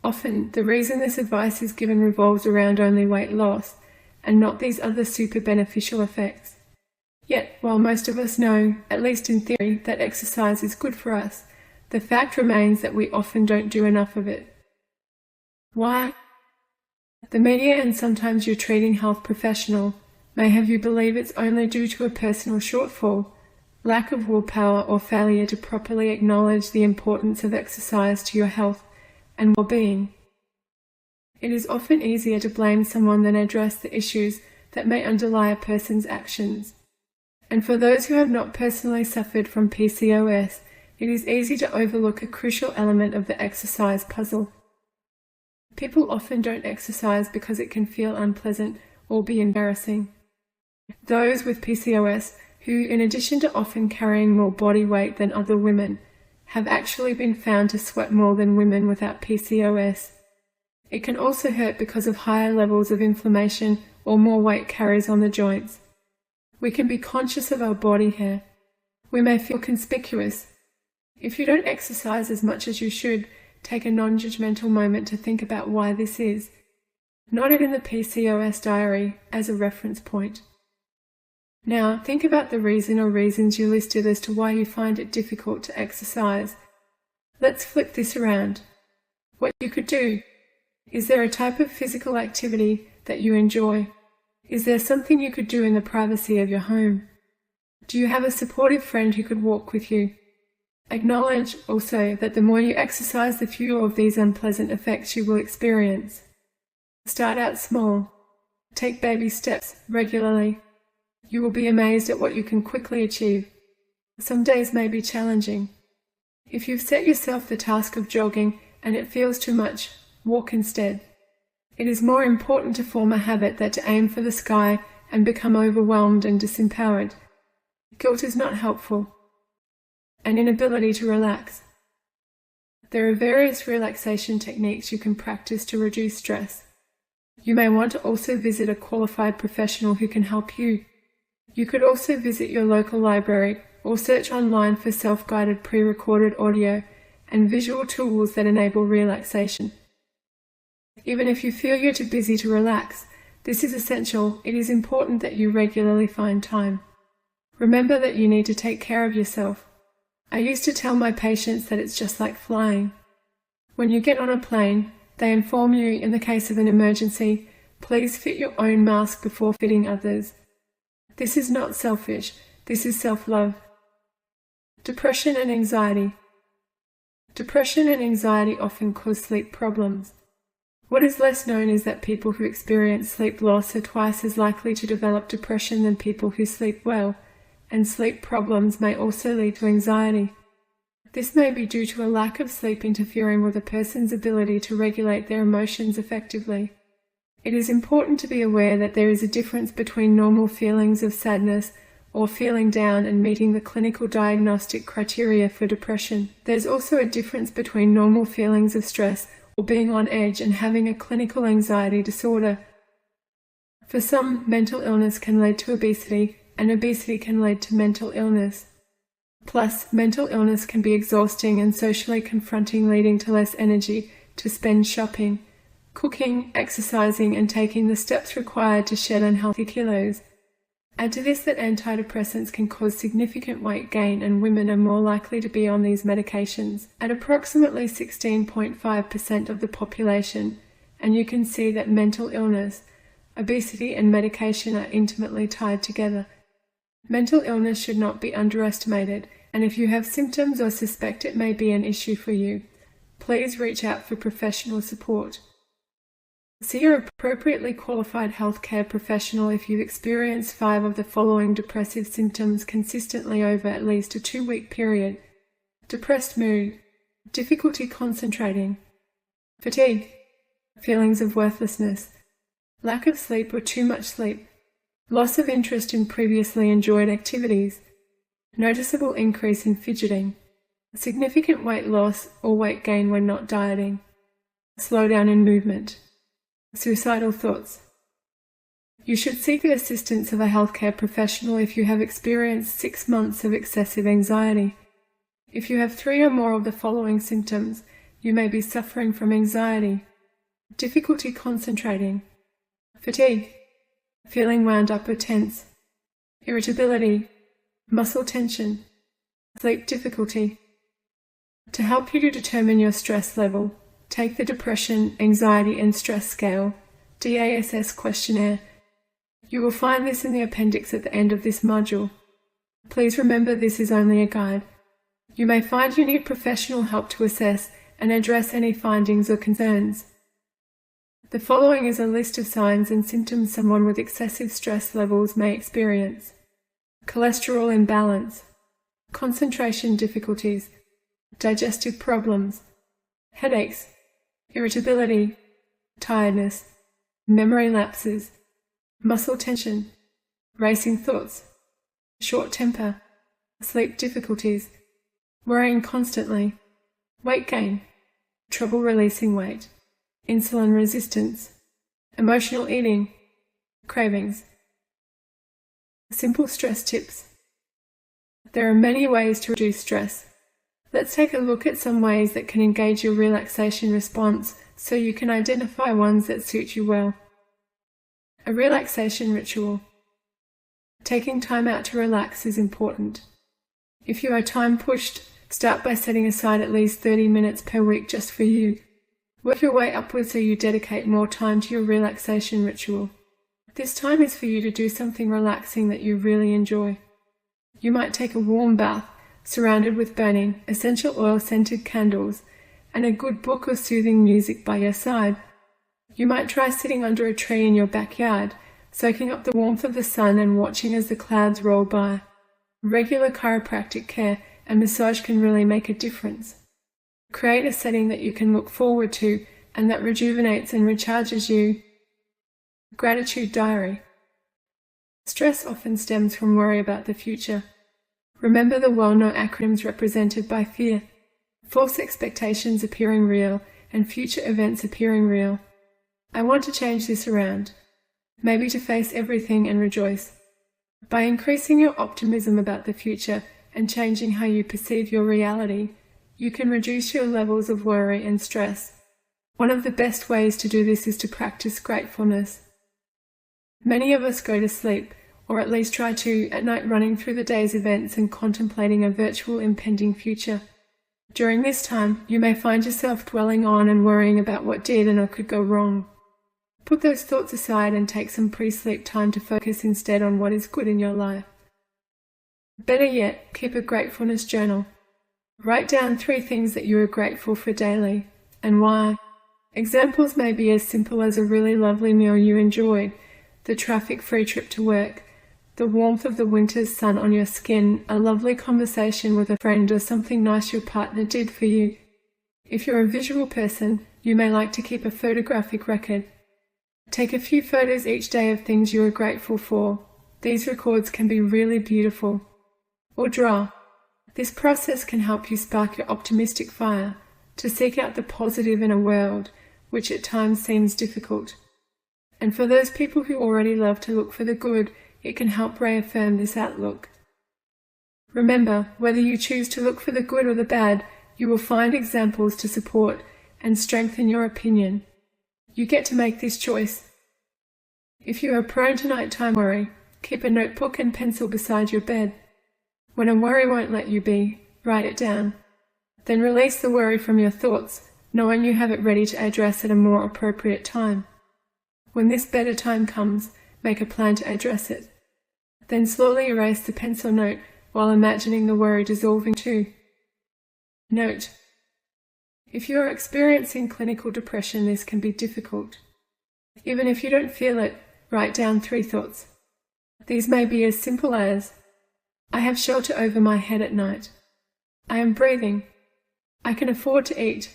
Often, the reason this advice is given revolves around only weight loss and not these other super beneficial effects. Yet, while most of us know, at least in theory, that exercise is good for us, the fact remains that we often don't do enough of it. Why? The media and sometimes your treating health professional may have you believe it's only due to a personal shortfall, lack of willpower, or failure to properly acknowledge the importance of exercise to your health and well-being. It is often easier to blame someone than address the issues that may underlie a person's actions. And for those who have not personally suffered from PCOS, it is easy to overlook a crucial element of the exercise puzzle. People often don't exercise because it can feel unpleasant or be embarrassing. Those with PCOS, who in addition to often carrying more body weight than other women, have actually been found to sweat more than women without PCOS. It can also hurt because of higher levels of inflammation or more weight carries on the joints. We can be conscious of our body hair. We may feel conspicuous. If you don't exercise as much as you should, take a non-judgmental moment to think about why this is. Note it in the PCOS diary as a reference point. Now, think about the reason or reasons you listed as to why you find it difficult to exercise. Let's flip this around. What you could do. Is there a type of physical activity that you enjoy? Is there something you could do in the privacy of your home? Do you have a supportive friend who could walk with you? Acknowledge also that the more you exercise, the fewer of these unpleasant effects you will experience. Start out small. Take baby steps regularly. You will be amazed at what you can quickly achieve. Some days may be challenging. If you've set yourself the task of jogging and it feels too much, walk instead. It is more important to form a habit than to aim for the sky and become overwhelmed and disempowered. Guilt is not helpful. An inability to relax. There are various relaxation techniques you can practice to reduce stress. You may want to also visit a qualified professional who can help you. You could also visit your local library or search online for self-guided pre-recorded audio and visual tools that enable relaxation. Even if you feel you're too busy to relax, this is essential. It is important that you regularly find time. Remember that you need to take care of yourself. I used to tell my patients that it's just like flying. When you get on a plane, they inform you in the case of an emergency, please fit your own mask before fitting others. This is not selfish, this is self-love. Depression and anxiety. Depression and anxiety often cause sleep problems. What is less known is that people who experience sleep loss are twice as likely to develop depression than people who sleep well, and sleep problems may also lead to anxiety. This may be due to a lack of sleep interfering with a person's ability to regulate their emotions effectively. It is important to be aware that there is a difference between normal feelings of sadness or feeling down and meeting the clinical diagnostic criteria for depression. There's also a difference between normal feelings of stress or being on edge and having a clinical anxiety disorder. For some, mental illness can lead to obesity, and obesity can lead to mental illness. Plus, mental illness can be exhausting and socially confronting, leading to less energy to spend shopping, cooking, exercising, and taking the steps required to shed unhealthy kilos. Add to this that antidepressants can cause significant weight gain, and women are more likely to be on these medications at approximately 16.5% of the population, and you can see that mental illness, obesity, and medication are intimately tied together. Mental illness should not be underestimated, and if you have symptoms or suspect it may be an issue for you, please reach out for professional support. See your appropriately qualified healthcare professional if you experience 5 of the following depressive symptoms consistently over at least a 2-week period: depressed mood, difficulty concentrating, fatigue, feelings of worthlessness, lack of sleep or too much sleep, loss of interest in previously enjoyed activities, noticeable increase in fidgeting, significant weight loss or weight gain when not dieting, slowdown in movement, suicidal thoughts. You should seek the assistance of a healthcare professional if you have experienced 6 months of excessive anxiety. If you have 3 or more of the following symptoms, you may be suffering from anxiety, difficulty concentrating, fatigue, feeling wound up or tense, irritability, muscle tension, sleep difficulty. To help you to determine your stress level, take the Depression, Anxiety and Stress Scale, DASS questionnaire. You will find this in the appendix at the end of this module. Please remember this is only a guide. You may find you need professional help to assess and address any findings or concerns. The following is a list of signs and symptoms someone with excessive stress levels may experience: cholesterol imbalance, concentration difficulties, digestive problems, headaches, irritability, tiredness, memory lapses, muscle tension, racing thoughts, short temper, sleep difficulties, worrying constantly, weight gain, trouble releasing weight, insulin resistance, emotional eating, cravings. Simple stress tips. There are many ways to reduce stress. Let's take a look at some ways that can engage your relaxation response so you can identify ones that suit you well. A relaxation ritual. Taking time out to relax is important. If you are time pushed, start by setting aside at least 30 minutes per week just for you. Work your way upwards so you dedicate more time to your relaxation ritual. This time is for you to do something relaxing that you really enjoy. You might take a warm bath, surrounded with burning, essential oil-scented candles, and a good book or soothing music by your side. You might try sitting under a tree in your backyard, soaking up the warmth of the sun and watching as the clouds roll by. Regular chiropractic care and massage can really make a difference. Create a setting that you can look forward to and that rejuvenates and recharges you. Gratitude diary. Stress often stems from worry about the future. Remember the well-known acronyms represented by fear: false expectations appearing real and future events appearing real. I want to change this around. Maybe to face everything and rejoice. By increasing your optimism about the future and changing how you perceive your reality, you can reduce your levels of worry and stress. One of the best ways to do this is to practice gratefulness. Many of us go to sleep, or at least try to, at night running through the day's events and contemplating a virtual impending future. During this time, you may find yourself dwelling on and worrying about what did and or could go wrong. Put those thoughts aside and take some pre-sleep time to focus instead on what is good in your life. Better yet, keep a gratefulness journal. Write down 3 things that you are grateful for daily, and why. Examples may be as simple as a really lovely meal you enjoyed, the traffic-free trip to work, the warmth of the winter's sun on your skin, a lovely conversation with a friend, or something nice your partner did for you. If you're a visual person, you may like to keep a photographic record. Take a few photos each day of things you are grateful for. These records can be really beautiful. Or draw. This process can help you spark your optimistic fire to seek out the positive in a world which at times seems difficult. And for those people who already love to look for the good It can help reaffirm this outlook. Remember, whether you choose to look for the good or the bad, you will find examples to support and strengthen your opinion. You get to make this choice. If you are prone to nighttime worry, keep a notebook and pencil beside your bed. When a worry won't let you be, write it down. Then release the worry from your thoughts, knowing you have it ready to address at a more appropriate time. When this better time comes, make a plan to address it. Then slowly erase the pencil note while imagining the worry dissolving too. Note: if you are experiencing clinical depression, this can be difficult. Even if you don't feel it, write down 3 thoughts. These may be as simple as: I have shelter over my head at night. I am breathing. I can afford to eat.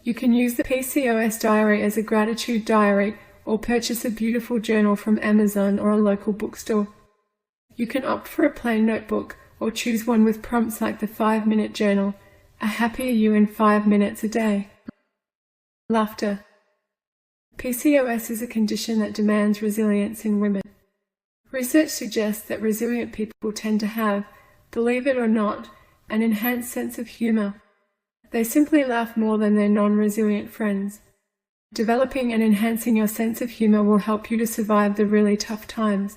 You can use the PCOS diary as a gratitude diary or purchase a beautiful journal from Amazon or a local bookstore. You can opt for a plain notebook or choose one with prompts like the 5-minute journal, a happier you in 5 minutes a day. Laughter. PCOS is a condition that demands resilience in women. Research suggests that resilient people tend to have, believe it or not, an enhanced sense of humor. They simply laugh more than their non-resilient friends. Developing and enhancing your sense of humor will help you to survive the really tough times.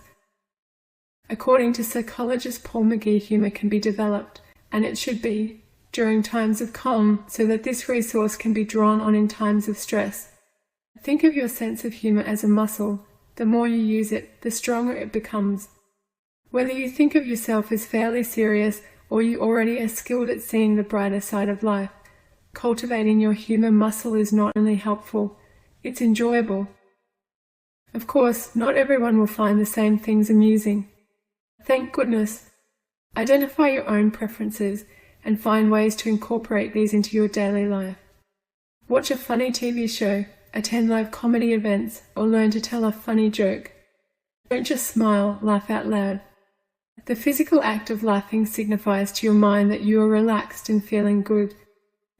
According to psychologist Paul McGee, humor can be developed, and it should be, during times of calm, so that this resource can be drawn on in times of stress. Think of your sense of humor as a muscle. The more you use it, the stronger it becomes. Whether you think of yourself as fairly serious or you already are skilled at seeing the brighter side of life, cultivating your humor muscle is not only helpful, it's enjoyable. Of course, not everyone will find the same things amusing. Thank goodness. Identify your own preferences and find ways to incorporate these into your daily life. Watch a funny TV show, attend live comedy events, or learn to tell a funny joke. Don't just smile, laugh out loud. The physical act of laughing signifies to your mind that you are relaxed and feeling good.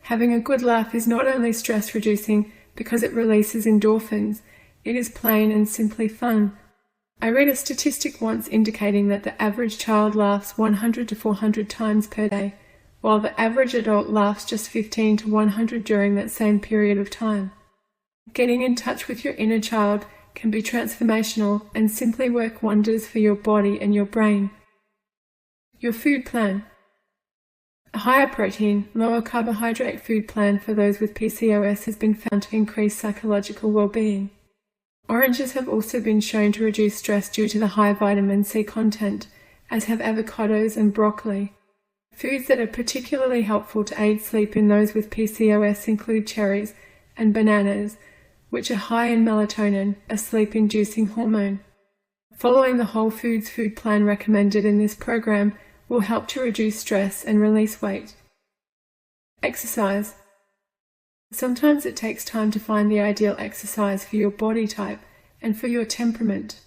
Having a good laugh is not only stress-reducing because it releases endorphins, it is plain and simply fun. I read a statistic once indicating that the average child laughs 100 to 400 times per day, while the average adult laughs just 15 to 100 during that same period of time. Getting in touch with your inner child can be transformational and simply work wonders for your body and your brain. Your food plan. A higher protein, lower carbohydrate food plan for those with PCOS has been found to increase psychological well-being. Oranges have also been shown to reduce stress due to the high vitamin C content, as have avocados and broccoli. Foods that are particularly helpful to aid sleep in those with PCOS include cherries and bananas, which are high in melatonin, a sleep-inducing hormone. Following the whole foods food plan recommended in this program will help to reduce stress and release weight. Exercise. Sometimes it takes time to find the ideal exercise for your body type and for your temperament.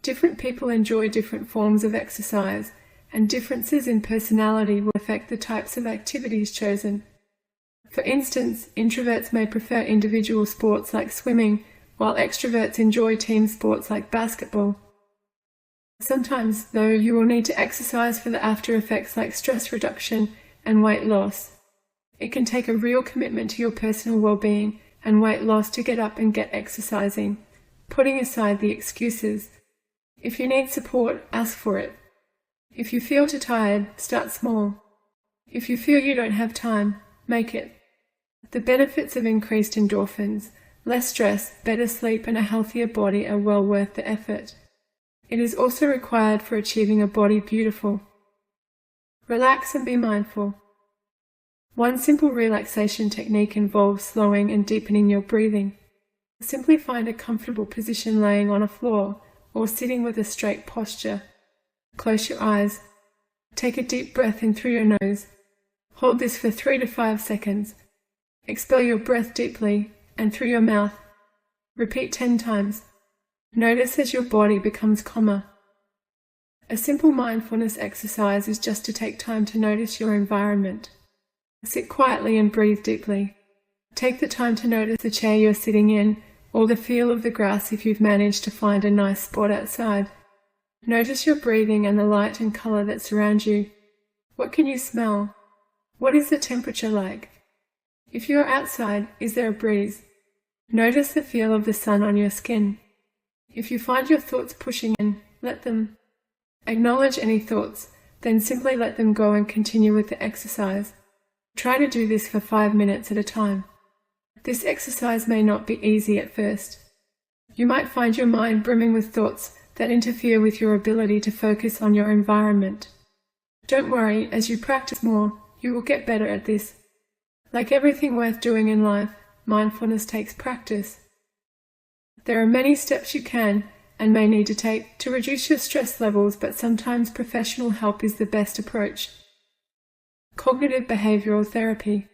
Different people enjoy different forms of exercise, and differences in personality will affect the types of activities chosen. For instance, introverts may prefer individual sports like swimming, while extroverts enjoy team sports like basketball. Sometimes, though, you will need to exercise for the after effects like stress reduction and weight loss. It can take a real commitment to your personal well-being and weight loss to get up and get exercising, putting aside the excuses. If you need support, ask for it. If you feel too tired, start small. If you feel you don't have time, make it. The benefits of increased endorphins, less stress, better sleep, and a healthier body are well worth the effort. It is also required for achieving a body beautiful. Relax and be mindful. One simple relaxation technique involves slowing and deepening your breathing. Simply find a comfortable position laying on a floor or sitting with a straight posture. Close your eyes. Take a deep breath in through your nose. Hold this for 3 to 5 seconds. Expel your breath deeply and through your mouth. Repeat 10 times. Notice as your body becomes calmer. A simple mindfulness exercise is just to take time to notice your environment. Sit quietly and breathe deeply. Take the time to notice the chair you're sitting in or the feel of the grass if you've managed to find a nice spot outside. Notice your breathing and the light and color that surround you. What can you smell? What is the temperature like? If you are outside, is there a breeze? Notice the feel of the sun on your skin. If you find your thoughts pushing in, let them. Acknowledge any thoughts, then simply let them go and continue with the exercise. Try to do this for 5 minutes at a time. This exercise may not be easy at first. You might find your mind brimming with thoughts that interfere with your ability to focus on your environment. Don't worry, as you practice more, you will get better at this. Like everything worth doing in life, mindfulness takes practice. There are many steps you can and may need to take to reduce your stress levels, but sometimes professional help is the best approach. Cognitive behavioral therapy.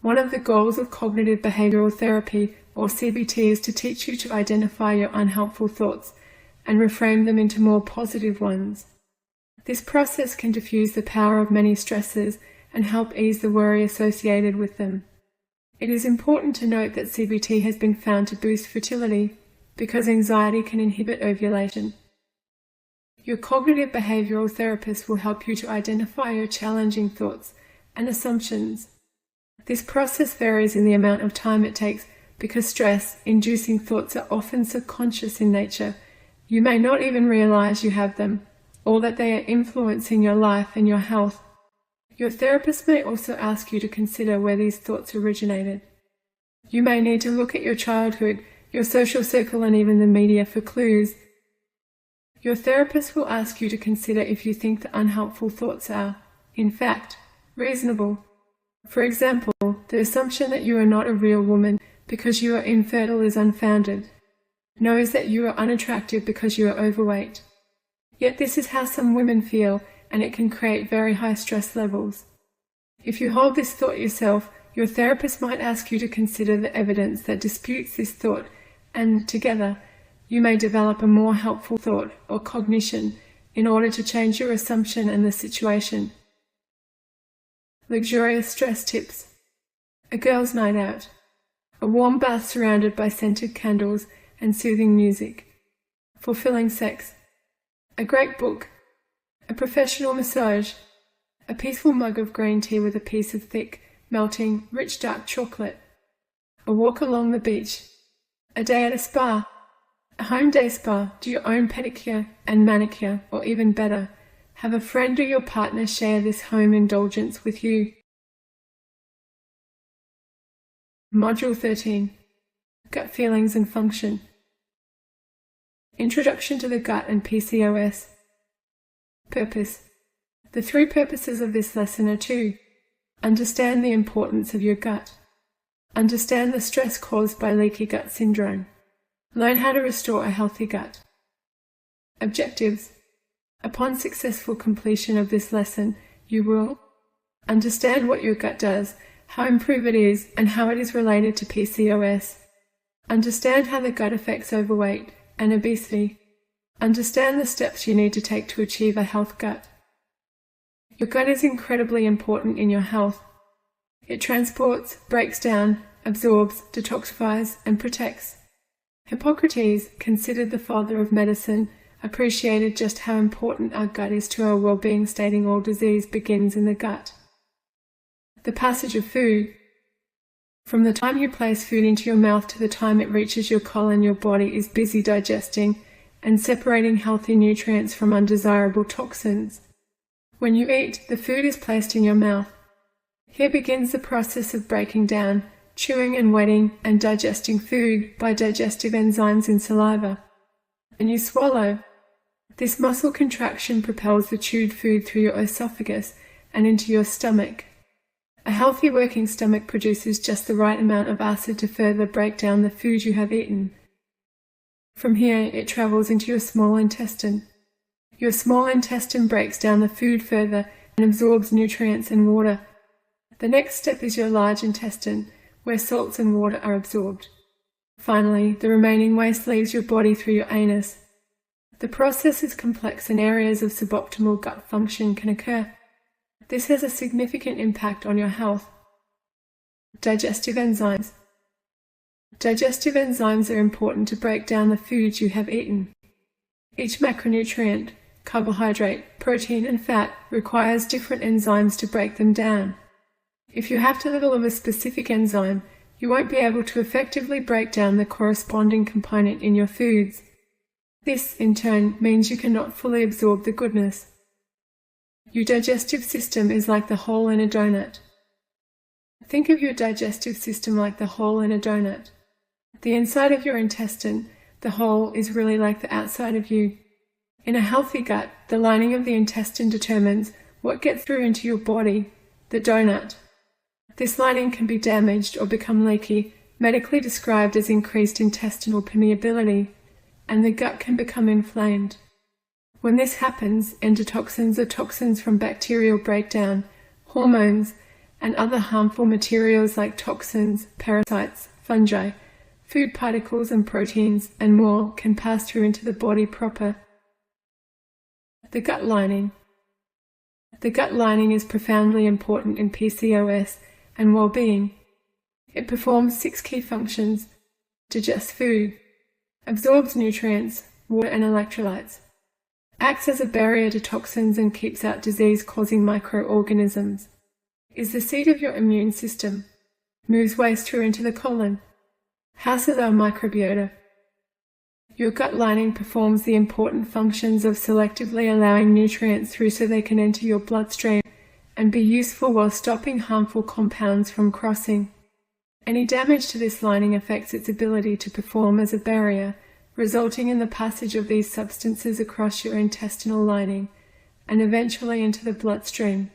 One of the goals of cognitive behavioral therapy, or CBT, is to teach you to identify your unhelpful thoughts and reframe them into more positive ones. This process can diffuse the power of many stresses and help ease the worry associated with them. It is important to note that CBT has been found to boost fertility because anxiety can inhibit ovulation. Your cognitive behavioral therapist will help you to identify your challenging thoughts and assumptions. This process varies in the amount of time it takes because stress-inducing thoughts are often subconscious in nature. You may not even realize you have them, or that they are influencing your life and your health. Your therapist may also ask you to consider where these thoughts originated. You may need to look at your childhood, your social circle, and even the media for clues. Your therapist will ask you to consider if you think the unhelpful thoughts are, in fact, reasonable. For example, the assumption that you are not a real woman because you are infertile is unfounded. Knows that you are unattractive because you are overweight. Yet this is how some women feel, and it can create very high stress levels. If you hold this thought yourself, your therapist might ask you to consider the evidence that disputes this thought, and together, you may develop a more helpful thought or cognition in order to change your assumption and the situation. Luxurious stress tips. A girl's night out. A warm bath surrounded by scented candles and soothing music. Fulfilling sex. A great book. A professional massage. A peaceful mug of green tea with a piece of thick, melting, rich dark chocolate. A walk along the beach. A day at a spa. A home day spa. Do your own pedicure and manicure, or even better, have a friend or your partner share this home indulgence with you. Module 13. Gut feelings and function. Introduction to the gut and PCOS. Purpose. The 3 purposes of this lesson are 2. Understand the importance of your gut. Understand the stress caused by leaky gut syndrome. Learn how to restore a healthy gut. Objectives. Upon successful completion of this lesson, you will understand what your gut does, how improved it is, and how it is related to PCOS. Understand how the gut affects overweight and obesity. Understand the steps you need to take to achieve a healthy gut. Your gut is incredibly important in your health. It transports, breaks down, absorbs, detoxifies, and protects. Hippocrates, considered the father of medicine, appreciated just how important our gut is to our well-being, stating all disease begins in the gut. The passage of food. From the time you place food into your mouth to the time it reaches your colon, your body is busy digesting and separating healthy nutrients from undesirable toxins. When you eat, the food is placed in your mouth. Here begins the process of breaking down, chewing and wetting and digesting food by digestive enzymes in saliva. And you swallow. This muscle contraction propels the chewed food through your esophagus and into your stomach. A healthy working stomach produces just the right amount of acid to further break down the food you have eaten. From here, it travels into your small intestine. Your small intestine breaks down the food further and absorbs nutrients and water. The next step is your large intestine, where salts and water are absorbed. Finally, the remaining waste leaves your body through your anus. The process is complex and areas of suboptimal gut function can occur. This has a significant impact on your health. Digestive enzymes. Digestive enzymes are important to break down the foods you have eaten. Each macronutrient, carbohydrate, protein, and fat requires different enzymes to break them down. If you have too little of a specific enzyme, you won't be able to effectively break down the corresponding component in your foods. This, in turn, means you cannot fully absorb the goodness. Your digestive system is like the hole in a donut. Think of your digestive system like the hole in a donut. The inside of your intestine, the hole, is really like the outside of you. In a healthy gut, the lining of the intestine determines what gets through into your body, the donut. This lining can be damaged or become leaky, medically described as increased intestinal permeability, and the gut can become inflamed. When this happens, endotoxins or toxins from bacterial breakdown, hormones, and other harmful materials like toxins, parasites, fungi, food particles and proteins, and more can pass through into the body proper. The gut lining. The gut lining is profoundly important in PCOS and well-being. It performs 6 key functions: digests food, absorbs nutrients, water and electrolytes, acts as a barrier to toxins and keeps out disease-causing microorganisms, is the seat of your immune system, moves waste through into the colon, houses our microbiota. Your gut lining performs the important functions of selectively allowing nutrients through so they can enter your bloodstream and be useful while stopping harmful compounds from crossing. Any damage to this lining affects its ability to perform as a barrier, resulting in the passage of these substances across your intestinal lining and eventually into the bloodstream.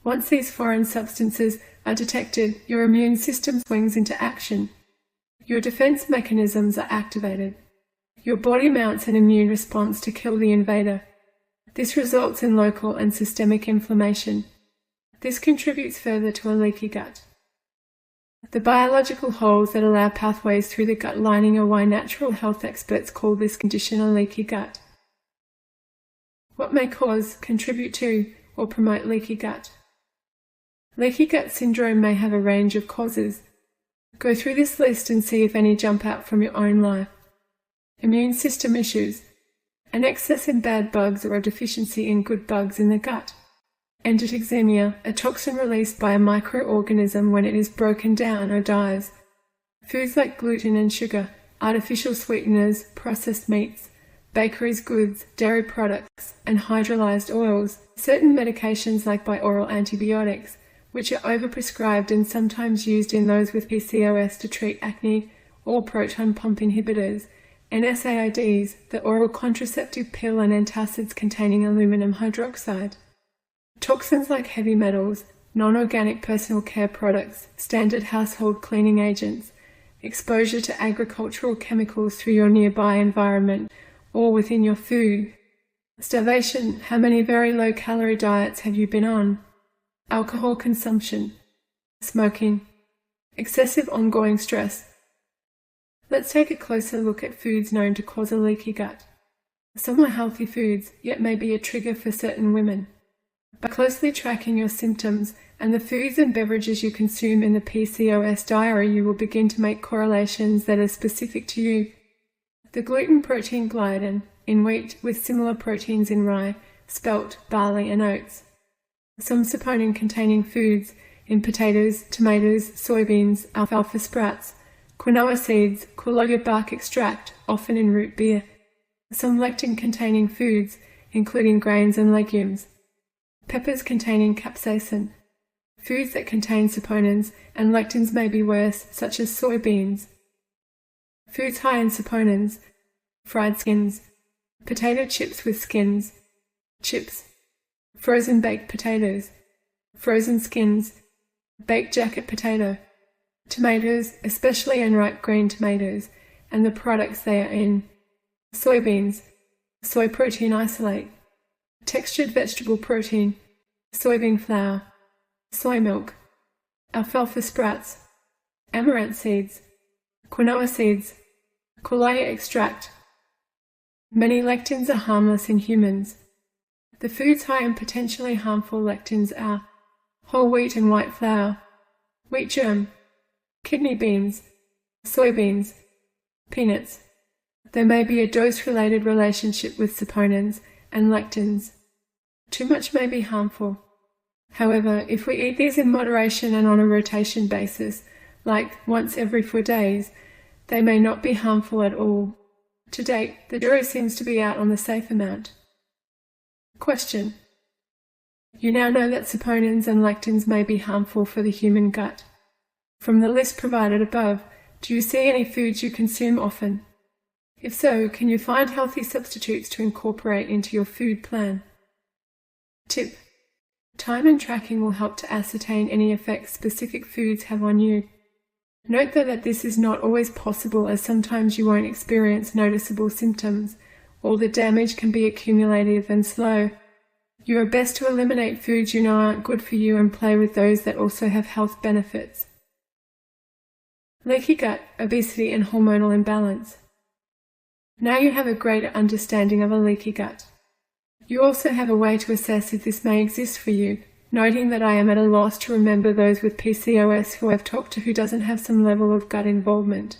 Once these foreign substances are detected, your immune system swings into action. Your defense mechanisms are activated. Your body mounts an immune response to kill the invader. This results in local and systemic inflammation. This contributes further to a leaky gut. The biological holes that allow pathways through the gut lining are why natural health experts call this condition a leaky gut. What may cause, contribute to, or promote leaky gut? Leaky gut syndrome may have a range of causes. Go through this list and see if any jump out from your own life. Immune system issues. An excess in bad bugs or a deficiency in good bugs in the gut. Endotoxemia, a toxin released by a microorganism when it is broken down or dies. Foods like gluten and sugar, artificial sweeteners, processed meats, bakeries goods, dairy products, and hydrolyzed oils. Certain medications like bioral antibiotics, which are overprescribed and sometimes used in those with PCOS to treat acne, or proton pump inhibitors, and SAIDs, the oral contraceptive pill, and antacids containing aluminum hydroxide. Toxins like heavy metals, non-organic personal care products, standard household cleaning agents, exposure to agricultural chemicals through your nearby environment or within your food. Starvation, how many very low-calorie diets have you been on? Alcohol consumption, smoking, excessive ongoing stress. Let's take a closer look at foods known to cause a leaky gut. Some are healthy foods, yet may be a trigger for certain women. By closely tracking your symptoms and the foods and beverages you consume in the PCOS diary, you will begin to make correlations that are specific to you. The gluten protein gliadin in wheat with similar proteins in rye, spelt, barley and oats. Some saponin-containing foods in potatoes, tomatoes, soybeans, alfalfa sprouts, quinoa seeds, koologa bark extract, often in root beer. Some lectin-containing foods, including grains and legumes. Peppers containing capsaicin. Foods that contain saponins and lectins may be worse, such as soybeans. Foods high in saponins, fried skins, potato chips with skins, chips, frozen baked potatoes, frozen skins, baked jacket potato, tomatoes, especially unripe green tomatoes, and the products they are in, soybeans, soy protein isolate, textured vegetable protein, soybean flour, soy milk, alfalfa sprouts, amaranth seeds, quinoa seeds, koologa extract. Many lectins are harmless in humans. The foods high in potentially harmful lectins are whole wheat and white flour, wheat germ, kidney beans, soybeans, peanuts, There may be a dose-related relationship with saponins and lectins. Too much may be harmful. However, if we eat these in moderation and on a rotation basis, like once every 4 days, they may not be harmful at all. To date, the jury seems to be out on the safe amount. Question. You now know that saponins and lectins may be harmful for the human gut. From the list provided above, do you see any foods you consume often? If so, can you find healthy substitutes to incorporate into your food plan? Tip. Time and tracking will help to ascertain any effects specific foods have on you. Note though that this is not always possible, as sometimes you won't experience noticeable symptoms, or the damage can be accumulative and slow. You are best to eliminate foods you know aren't good for you and play with those that also have health benefits. Leaky gut, obesity and hormonal imbalance. Now you have a greater understanding of a leaky gut. You also have a way to assess if this may exist for you, noting that I am at a loss to remember those with PCOS who I've talked to who doesn't have some level of gut involvement.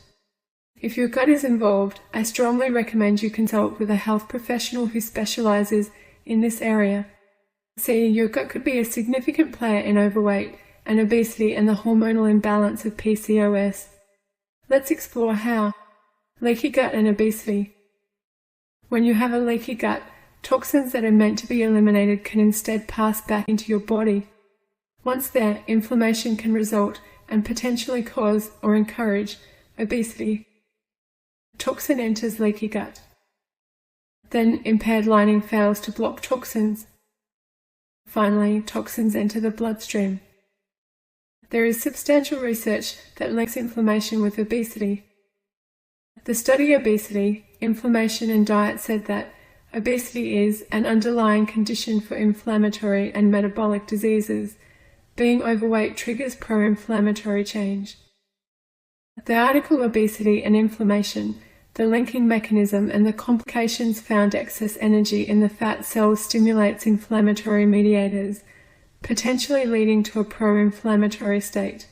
If your gut is involved, I strongly recommend you consult with a health professional who specializes in this area. See, your gut could be a significant player in overweight and obesity and the hormonal imbalance of PCOS. Let's explore how. Leaky gut and obesity. When you have a leaky gut, toxins that are meant to be eliminated can instead pass back into your body. Once there, inflammation can result and potentially cause or encourage obesity. Toxin enters leaky gut. Then impaired lining fails to block toxins. Finally, toxins enter the bloodstream. There is substantial research that links inflammation with obesity. The study Obesity, Inflammation and Diet said that obesity is an underlying condition for inflammatory and metabolic diseases. Being overweight triggers pro-inflammatory change. The article Obesity and Inflammation, the linking mechanism and the complications found excess energy in the fat cells stimulates inflammatory mediators, potentially leading to a pro-inflammatory state.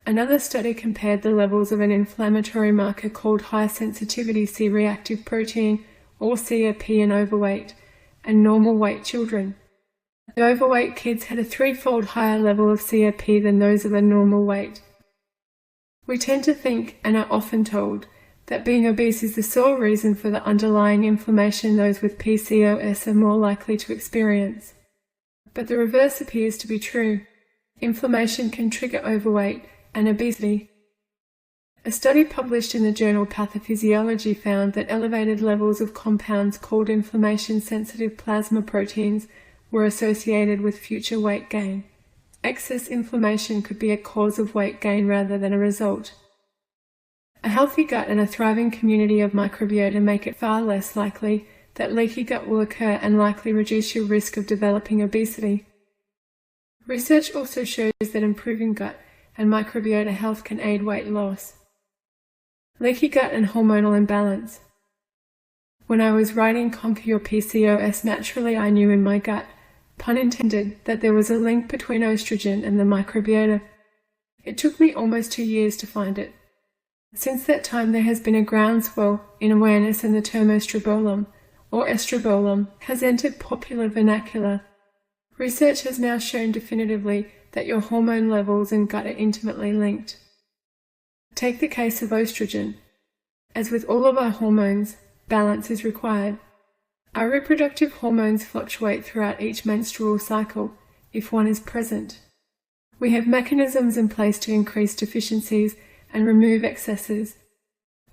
Another study compared the levels of an inflammatory marker called high-sensitivity C-reactive protein, or CRP, in overweight and normal weight children. The overweight kids had a 3-fold higher level of CRP than those of a normal weight. We tend to think, and are often told, that being obese is the sole reason for the underlying inflammation those with PCOS are more likely to experience. But the reverse appears to be true. Inflammation can trigger overweight and obesity. A study published in the journal Pathophysiology found that elevated levels of compounds called inflammation-sensitive plasma proteins were associated with future weight gain. Excess inflammation could be a cause of weight gain rather than a result. A healthy gut and a thriving community of microbiota make it far less likely that leaky gut will occur and likely reduce your risk of developing obesity. Research also shows that improving gut and microbiota health can aid weight loss. Leaky gut and hormonal imbalance. When I was writing Conquer Your PCOS Naturally, I knew in my gut, pun intended, that there was a link between estrogen and the microbiota. It took me almost 2 years to find it. Since that time, there has been a groundswell in awareness, and the term estrobolome, or estrobolome, has entered popular vernacular. Research has now shown definitively that your hormone levels and gut are intimately linked. Take the case of estrogen. As with all of our hormones, balance is required. Our reproductive hormones fluctuate throughout each menstrual cycle, if one is present. We have mechanisms in place to increase deficiencies and remove excesses.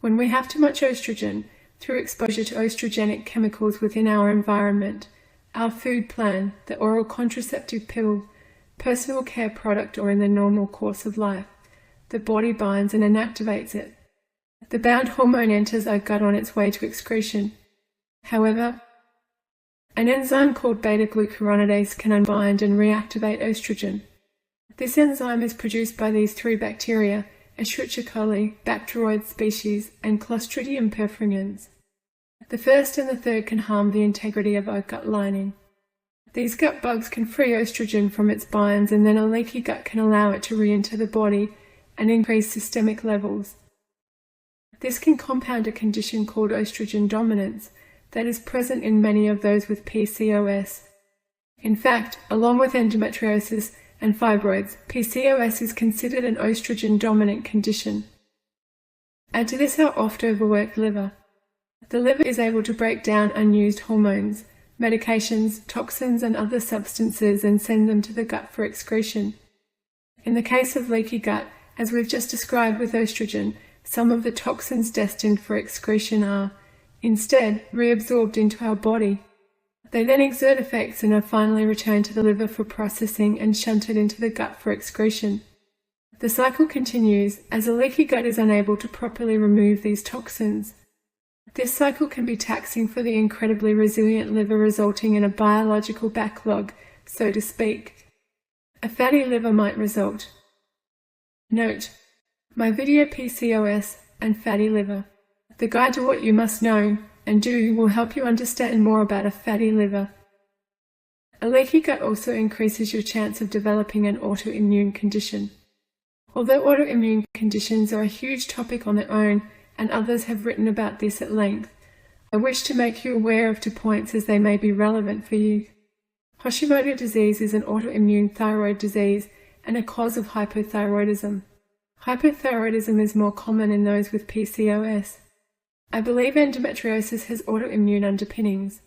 When we have too much estrogen, through exposure to estrogenic chemicals within our environment, our food plan, the oral contraceptive pill, personal care product, or in the normal course of life, the body binds and inactivates it. The bound hormone enters our gut on its way to excretion. However, an enzyme called beta-glucuronidase can unbind and reactivate estrogen. This enzyme is produced by these 3 bacteria, Escherichia coli, Bacteroid species, and Clostridium perfringens. The first and the third can harm the integrity of our gut lining. These gut bugs can free estrogen from its binds, and then a leaky gut can allow it to re-enter the body and increase systemic levels. This can compound a condition called estrogen dominance that is present in many of those with PCOS. In fact, along with endometriosis and fibroids, PCOS is considered an estrogen-dominant condition. Add to this our oft-overworked liver. The liver is able to break down unused hormones, medications, toxins, and other substances and send them to the gut for excretion. In the case of leaky gut, as we've just described with estrogen, some of the toxins destined for excretion are, instead, reabsorbed into our body. They then exert effects and are finally returned to the liver for processing and shunted into the gut for excretion. The cycle continues as a leaky gut is unable to properly remove these toxins. This cycle can be taxing for the incredibly resilient liver, resulting in a biological backlog, so to speak. A fatty liver might result. Note: my video PCOS and fatty liver, the guide to what you must know and do, will help you understand more about a fatty liver. A leaky gut also increases your chance of developing an autoimmune condition. Although autoimmune conditions are a huge topic on their own, and others have written about this at length, I wish to make you aware of 2 points as they may be relevant for you. Hashimoto disease is an autoimmune thyroid disease and a cause of hypothyroidism. Hypothyroidism is more common in those with PCOS. I believe endometriosis has autoimmune underpinnings.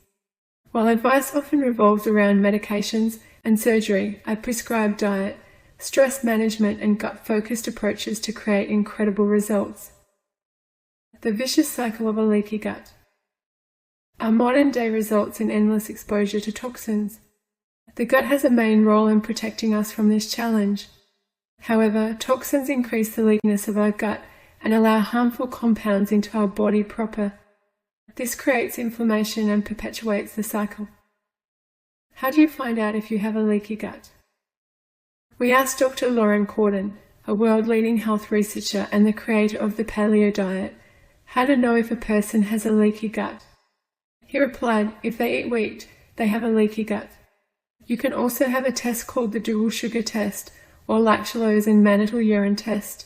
While advice often revolves around medications and surgery, I prescribe diet, stress management, and gut-focused approaches to create incredible results. The vicious cycle of a leaky gut. Our modern day results in endless exposure to toxins. The gut has a main role in protecting us from this challenge. However, toxins increase the leakiness of our gut and allow harmful compounds into our body proper. This creates inflammation and perpetuates the cycle. How do you find out if you have a leaky gut? We asked Dr. Lauren Corden, a world-leading health researcher and the creator of the paleo diet, how to know if a person has a leaky gut. He replied, if they eat wheat, they have a leaky gut. You can also have a test called the dual sugar test or lactulose and mannitol urine test.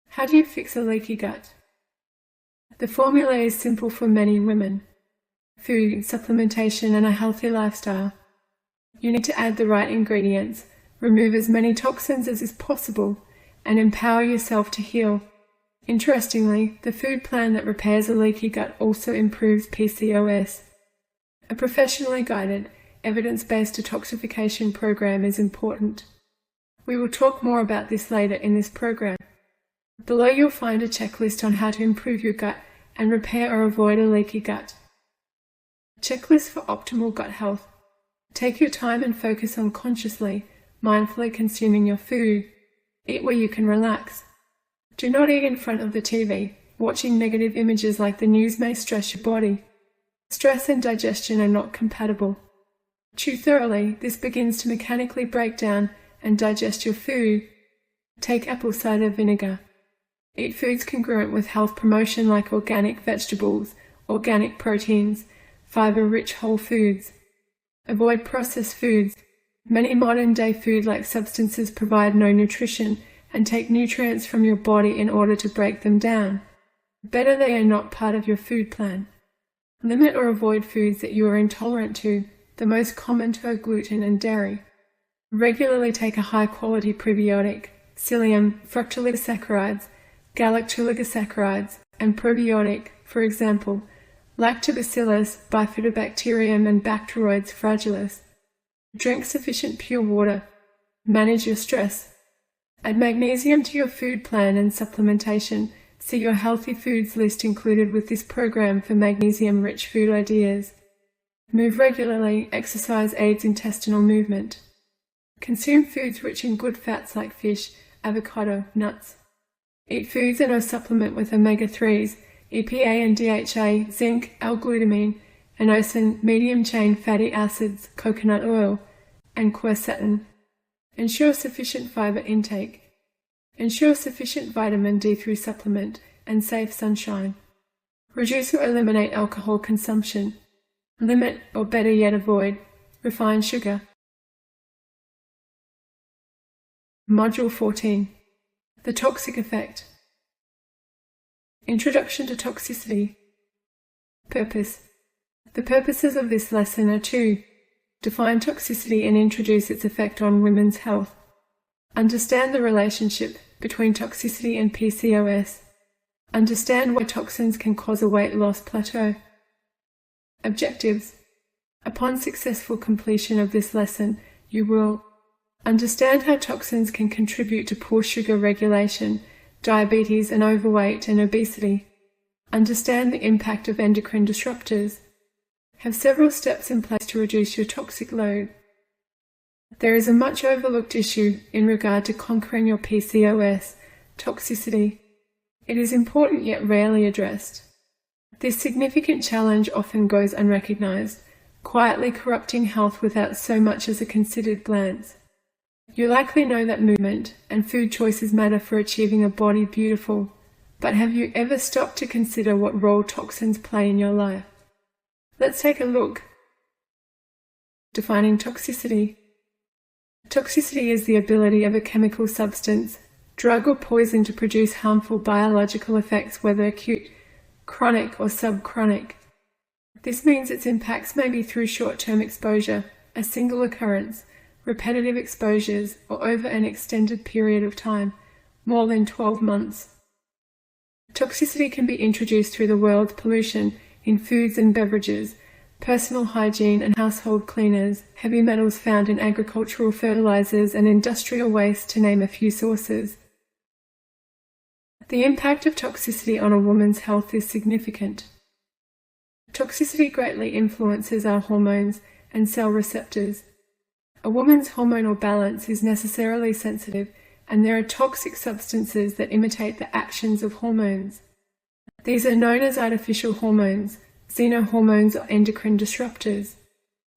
How do you fix a leaky gut? The formula is simple for many women: food, supplementation, and a healthy lifestyle. You need to add the right ingredients, remove as many toxins as is possible, and empower yourself to heal. Interestingly, the food plan that repairs a leaky gut also improves PCOS. A professionally guided, evidence-based detoxification program is important. We will talk more about this later in this program. Below you'll find a checklist on how to improve your gut and repair or avoid a leaky gut. Checklist for optimal gut health. Take your time and focus on consciously, mindfully consuming your food. Eat where you can relax. Do not eat in front of the TV. Watching negative images like the news may stress your body. Stress and digestion are not compatible. Chew thoroughly. This begins to mechanically break down and digest your food. Take apple cider vinegar. Eat foods congruent with health promotion like organic vegetables, organic proteins, fiber-rich whole foods. Avoid processed foods. Many modern-day food-like substances provide no nutrition and take nutrients from your body in order to break them down. Better they are not part of your food plan. Limit or avoid foods that you are intolerant to. The most common are gluten and dairy. Regularly take a high-quality prebiotic, psyllium, fructooligosaccharides, galactooligosaccharides, and probiotic, for example, Lactobacillus, Bifidobacterium, and Bacteroides fragilis. Drink sufficient pure water. Manage your stress. Add magnesium to your food plan and supplementation. See your healthy foods list included with this program for magnesium-rich food ideas. Move regularly. Exercise aids intestinal movement. Consume foods rich in good fats like fish, avocado, nuts. Eat foods and or supplement with omega-3s, EPA and DHA, zinc, L-glutamine, inosine, medium-chain fatty acids, coconut oil, and quercetin. Ensure sufficient fiber intake. Ensure sufficient vitamin D3 supplement and safe sunshine. Reduce or eliminate alcohol consumption. Limit, or better yet avoid, refined sugar. Module 14. The toxic effect. Introduction to Toxicity. Purpose. The purposes of this lesson are to define toxicity and introduce its effect on women's health, understand the relationship between toxicity and PCOS, understand why toxins can cause a weight loss plateau. Objectives. Upon successful completion of this lesson, you will understand how toxins can contribute to poor sugar regulation, diabetes and overweight and obesity. Understand the impact of endocrine disruptors. Have several steps in place to reduce your toxic load. There is a much overlooked issue in regard to conquering your PCOS, toxicity. It is important yet rarely addressed. This significant challenge often goes unrecognized, quietly corrupting health without so much as a considered glance. You likely know that movement and food choices matter for achieving a body beautiful, but have you ever stopped to consider what role toxins play in your life? Let's take a look. Defining toxicity. Toxicity is the ability of a chemical substance, drug or poison to produce harmful biological effects, whether acute, chronic or subchronic. This means its impacts may be through short-term exposure, a single occurrence, repetitive exposures, or over an extended period of time, more than 12 months. Toxicity can be introduced through the world's pollution in foods and beverages, personal hygiene and household cleaners, heavy metals found in agricultural fertilizers and industrial waste, to name a few sources. The impact of toxicity on a woman's health is significant. Toxicity greatly influences our hormones and cell receptors. A woman's hormonal balance is necessarily sensitive, and there are toxic substances that imitate the actions of hormones. These are known as artificial hormones, xenohormones, or endocrine disruptors.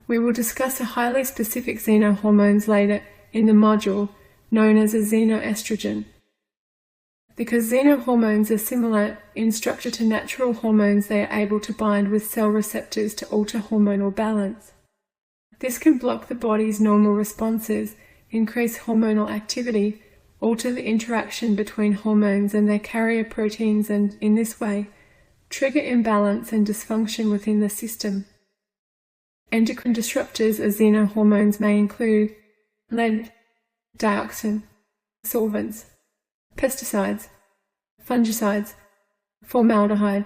We will discuss a highly specific xenohormones later in the module, known as a xenoestrogen. Because xenohormones are similar in structure to natural hormones, they are able to bind with cell receptors to alter hormonal balance. This can block the body's normal responses, increase hormonal activity, alter the interaction between hormones and their carrier proteins, and, in this way, trigger imbalance and dysfunction within the system. Endocrine disruptors as xenohormones may include lead, dioxin, solvents, pesticides, fungicides, formaldehyde,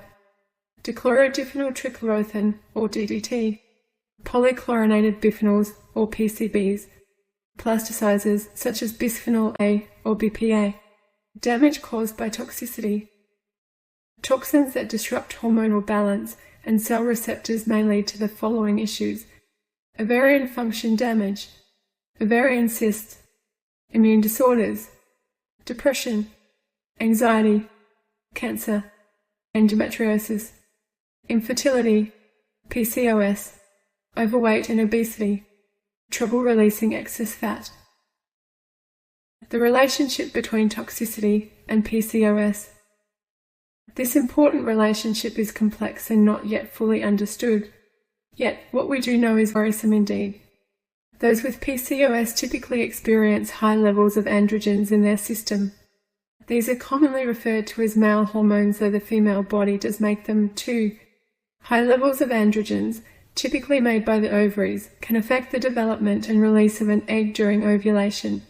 dichlorodiphenyl trichlorothione or DDT, polychlorinated biphenyls or PCBs, plasticizers such as bisphenol A or BPA, damage caused by toxicity. Toxins that disrupt hormonal balance and cell receptors may lead to the following issues: ovarian function damage, ovarian cysts, immune disorders, depression, anxiety, cancer, endometriosis, infertility, PCOS, overweight and obesity, trouble releasing excess fat. The relationship between toxicity and PCOS. This important relationship is complex and not yet fully understood. Yet, what we do know is worrisome indeed. Those with PCOS typically experience high levels of androgens in their system. These are commonly referred to as male hormones, though the female body does make them too. High levels of androgens, typically made by the ovaries, can affect the development and release of an egg during ovulation.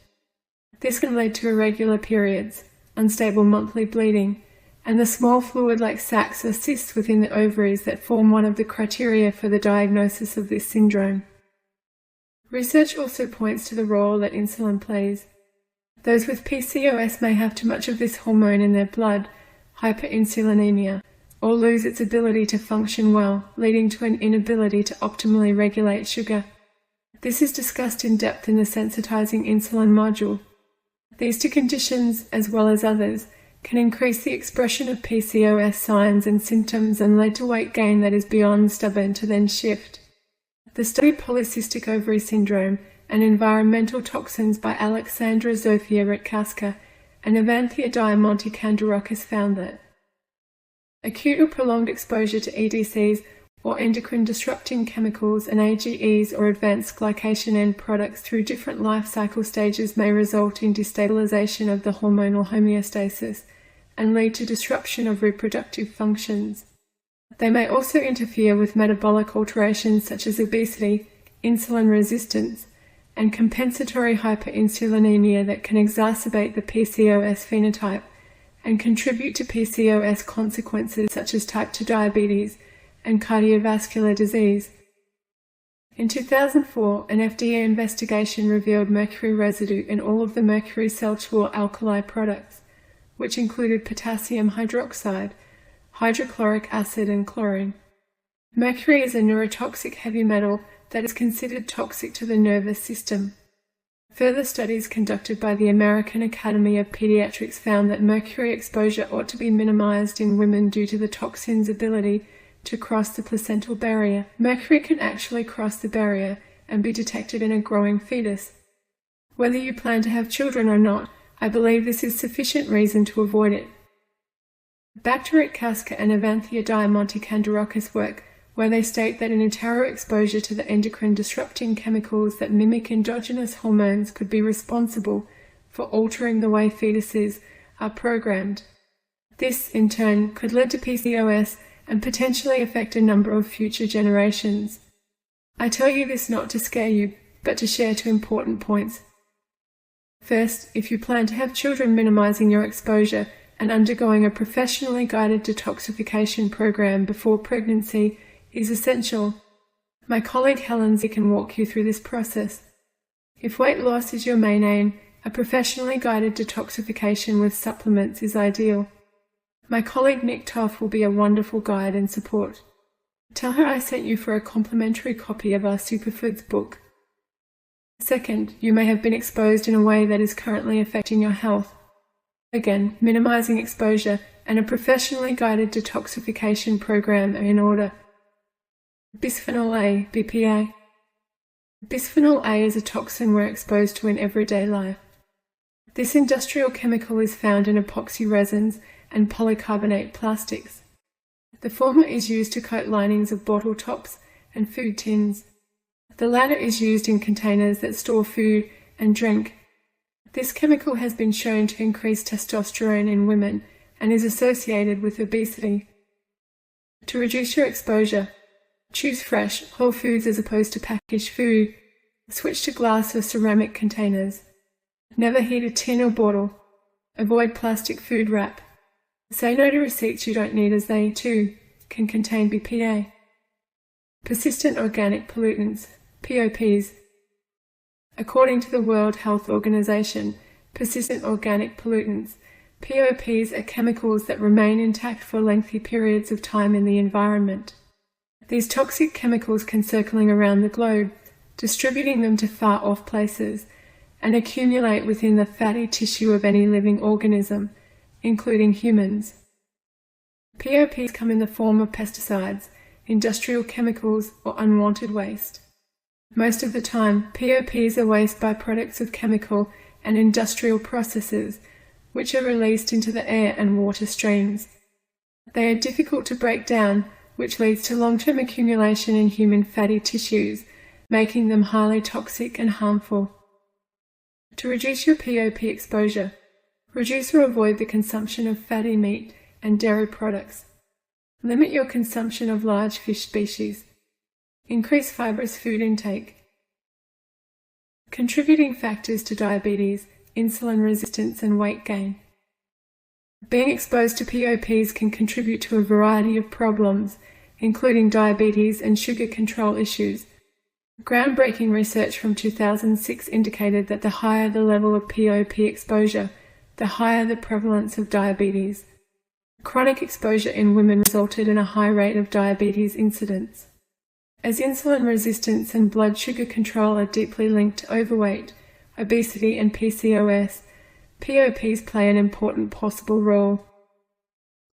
This can lead to irregular periods, unstable monthly bleeding, and the small fluid-like sacs or cysts within the ovaries that form one of the criteria for the diagnosis of this syndrome. Research also points to the role that insulin plays. Those with PCOS may have too much of this hormone in their blood, hyperinsulinemia, or lose its ability to function well, leading to an inability to optimally regulate sugar. This is discussed in depth in the sensitizing insulin module. These two conditions, as well as others, can increase the expression of PCOS signs and symptoms and lead to weight gain that is beyond stubborn to then shift. The study Polycystic Ovary Syndrome and Environmental Toxins by Alexandra Zofia Rutkowska and Evanthea Diamonte Kandarakis found that acute or prolonged exposure to EDCs or endocrine disrupting chemicals and AGEs or advanced glycation end products through different life cycle stages may result in destabilization of the hormonal homeostasis, and lead to disruption of reproductive functions. They may also interfere with metabolic alterations such as obesity, insulin resistance, and compensatory hyperinsulinemia that can exacerbate the PCOS phenotype and contribute to PCOS consequences such as type 2 diabetes and cardiovascular disease. In 2004, an FDA investigation revealed mercury residue in all of the mercury cell-2 alkali products, which included potassium hydroxide, hydrochloric acid, and chlorine. Mercury is a neurotoxic heavy metal that is considered toxic to the nervous system. Further studies conducted by the American Academy of Pediatrics found that mercury exposure ought to be minimized in women due to the toxin's ability to cross the placental barrier. Mercury can actually cross the barrier and be detected in a growing fetus. Whether you plan to have children or not, I believe this is sufficient reason to avoid it. Back to Rick Kaska and Avanthia Diamonte-Kandarakis' work, where they state that an entero exposure to the endocrine disrupting chemicals that mimic endogenous hormones could be responsible for altering the way fetuses are programmed. This, in turn, could lead to PCOS and potentially affect a number of future generations. I tell you this not to scare you, but to share 2 important points. First, if you plan to have children, minimizing your exposure and undergoing a professionally guided detoxification program before pregnancy is essential. My colleague Helen Z can walk you through this process. If weight loss is your main aim, a professionally guided detoxification with supplements is ideal. My colleague Nick Toff will be a wonderful guide and support. Tell her I sent you for a complimentary copy of our Superfoods book. Second, you may have been exposed in a way that is currently affecting your health. Again, minimizing exposure and a professionally guided detoxification program are in order. Bisphenol A, BPA. Bisphenol A is a toxin we're exposed to in everyday life. This industrial chemical is found in epoxy resins and polycarbonate plastics. The former is used to coat linings of bottle tops and food tins. The latter is used in containers that store food and drink. This chemical has been shown to increase testosterone in women and is associated with obesity. To reduce your exposure, choose fresh, whole foods as opposed to packaged food. Switch to glass or ceramic containers. Never heat a tin or bottle. Avoid plastic food wrap. Say no to receipts you don't need, as they, too, can contain BPA. Persistent organic pollutants, POPs. According to the World Health Organization, persistent organic pollutants, POPs, are chemicals that remain intact for lengthy periods of time in the environment. These toxic chemicals can circling around the globe, distributing them to far-off places, and accumulate within the fatty tissue of any living organism, including humans. POPs come in the form of pesticides, industrial chemicals, or unwanted waste. Most of the time, POPs are waste byproducts of chemical and industrial processes, which are released into the air and water streams. They are difficult to break down, which leads to long-term accumulation in human fatty tissues, making them highly toxic and harmful. To reduce your POP exposure, reduce or avoid the consumption of fatty meat and dairy products. Limit your consumption of large fish species. Increase fibrous food intake. Contributing factors to diabetes, insulin resistance, and weight gain. Being exposed to POPs can contribute to a variety of problems, including diabetes and sugar control issues. Groundbreaking research from 2006 indicated that the higher the level of POP exposure, the higher the prevalence of diabetes. Chronic exposure in women resulted in a high rate of diabetes incidence. As insulin resistance and blood sugar control are deeply linked to overweight, obesity, and PCOS, POPs play an important possible role.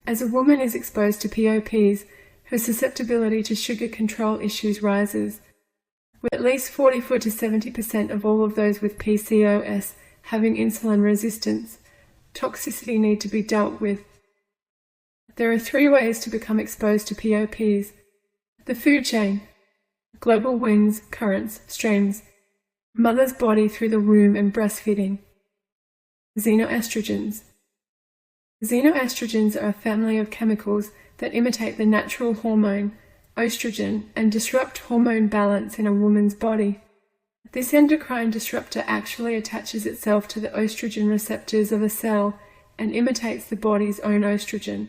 As a woman is exposed to POPs, her susceptibility to sugar control issues rises. With at least 44 to 70% of all of those with PCOS having insulin resistance, toxicity need to be dealt with. There are 3 ways to become exposed to POPs. The food chain, global winds, currents, streams, mother's body through the womb and breastfeeding, xenoestrogens. Xenoestrogens are a family of chemicals that imitate the natural hormone, estrogen, and disrupt hormone balance in a woman's body. This endocrine disruptor actually attaches itself to the estrogen receptors of a cell and imitates the body's own estrogen.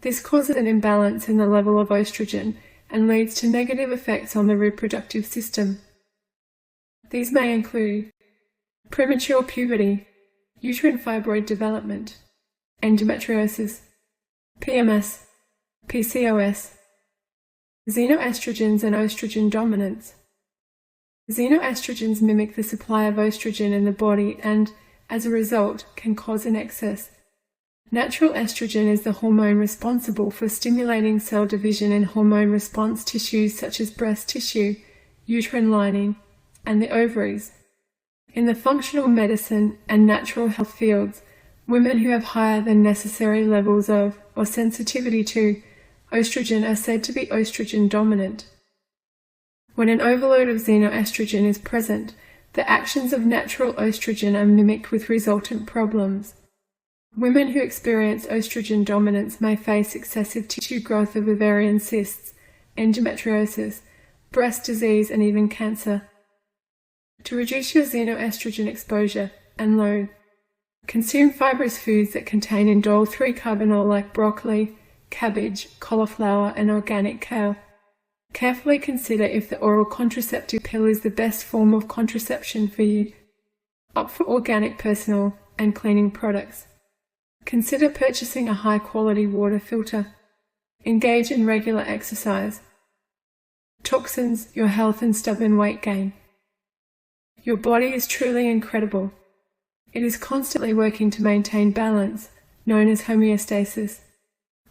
This causes an imbalance in the level of estrogen and leads to negative effects on the reproductive system. These may include premature puberty, uterine fibroid development, endometriosis, PMS, PCOS, xenoestrogens and estrogen dominance. Xenoestrogens mimic the supply of estrogen in the body and, as a result, can cause an excess. Natural estrogen is the hormone responsible for stimulating cell division in hormone response tissues such as breast tissue, uterine lining, and the ovaries. In the functional medicine and natural health fields, women who have higher than necessary levels of, or sensitivity to, estrogen are said to be estrogen dominant. When an overload of xenoestrogen is present, the actions of natural estrogen are mimicked with resultant problems. Women who experience estrogen dominance may face excessive tissue growth of ovarian cysts, endometriosis, breast disease, and even cancer. To reduce your xenoestrogen exposure and load, consume fibrous foods that contain indole 3-carbinol like broccoli, cabbage, cauliflower, and organic kale. Carefully consider if the oral contraceptive pill is the best form of contraception for you. Opt for organic personal and cleaning products. Consider purchasing a high-quality water filter. Engage in regular exercise. Toxins, your health, and stubborn weight gain. Your body is truly incredible. It is constantly working to maintain balance, known as homeostasis.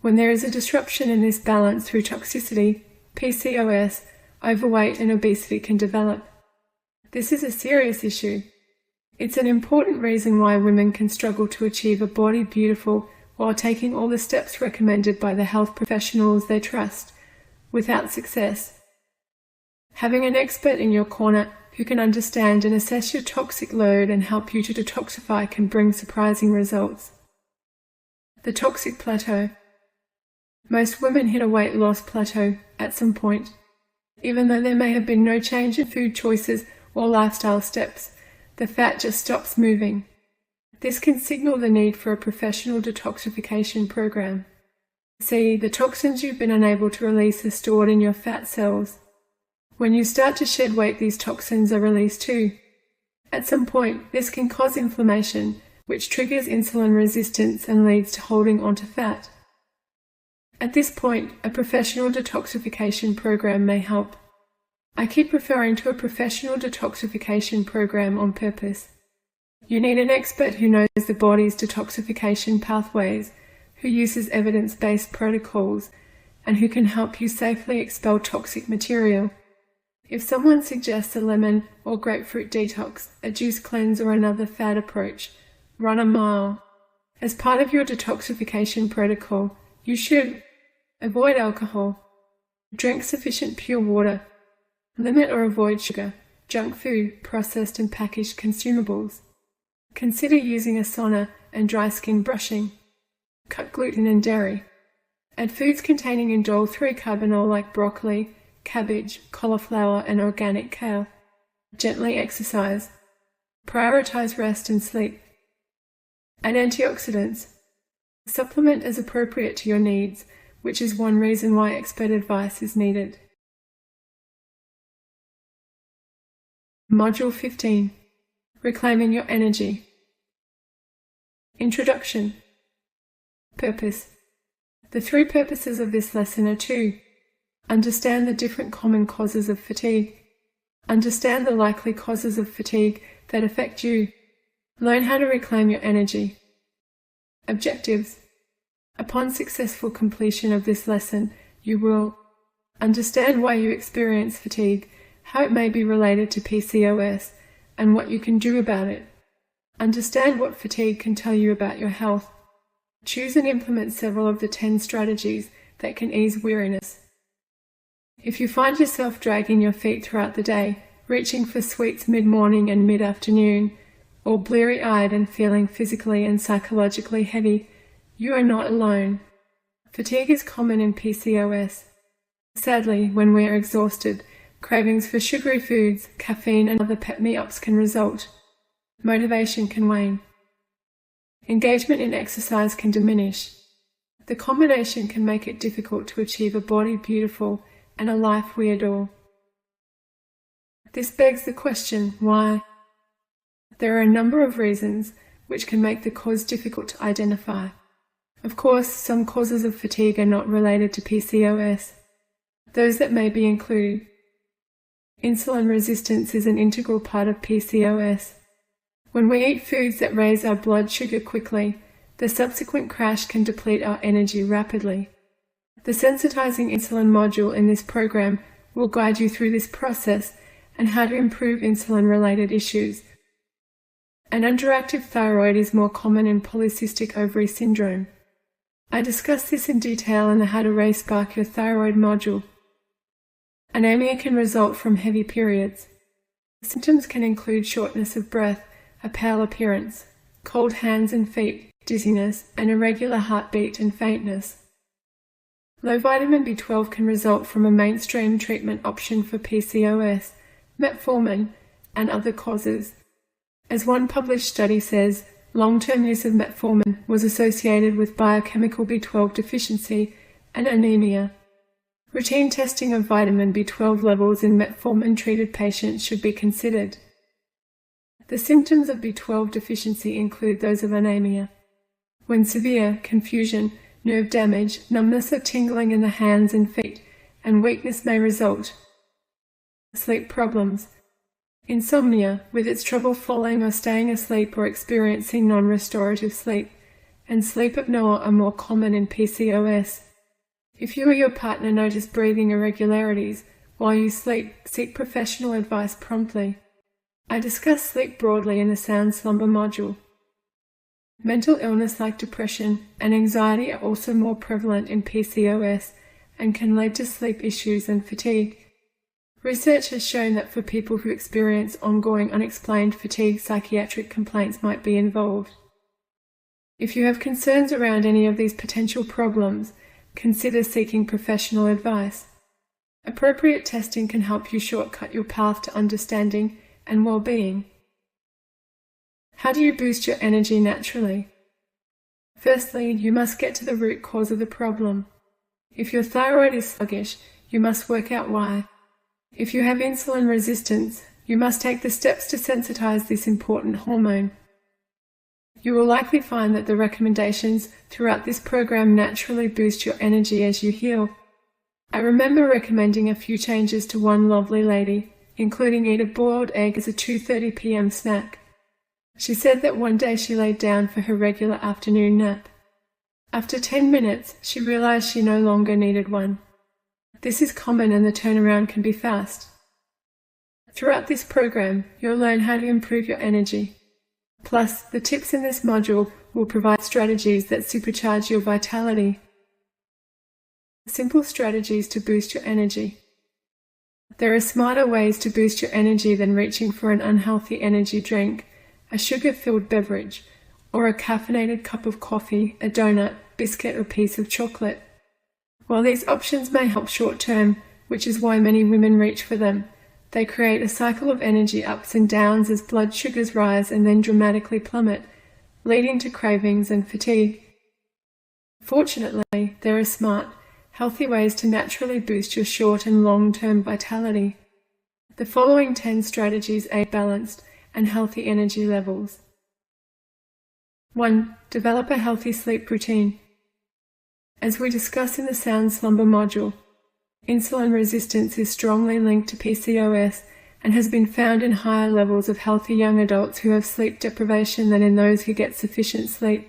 When there is a disruption in this balance through toxicity, PCOS, overweight and obesity can develop. This is a serious issue. It's an important reason why women can struggle to achieve a body beautiful while taking all the steps recommended by the health professionals they trust, without success. Having an expert in your corner who can understand and assess your toxic load and help you to detoxify can bring surprising results. The toxic plateau. Most women hit a weight loss plateau at some point. Even though there may have been no change in food choices or lifestyle steps, the fat just stops moving. This can signal the need for a professional detoxification program. See, the toxins you've been unable to release are stored in your fat cells. When you start to shed weight, these toxins are released too. At some point, this can cause inflammation, which triggers insulin resistance and leads to holding onto fat. At this point, a professional detoxification program may help. I keep referring to a professional detoxification program on purpose. You need an expert who knows the body's detoxification pathways, who uses evidence-based protocols, and who can help you safely expel toxic material. If someone suggests a lemon or grapefruit detox, a juice cleanse, or another fad approach, run a mile. As part of your detoxification protocol, you should avoid alcohol, drink sufficient pure water, limit or avoid sugar, junk food, processed and packaged consumables. Consider using a sauna and dry skin brushing. Cut gluten and dairy. Add foods containing indole 3-carbinol like broccoli, cabbage, cauliflower, and organic kale. Gently exercise. Prioritize rest and sleep. Add antioxidants. Supplement as appropriate to your needs, which is one reason why expert advice is needed. Module 15. Reclaiming your energy. Introduction. Purpose. The 3 purposes of this lesson are 2. Understand the different common causes of fatigue. Understand the likely causes of fatigue that affect you. Learn how to reclaim your energy. Objectives. Upon successful completion of this lesson, you will understand why you experience fatigue, how it may be related to PCOS, and what you can do about it. Understand what fatigue can tell you about your health. Choose and implement several of the 10 strategies that can ease weariness. If you find yourself dragging your feet throughout the day, reaching for sweets mid-morning and mid-afternoon, or bleary-eyed and feeling physically and psychologically heavy, You are not alone. Fatigue is common in PCOS. Sadly, when we are exhausted, cravings for sugary foods, caffeine and other pick-me-ups can result. Motivation can wane. Engagement in exercise can diminish. The combination can make it difficult to achieve a body beautiful and a life we adore. This begs the question, why? There are a number of reasons which can make the cause difficult to identify. Of course, some causes of fatigue are not related to PCOS. Those that may be included. Insulin resistance is an integral part of PCOS. When we eat foods that raise our blood sugar quickly, the subsequent crash can deplete our energy rapidly. The sensitizing insulin module in this program will guide you through this process and how to improve insulin-related issues. An underactive thyroid is more common in polycystic ovary syndrome. I discuss this in detail in the How to Re-Spark Your Thyroid module. Anemia can result from heavy periods. Symptoms can include shortness of breath, a pale appearance, cold hands and feet, dizziness, and irregular heartbeat and faintness. Low vitamin B12 can result from a mainstream treatment option for PCOS, metformin, and other causes. As one published study says, long-term use of metformin was associated with biochemical B12 deficiency and anemia. Routine testing of vitamin B12 levels in metformin-treated patients should be considered. The symptoms of B12 deficiency include those of anemia. When severe, confusion, nerve damage, numbness or tingling in the hands and feet, and weakness may result. Sleep problems. Insomnia, with its trouble falling or staying asleep or experiencing non-restorative sleep, and sleep apnea are more common in PCOS. If you or your partner notice breathing irregularities while you sleep, seek professional advice promptly. I discuss sleep broadly in the Sound Slumber module. Mental illness like depression and anxiety are also more prevalent in PCOS and can lead to sleep issues and fatigue. Research has shown that for people who experience ongoing unexplained fatigue, psychiatric complaints might be involved. If you have concerns around any of these potential problems, consider seeking professional advice. Appropriate testing can help you shortcut your path to understanding and well-being. How do you boost your energy naturally? Firstly, you must get to the root cause of the problem. If your thyroid is sluggish, you must work out why. If you have insulin resistance, you must take the steps to sensitize this important hormone. You will likely find that the recommendations throughout this program naturally boost your energy as you heal. I remember recommending a few changes to one lovely lady, including eat a boiled egg as a 2:30 p.m. snack. She said that one day she laid down for her regular afternoon nap. After 10 minutes, she realized she no longer needed one. This is common and the turnaround can be fast. Throughout this program, you'll learn how to improve your energy. Plus, the tips in this module will provide strategies that supercharge your vitality. Simple strategies to boost your energy. There are smarter ways to boost your energy than reaching for an unhealthy energy drink, a sugar-filled beverage, or a caffeinated cup of coffee, a donut, biscuit, or piece of chocolate. While these options may help short-term, which is why many women reach for them, they create a cycle of energy ups and downs as blood sugars rise and then dramatically plummet, leading to cravings and fatigue. Fortunately, there are smart, healthy ways to naturally boost your short and long-term vitality. The following 10 strategies aid balanced and healthy energy levels. 1. Develop a healthy sleep routine. As we discuss in the Sound Slumber module, insulin resistance is strongly linked to PCOS and has been found in higher levels of healthy young adults who have sleep deprivation than in those who get sufficient sleep.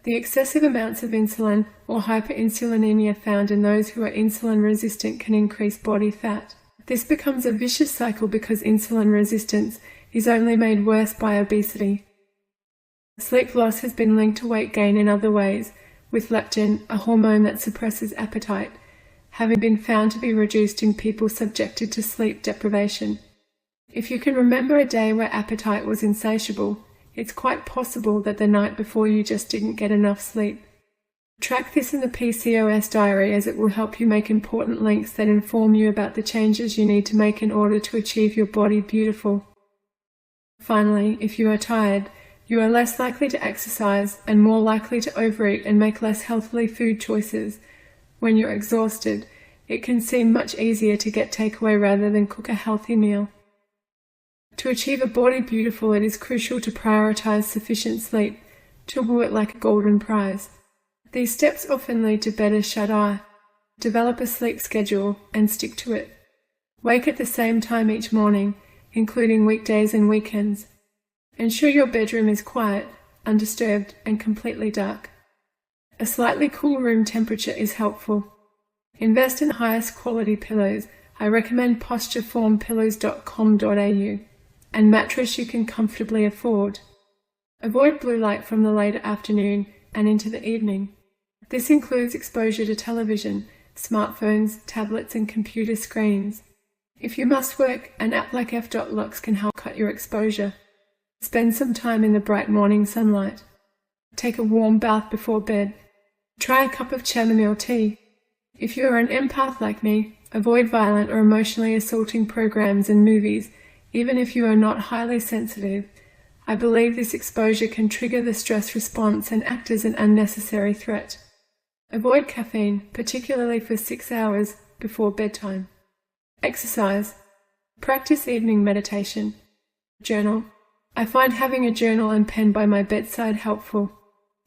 The excessive amounts of insulin or hyperinsulinemia found in those who are insulin resistant can increase body fat. This becomes a vicious cycle because insulin resistance is only made worse by obesity. Sleep loss has been linked to weight gain in other ways, with leptin, a hormone that suppresses appetite, having been found to be reduced in people subjected to sleep deprivation. If you can remember a day where appetite was insatiable, it's quite possible that the night before you just didn't get enough sleep. Track this in the PCOS diary, as it will help you make important links that inform you about the changes you need to make in order to achieve your body beautiful. Finally, if you are tired, you are less likely to exercise and more likely to overeat and make less healthily food choices. When you're exhausted, it can seem much easier to get takeaway rather than cook a healthy meal. To achieve a body beautiful, it is crucial to prioritize sufficient sleep, to woo it like a golden prize. These steps often lead to better shut-eye. Develop a sleep schedule and stick to it. Wake at the same time each morning, including weekdays and weekends. Ensure your bedroom is quiet, undisturbed, and completely dark. A slightly cool room temperature is helpful. Invest in highest quality pillows. I recommend postureformpillows.com.au, and mattress you can comfortably afford. Avoid blue light from the later afternoon and into the evening. This includes exposure to television, smartphones, tablets, and computer screens. If you must work, an app like f.lux can help cut your exposure. Spend some time in the bright morning sunlight. Take a warm bath before bed. Try a cup of chamomile tea. If you are an empath like me, avoid violent or emotionally assaulting programs and movies, even if you are not highly sensitive. I believe this exposure can trigger the stress response and act as an unnecessary threat. Avoid caffeine, particularly for 6 hours before bedtime. Exercise. Practice evening meditation. Journal. I find having a journal and pen by my bedside helpful.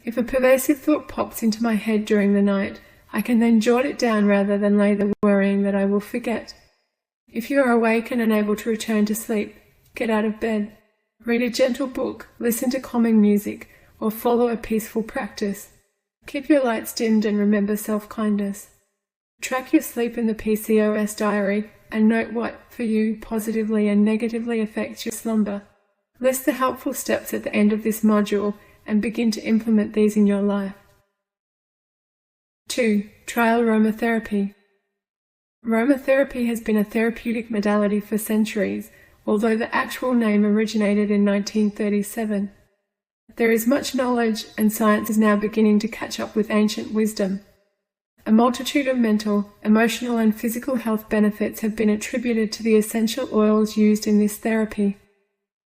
If a pervasive thought pops into my head during the night, I can then jot it down rather than lay there worrying that I will forget. If you are awake and unable to return to sleep, get out of bed. Read a gentle book, listen to calming music, or follow a peaceful practice. Keep your lights dimmed and remember self-kindness. Track your sleep in the PCOS diary and note what, for you, positively and negatively affects your slumber. List the helpful steps at the end of this module and begin to implement these in your life. 2. Trial aromatherapy. Aromatherapy has been a therapeutic modality for centuries, although the actual name originated in 1937. There is much knowledge, and science is now beginning to catch up with ancient wisdom. A multitude of mental, emotional, and physical health benefits have been attributed to the essential oils used in this therapy.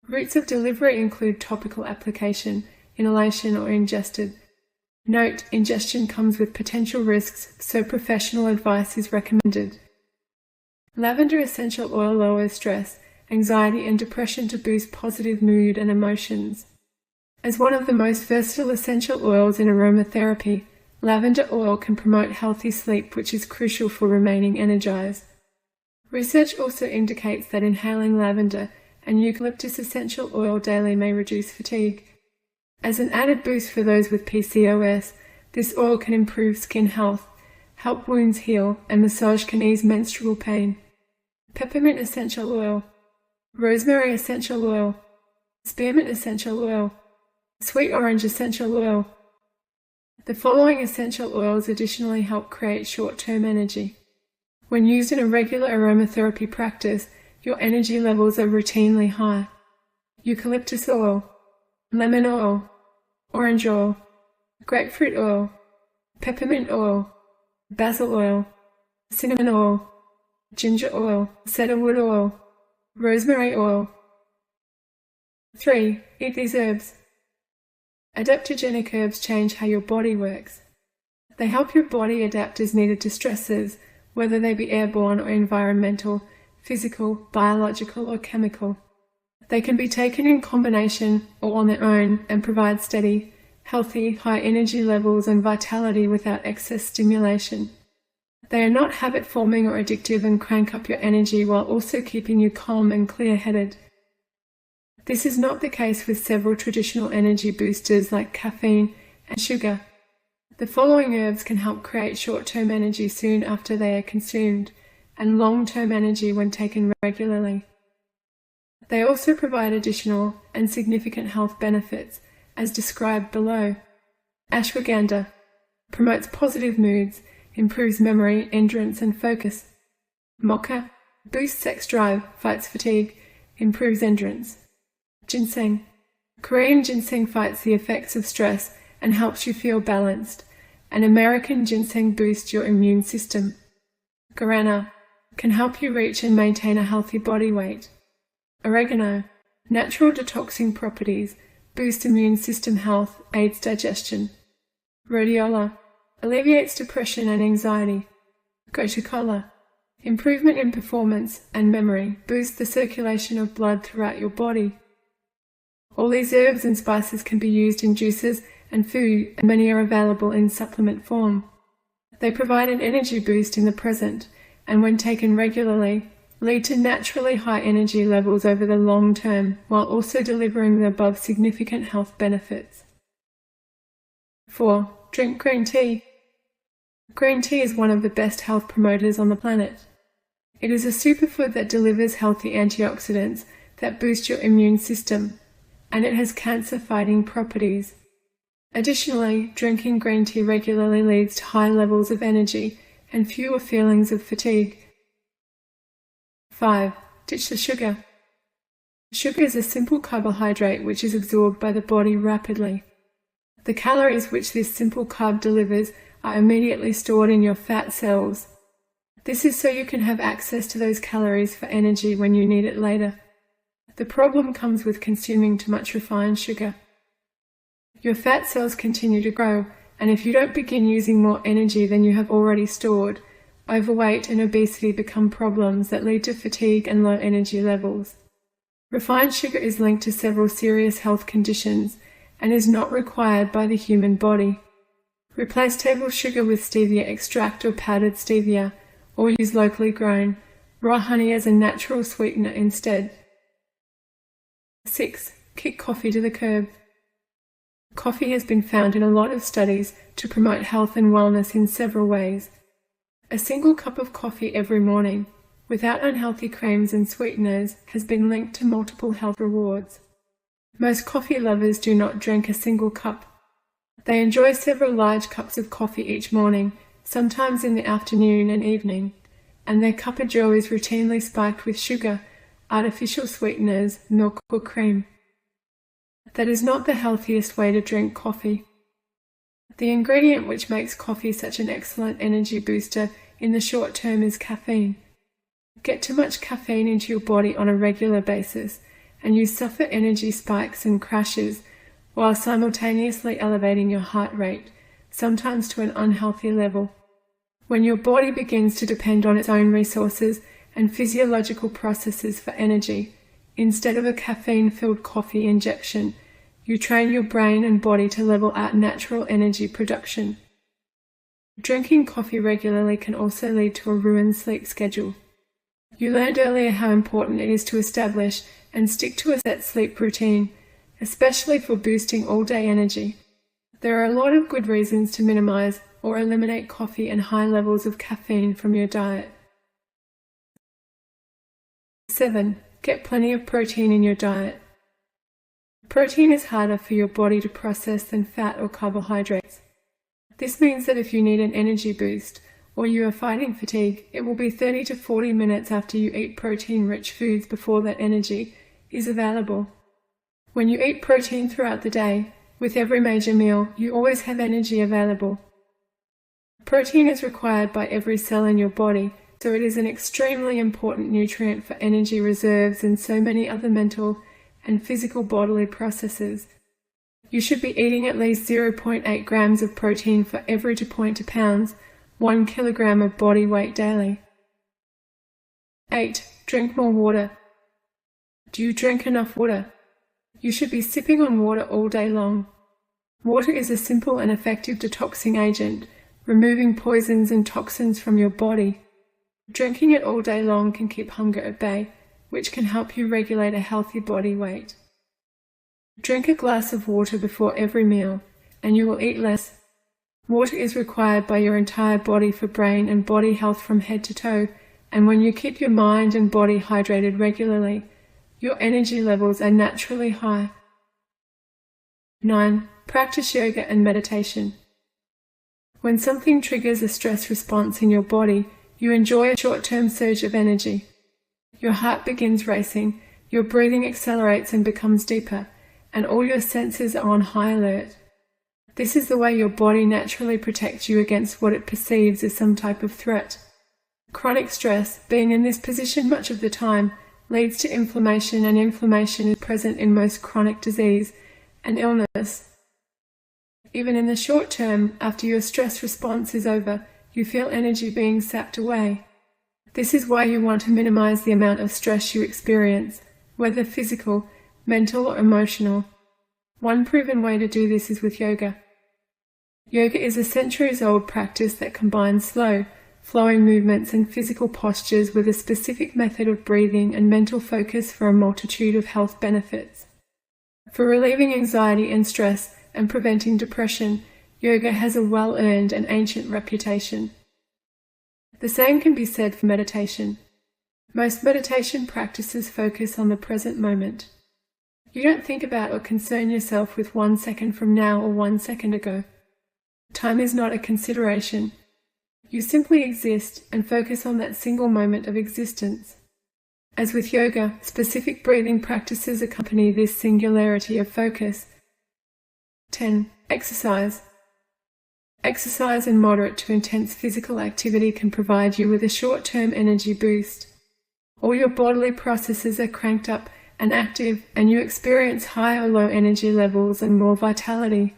Routes of delivery include topical application, inhalation, or ingested. Note: ingestion comes with potential risks, so professional advice is recommended. Lavender essential oil lowers stress, anxiety, and depression to boost positive mood and emotions. As one of the most versatile essential oils in aromatherapy, lavender oil can promote healthy sleep, which is crucial for remaining energized. Research also indicates that inhaling lavender and eucalyptus essential oil daily may reduce fatigue. As an added boost for those with PCOS, this oil can improve skin health, help wounds heal, and massage can ease menstrual pain. Peppermint essential oil, rosemary essential oil, spearmint essential oil, sweet orange essential oil. The following essential oils additionally help create short-term energy. When used in a regular aromatherapy practice, your energy levels are routinely high. Eucalyptus oil, lemon oil, orange oil, grapefruit oil, peppermint oil, basil oil, cinnamon oil, ginger oil, cedarwood oil, rosemary oil. 3. Eat these herbs. Adaptogenic herbs change how your body works. They help your body adapt as needed to stresses, whether they be airborne or environmental, physical, biological, or chemical. They can be taken in combination or on their own and provide steady, healthy, high energy levels and vitality without excess stimulation. They are not habit-forming or addictive and crank up your energy while also keeping you calm and clear-headed. This is not the case with several traditional energy boosters like caffeine and sugar. The following herbs can help create short-term energy soon after they are consumed, and long-term energy when taken regularly. They also provide additional and significant health benefits, as described below. Ashwagandha promotes positive moods, improves memory, endurance, and focus. Mocha boosts sex drive, fights fatigue, improves endurance. Ginseng. Korean ginseng fights the effects of stress and helps you feel balanced. and American ginseng boost your immune system. Guarana can help you reach and maintain a healthy body weight. Oregano, natural detoxing properties, boost immune system health, aids digestion. Rhodiola, alleviates depression and anxiety. Gotu kola, improvement in performance and memory, boosts the circulation of blood throughout your body. All these herbs and spices can be used in juices and food, and many are available in supplement form. They provide an energy boost in the present, and when taken regularly, lead to naturally high energy levels over the long term, while also delivering the above significant health benefits. 4. Drink green tea. Green tea is one of the best health promoters on the planet. It is a superfood that delivers healthy antioxidants that boost your immune system, and it has cancer-fighting properties. Additionally, drinking green tea regularly leads to high levels of energy and fewer feelings of fatigue. 5. Ditch the sugar. Sugar is a simple carbohydrate which is absorbed by the body rapidly. The calories which this simple carb delivers are immediately stored in your fat cells. This is so you can have access to those calories for energy when you need it later. The problem comes with consuming too much refined sugar. Your fat cells continue to grow, and if you don't begin using more energy than you have already stored, overweight and obesity become problems that lead to fatigue and low energy levels. Refined sugar is linked to several serious health conditions and is not required by the human body. Replace table sugar with stevia extract or powdered stevia, or use locally grown, raw honey as a natural sweetener instead. 6. Kick coffee to the curb. Coffee has been found in a lot of studies to promote health and wellness in several ways. A single cup of coffee every morning, without unhealthy creams and sweeteners, has been linked to multiple health rewards. Most coffee lovers do not drink a single cup. They enjoy several large cups of coffee each morning, sometimes in the afternoon and evening, and their cup of joe is routinely spiked with sugar, artificial sweeteners, milk or cream. That is not the healthiest way to drink coffee. The ingredient which makes coffee such an excellent energy booster in the short term is caffeine. Get too much caffeine into your body on a regular basis, and you suffer energy spikes and crashes while simultaneously elevating your heart rate, sometimes to an unhealthy level. When your body begins to depend on its own resources and physiological processes for energy, instead of a caffeine-filled coffee injection, you train your brain and body to level out natural energy production. Drinking coffee regularly can also lead to a ruined sleep schedule. You learned earlier how important it is to establish and stick to a set sleep routine, especially for boosting all-day energy. There are a lot of good reasons to minimize or eliminate coffee and high levels of caffeine from your diet. 7. Get plenty of protein in your diet. Protein is harder for your body to process than fat or carbohydrates. This means that if you need an energy boost, or you are fighting fatigue, it will be 30 to 40 minutes after you eat protein-rich foods before that energy is available. When you eat protein throughout the day, with every major meal, you always have energy available. Protein is required by every cell in your body, so it is an extremely important nutrient for energy reserves and so many other mental and physical bodily processes. You should be eating at least 0.8 grams of protein for every 2.2 pounds, 1 kilogram of body weight daily. 8. Drink more water. Do you drink enough water? You should be sipping on water all day long. Water is a simple and effective detoxing agent, removing poisons and toxins from your body. Drinking it all day long can keep hunger at bay, which can help you regulate a healthy body weight. Drink a glass of water before every meal, and you will eat less. Water is required by your entire body for brain and body health from head to toe, and when you keep your mind and body hydrated regularly, your energy levels are naturally high. 9. Practice yoga and meditation. When something triggers a stress response in your body, you enjoy a short-term surge of energy. Your heart begins racing, your breathing accelerates and becomes deeper, and all your senses are on high alert. This is the way your body naturally protects you against what it perceives as some type of threat. Chronic stress, being in this position much of the time, leads to inflammation, and inflammation is present in most chronic disease and illness. Even in the short term, after your stress response is over, you feel energy being sapped away. This is why you want to minimize the amount of stress you experience, whether physical, mental, or emotional. One proven way to do this is with yoga. Yoga is a centuries-old practice that combines slow, flowing movements and physical postures with a specific method of breathing and mental focus for a multitude of health benefits. For relieving anxiety and stress and preventing depression, yoga has a well-earned and ancient reputation. The same can be said for meditation. Most meditation practices focus on the present moment. You don't think about or concern yourself with 1 second from now or 1 second ago. Time is not a consideration. You simply exist and focus on that single moment of existence. As with yoga, specific breathing practices accompany this singularity of focus. 10. Exercise. Exercise and moderate to intense physical activity can provide you with a short-term energy boost. All your bodily processes are cranked up and active, and you experience high or low energy levels and more vitality.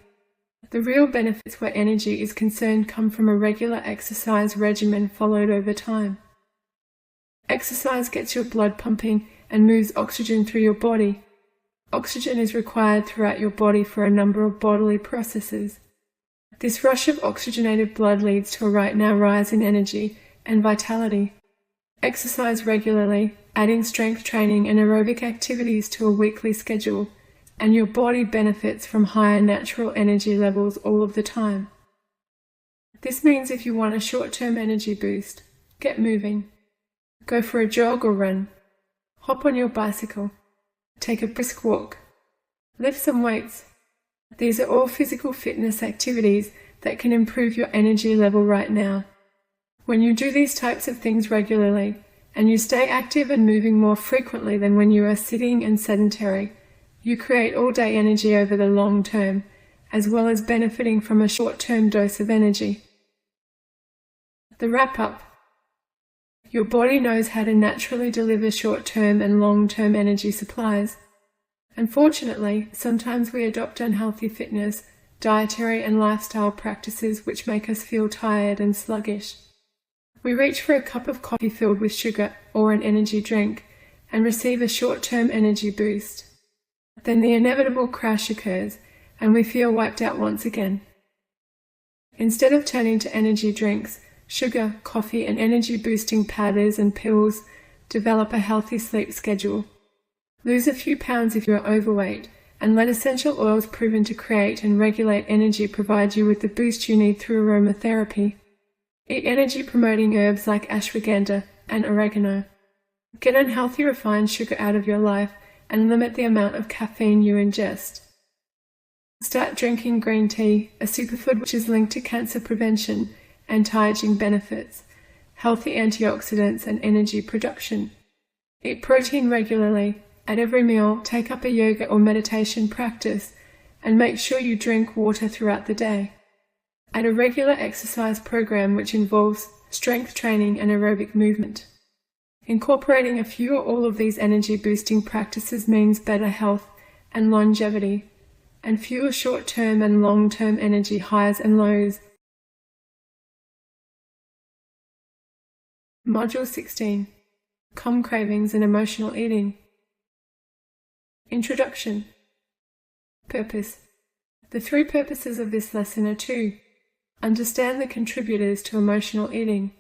The real benefits where energy is concerned come from a regular exercise regimen followed over time. Exercise gets your blood pumping and moves oxygen through your body. Oxygen is required throughout your body for a number of bodily processes. This rush of oxygenated blood leads to a right now rise in energy and vitality. Exercise regularly, adding strength training and aerobic activities to a weekly schedule, and your body benefits from higher natural energy levels all of the time. This means if you want a short-term energy boost, get moving. Go for a jog or run. Hop on your bicycle. Take a brisk walk. Lift some weights. These are all physical fitness activities that can improve your energy level right now. When you do these types of things regularly, and you stay active and moving more frequently than when you are sitting and sedentary, you create all-day energy over the long term, as well as benefiting from a short-term dose of energy. The wrap-up. Your body knows how to naturally deliver short-term and long-term energy supplies. Unfortunately, sometimes we adopt unhealthy fitness, dietary and lifestyle practices which make us feel tired and sluggish. We reach for a cup of coffee filled with sugar or an energy drink and receive a short-term energy boost. Then the inevitable crash occurs and we feel wiped out once again. Instead of turning to energy drinks, sugar, coffee and energy-boosting powders and pills, develop a healthy sleep schedule. Lose a few pounds if you are overweight, and let essential oils proven to create and regulate energy provide you with the boost you need through aromatherapy. Eat energy-promoting herbs like ashwagandha and oregano. Get unhealthy refined sugar out of your life and limit the amount of caffeine you ingest. Start drinking green tea, a superfood which is linked to cancer prevention, anti-aging benefits, healthy antioxidants and energy production. Eat protein regularly. At every meal, take up a yoga or meditation practice and make sure you drink water throughout the day. Add a regular exercise program which involves strength training and aerobic movement. Incorporating a few or all of these energy-boosting practices means better health and longevity, and fewer short-term and long-term energy highs and lows. Module 16. Calm cravings and emotional eating. Introduction. Purpose. The 3 purposes of this lesson are 2. Understand the contributors to emotional eating.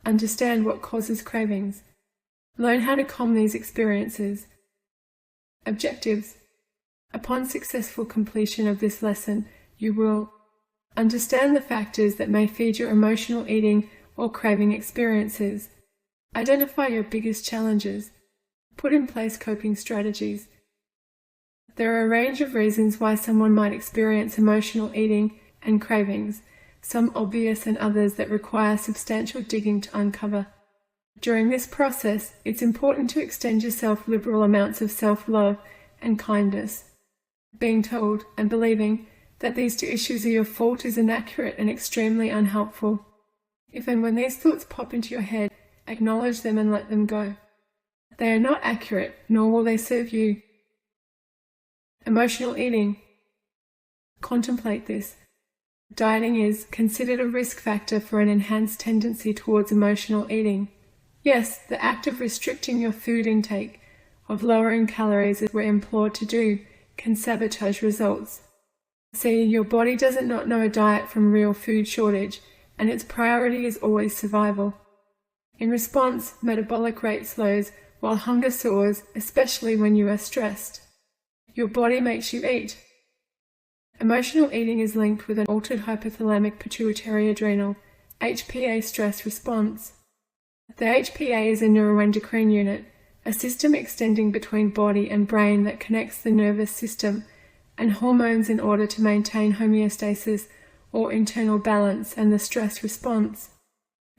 Understand what causes cravings. Learn how to calm these experiences. Objectives. Upon successful completion of this lesson, you will understand the factors that may feed your emotional eating or craving experiences. Identify your biggest challenges. Put in place coping strategies. There are a range of reasons why someone might experience emotional eating and cravings, some obvious and others that require substantial digging to uncover. During this process, it's important to extend yourself liberal amounts of self-love and kindness, being told and believing That these two issues are your fault is inaccurate and extremely unhelpful. If and when these thoughts pop into your head, acknowledge them and let them go. They are not accurate, nor will they serve you. Emotional eating. Contemplate this. Dieting is considered a risk factor for an enhanced tendency towards emotional eating. Yes, the act of restricting your food intake, of lowering calories as we're implored to do, can sabotage results. See, your body doesn't not know a diet from real food shortage, and its priority is always survival. In response, metabolic rate slows while hunger soars, especially when you are stressed. Your body makes you eat. Emotional eating is linked with an altered hypothalamic pituitary adrenal HPA stress response. The HPA is a neuroendocrine unit, a system extending between body and brain that connects the nervous system and hormones in order to maintain homeostasis or internal balance and the stress response.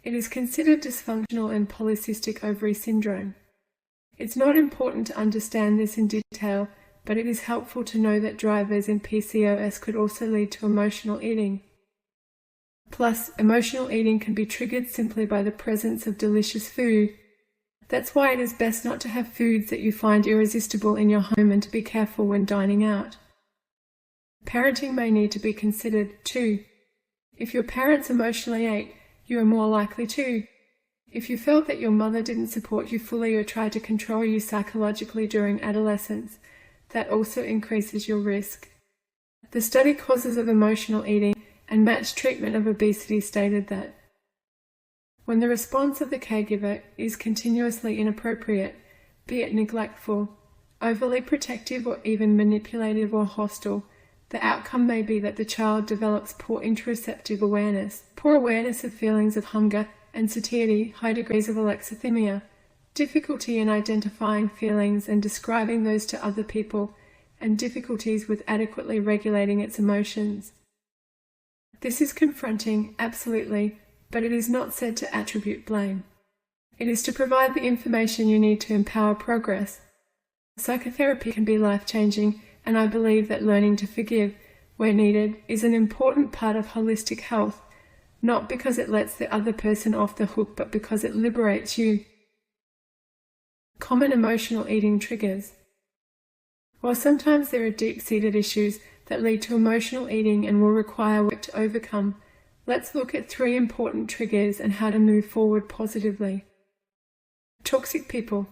It is considered dysfunctional in polycystic ovary syndrome. It's not important to understand this in detail, but it is helpful to know that drivers in PCOS could also lead to emotional eating. Plus, emotional eating can be triggered simply by the presence of delicious food. That's why it is best not to have foods that you find irresistible in your home and to be careful when dining out. Parenting may need to be considered too. If your parents emotionally ate, you are more likely to. If you felt that your mother didn't support you fully or tried to control you psychologically during adolescence, that also increases your risk. The study Causes of Emotional Eating and Matched Treatment of Obesity stated that when the response of the caregiver is continuously inappropriate, be it neglectful, overly protective, or even manipulative or hostile, the outcome may be that the child develops poor interoceptive awareness, poor awareness of feelings of hunger and satiety, high degrees of alexithymia, difficulty in identifying feelings and describing those to other people, and difficulties with adequately regulating its emotions. This is confronting, absolutely, but it is not said to attribute blame. It is to provide the information you need to empower progress. Psychotherapy can be life-changing, and I believe that learning to forgive, where needed, is an important part of holistic health, not because it lets the other person off the hook, but because it liberates you. Common emotional eating triggers. While sometimes there are deep-seated issues that lead to emotional eating and will require work to overcome, let's look at 3 important triggers and how to move forward positively. Toxic people.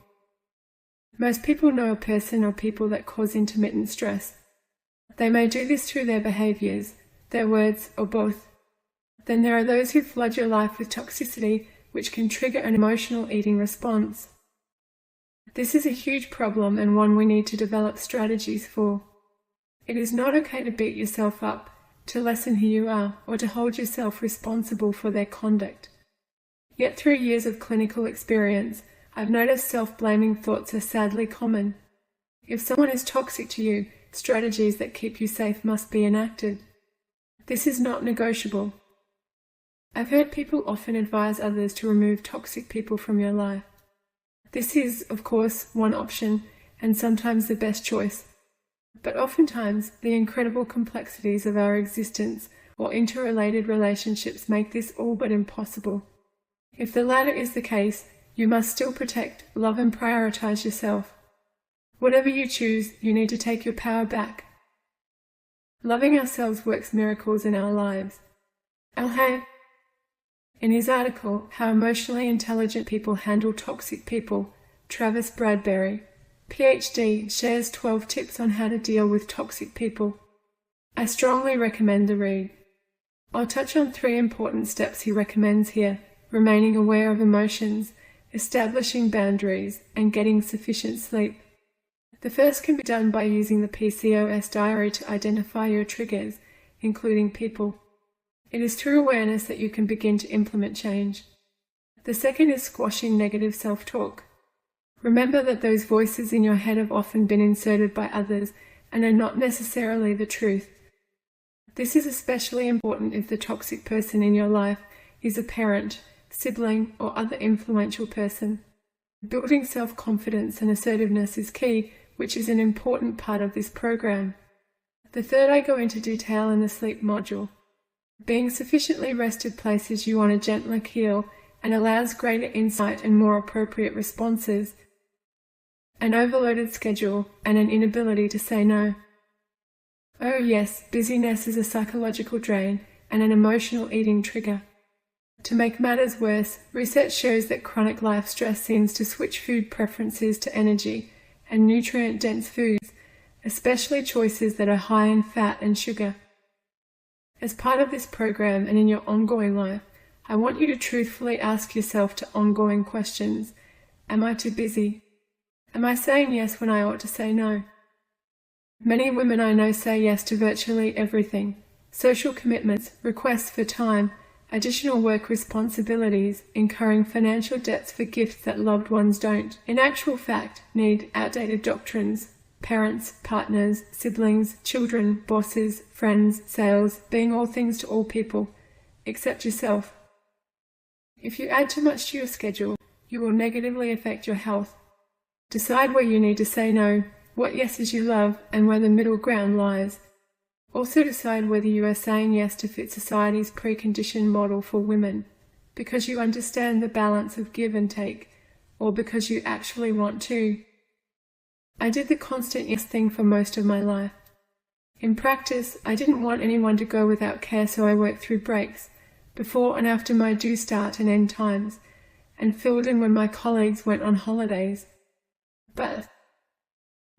Most people know a person or people that cause intermittent stress. They may do this through their behaviors, their words, or both. Then there are those who flood your life with toxicity, which can trigger an emotional eating response. This is a huge problem and one we need to develop strategies for. It is not okay to beat yourself up, to lessen who you are, or to hold yourself responsible for their conduct. Yet through years of clinical experience, I've noticed self-blaming thoughts are sadly common. If someone is toxic to you, strategies that keep you safe must be enacted. This is not negotiable. I've heard people often advise others to remove toxic people from your life. This is, of course, one option and sometimes the best choice. But oftentimes, the incredible complexities of our existence or interrelated relationships make this all but impossible. If the latter is the case, you must still protect, love and prioritize yourself. Whatever you choose, you need to take your power back. Loving ourselves works miracles in our lives. In his article, How Emotionally Intelligent People Handle Toxic People, Travis Bradbury, PhD, shares 12 tips on how to deal with toxic people. I strongly recommend the read. I'll touch on 3 important steps he recommends here: remaining aware of emotions, establishing boundaries, and getting sufficient sleep. The first can be done by using the PCOS diary to identify your triggers, including people. It is through awareness that you can begin to implement change. The second is squashing negative self-talk. Remember that those voices in your head have often been inserted by others and are not necessarily the truth. This is especially important if the toxic person in your life is a parent, sibling, or other influential person. Building self-confidence and assertiveness is key, which is an important part of this program. The third I go into detail in the sleep module. Being sufficiently rested places you on a gentler keel and allows greater insight and more appropriate responses. An overloaded schedule and an inability to say no. Oh yes, busyness is a psychological drain and an emotional eating trigger. To make matters worse, research shows that chronic life stress seems to switch food preferences to energy and nutrient-dense foods, especially choices that are high in fat and sugar. As part of this program and in your ongoing life, I want you to truthfully ask yourself ongoing questions. Am I too busy? Am I saying yes when I ought to say no? Many women I know say yes to virtually everything. Social commitments, requests for time, additional work responsibilities, incurring financial debts for gifts that loved ones don't, in actual fact, need outdated doctrines, parents, partners, siblings, children, bosses, friends, sales, being all things to all people, except yourself. If you add too much to your schedule, you will negatively affect your health. Decide where you need to say no, what yeses you love, and where the middle ground lies. Also decide whether you are saying yes to fit society's preconditioned model for women, because you understand the balance of give and take, or because you actually want to. I did the constant yes thing for most of my life. In practice, I didn't want anyone to go without care, so I worked through breaks, before and after my due start and end times, and filled in when my colleagues went on holidays. But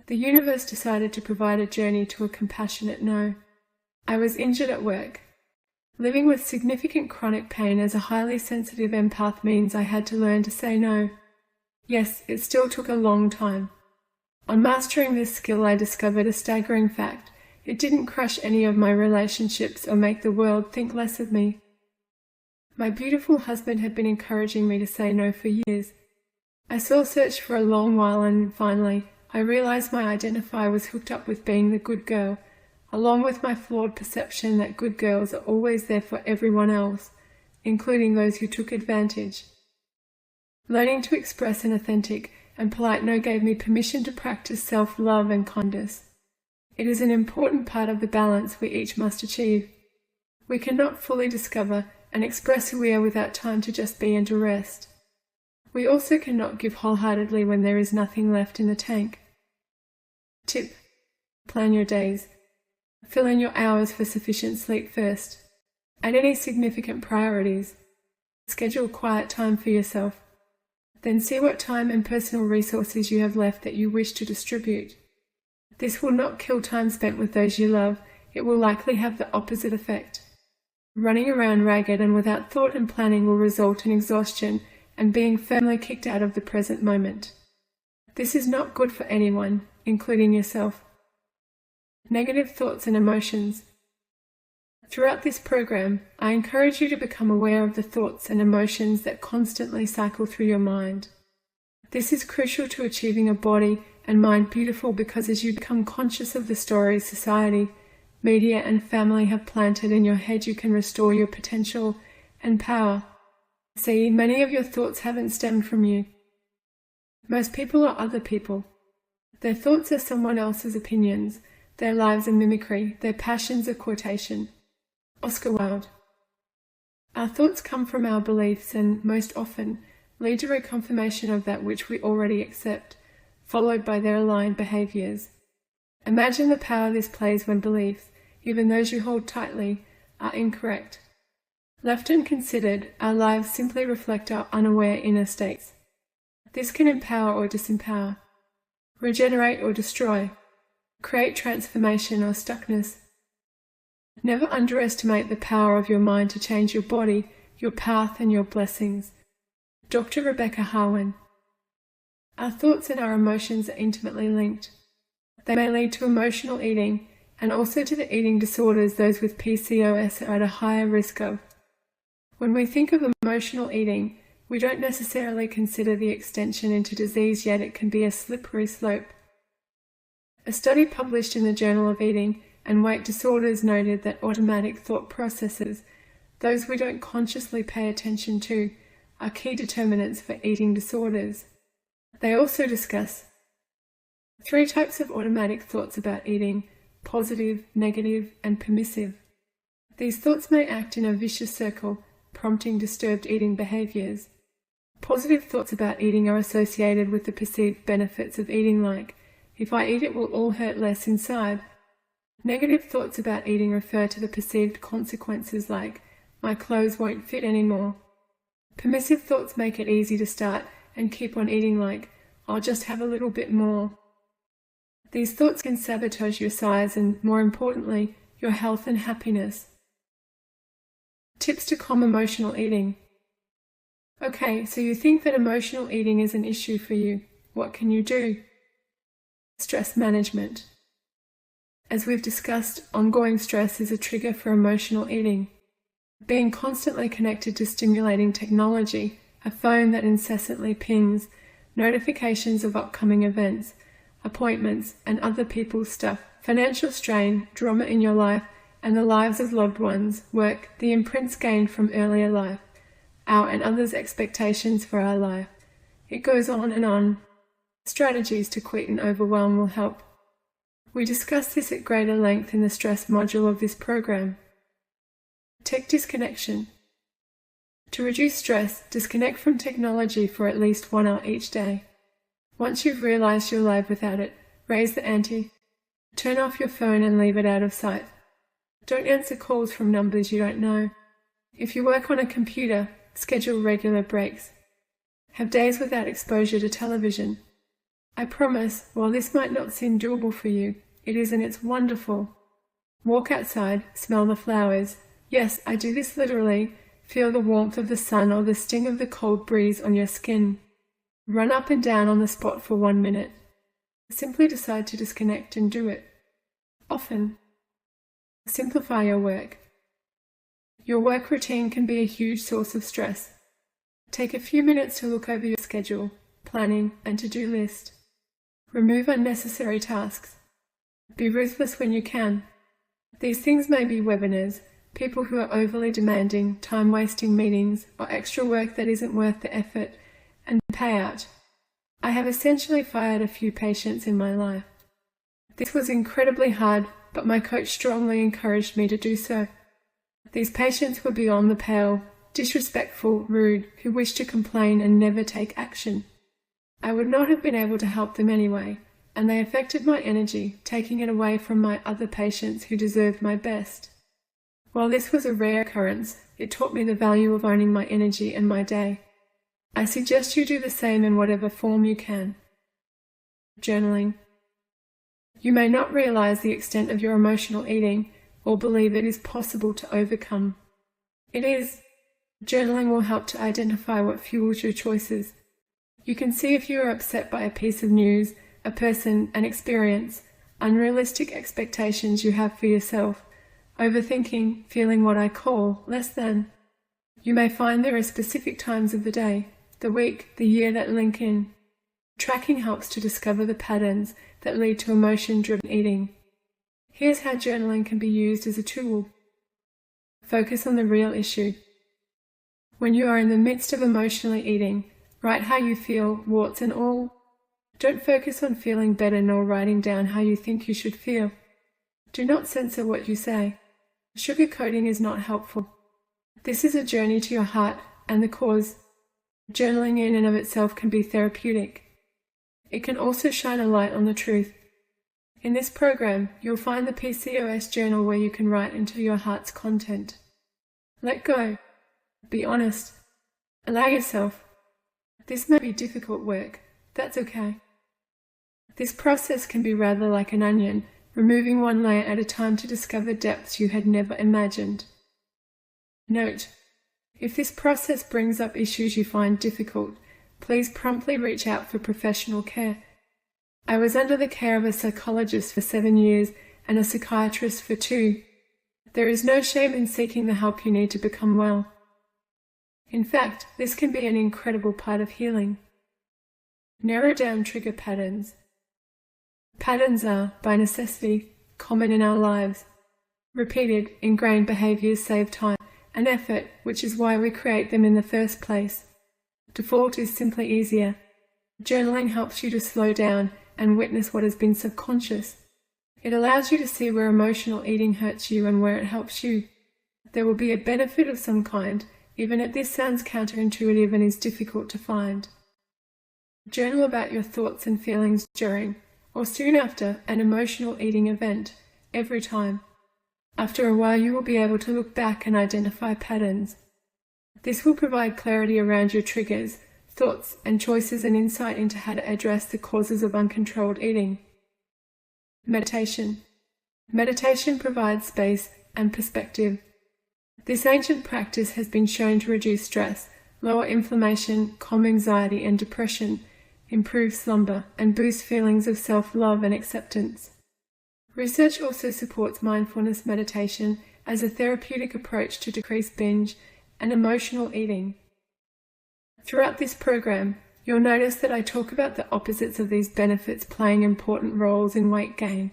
the universe decided to provide a journey to a compassionate no. I was injured at work. Living with significant chronic pain as a highly sensitive empath means I had to learn to say no. Yes, it still took a long time. On mastering this skill, I discovered a staggering fact. It didn't crush any of my relationships or make the world think less of me. My beautiful husband had been encouraging me to say no for years. I soul-searched for a long while and finally, I realized my identifier was hooked up with being the good girl, along with my flawed perception that good girls are always there for everyone else, including those who took advantage. Learning to express an authentic and polite no gave me permission to practice self-love and kindness. It is an important part of the balance we each must achieve. We cannot fully discover and express who we are without time to just be and to rest. We also cannot give wholeheartedly when there is nothing left in the tank. Tip: plan your days. Fill in your hours for sufficient sleep first. Add any significant priorities. Schedule quiet time for yourself. Then see what time and personal resources you have left that you wish to distribute. This will not kill time spent with those you love. It will likely have the opposite effect. Running around ragged and without thought and planning will result in exhaustion and being firmly kicked out of the present moment. This is not good for anyone, including yourself. Negative thoughts and emotions. Throughout this program, I encourage you to become aware of the thoughts and emotions that constantly cycle through your mind. This is crucial to achieving a body and mind beautiful because as you become conscious of the stories society, media and family have planted in your head, you can restore your potential and power. See, many of your thoughts haven't stemmed from you. Most people are other people. Their thoughts are someone else's opinions. Their lives are mimicry, their passions are quotation. Oscar Wilde. Our thoughts come from our beliefs and, most often, lead to a confirmation of that which we already accept, followed by their aligned behaviors. Imagine the power this plays when beliefs, even those you hold tightly, are incorrect. Left unconsidered, our lives simply reflect our unaware inner states. This can empower or disempower, regenerate or destroy, create transformation or stuckness. Never underestimate the power of your mind to change your body, your path and your blessings. Dr. Rebecca Harwin. Our thoughts and our emotions are intimately linked. They may lead to emotional eating and also to the eating disorders those with PCOS are at a higher risk of. When we think of emotional eating, we don't necessarily consider the extension into disease, yet it can be a slippery slope. A study published in the Journal of Eating and Weight Disorders noted that automatic thought processes, those we don't consciously pay attention to, are key determinants for eating disorders. They also discuss 3 types of automatic thoughts about eating: positive, negative, and permissive. These thoughts may act in a vicious circle, prompting disturbed eating behaviors. Positive thoughts about eating are associated with the perceived benefits of eating, like, if I eat it will all hurt less inside. Negative thoughts about eating refer to the perceived consequences, like, my clothes won't fit anymore. Permissive thoughts make it easy to start and keep on eating, like, I'll just have a little bit more. These thoughts can sabotage your size and, more importantly, your health and happiness. Tips to calm emotional eating. Okay, so you think that emotional eating is an issue for you. What can you do? Stress management. As we've discussed, ongoing stress is a trigger for emotional eating. Being constantly connected to stimulating technology, a phone that incessantly pings, notifications of upcoming events, appointments, and other people's stuff, financial strain, drama in your life, and the lives of loved ones, work, the imprints gained from earlier life, our and others' expectations for our life. It goes on and on. Strategies to quit and overwhelm will help. We discuss this at greater length in the stress module of this program. Tech disconnection. To reduce stress, disconnect from technology for at least 1 hour each day. Once you've realized you'll live without it, raise the ante. Turn off your phone and leave it out of sight. Don't answer calls from numbers you don't know. If you work on a computer, schedule regular breaks. Have days without exposure to television. I promise, while this might not seem doable for you, it is and it's wonderful. Walk outside, smell the flowers. Yes, I do this literally. Feel the warmth of the sun or the sting of the cold breeze on your skin. Run up and down on the spot for 1 minute. Simply decide to disconnect and do it. Often. Simplify your work. Your work routine can be a huge source of stress. Take a few minutes to look over your schedule, planning, and to-do list. Remove unnecessary tasks. Be ruthless when you can. These things may be webinars, people who are overly demanding, time-wasting meetings, or extra work that isn't worth the effort and payout. I have essentially fired a few patients in my life. This was incredibly hard, but my coach strongly encouraged me to do so. These patients were beyond the pale, disrespectful, rude, who wished to complain and never take action. I would not have been able to help them anyway, and they affected my energy, taking it away from my other patients who deserved my best. While this was a rare occurrence, it taught me the value of owning my energy and my day. I suggest you do the same in whatever form you can. Journaling. You may not realize the extent of your emotional eating or believe it is possible to overcome. It is. Journaling will help to identify what fuels your choices. You can see if you are upset by a piece of news, a person, an experience, unrealistic expectations you have for yourself, overthinking, feeling what I call less than. You may find there are specific times of the day, the week, the year that link in. Tracking helps to discover the patterns that lead to emotion-driven eating. Here's how journaling can be used as a tool. Focus on the real issue. When you are in the midst of emotionally eating, write how you feel, warts and all. Don't focus on feeling better nor writing down how you think you should feel. Do not censor what you say. Sugarcoating is not helpful. This is a journey to your heart and the cause. Journaling in and of itself can be therapeutic. It can also shine a light on the truth. In this program, you'll find the PCOS journal where you can write into your heart's content. Let go. Be honest. Allow yourself. This may be difficult work. That's okay. This process can be rather like an onion, removing one layer at a time to discover depths you had never imagined. Note: if this process brings up issues you find difficult, please promptly reach out for professional care. I was under the care of a psychologist for 7 years and a psychiatrist for 2. There is no shame in seeking the help you need to become well. In fact, this can be an incredible part of healing. Narrow down trigger patterns. Patterns are, by necessity, common in our lives. Repeated, ingrained behaviors save time and effort, which is why we create them in the first place. Default is simply easier. Journaling helps you to slow down and witness what has been subconscious. It allows you to see where emotional eating hurts you and where it helps you. There will be a benefit of some kind, even if this sounds counterintuitive and is difficult to find. Journal about your thoughts and feelings during or soon after an emotional eating event, every time. After a while, you will be able to look back and identify patterns. This will provide clarity around your triggers, thoughts, and choices, and insight into how to address the causes of uncontrolled eating. Meditation. Meditation provides space and perspective. This ancient practice has been shown to reduce stress, lower inflammation, calm anxiety and depression, improve slumber, and boost feelings of self-love and acceptance. Research also supports mindfulness meditation as a therapeutic approach to decrease binge and emotional eating. Throughout this program, you'll notice that I talk about the opposites of these benefits playing important roles in weight gain.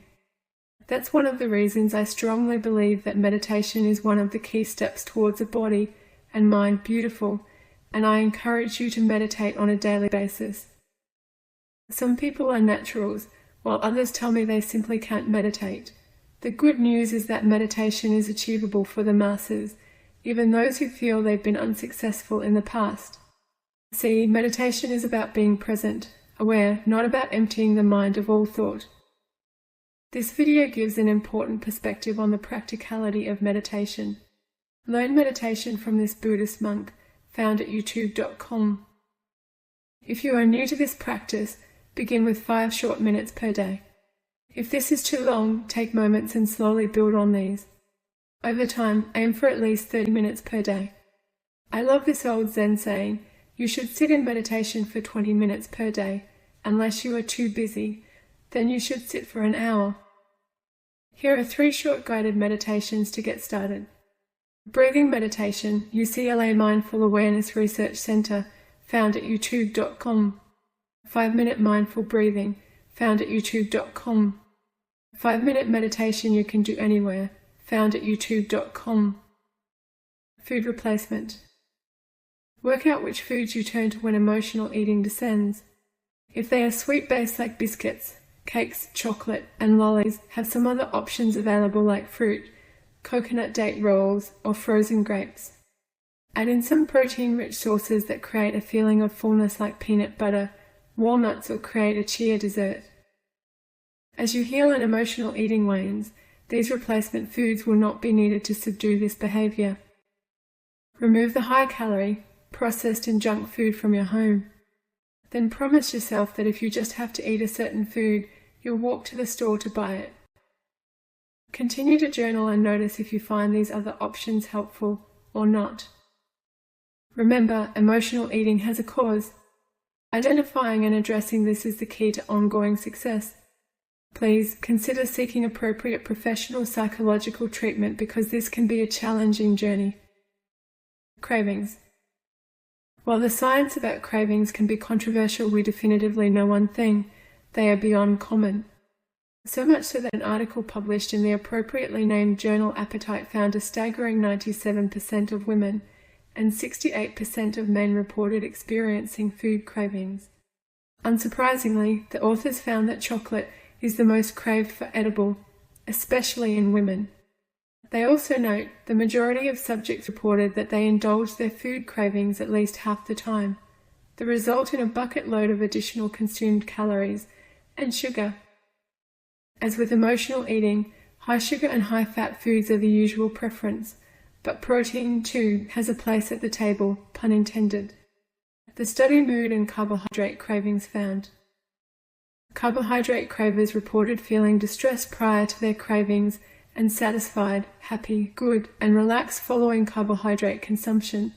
That's one of the reasons I strongly believe that meditation is one of the key steps towards a body and mind beautiful, and I encourage you to meditate on a daily basis. Some people are naturals, while others tell me they simply can't meditate. The good news is that meditation is achievable for the masses, even those who feel they've been unsuccessful in the past. See, meditation is about being present, aware, not about emptying the mind of all thought. This video gives an important perspective on the practicality of meditation. Learn meditation from this Buddhist monk, found at youtube.com. If you are new to this practice, begin with 5 short minutes per day. If this is too long, take moments and slowly build on these. Over time, aim for at least 30 minutes per day. I love this old Zen saying, you should sit in meditation for 20 minutes per day. Unless you are too busy, then you should sit for an hour. Here are 3 short guided meditations to get started. Breathing meditation, UCLA Mindful Awareness Research Center, found at youtube.com. 5-minute mindful breathing, found at youtube.com. 5-minute meditation you can do anywhere, found at youtube.com. Food replacement. Work out which foods you turn to when emotional eating descends. If they are sweet-based like biscuits, cakes, chocolate, and lollies, have some other options available like fruit, coconut date rolls, or frozen grapes. Add in some protein-rich sources that create a feeling of fullness like peanut butter, walnuts, or create a chia dessert. As you heal and emotional eating wanes, these replacement foods will not be needed to subdue this behavior. Remove the high-calorie, processed and junk food from your home. Then promise yourself that if you just have to eat a certain food, you'll walk to the store to buy it. Continue to journal and notice if you find these other options helpful or not. Remember, emotional eating has a cause. Identifying and addressing this is the key to ongoing success. Please consider seeking appropriate professional psychological treatment because this can be a challenging journey. Cravings. While the science about cravings can be controversial, we definitively know one thing: they are beyond common. So much so that an article published in the appropriately named journal Appetite found a staggering 97% of women and 68% of men reported experiencing food cravings. Unsurprisingly, the authors found that chocolate is the most craved for edible, especially in women. They also note the majority of subjects reported that they indulged their food cravings at least half the time, the result in a bucket load of additional consumed calories and sugar. As with emotional eating, high sugar and high fat foods are the usual preference, but protein too has a place at the table, pun intended. The study mood and carbohydrate cravings found. Carbohydrate cravers reported feeling distressed prior to their cravings and satisfied, happy, good, and relaxed following carbohydrate consumption.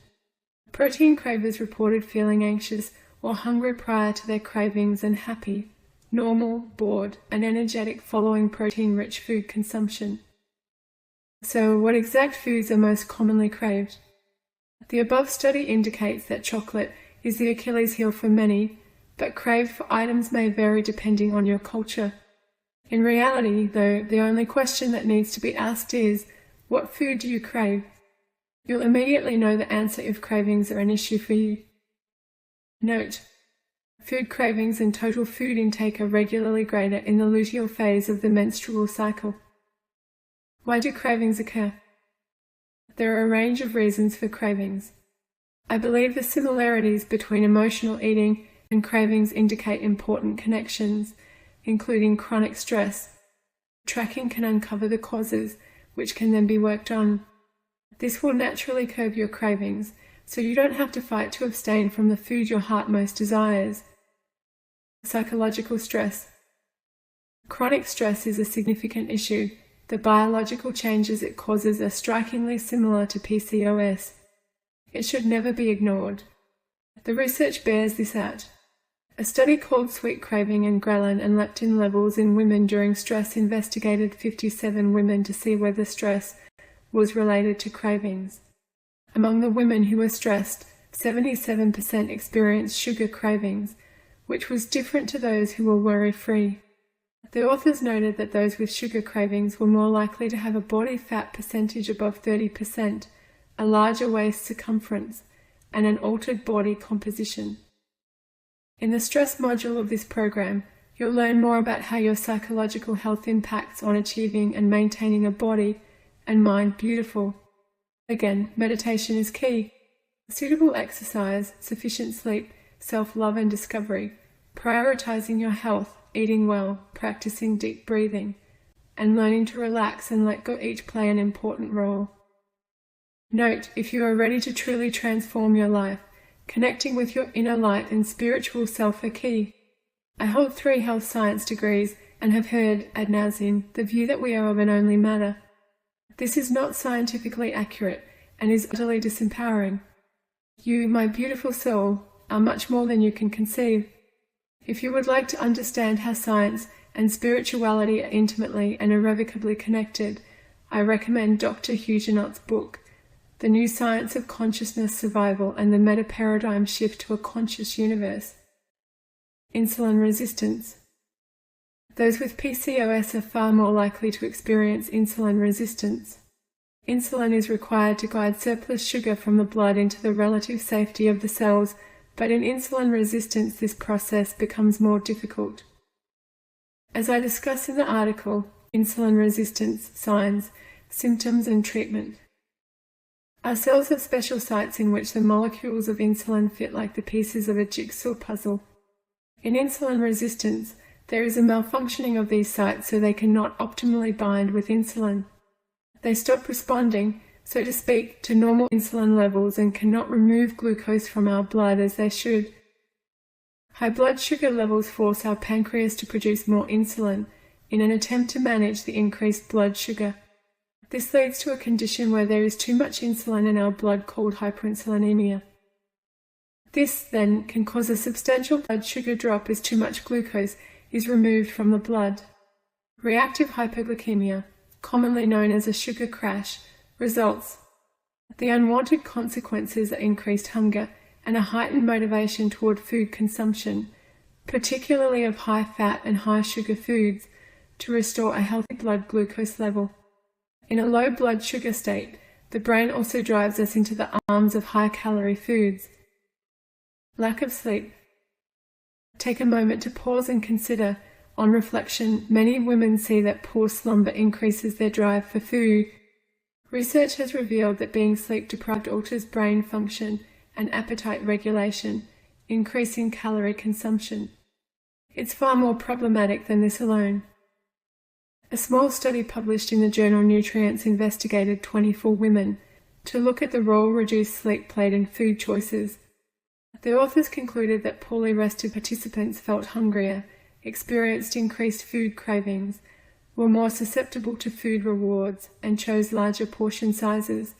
Protein cravers reported feeling anxious or hungry prior to their cravings and happy, normal, bored, and energetic following protein-rich food consumption. So, what exact foods are most commonly craved? The above study indicates that chocolate is the Achilles heel for many, but craved for items may vary depending on your culture. In reality, though, the only question that needs to be asked is, what food do you crave? You'll immediately know the answer if cravings are an issue for you. Note: Food cravings and total food intake are regularly greater in the luteal phase of the menstrual cycle. Why do cravings occur? There are a range of reasons for cravings. I believe the similarities between emotional eating and cravings indicate important connections, including chronic stress. Tracking can uncover the causes, which can then be worked on. This will naturally curb your cravings, so you don't have to fight to abstain from the food your heart most desires. Psychological stress. Chronic stress is a significant issue. The biological changes it causes are strikingly similar to PCOS. It should never be ignored. The research bears this out. A study called Sweet Craving and Ghrelin and Leptin levels in women during stress investigated 57 women to see whether stress was related to cravings. Among the women who were stressed, 77% experienced sugar cravings, which was different to those who were worry-free. The authors noted that those with sugar cravings were more likely to have a body fat percentage above 30%, a larger waist circumference, and an altered body composition. In the stress module of this program, you'll learn more about how your psychological health impacts on achieving and maintaining a body and mind beautiful. Again, meditation is key. Suitable exercise, sufficient sleep, self-love and discovery, prioritizing your health, eating well, practicing deep breathing, and learning to relax and let go each play an important role. Note, if you are ready to truly transform your life, connecting with your inner light and spiritual self are key. I hold 3 health science degrees and have heard ad nauseam the view that we are of an only matter. This is not scientifically accurate and is utterly disempowering. You, my beautiful soul, are much more than you can conceive. If you would like to understand how science and spirituality are intimately and irrevocably connected, I recommend Dr. Huguenot's book, The New Science of Consciousness Survival and the Meta-Paradigm Shift to a Conscious Universe. Insulin resistance. Those with PCOS are far more likely to experience insulin resistance. Insulin is required to guide surplus sugar from the blood into the relative safety of the cells, but in insulin resistance this process becomes more difficult. As I discuss in the article, Insulin Resistance, Signs, Symptoms and Treatment. Our cells have special sites in which the molecules of insulin fit like the pieces of a jigsaw puzzle. In insulin resistance, there is a malfunctioning of these sites so they cannot optimally bind with insulin. They stop responding, so to speak, to normal insulin levels and cannot remove glucose from our blood as they should. High blood sugar levels force our pancreas to produce more insulin in an attempt to manage the increased blood sugar. This leads to a condition where there is too much insulin in our blood called hyperinsulinemia. This, then, can cause a substantial blood sugar drop as too much glucose is removed from the blood. Reactive hypoglycemia, commonly known as a sugar crash, results. The unwanted consequences are increased hunger and a heightened motivation toward food consumption, particularly of high-fat and high-sugar foods, to restore a healthy blood glucose level. In a low blood sugar state, the brain also drives us into the arms of high-calorie foods. Lack of sleep. Take a moment to pause and consider. On reflection, many women see that poor slumber increases their drive for food. Research has revealed that being sleep-deprived alters brain function and appetite regulation, increasing calorie consumption. It's far more problematic than this alone. A small study published in the journal Nutrients investigated 24 women to look at the role reduced sleep played in food choices. The authors concluded that poorly rested participants felt hungrier, experienced increased food cravings, were more susceptible to food rewards, and chose larger portion sizes.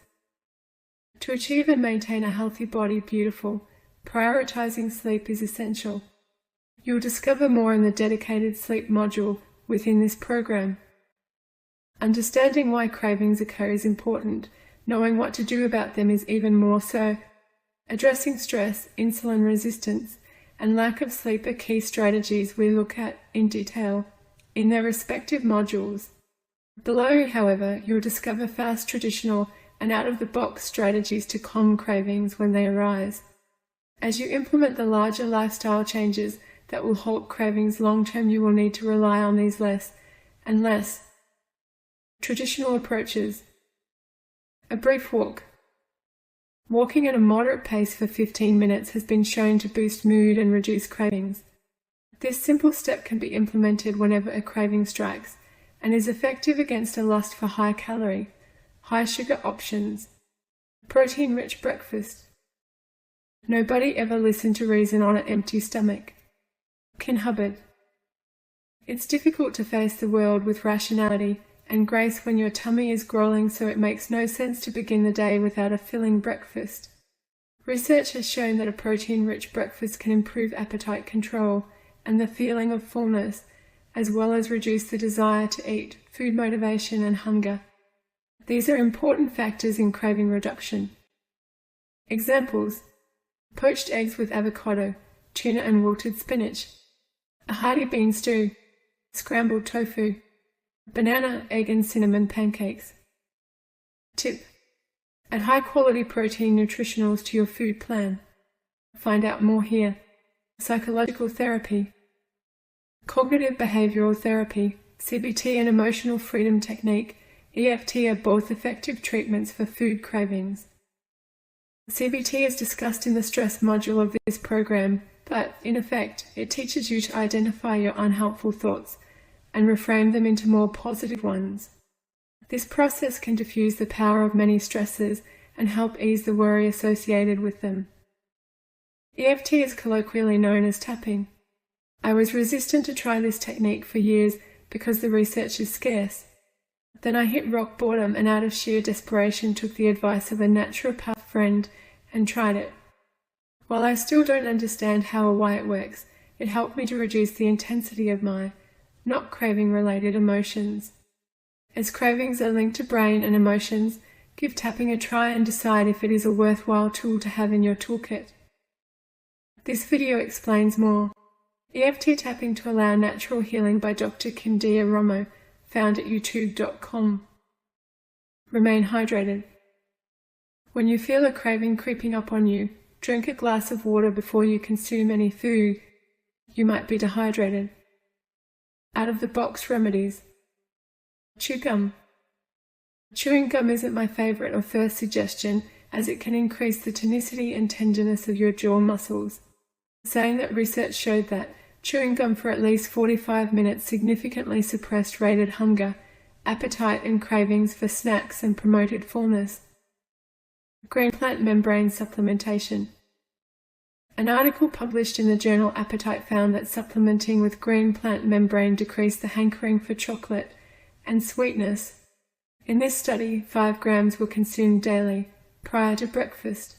To achieve and maintain a healthy body beautiful, prioritizing sleep is essential. You'll discover more in the dedicated sleep module within this program. Understanding why cravings occur is important. Knowing what to do about them is even more so. Addressing stress, insulin resistance, and lack of sleep are key strategies we look at in detail in their respective modules. Below, however, you'll discover fast, traditional, and out-of-the-box strategies to calm cravings when they arise. As you implement the larger lifestyle changes that will halt cravings long-term, you will need to rely on these less and less traditional approaches. A brief walk. Walking at a moderate pace for 15 minutes has been shown to boost mood and reduce cravings. This simple step can be implemented whenever a craving strikes and is effective against a lust for high-calorie, high-sugar options. Protein-rich breakfast. Nobody ever listened to reason on an empty stomach. Ken Hubbard. It's difficult to face the world with rationality and grace when your tummy is growling, so it makes no sense to begin the day without a filling breakfast. Research has shown that a protein-rich breakfast can improve appetite control and the feeling of fullness, as well as reduce the desire to eat, food motivation and hunger. These are important factors in craving reduction. Examples: poached eggs with avocado, tuna and wilted spinach, a hearty bean stew, scrambled tofu, banana, egg and cinnamon pancakes. Tip: add high-quality protein nutritionals to your food plan. Find out more here. Psychological therapy. Cognitive behavioral therapy, CBT and emotional freedom technique, EFT are both effective treatments for food cravings. CBT is discussed in the stress module of this program, but in effect, it teaches you to identify your unhelpful thoughts and reframe them into more positive ones. This process can diffuse the power of many stresses and help ease the worry associated with them. EFT is colloquially known as tapping. I was resistant to try this technique for years because the research is scarce. Then I hit rock bottom and out of sheer desperation took the advice of a naturopath friend and tried it. While I still don't understand how or why it works, it helped me to reduce the intensity of my not craving-related emotions. As cravings are linked to brain and emotions, give tapping a try and decide if it is a worthwhile tool to have in your toolkit. This video explains more. EFT tapping to allow natural healing by Dr. Kindia Romo, found at youtube.com. Remain hydrated. When you feel a craving creeping up on you, drink a glass of water before you consume any food. You might be dehydrated. Out-of-the-box remedies. Chew gum. Chewing gum isn't my favorite or first suggestion, as it can increase the tonicity and tenderness of your jaw muscles, saying that research showed that chewing gum for at least 45 minutes significantly suppressed rated hunger, appetite and cravings for snacks and promoted fullness. Green plant membrane supplementation. An article published in the journal Appetite found that supplementing with green plant membrane decreased the hankering for chocolate and sweetness. In this study, 5 grams were consumed daily, prior to breakfast.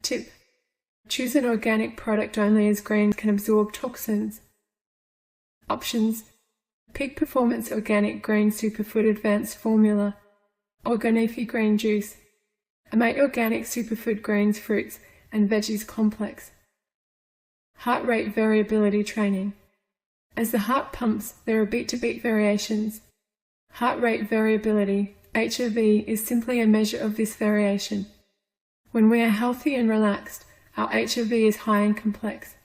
Tip: choose an organic product only, as grains can absorb toxins. Options: Peak Performance Organic Grain Superfood Advanced Formula, Organifi Grain Juice, Amate Organic Superfood Grains, Fruits and Veggies Complex. Heart rate variability training. As the heart pumps, there are beat-to-beat variations. Heart rate variability, HRV, is simply a measure of this variation. When we are healthy and relaxed, our HRV is high and complex.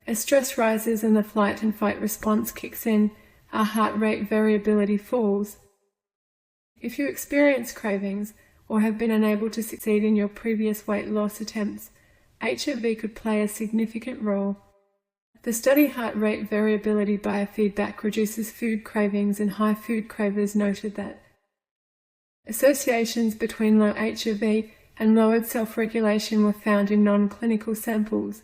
As stress rises and the flight and fight response kicks in, our heart rate variability falls. If you experience cravings or have been unable to succeed in your previous weight loss attempts, HRV could play a significant role. The study Heart Rate Variability Biofeedback Reduces Food Cravings in High Food Cravers noted that associations between low HRV and lowered self-regulation were found in non-clinical samples,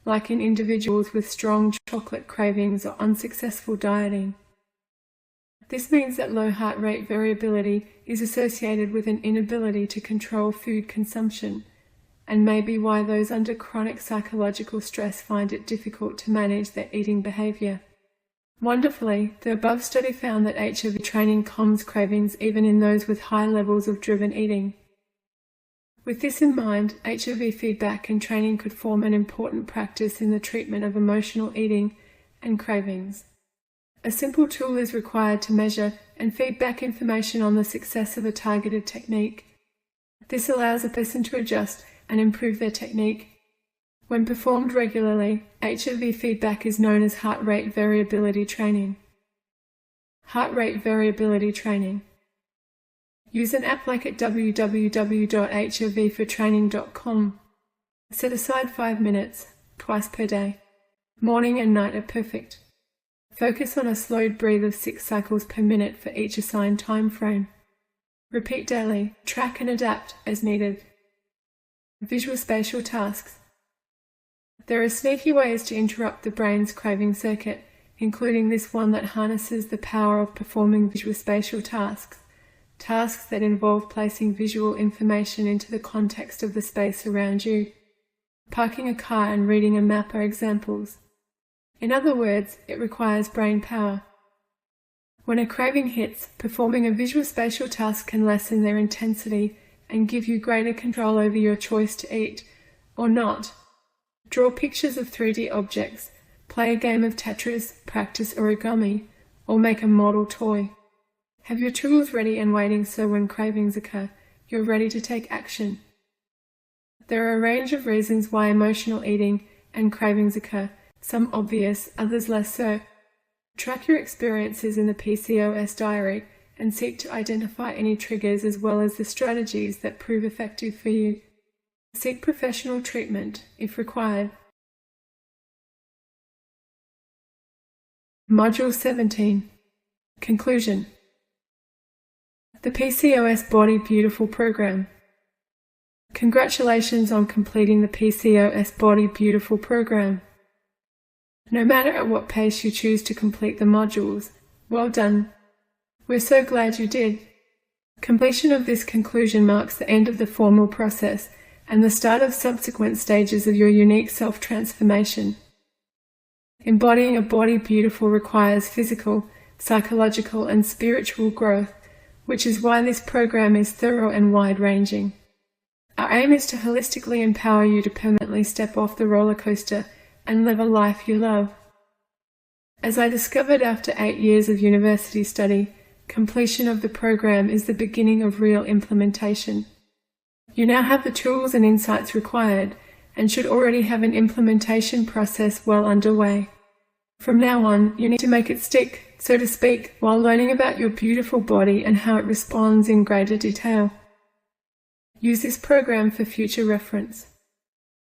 like in individuals with strong chocolate cravings or unsuccessful dieting. This means that low heart rate variability is associated with an inability to control food consumption, and may be why those under chronic psychological stress find it difficult to manage their eating behavior. Wonderfully, the above study found that HRV training calms cravings even in those with high levels of driven eating. With this in mind, HRV feedback and training could form an important practice in the treatment of emotional eating and cravings. A simple tool is required to measure and feed back information on the success of a targeted technique. This allows a person to adjust and improve their technique When performed regularly, HRV feedback is known as heart rate variability training. Heart rate variability training. Use an app like at www.hrvfortraining.com. Set aside 5 minutes, twice per day. Morning and night are perfect. Focus on a slowed breathe of 6 cycles per minute for each assigned time frame. Repeat daily, track and adapt as needed. Visual spatial tasks. There are sneaky ways to interrupt the brain's craving circuit, including this one that harnesses the power of performing visual spatial tasks. Tasks that involve placing visual information into the context of the space around you. Parking a car and reading a map are examples. In other words, it requires brain power. When a craving hits, performing a visual spatial task can lessen their intensity and give you greater control over your choice to eat or not. Draw pictures of 3D objects, play a game of Tetris, practice origami, or make a model toy. Have your tools ready and waiting so when cravings occur, you're ready to take action. There are a range of reasons why emotional eating and cravings occur, some obvious, others less so. Track your experiences in the PCOS diary and seek to identify any triggers as well as the strategies that prove effective for you. Seek professional treatment if required. Module 17. Conclusion. The PCOS Body Beautiful Program. Congratulations on completing the PCOS Body Beautiful Program. No matter at what pace you choose to complete the modules, well done. We're so glad you did. Completion of this conclusion marks the end of the formal process and the start of subsequent stages of your unique self-transformation. Embodying a body beautiful requires physical, psychological, and spiritual growth, which is why this program is thorough and wide-ranging. Our aim is to holistically empower you to permanently step off the roller coaster and live a life you love. As I discovered after 8 years of university study, completion of the program is the beginning of real implementation. You now have the tools and insights required and should already have an implementation process well underway. From now on, you need to make it stick, so to speak, while learning about your beautiful body and how it responds in greater detail. Use this program for future reference.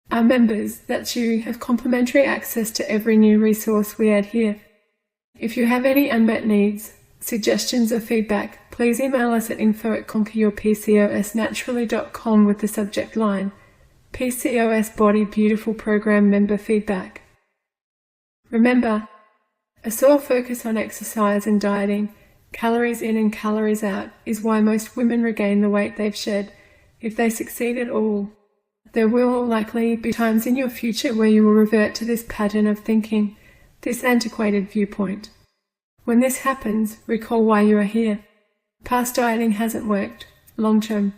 Our members, that's you, have complimentary access to every new resource we add here. If you have any unmet needs, suggestions or feedback, please email us at info@conqueryourpcosnaturally.com with the subject line, PCOS Body Beautiful Program Member Feedback. Remember, a sole focus on exercise and dieting, calories in and calories out, is why most women regain the weight they've shed, if they succeed at all. There will likely be times in your future where you will revert to this pattern of thinking, this antiquated viewpoint. When this happens, recall why you are here. Past dieting hasn't worked, long term.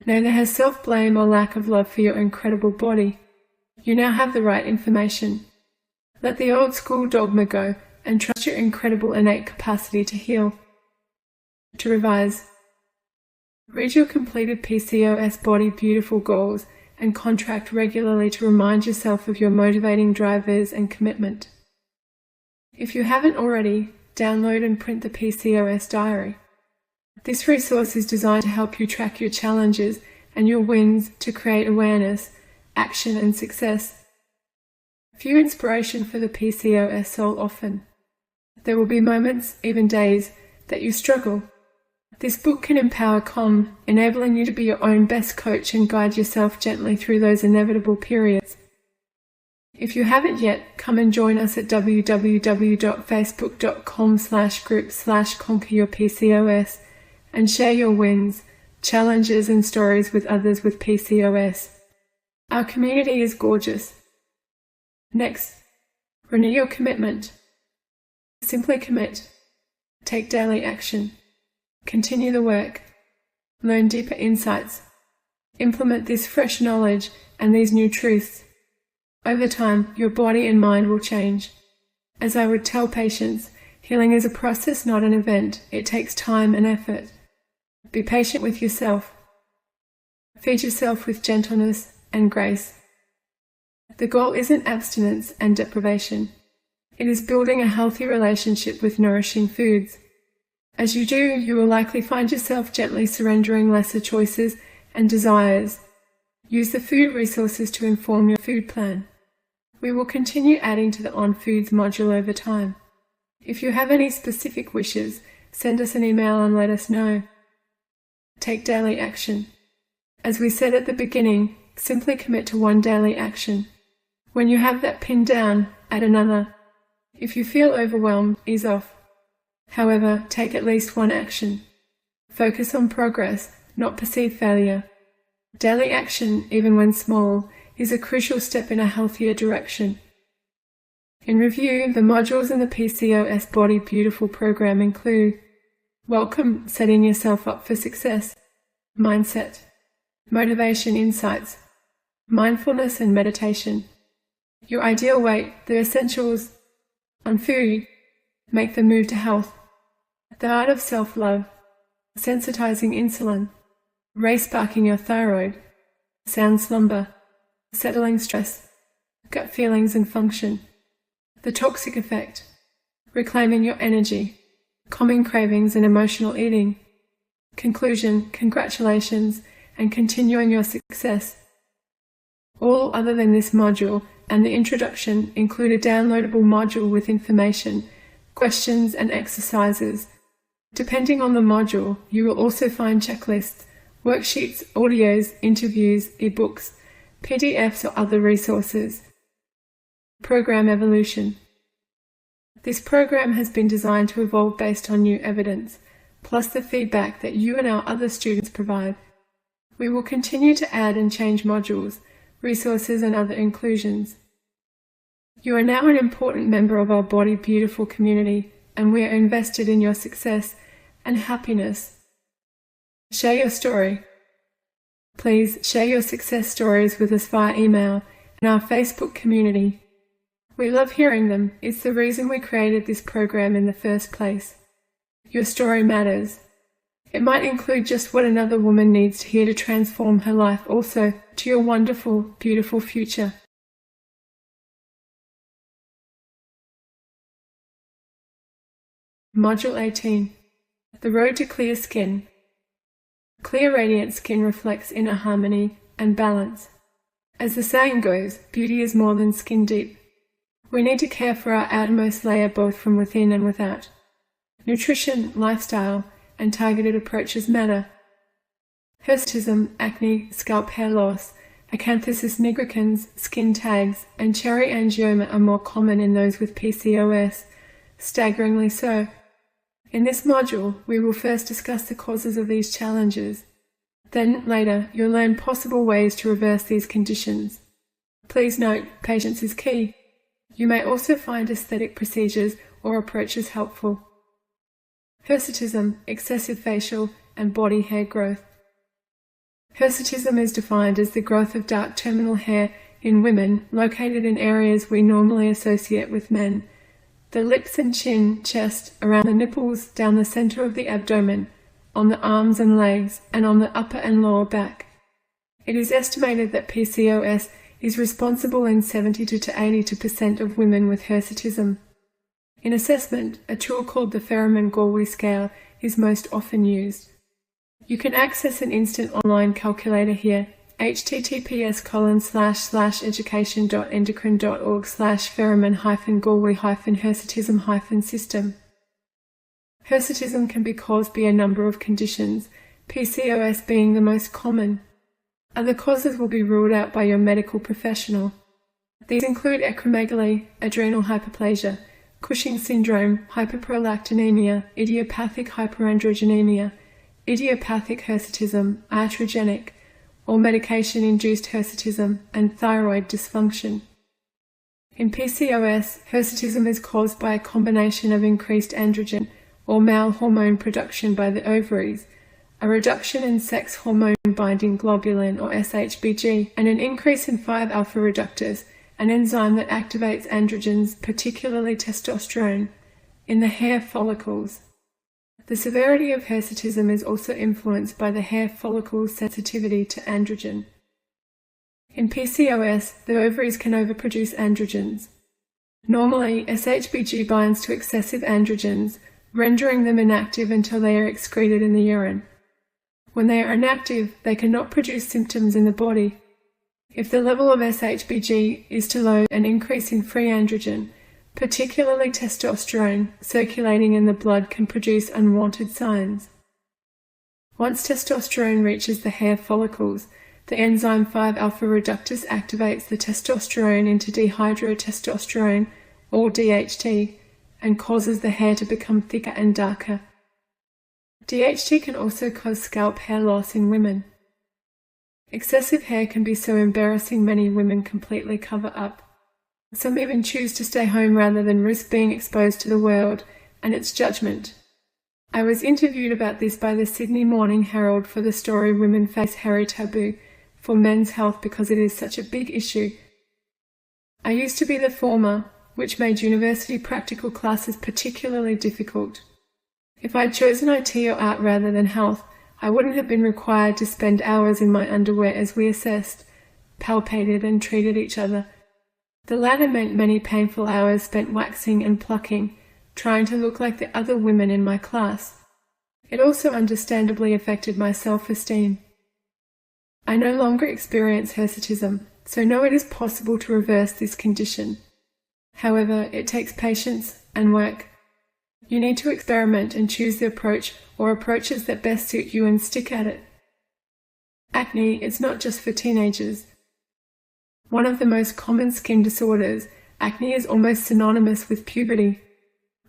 Neither has self-blame or lack of love for your incredible body. You now have the right information. Let the old school dogma go and trust your incredible innate capacity to heal. To revise, read your completed PCOS Body Beautiful goals and contract regularly to remind yourself of your motivating drivers and commitment. If you haven't already, download and print the PCOS diary. This resource is designed to help you track your challenges and your wins to create awareness, action, and success. View inspiration for the PCOS soul often. There will be moments, even days, that you struggle. This book can empower calm, enabling you to be your own best coach and guide yourself gently through those inevitable periods. If you haven't yet, come and join us at www.facebook.com/group/conqueryourpcos and share your wins, challenges and stories with others with PCOS. Our community is gorgeous. Next, renew your commitment. Simply commit. Take daily action. Continue the work. Learn deeper insights. Implement this fresh knowledge and these new truths. Over time, your body and mind will change. As I would tell patients, healing is a process, not an event. It takes time and effort. Be patient with yourself. Feed yourself with gentleness and grace. The goal isn't abstinence and deprivation. It is building a healthy relationship with nourishing foods. As you do, you will likely find yourself gently surrendering lesser choices and desires. Use the food resources to inform your food plan. We will continue adding to the On Foods module over time. If you have any specific wishes, send us an email and let us know. Take daily action. As we said at the beginning, simply commit to one daily action. When you have that pinned down, add another. If you feel overwhelmed, ease off. However, take at least one action. Focus on progress, not perceived failure. Daily action, even when small, is a crucial step in a healthier direction. In review, the modules in the PCOS Body Beautiful program include Welcome, setting yourself up for success, mindset, motivation insights, mindfulness and meditation, your ideal weight, the essentials, on food, make the move to health, the art of self-love, sensitizing insulin, race-sparking your thyroid, sound slumber, settling stress, gut feelings and function, the toxic effect, reclaiming your energy, calming cravings and emotional eating, conclusion, congratulations, and continuing your success. All other than this module and the introduction include a downloadable module with information, questions, and exercises. Depending on the module, you will also find checklists, worksheets, audios, interviews, ebooks, PDFs, or other resources. Program evolution. This program has been designed to evolve based on new evidence, plus the feedback that you and our other students provide. We will continue to add and change modules, resources, and other inclusions. You are now an important member of our Body Beautiful community, and we are invested in your success and happiness. Share your story. Please share your success stories with us via email and our Facebook community. We love hearing them. It's the reason we created this program in the first place. Your story matters. It might include just what another woman needs to hear to transform her life also to your wonderful, beautiful future. Module 18. The Road to Clear Skin. Clear, radiant skin reflects inner harmony and balance. As the saying goes, beauty is more than skin deep. We need to care for our outermost layer both from within and without. Nutrition, lifestyle, and targeted approaches matter. Hirsutism, acne, scalp hair loss, acanthosis nigricans, skin tags, and cherry angioma are more common in those with PCOS, staggeringly so. In this module, we will first discuss the causes of these challenges. Then, later, you'll learn possible ways to reverse these conditions. Please note, patience is key. You may also find aesthetic procedures or approaches helpful. Hirsutism, excessive facial and body hair growth. Hirsutism is defined as the growth of dark terminal hair in women located in areas we normally associate with men. The lips and chin, chest, around the nipples, down the center of the abdomen, on the arms and legs, and on the upper and lower back. It is estimated that PCOS is responsible in 70 to 82% of women with hirsutism. In assessment, a tool called the Ferriman-Gorley scale is most often used. You can access an instant online calculator here, https://education.endocrine.org/Ferriman-Gorley-hirsutism-system. Hirsutism can be caused by a number of conditions, PCOS being the most common. Other causes will be ruled out by your medical professional. These include acromegaly, adrenal hyperplasia, Cushing syndrome, hyperprolactinemia, idiopathic hyperandrogenemia, idiopathic hirsutism, iatrogenic, or medication-induced hirsutism, and thyroid dysfunction. In PCOS, hirsutism is caused by a combination of increased androgen, or male hormone production by the ovaries, a reduction in sex hormone-binding globulin, or SHBG, and an increase in 5-alpha reductase, an enzyme that activates androgens, particularly testosterone, in the hair follicles. The severity of hirsutism is also influenced by the hair follicle's sensitivity to androgen. In PCOS, the ovaries can overproduce androgens. Normally, SHBG binds to excessive androgens, rendering them inactive until they are excreted in the urine. When they are inactive, they cannot produce symptoms in the body. If the level of SHBG is too low, an increase in free androgen, particularly testosterone, circulating in the blood can produce unwanted signs. Once testosterone reaches the hair follicles, the enzyme 5-alpha reductase activates the testosterone into dehydrotestosterone, or DHT, and causes the hair to become thicker and darker. DHT can also cause scalp hair loss in women. Excessive hair can be so embarrassing many women completely cover up. Some even choose to stay home rather than risk being exposed to the world and its judgment. I was interviewed about this by the Sydney Morning Herald for the story Women Face Hairy Taboo for men's health because it is such a big issue. I used to be the former, which made university practical classes particularly difficult. If I'd chosen IT or art rather than health, I wouldn't have been required to spend hours in my underwear as we assessed, palpated and treated each other. The latter meant many painful hours spent waxing and plucking, trying to look like the other women in my class. It also understandably affected my self-esteem. I no longer experience hirsutism, so know it is possible to reverse this condition. However, it takes patience and work. You need to experiment and choose the approach or approaches that best suit you and stick at it. Acne is not just for teenagers. One of the most common skin disorders, acne is almost synonymous with puberty.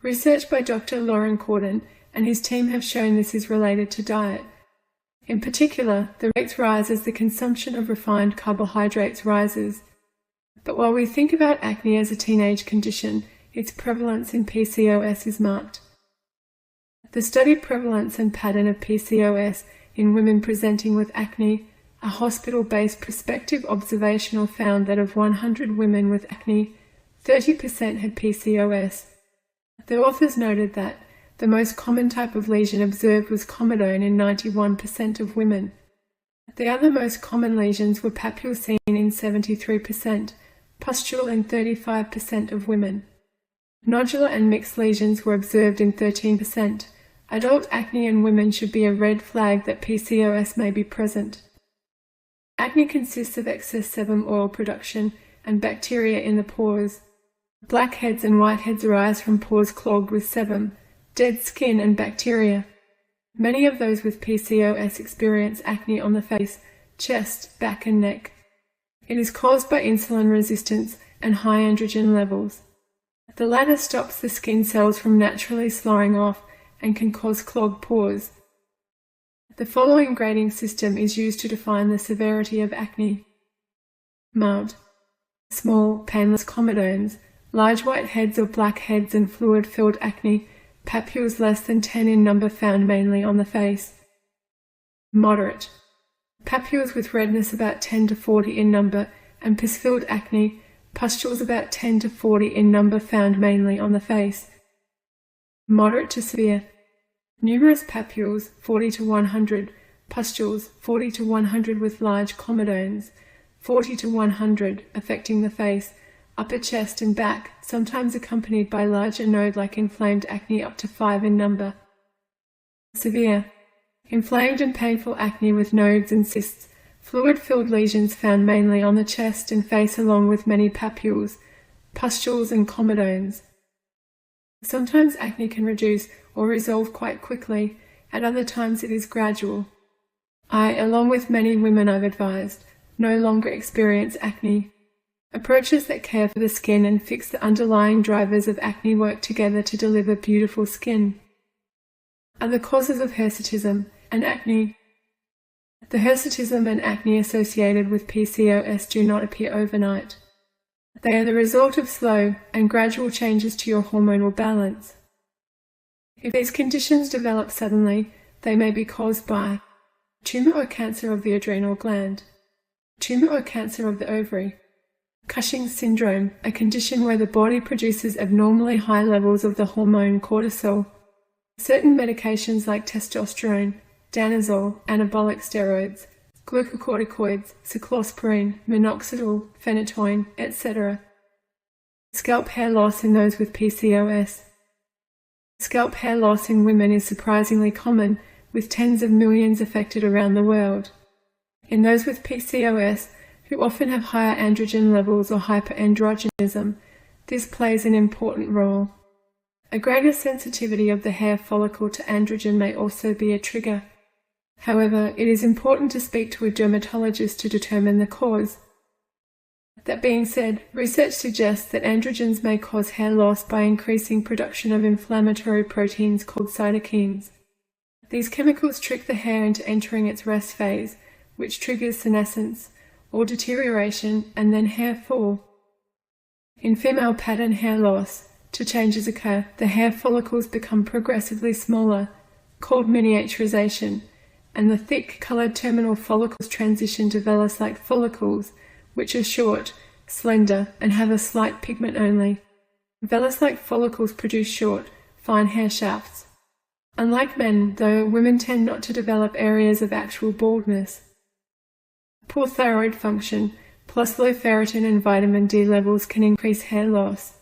Research by Dr. Lauren Corden and his team have shown this is related to diet. In particular, the rates rise as the consumption of refined carbohydrates rises. But while we think about acne as a teenage condition, its prevalence in PCOS is marked. The studied prevalence and pattern of PCOS in women presenting with acne, a hospital-based prospective observational found that of 100 women with acne, 30% had PCOS. The authors noted that the most common type of lesion observed was comedone in 91% of women. The other most common lesions were papules seen in 73%, pustule in 35% of women. Nodular and mixed lesions were observed in 13%. Adult acne in women should be a red flag that PCOS may be present. Acne consists of excess sebum oil production and bacteria in the pores. Blackheads and whiteheads arise from pores clogged with sebum, dead skin and bacteria. Many of those with PCOS experience acne on the face, chest, back and neck. It is caused by insulin resistance and high androgen levels. The latter stops the skin cells from naturally sloughing off and can cause clogged pores. The following grading system is used to define the severity of acne. Mild, small, painless comedones, large white heads or black heads and fluid-filled acne, papules less than 10 in number found mainly on the face. Moderate, papules with redness about 10 to 40 in number and pus-filled acne, pustules about 10 to 40 in number found mainly on the face. Moderate to severe, numerous papules 40 to 100, pustules 40 to 100 with large comedones, 40 to 100 affecting the face, upper chest and back, sometimes accompanied by larger node-like inflamed acne up to 5 in number. Severe, inflamed and painful acne with nodes and cysts, fluid-filled lesions found mainly on the chest and face along with many papules, pustules and comedones. Sometimes acne can reduce or resolve quite quickly, at other times it is gradual. I, along with many women I've advised, no longer experience acne. Approaches that care for the skin and fix the underlying drivers of acne work together to deliver beautiful skin. Other causes of hirsutism and acne. The hirsutism and acne associated with PCOS do not appear overnight. They are the result of slow and gradual changes to your hormonal balance. If these conditions develop suddenly, they may be caused by tumor or cancer of the adrenal gland, tumor or cancer of the ovary, Cushing's syndrome, a condition where the body produces abnormally high levels of the hormone cortisol. Certain medications like testosterone, danazol, anabolic steroids, glucocorticoids, cyclosporine, minoxidil, phenytoin, etc. Scalp hair loss in those with PCOS. Scalp hair loss in women is surprisingly common, with tens of millions affected around the world. In those with PCOS, who often have higher androgen levels or hyperandrogenism, this plays an important role. A greater sensitivity of the hair follicle to androgen may also be a trigger. However, it is important to speak to a dermatologist to determine the cause. That being said, research suggests that androgens may cause hair loss by increasing production of inflammatory proteins called cytokines. These chemicals trick the hair into entering its rest phase, which triggers senescence, or deterioration, and then hair fall. In female pattern hair loss, two changes occur. The hair follicles become progressively smaller, called miniaturization, and the thick, colored terminal follicles transition to vellus-like follicles, which are short, slender, and have a slight pigment only. Vellus-like follicles produce short, fine hair shafts. Unlike men, though, women tend not to develop areas of actual baldness. Poor thyroid function, plus low ferritin and vitamin D levels can increase hair loss.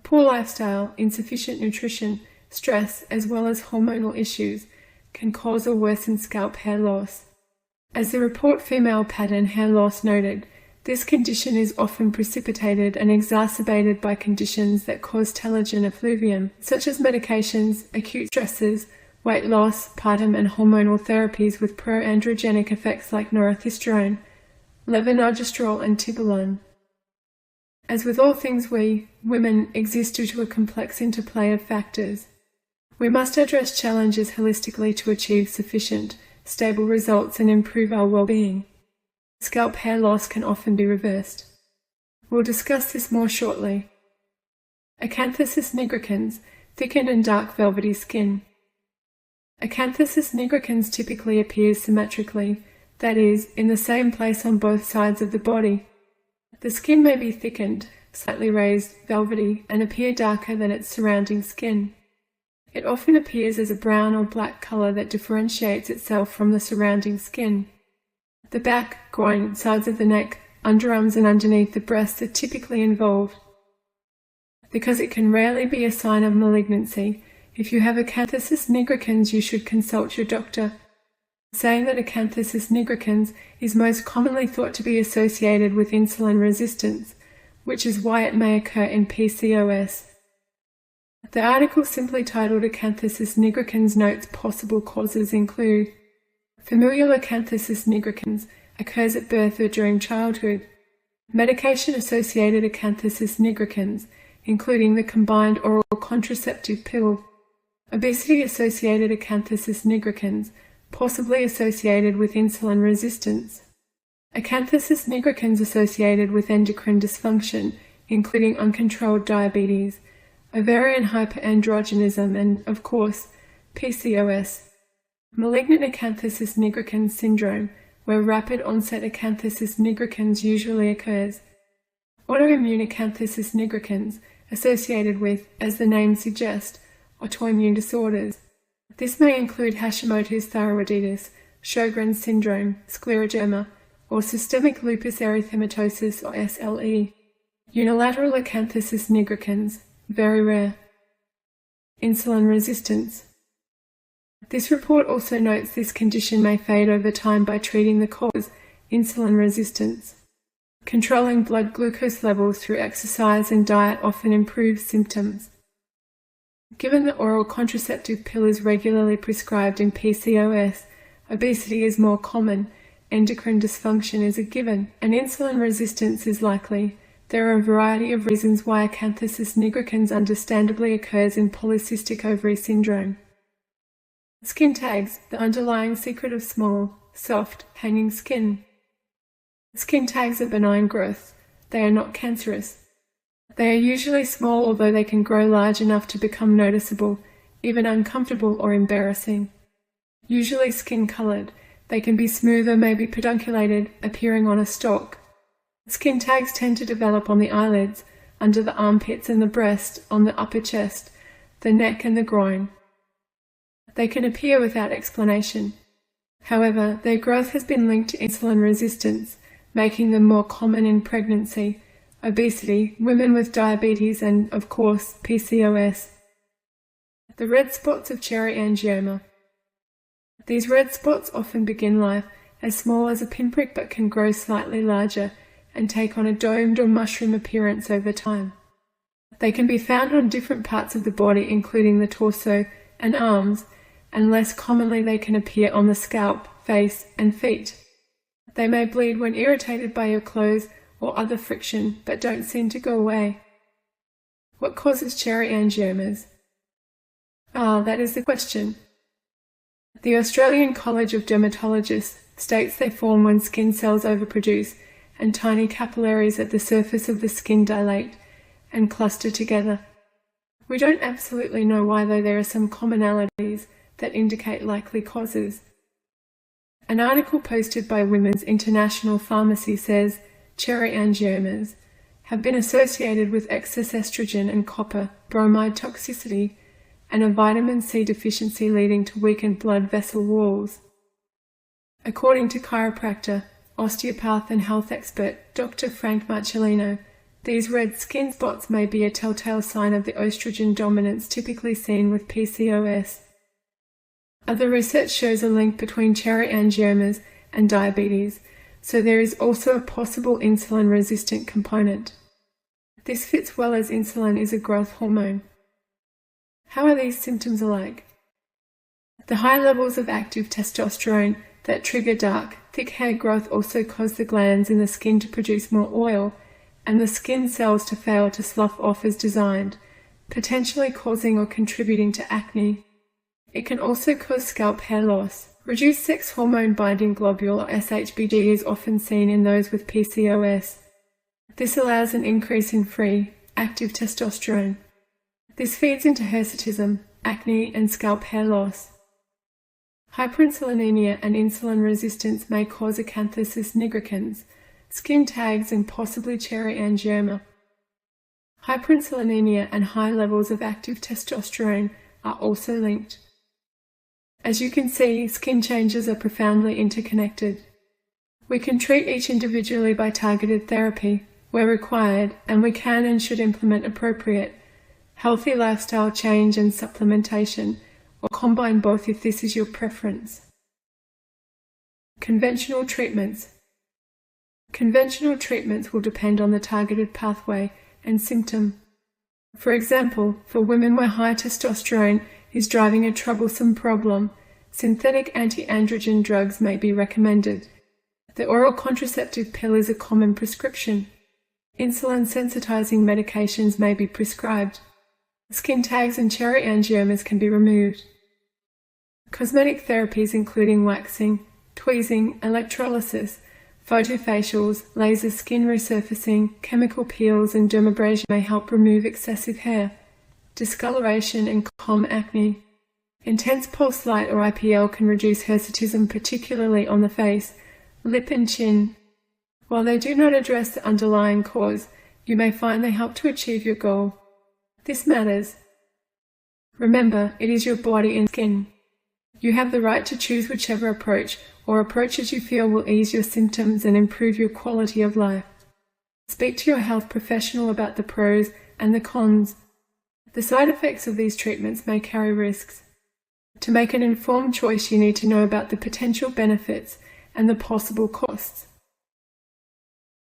Poor lifestyle, insufficient nutrition, stress, as well as hormonal issues can cause or worsen scalp hair loss. As the report Female Pattern Hair Loss noted, this condition is often precipitated and exacerbated by conditions that cause telogen effluvium, such as medications, acute stresses, weight loss, postpartum and hormonal therapies with pro-androgenic effects like norethistron, levonorgestrel and tibolone. As with all things women exist due to a complex interplay of factors. We must address challenges holistically to achieve sufficient, stable results and improve our well-being. Scalp hair loss can often be reversed. We'll discuss this more shortly. Acanthosis nigricans, thickened and dark velvety skin. Acanthosis nigricans typically appears symmetrically, that is, in the same place on both sides of the body. The skin may be thickened, slightly raised, velvety, and appear darker than its surrounding skin. It often appears as a brown or black color that differentiates itself from the surrounding skin. The back, groin, sides of the neck, underarms and underneath the breasts are typically involved. Because it can rarely be a sign of malignancy, if you have acanthosis nigricans you should consult your doctor. Saying that acanthosis nigricans is most commonly thought to be associated with insulin resistance, which is why it may occur in PCOS. The article simply titled Acanthosis nigricans notes possible causes include familial acanthosis nigricans occurs at birth or during childhood. Medication-associated acanthosis nigricans, including the combined oral contraceptive pill. Obesity-associated acanthosis nigricans, possibly associated with insulin resistance. Acanthosis nigricans associated with endocrine dysfunction, including uncontrolled diabetes, ovarian hyperandrogenism, and, of course, PCOS. Malignant acanthosis nigricans syndrome, where rapid onset acanthosis nigricans usually occurs. Autoimmune acanthosis nigricans, associated with, as the name suggests, autoimmune disorders. This may include Hashimoto's thyroiditis, Sjogren's syndrome, scleroderma, or systemic lupus erythematosus or SLE. Unilateral acanthosis nigricans, very rare. Insulin resistance. This report also notes this condition may fade over time by treating the cause, insulin resistance. Controlling blood glucose levels through exercise and diet often improves symptoms. Given the oral contraceptive pill is regularly prescribed in PCOS, obesity is more common, endocrine dysfunction is a given, and insulin resistance is likely. There are a variety of reasons why acanthosis nigricans understandably occurs in polycystic ovary syndrome. Skin tags, the underlying secret of small, soft, hanging skin. Skin tags are benign growths. They are not cancerous. They are usually small, although they can grow large enough to become noticeable, even uncomfortable or embarrassing. Usually skin-colored, they can be smooth or may be pedunculated, appearing on a stalk. Skin tags tend to develop on the eyelids, under the armpits and the breast, on the upper chest, the neck and the groin. They can appear without explanation. However, their growth has been linked to insulin resistance, making them more common in pregnancy, obesity, women with diabetes, and, of course, PCOS. The red spots of cherry angioma. These red spots often begin life as small as a pinprick but can grow slightly larger and take on a domed or mushroom appearance over time. They can be found on different parts of the body, including the torso and arms, and less commonly they can appear on the scalp, face, and feet. They may bleed when irritated by your clothes or other friction, but don't seem to go away. What causes cherry angiomas? That is the question. The Australian College of Dermatologists states they form when skin cells overproduce and tiny capillaries at the surface of the skin dilate and cluster together. We don't absolutely know why, though there are some commonalities that indicate likely causes. An article posted by Women's International Pharmacy says cherry angiomas have been associated with excess estrogen and copper bromide toxicity and a vitamin C deficiency leading to weakened blood vessel walls. According to chiropractor, osteopath and health expert Dr. Frank Marcellino, these red skin spots may be a telltale sign of the estrogen dominance typically seen with PCOS. Other research shows a link between cherry angiomas and diabetes, so there is also a possible insulin-resistant component. This fits well as insulin is a growth hormone. How are these symptoms alike? The high levels of active testosterone that trigger dark, thick hair growth also cause the glands in the skin to produce more oil and the skin cells to fail to slough off as designed, potentially causing or contributing to acne. It can also cause scalp hair loss. Reduced sex hormone binding globule, or SHBG, is often seen in those with PCOS. This allows an increase in free, active testosterone. This feeds into hirsutism, acne, and scalp hair loss. Hyperinsulinemia and insulin resistance may cause acanthosis nigricans, skin tags, and possibly cherry angioma. Hyperinsulinemia and high levels of active testosterone are also linked. As you can see, skin changes are profoundly interconnected. We can treat each individually by targeted therapy, where required, and we can and should implement appropriate, healthy lifestyle change and supplementation, or combine both if this is your preference. Conventional treatments. Conventional treatments will depend on the targeted pathway and symptom. For example, for women where high testosterone is driving a troublesome problem, synthetic anti-androgen drugs may be recommended. The oral contraceptive pill is a common prescription. Insulin-sensitizing medications may be prescribed. Skin tags and cherry angiomas can be removed. Cosmetic therapies including waxing, tweezing, electrolysis, photofacials, laser skin resurfacing, chemical peels, and dermabrasion may help remove excessive hair, discoloration, and calm acne. Intense pulse light or IPL can reduce hirsutism, particularly on the face, lip, and chin. While they do not address the underlying cause, you may find they help to achieve your goal. This matters. Remember, it is your body and skin. You have the right to choose whichever approach or approaches you feel will ease your symptoms and improve your quality of life. Speak to your health professional about the pros and the cons. The side effects of these treatments may carry risks. To make an informed choice, you need to know about the potential benefits and the possible costs.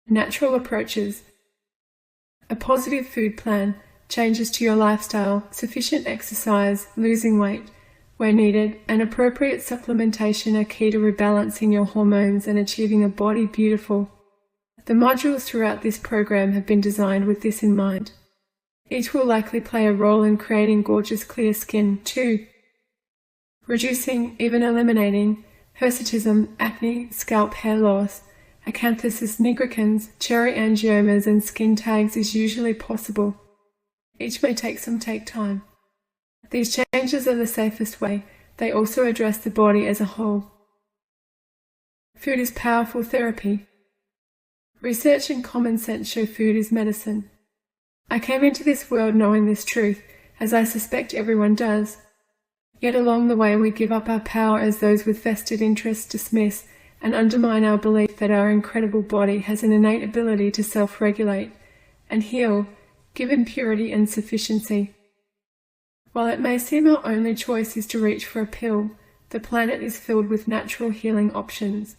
Natural approaches. A positive food plan, changes to your lifestyle, sufficient exercise, losing weight where needed, and appropriate supplementation are key to rebalancing your hormones and achieving a body beautiful. The modules throughout this program have been designed with this in mind. Each will likely play a role in creating gorgeous clear skin too. Reducing, even eliminating, hirsutism, acne, scalp hair loss, acanthosis nigricans, cherry angiomas, and skin tags is usually possible. Each may take time. These changes are the safest way. They also address the body as a whole. Food is powerful therapy. Research and common sense show food is medicine. I came into this world knowing this truth, as I suspect everyone does. Yet along the way we give up our power as those with vested interests dismiss and undermine our belief that our incredible body has an innate ability to self-regulate and heal, given purity and sufficiency. While it may seem our only choice is to reach for a pill, the planet is filled with natural healing options.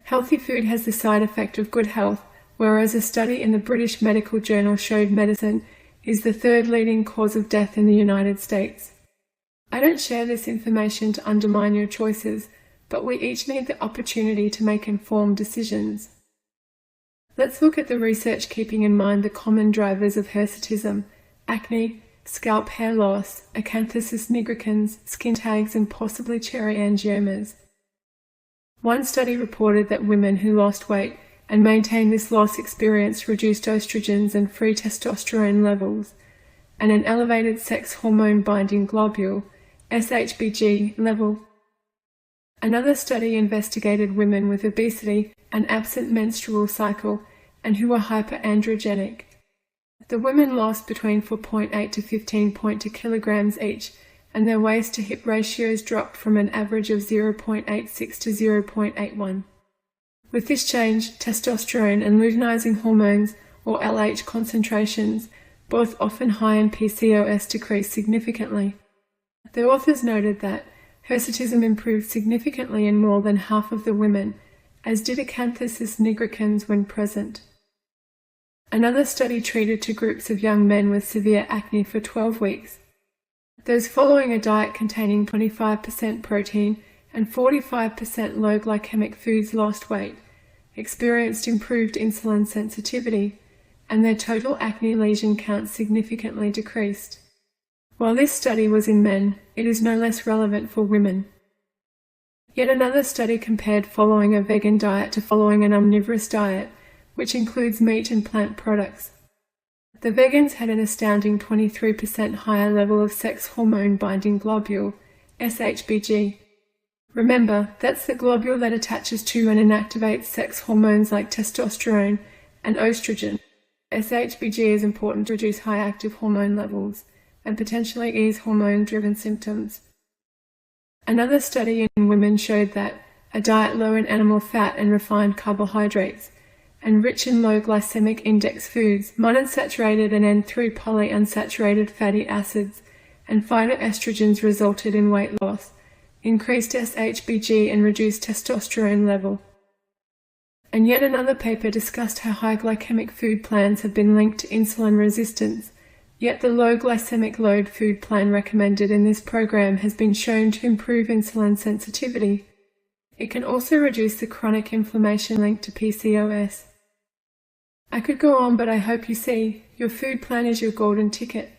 Healthy food has the side effect of good health, whereas a study in the British Medical Journal showed medicine is the third leading cause of death in the United States. I don't share this information to undermine your choices, but we each need the opportunity to make informed decisions. Let's look at the research keeping in mind the common drivers of hirsutism: acne, scalp hair loss, acanthosis nigricans, skin tags, and possibly cherry angiomas. One study reported that women who lost weight and maintained this loss experienced reduced estrogens and free testosterone levels, and an elevated sex hormone binding globule, SHBG, level. Another study investigated women with obesity, an absent menstrual cycle, and who were hyperandrogenic. The women lost between 4.8 to 15.2 kilograms each, and their waist to hip ratios dropped from an average of 0.86 to 0.81. With this change, testosterone and luteinizing hormones, or LH concentrations, both often high in PCOS, decreased significantly. The authors noted that hirsutism improved significantly in more than half of the women, as did acanthosis nigricans when present. Another study treated two groups of young men with severe acne for 12 weeks. Those following a diet containing 25% protein and 45% low glycemic foods lost weight, experienced improved insulin sensitivity, and their total acne lesion count significantly decreased. While this study was in men, it is no less relevant for women. Yet another study compared following a vegan diet to following an omnivorous diet, which includes meat and plant products. The vegans had an astounding 23% higher level of sex hormone binding globule, SHBG. Remember, that's the globule that attaches to and inactivates sex hormones like testosterone and estrogen. SHBG is important to reduce high active hormone levels and potentially ease hormone-driven symptoms. Another study in women showed that a diet low in animal fat and refined carbohydrates and rich in low glycemic index foods, monounsaturated and N3 polyunsaturated fatty acids, and phytoestrogens resulted in weight loss, increased SHBG and reduced testosterone level. And yet another paper discussed how high glycemic food plans have been linked to insulin resistance, yet the low glycemic load food plan recommended in this program has been shown to improve insulin sensitivity. It can also reduce the chronic inflammation linked to PCOS. I could go on, but I hope you see, your food plan is your golden ticket.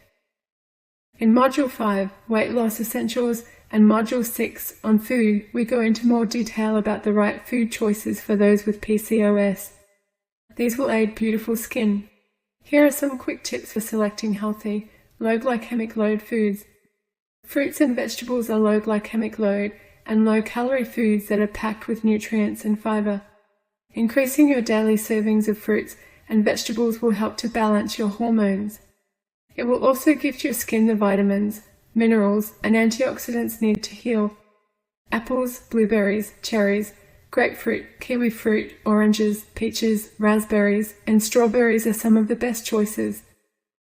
In Module 5, Weight Loss Essentials, and Module 6, on food, we go into more detail about the right food choices for those with PCOS. These will aid beautiful skin. Here are some quick tips for selecting healthy, low glycemic load foods. Fruits and vegetables are low glycemic load and low-calorie foods that are packed with nutrients and fiber. Increasing your daily servings of fruits and vegetables will help to balance your hormones. It will also give your skin the vitamins, minerals, and antioxidants needed to heal. Apples, blueberries, cherries, grapefruit, kiwi fruit, oranges, peaches, raspberries, and strawberries are some of the best choices.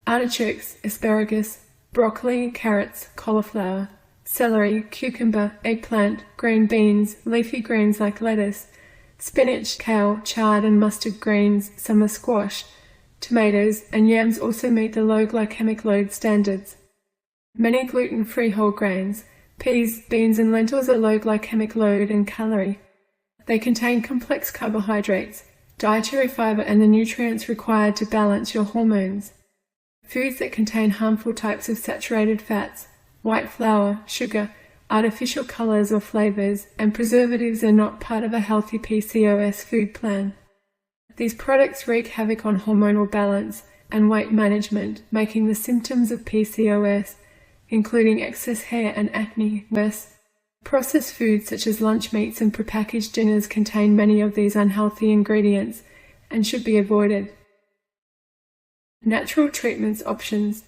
Artichokes, asparagus, broccoli, carrots, cauliflower, celery, cucumber, eggplant, green beans, leafy greens like lettuce, spinach, kale, chard and mustard greens, summer squash, tomatoes, and yams also meet the low glycemic load standards. Many gluten-free whole grains, peas, beans and lentils are low glycemic load and calorie. They contain complex carbohydrates, dietary fiber and the nutrients required to balance your hormones. Foods that contain harmful types of saturated fats, white flour, sugar, artificial colors or flavors, and preservatives are not part of a healthy PCOS food plan. These products wreak havoc on hormonal balance and weight management, making the symptoms of PCOS, including excess hair and acne, worse. Processed foods such as lunch meats and prepackaged dinners contain many of these unhealthy ingredients and should be avoided. Natural treatments options.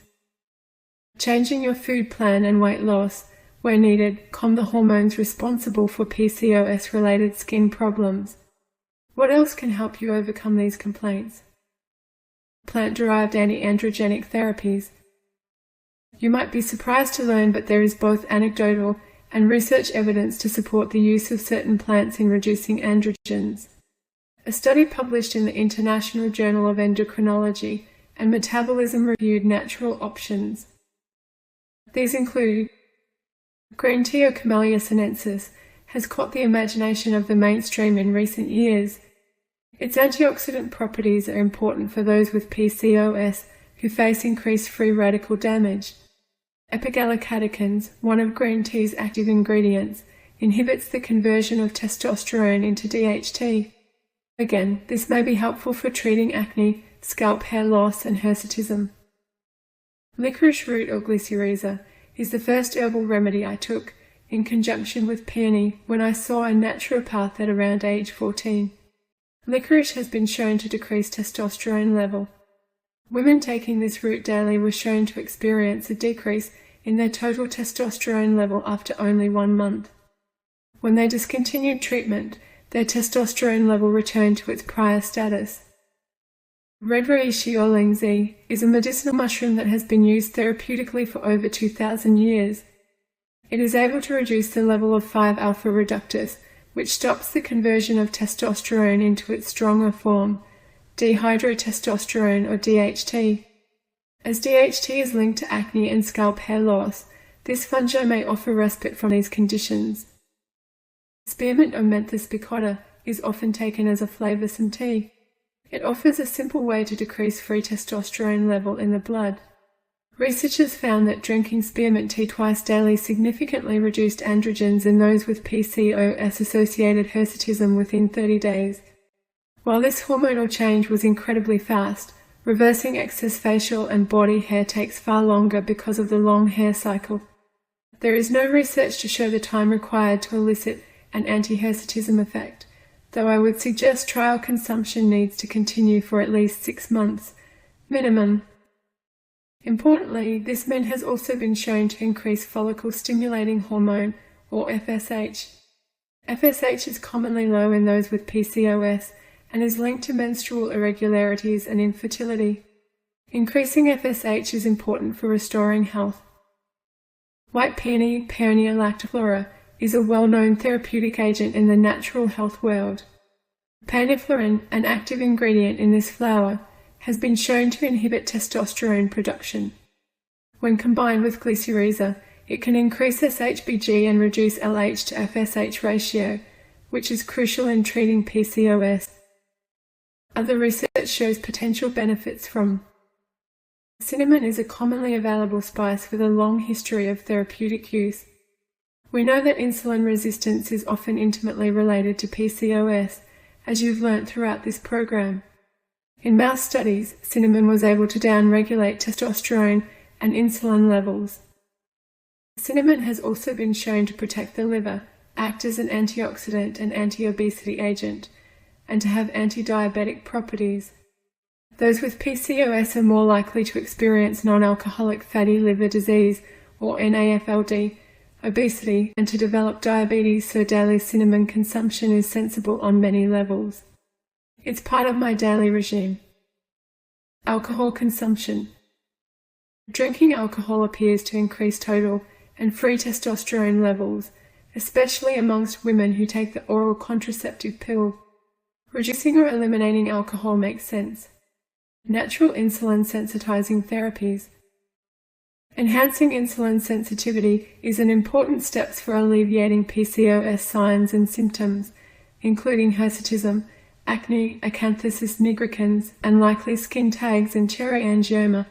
Changing your food plan and weight loss where needed, calm the hormones responsible for PCOS-related skin problems. What else can help you overcome these complaints? Plant-derived anti-androgenic therapies. You might be surprised to learn that there is both anecdotal and research evidence to support the use of certain plants in reducing androgens. A study published in the International Journal of Endocrinology and Metabolism reviewed natural options. These include green tea or Camellia sinensis has caught the imagination of the mainstream in recent years. Its antioxidant properties are important for those with PCOS who face increased free radical damage. Epigallocatechins, one of green tea's active ingredients, inhibits the conversion of testosterone into DHT. Again, this may be helpful for treating acne, scalp hair loss, and hirsutism. Licorice root or glycyrrhiza is the first herbal remedy I took in conjunction with peony when I saw a naturopath at around age 14. Licorice has been shown to decrease testosterone level. Women taking this root daily were shown to experience a decrease in their total testosterone level after only 1 month. When they discontinued treatment, their testosterone level returned to its prior status. Red reishi or lingzi is a medicinal mushroom that has been used therapeutically for over 2,000 years. It is able to reduce the level of 5-alpha reductase, which stops the conversion of testosterone into its stronger form, dihydrotestosterone or DHT. As DHT is linked to acne and scalp hair loss, this fungi may offer respite from these conditions. Spearmint or Menthes picotta is often taken as a flavoursome tea. It offers a simple way to decrease free testosterone level in the blood. Researchers found that drinking spearmint tea twice daily significantly reduced androgens in those with PCOS-associated hirsutism within 30 days. While this hormonal change was incredibly fast, reversing excess facial and body hair takes far longer because of the long hair cycle. There is no research to show the time required to elicit an anti-hirsutism effect, though I would suggest trial consumption needs to continue for at least 6 months, minimum. Importantly, this mint has also been shown to increase follicle-stimulating hormone, or FSH. FSH is commonly low in those with PCOS and is linked to menstrual irregularities and infertility. Increasing FSH is important for restoring health. White peony, Paeonia lactiflora, is a well-known therapeutic agent in the natural health world. Paniflorin, an active ingredient in this flower, has been shown to inhibit testosterone production. When combined with glycyrrhiza, it can increase SHBG and reduce LH to FSH ratio, which is crucial in treating PCOS. Other research shows potential benefits from cinnamon is a commonly available spice with a long history of therapeutic use. We know that insulin resistance is often intimately related to PCOS, as you've learnt throughout this program. In mouse studies, cinnamon was able to down-regulate testosterone and insulin levels. Cinnamon has also been shown to protect the liver, act as an antioxidant and anti-obesity agent, and to have anti-diabetic properties. Those with PCOS are more likely to experience non-alcoholic fatty liver disease, or NAFLD, obesity, and to develop diabetes, so daily cinnamon consumption is sensible on many levels. It's part of my daily regime. Alcohol consumption. Drinking alcohol appears to increase total and free testosterone levels, especially amongst women who take the oral contraceptive pill. Reducing or eliminating alcohol makes sense. Natural insulin sensitizing therapies. Enhancing insulin sensitivity is an important step for alleviating PCOS signs and symptoms, including hirsutism, acne, acanthosis nigricans, and likely skin tags and cherry angioma.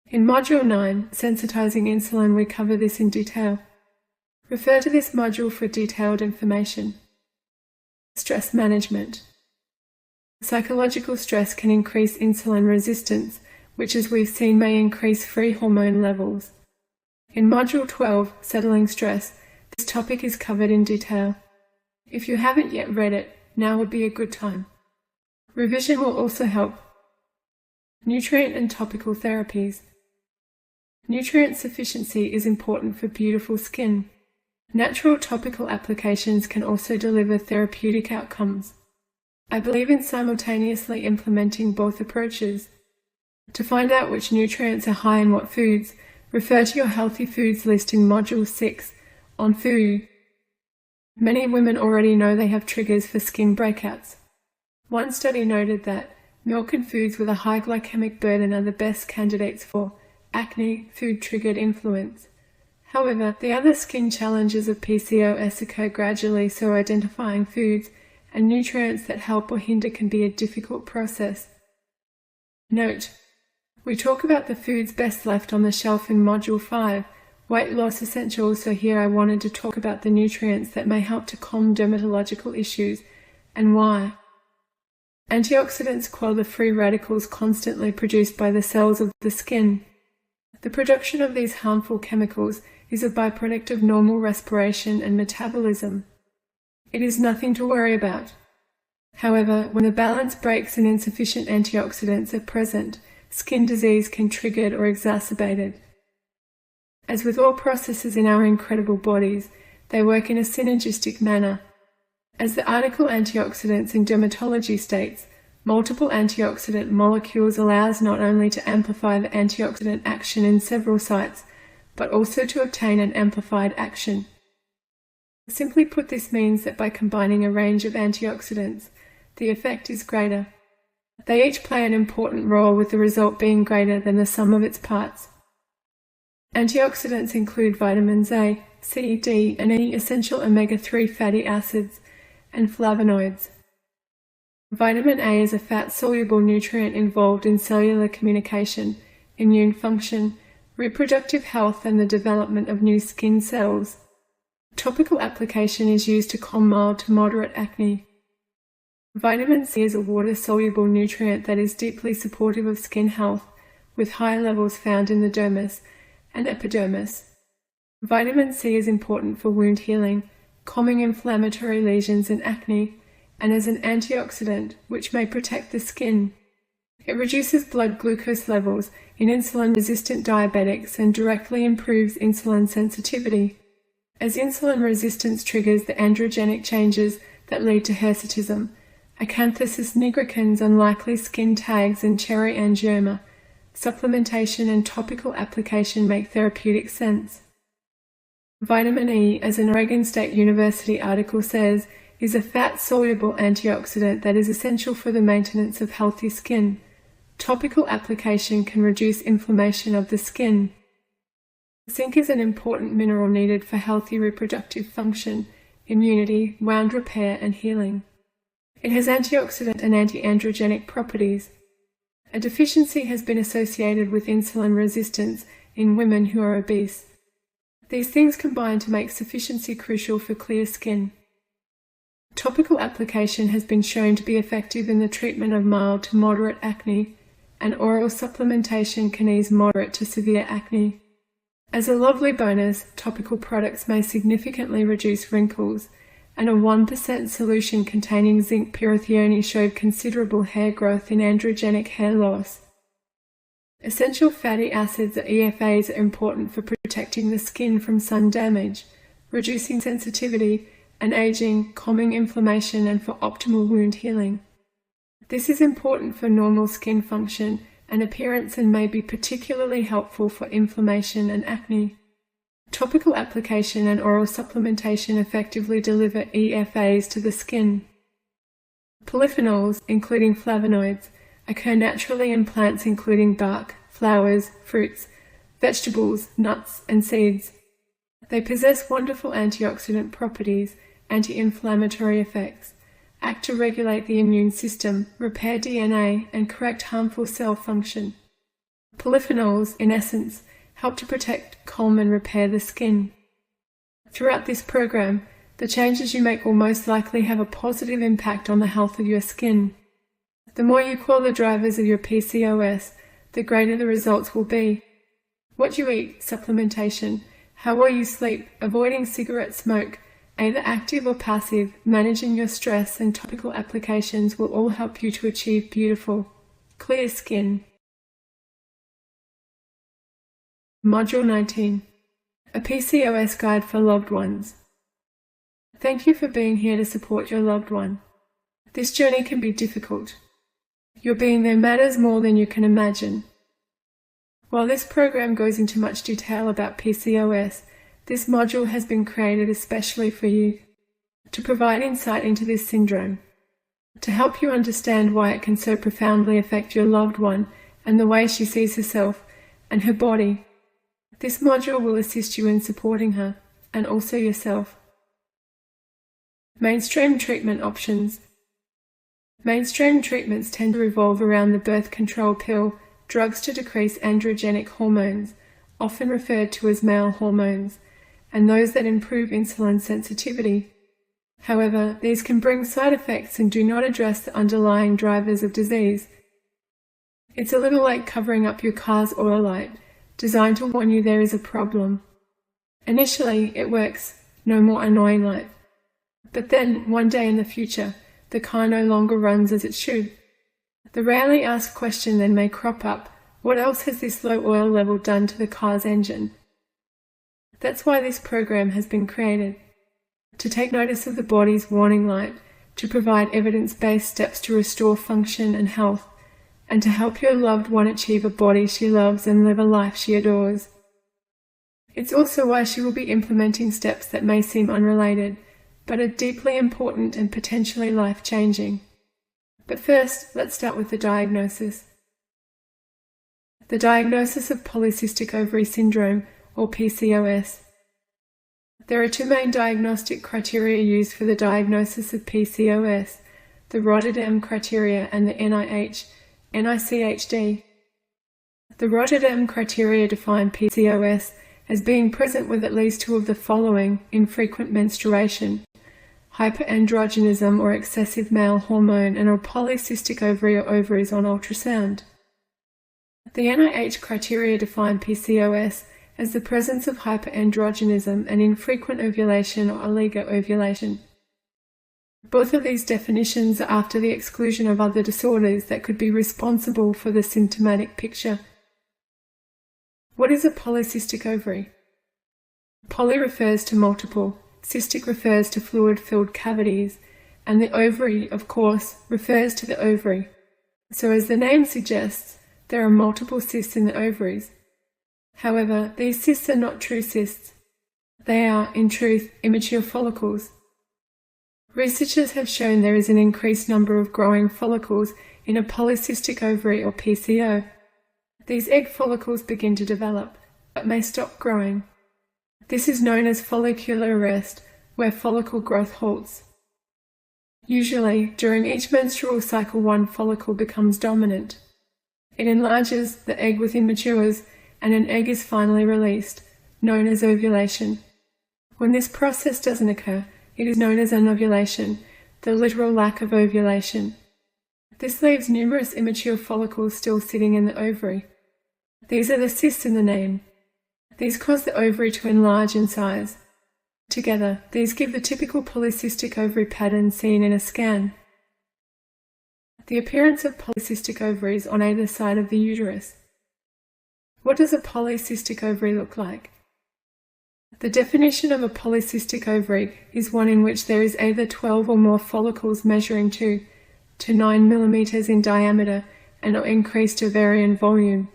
In Module 9, Sensitizing Insulin, we cover this in detail. Refer to this module for detailed information. Stress management. Psychological stress can increase insulin resistance, which, as we've seen, may increase free hormone levels. In Module 12, Settling Stress, this topic is covered in detail. If you haven't yet read it, now would be a good time. Revision will also help. Nutrient and topical therapies. Nutrient sufficiency is important for beautiful skin. Natural topical applications can also deliver therapeutic outcomes. I believe in simultaneously implementing both approaches. To find out which nutrients are high in what foods, refer to your Healthy Foods list in Module 6 on food. Many women already know they have triggers for skin breakouts. One study noted that milk and foods with a high glycemic burden are the best candidates for acne food-triggered influence. However, the other skin challenges of PCOS occur gradually, so identifying foods and nutrients that help or hinder can be a difficult process. Note: we talk about the foods best left on the shelf in Module 5, Weight Loss Essentials, so here I wanted to talk about the nutrients that may help to calm dermatological issues and why. Antioxidants quell the free radicals constantly produced by the cells of the skin. The production of these harmful chemicals is a byproduct of normal respiration and metabolism. It is nothing to worry about. However, when the balance breaks and insufficient antioxidants are present, skin disease can be triggered or exacerbated. As with all processes in our incredible bodies, they work in a synergistic manner. As the article Antioxidants in Dermatology states, multiple antioxidant molecules allows not only to amplify the antioxidant action in several sites, but also to obtain an amplified action. Simply put, this means that by combining a range of antioxidants, the effect is greater. They each play an important role, with the result being greater than the sum of its parts. Antioxidants include vitamins A, C, D, and E, essential omega-3 fatty acids, and flavonoids. Vitamin A is a fat-soluble nutrient involved in cellular communication, immune function, reproductive health, and the development of new skin cells. Topical application is used to calm mild to moderate acne. Vitamin C is a water-soluble nutrient that is deeply supportive of skin health, with high levels found in the dermis and epidermis. Vitamin C is important for wound healing, calming inflammatory lesions and acne, and as an antioxidant, which may protect the skin. It reduces blood glucose levels in insulin-resistant diabetics and directly improves insulin sensitivity, as insulin resistance triggers the androgenic changes that lead to hirsutism, acanthosis nigricans, unlikely skin tags, and cherry angioma. Supplementation and topical application make therapeutic sense. Vitamin E, as an Oregon State University article says, is a fat-soluble antioxidant that is essential for the maintenance of healthy skin. Topical application can reduce inflammation of the skin. Zinc is an important mineral needed for healthy reproductive function, immunity, wound repair, and healing. It has antioxidant and anti-androgenic properties. A deficiency has been associated with insulin resistance in women who are obese. These things combine to make sufficiency crucial for clear skin. Topical application has been shown to be effective in the treatment of mild to moderate acne, and oral supplementation can ease moderate to severe acne. As a lovely bonus, topical products may significantly reduce wrinkles, and a 1% solution containing zinc pyrithione showed considerable hair growth in androgenic hair loss. Essential fatty acids, or EFAs, are important for protecting the skin from sun damage, reducing sensitivity and aging, calming inflammation, and for optimal wound healing. This is important for normal skin function and appearance and may be particularly helpful for inflammation and acne. Topical application and oral supplementation effectively deliver EFAs to the skin. Polyphenols, including flavonoids, occur naturally in plants including bark, flowers, fruits, vegetables, nuts, and seeds. They possess wonderful antioxidant properties, anti-inflammatory effects, act to regulate the immune system, repair DNA, and correct harmful cell function. Polyphenols, in essence, help to protect, calm, and repair the skin. Throughout this program, the changes you make will most likely have a positive impact on the health of your skin. The more you quell the drivers of your PCOS, the greater the results will be. What you eat, supplementation, how well you sleep, avoiding cigarette smoke, either active or passive, managing your stress, and topical applications will all help you to achieve beautiful, clear skin. Module 19. a PCOS guide for loved ones. Thank you for being here to support your loved one. This journey can be difficult. Your being there matters more than you can imagine. While this program goes into much detail about PCOS, this module has been created especially for you, to provide insight into this syndrome, to help you understand why it can so profoundly affect your loved one and the way she sees herself and her body. This module will assist you in supporting her and also yourself. Mainstream treatment options. Mainstream treatments tend to revolve around the birth control pill, drugs to decrease androgenic hormones, often referred to as male hormones, and those that improve insulin sensitivity. However, these can bring side effects and do not address the underlying drivers of disease. It's a little like covering up your car's oil light, designed to warn you there is a problem. Initially, it works, no more annoying light. But then, one day in the future, the car no longer runs as it should. The rarely asked question then may crop up, what else has this low oil level done to the car's engine? That's why this program has been created, to take notice of the body's warning light, to provide evidence-based steps to restore function and health, and to help your loved one achieve a body she loves and live a life she adores. It's also why she will be implementing steps that may seem unrelated, but are deeply important and potentially life-changing. But first, let's start with the diagnosis. The diagnosis of polycystic ovary syndrome, or PCOS. There are two main diagnostic criteria used for the diagnosis of PCOS, the Rotterdam criteria and the NICHD. The Rotterdam criteria define PCOS as being present with at least two of the following: infrequent menstruation, hyperandrogenism or excessive male hormone, and a polycystic ovary or ovaries on ultrasound. The NIH criteria define PCOS as the presence of hyperandrogenism and infrequent ovulation or oligoovulation. Both of these definitions are after the exclusion of other disorders that could be responsible for the symptomatic picture. What is a polycystic ovary? Poly refers to multiple, cystic refers to fluid-filled cavities, and the ovary, of course, refers to the ovary. So as the name suggests, there are multiple cysts in the ovaries. However, these cysts are not true cysts. They are, in truth, immature follicles. Researchers have shown there is an increased number of growing follicles in a polycystic ovary or PCO. These egg follicles begin to develop, but may stop growing. This is known as follicular arrest, where follicle growth halts. Usually, during each menstrual cycle, one follicle becomes dominant. It enlarges, the egg within matures, and an egg is finally released, known as ovulation. When this process doesn't occur, it is known as anovulation, the literal lack of ovulation. This leaves numerous immature follicles still sitting in the ovary. These are the cysts in the name. These cause the ovary to enlarge in size. Together, these give the typical polycystic ovary pattern seen in a scan. The appearance of polycystic ovaries on either side of the uterus. What does a polycystic ovary look like? The definition of a polycystic ovary is one in which there is either 12 or more follicles measuring 2 to 9 millimeters in diameter and or increased ovarian volume,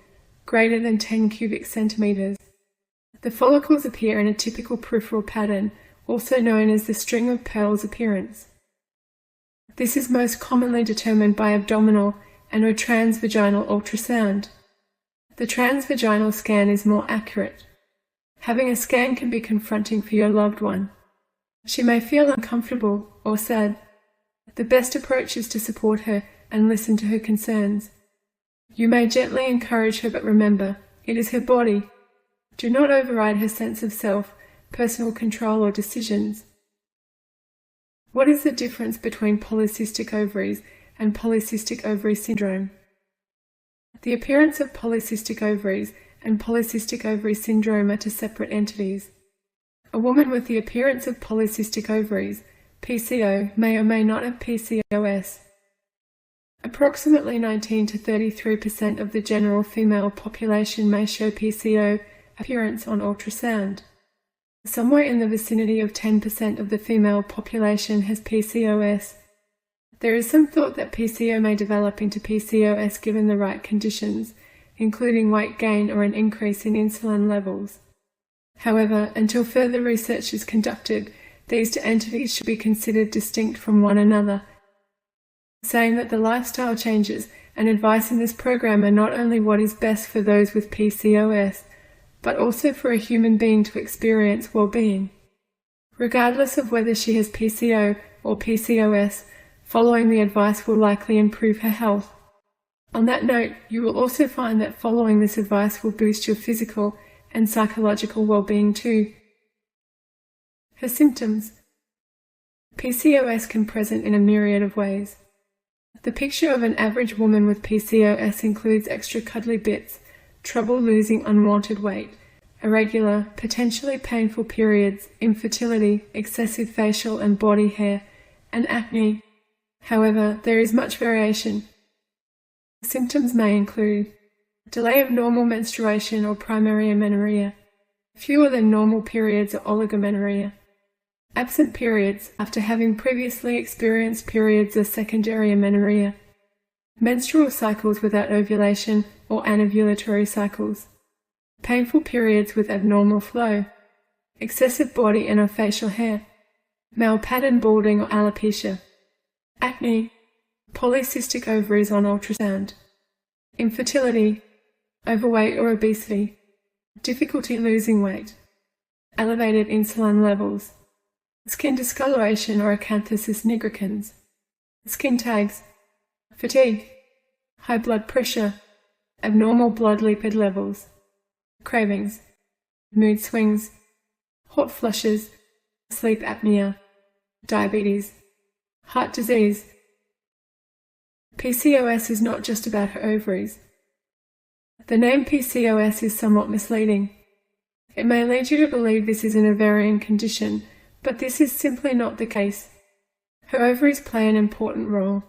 greater than 10 cubic centimeters. The follicles appear in a typical peripheral pattern, also known as the string of pearls appearance. This is most commonly determined by abdominal and or transvaginal ultrasound. The transvaginal scan is more accurate. Having a scan can be confronting for your loved one. She may feel uncomfortable or sad. The best approach is to support her and listen to her concerns. You may gently encourage her, but remember, it is her body. Do not override her sense of self, personal control or decisions. What is the difference between polycystic ovaries and polycystic ovary syndrome? The appearance of polycystic ovaries and polycystic ovary syndrome are two separate entities. A woman with the appearance of polycystic ovaries, PCO, may or may not have PCOS. Approximately 19 to 33% of the general female population may show PCO appearance on ultrasound. Somewhere in the vicinity of 10% of the female population has PCOS. There is some thought that PCO may develop into PCOS given the right conditions, including weight gain or an increase in insulin levels. However, until further research is conducted, these two entities should be considered distinct from one another, saying that the lifestyle changes and advice in this program are not only what is best for those with PCOS, but also for a human being to experience well-being. Regardless of whether she has PCO or PCOS, following the advice will likely improve her health. On that note, you will also find that following this advice will boost your physical and psychological well-being too. Her symptoms. PCOS can present in a myriad of ways. The picture of an average woman with PCOS includes extra cuddly bits, trouble losing unwanted weight, irregular, potentially painful periods, infertility, excessive facial and body hair, and acne. However, there is much variation. Symptoms may include delay of normal menstruation or primary amenorrhea, fewer than normal periods or oligomenorrhea, absent periods after having previously experienced periods or secondary amenorrhea, menstrual cycles without ovulation or anovulatory cycles, painful periods with abnormal flow, excessive body and or facial hair, male pattern balding or alopecia, acne, polycystic ovaries on ultrasound, infertility, overweight or obesity, difficulty losing weight, elevated insulin levels, skin discoloration or acanthosis nigricans, skin tags, fatigue, high blood pressure, abnormal blood lipid levels, cravings, mood swings, hot flushes, sleep apnea, diabetes, heart disease. PCOS is not just about her ovaries. The name PCOS is somewhat misleading. It may lead you to believe this is an ovarian condition, but this is simply not the case. Her ovaries play an important role.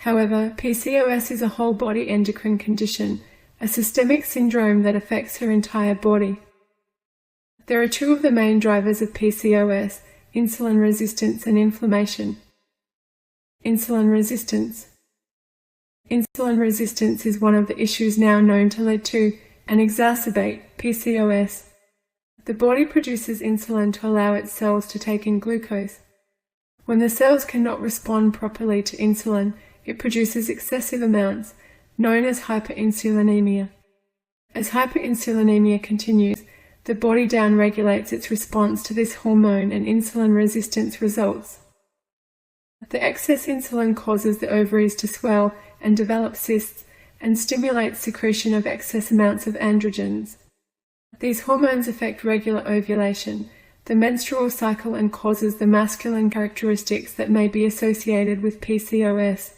However, PCOS is a whole-body endocrine condition, a systemic syndrome that affects her entire body. There are two of the main drivers of PCOS, insulin resistance and inflammation. Insulin resistance. Insulin resistance is one of the issues now known to lead to and exacerbate PCOS. The body produces insulin to allow its cells to take in glucose. When the cells cannot respond properly to insulin, it produces excessive amounts, known as hyperinsulinemia. As hyperinsulinemia continues, the body downregulates its response to this hormone and insulin resistance results. The excess insulin causes the ovaries to swell and develop cysts and stimulates secretion of excess amounts of androgens. These hormones affect regular ovulation, the menstrual cycle, and causes the masculine characteristics that may be associated with PCOS.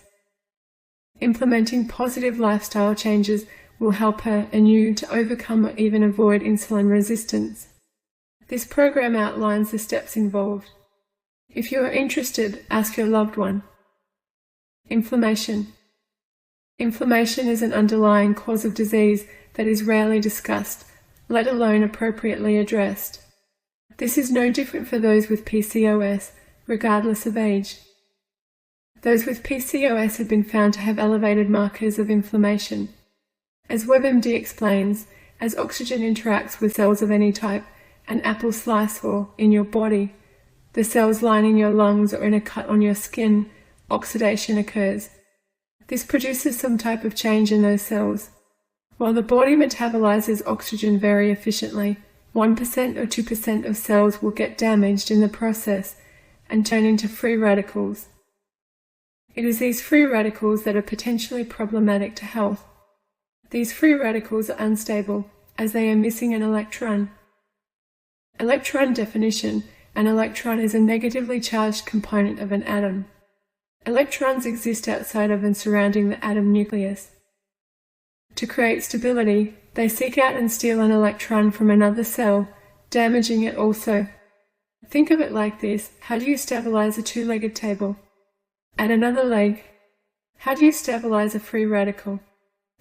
Implementing positive lifestyle changes will help her and you to overcome or even avoid insulin resistance. This program outlines the steps involved. If you are interested, ask your loved one. Inflammation. Inflammation is an underlying cause of disease that is rarely discussed, let alone appropriately addressed. This is no different for those with PCOS, regardless of age. Those with PCOS have been found to have elevated markers of inflammation. As WebMD explains, as oxygen interacts with cells of any type, an apple slice or in your body, the cells lining your lungs or in a cut on your skin, oxidation occurs. This produces some type of change in those cells. While the body metabolizes oxygen very efficiently, 1% or 2% of cells will get damaged in the process and turn into free radicals. It is these free radicals that are potentially problematic to health. These free radicals are unstable as they are missing an electron. Electron definition: an electron is a negatively charged component of an atom. Electrons exist outside of and surrounding the atom nucleus. To create stability, they seek out and steal an electron from another cell, damaging it also. Think of it like this: how do you stabilize a two-legged table? Add another leg. How do you stabilize a free radical?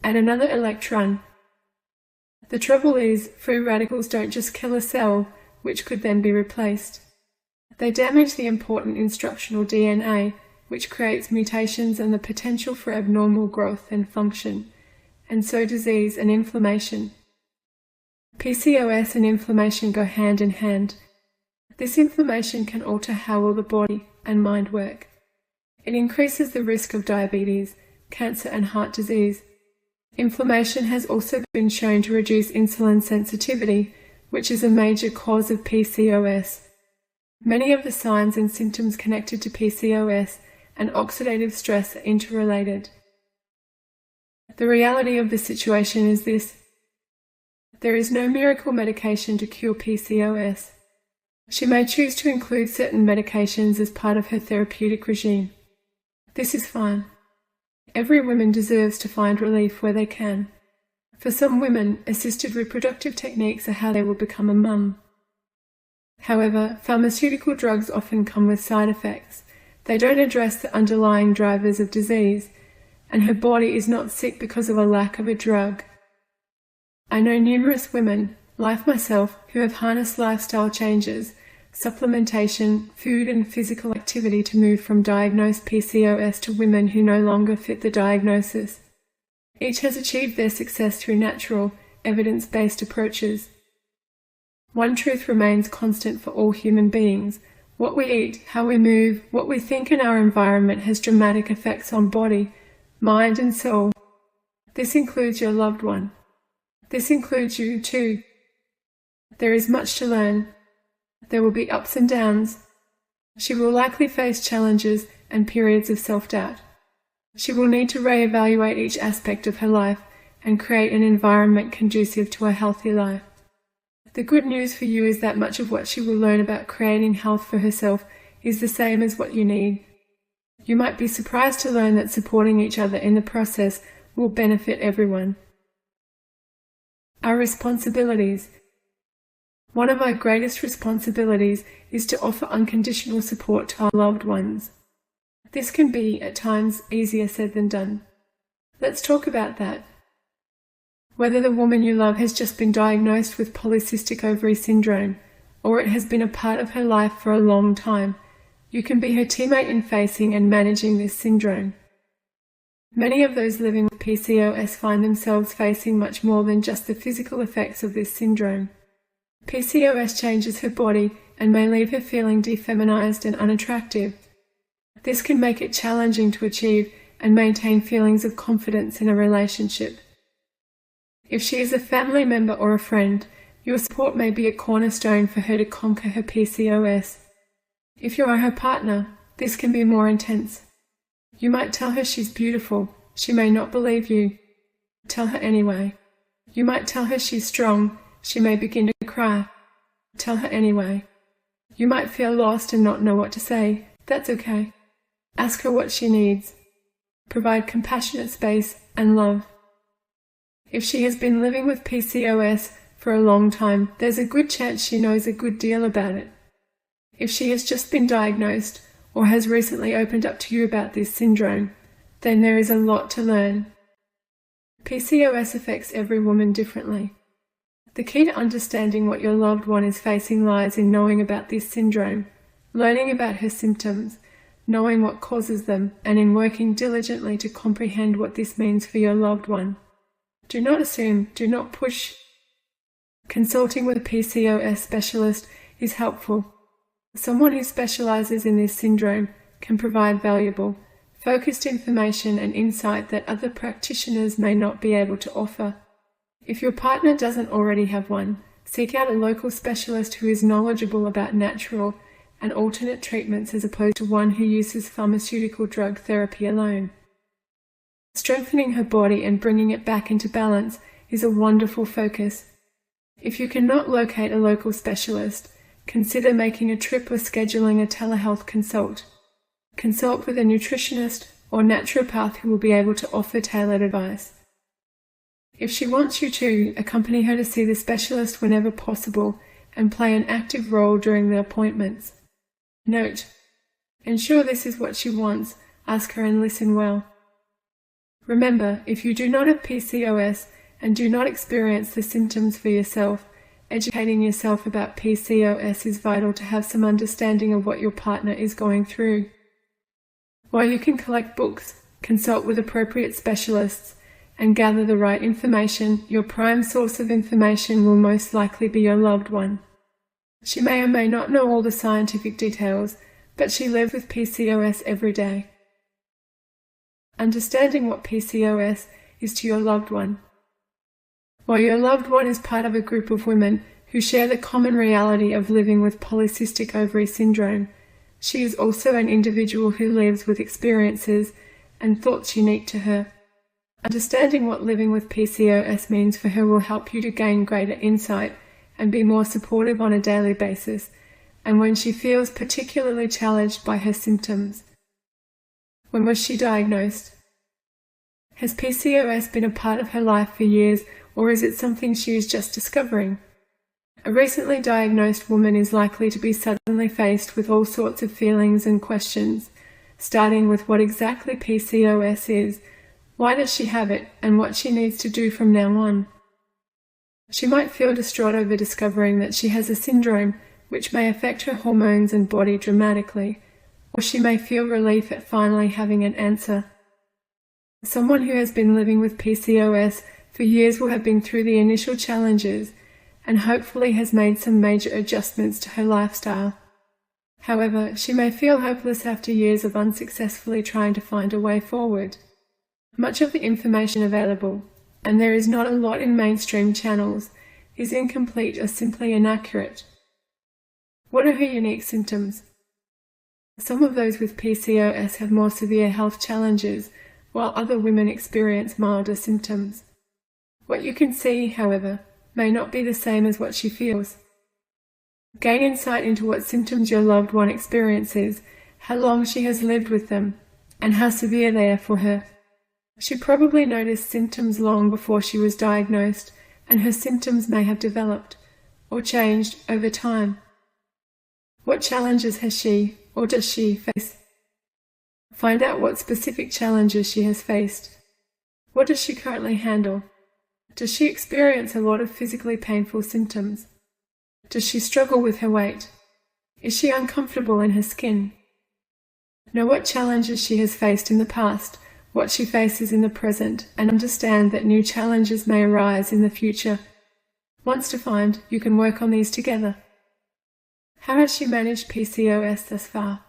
Add another electron. The trouble is, free radicals don't just kill a cell, which could then be replaced. They damage the important instructional DNA, which creates mutations and the potential for abnormal growth and function, and so disease and inflammation. PCOS and inflammation go hand in hand. This inflammation can alter how well the body and mind work. It increases the risk of diabetes, cancer, and heart disease. Inflammation has also been shown to reduce insulin sensitivity, which is a major cause of PCOS. Many of the signs and symptoms connected to PCOS and oxidative stress are interrelated. The reality of the situation is this: there is no miracle medication to cure PCOS. She may choose to include certain medications as part of her therapeutic regime. This is fine. Every woman deserves to find relief where they can. For some women, assisted reproductive techniques are how they will become a mum. However, pharmaceutical drugs often come with side effects. They don't address the underlying drivers of disease, and her body is not sick because of a lack of a drug. I know numerous women, like myself, who have harnessed lifestyle changes, supplementation, food and physical activity to move from diagnosed PCOS to women who no longer fit the diagnosis. Each has achieved their success through natural, evidence-based approaches. One truth remains constant for all human beings: what we eat, how we move, what we think, and our environment has dramatic effects on body, mind and soul. This includes your loved one. This includes you too. There is much to learn. There will be ups and downs. She will likely face challenges and periods of self-doubt. She will need to re-evaluate each aspect of her life and create an environment conducive to a healthy life. The good news for you is that much of what she will learn about creating health for herself is the same as what you need. You might be surprised to learn that supporting each other in the process will benefit everyone. Our responsibilities. One of our greatest responsibilities is to offer unconditional support to our loved ones. This can be, at times, easier said than done. Let's talk about that. Whether the woman you love has just been diagnosed with polycystic ovary syndrome, or it has been a part of her life for a long time, you can be her teammate in facing and managing this syndrome. Many of those living with PCOS find themselves facing much more than just the physical effects of this syndrome. PCOS changes her body and may leave her feeling defeminized and unattractive. This can make it challenging to achieve and maintain feelings of confidence in a relationship. If she is a family member or a friend, your support may be a cornerstone for her to conquer her PCOS. If you are her partner, this can be more intense. You might tell her she's beautiful. She may not believe you. Tell her anyway. You might tell her she's strong. She may begin to cry. Tell her anyway. You might feel lost and not know what to say. That's okay. Ask her what she needs. Provide compassionate space and love. If she has been living with PCOS for a long time, there's a good chance she knows a good deal about it. If she has just been diagnosed or has recently opened up to you about this syndrome, then there is a lot to learn. PCOS affects every woman differently. The key to understanding what your loved one is facing lies in knowing about this syndrome, learning about her symptoms, knowing what causes them, and in working diligently to comprehend what this means for your loved one. Do not assume, do not push. Consulting with a PCOS specialist is helpful. Someone who specializes in this syndrome can provide valuable, focused information and insight that other practitioners may not be able to offer. If your partner doesn't already have one, seek out a local specialist who is knowledgeable about natural and alternate treatments as opposed to one who uses pharmaceutical drug therapy alone. Strengthening her body and bringing it back into balance is a wonderful focus. If you cannot locate a local specialist, consider making a trip or scheduling a telehealth consult. Consult with a nutritionist or naturopath who will be able to offer tailored advice. If she wants you to, accompany her to see the specialist whenever possible and play an active role during the appointments. Note: ensure this is what she wants, ask her and listen well. Remember, if you do not have PCOS and do not experience the symptoms for yourself, Educating yourself about PCOS is vital to have some understanding of what your partner is going through. While you can collect books, consult with appropriate specialists, and gather the right information, your prime source of information will most likely be your loved one. She may or may not know all the scientific details, but she lives with PCOS every day. Understanding what PCOS is to your loved one. While your loved one is part of a group of women who share the common reality of living with polycystic ovary syndrome, she is also an individual who lives with experiences and thoughts unique to her. Understanding what living with PCOS means for her will help you to gain greater insight and be more supportive on a daily basis, and when she feels particularly challenged by her symptoms. When was she diagnosed? Has PCOS been a part of her life for years, or is it something she is just discovering? A recently diagnosed woman is likely to be suddenly faced with all sorts of feelings and questions, starting with what exactly PCOS is, why does she have it, and what she needs to do from now on. She might feel distraught over discovering that she has a syndrome which may affect her hormones and body dramatically, or she may feel relief at finally having an answer. Someone who has been living with PCOS for years will have been through the initial challenges and hopefully has made some major adjustments to her lifestyle. However, she may feel hopeless after years of unsuccessfully trying to find a way forward. Much of the information available, and there is not a lot in mainstream channels, is incomplete or simply inaccurate. What are her unique symptoms? Some of those with PCOS have more severe health challenges, while other women experience milder symptoms. What you can see, however, may not be the same as what she feels. Gain insight into what symptoms your loved one experiences, how long she has lived with them, and how severe they are for her. She probably noticed symptoms long before she was diagnosed, and her symptoms may have developed or changed over time. What challenges has she or does she face? Find out what specific challenges she has faced. What does she currently handle? Does she experience a lot of physically painful symptoms? Does she struggle with her weight? Is she uncomfortable in her skin? Know what challenges she has faced in the past, what she faces in the present, and understand that new challenges may arise in the future. Once defined, you can work on these together. How has she managed PCOS thus far?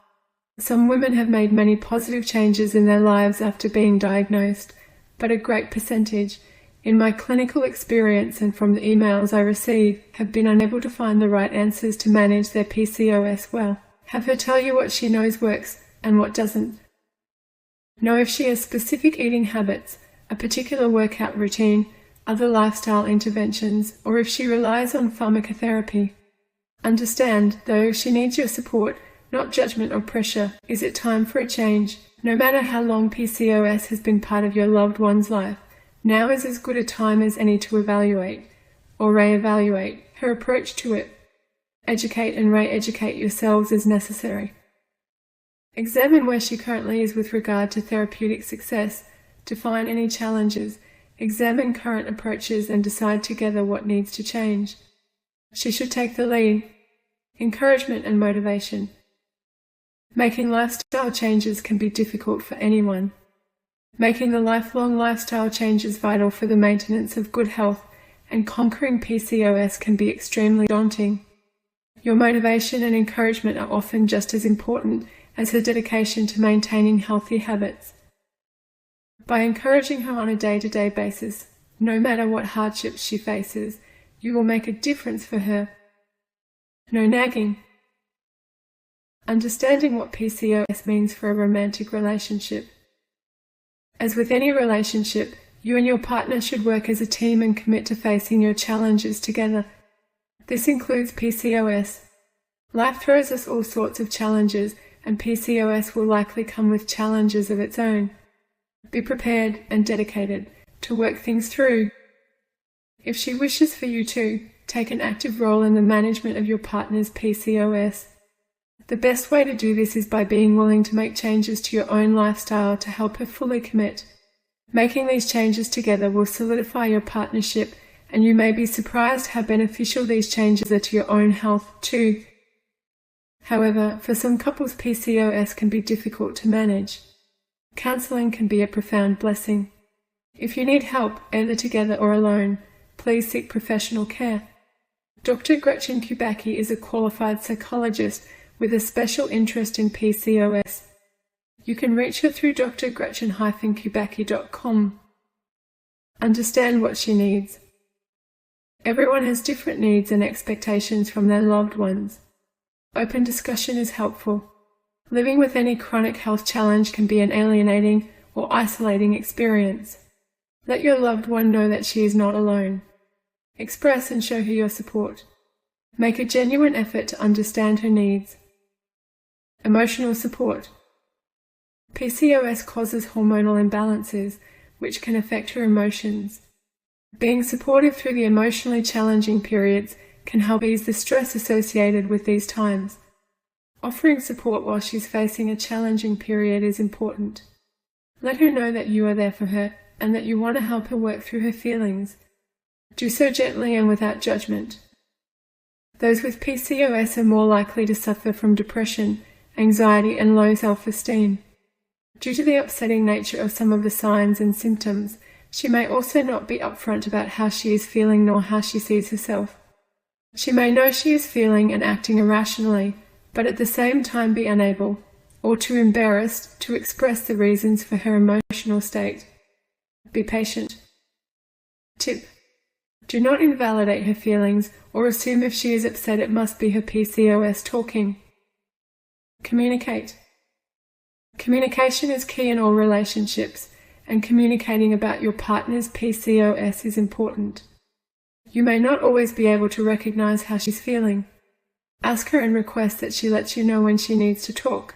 Some women have made many positive changes in their lives after being diagnosed, but a great percentage, in my clinical experience and from the emails I receive, have been unable to find the right answers to manage their PCOS well. Have her tell you what she knows works and what doesn't. Know if she has specific eating habits, a particular workout routine, other lifestyle interventions, or if she relies on pharmacotherapy. Understand, though, she needs your support, not judgment or pressure. Is it time for a change? No matter how long PCOS has been part of your loved one's life, now is as good a time as any to evaluate or re-evaluate her approach to it. Educate and re-educate yourselves as necessary. Examine where she currently is with regard to therapeutic success, define any challenges, examine current approaches and decide together what needs to change. She should take the lead. Encouragement and motivation. Making lifestyle changes can be difficult for anyone. Making the lifelong lifestyle changes vital for the maintenance of good health and conquering PCOS can be extremely daunting. Your motivation and encouragement are often just as important as her dedication to maintaining healthy habits. By encouraging her on a day-to-day basis, no matter what hardships she faces, you will make a difference for her. No nagging. Understanding what PCOS means for a romantic relationship. As with any relationship, you and your partner should work as a team and commit to facing your challenges together. This includes PCOS. Life throws us all sorts of challenges, and PCOS will likely come with challenges of its own. Be prepared and dedicated to work things through. If she wishes for you to, take an active role in the management of your partner's PCOS. The best way to do this is by being willing to make changes to your own lifestyle to help her fully commit. Making these changes together will solidify your partnership and you may be surprised how beneficial these changes are to your own health too. However, for some couples, PCOS can be difficult to manage. Counseling can be a profound blessing. If you need help, either together or alone, please seek professional care. Dr. Gretchen Kubacki is a qualified psychologist with a special interest in PCOS. You can reach her through drgretchen-kubacki.com. Understand what she needs. Everyone has different needs and expectations from their loved ones. Open discussion is helpful. Living with any chronic health challenge can be an alienating or isolating experience. Let your loved one know that she is not alone. Express and show her your support. Make a genuine effort to understand her needs. Emotional support. PCOS causes hormonal imbalances, which can affect her emotions. Being supportive through the emotionally challenging periods can help ease the stress associated with these times. Offering support while she's facing a challenging period is important. Let her know that you are there for her and that you want to help her work through her feelings. Do so gently and without judgment. Those with PCOS are more likely to suffer from depression, anxiety, and low self-esteem. Due to the upsetting nature of some of the signs and symptoms, she may also not be upfront about how she is feeling nor how she sees herself. She may know she is feeling and acting irrationally, but at the same time be unable, or too embarrassed, to express the reasons for her emotional state. Be patient. Tip: do not invalidate her feelings or assume if she is upset it must be her PCOS talking. Communicate. Communication is key in all relationships, and communicating about your partner's PCOS is important. You may not always be able to recognize how she's feeling. Ask her and request that she lets you know when she needs to talk.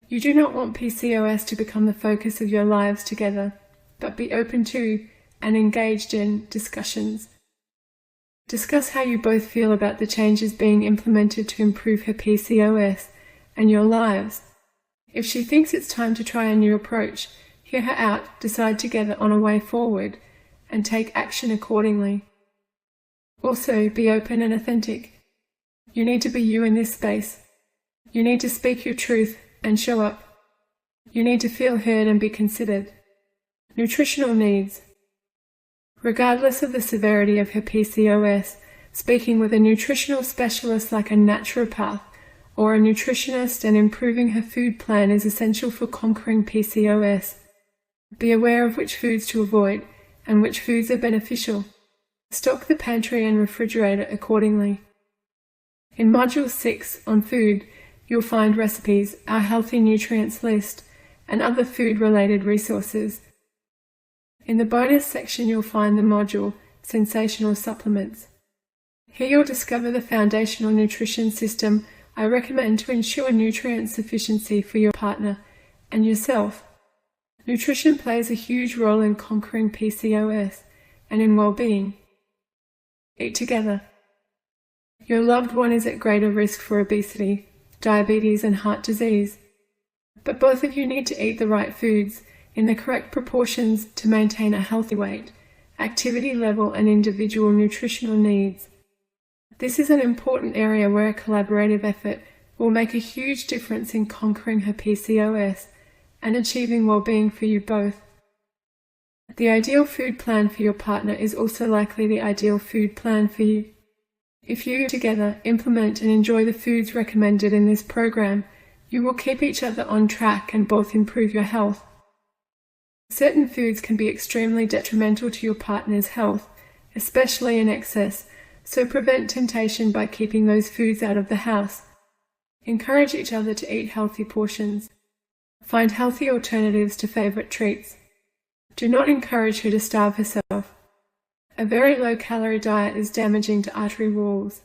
You do not want PCOS to become the focus of your lives together, but be open to and engaged in discussions. Discuss how you both feel about the changes being implemented to improve her PCOS and your lives. If she thinks it's time to try a new approach, hear her out, decide together on a way forward, and take action accordingly. Also, be open and authentic. You need to be you in this space. You need to speak your truth and show up. You need to feel heard and be considered. Nutritional needs. Regardless of the severity of her PCOS, speaking with a nutritional specialist like a naturopath or a nutritionist and improving her food plan is essential for conquering PCOS. Be aware of which foods to avoid and which foods are beneficial. Stock the pantry and refrigerator accordingly. In Module 6 on food, you'll find recipes, our healthy nutrients list, and other food-related resources. In the bonus section, you'll find the module, Sensational Supplements. Here you'll discover the foundational nutrition system I recommend to ensure nutrient sufficiency for your partner and yourself. Nutrition plays a huge role in conquering PCOS and in well-being. Eat together. Your loved one is at greater risk for obesity, diabetes, and heart disease. But both of you need to eat the right foods in the correct proportions to maintain a healthy weight, activity level, and individual nutritional needs. This is an important area where a collaborative effort will make a huge difference in conquering her PCOS and achieving well-being for you both. The ideal food plan for your partner is also likely the ideal food plan for you. If you together implement and enjoy the foods recommended in this program, you will keep each other on track and both improve your health. Certain foods can be extremely detrimental to your partner's health, especially in excess, so prevent temptation by keeping those foods out of the house. Encourage each other to eat healthy portions. Find healthy alternatives to favorite treats. Do not encourage her to starve herself. A very low-calorie diet is damaging to artery walls.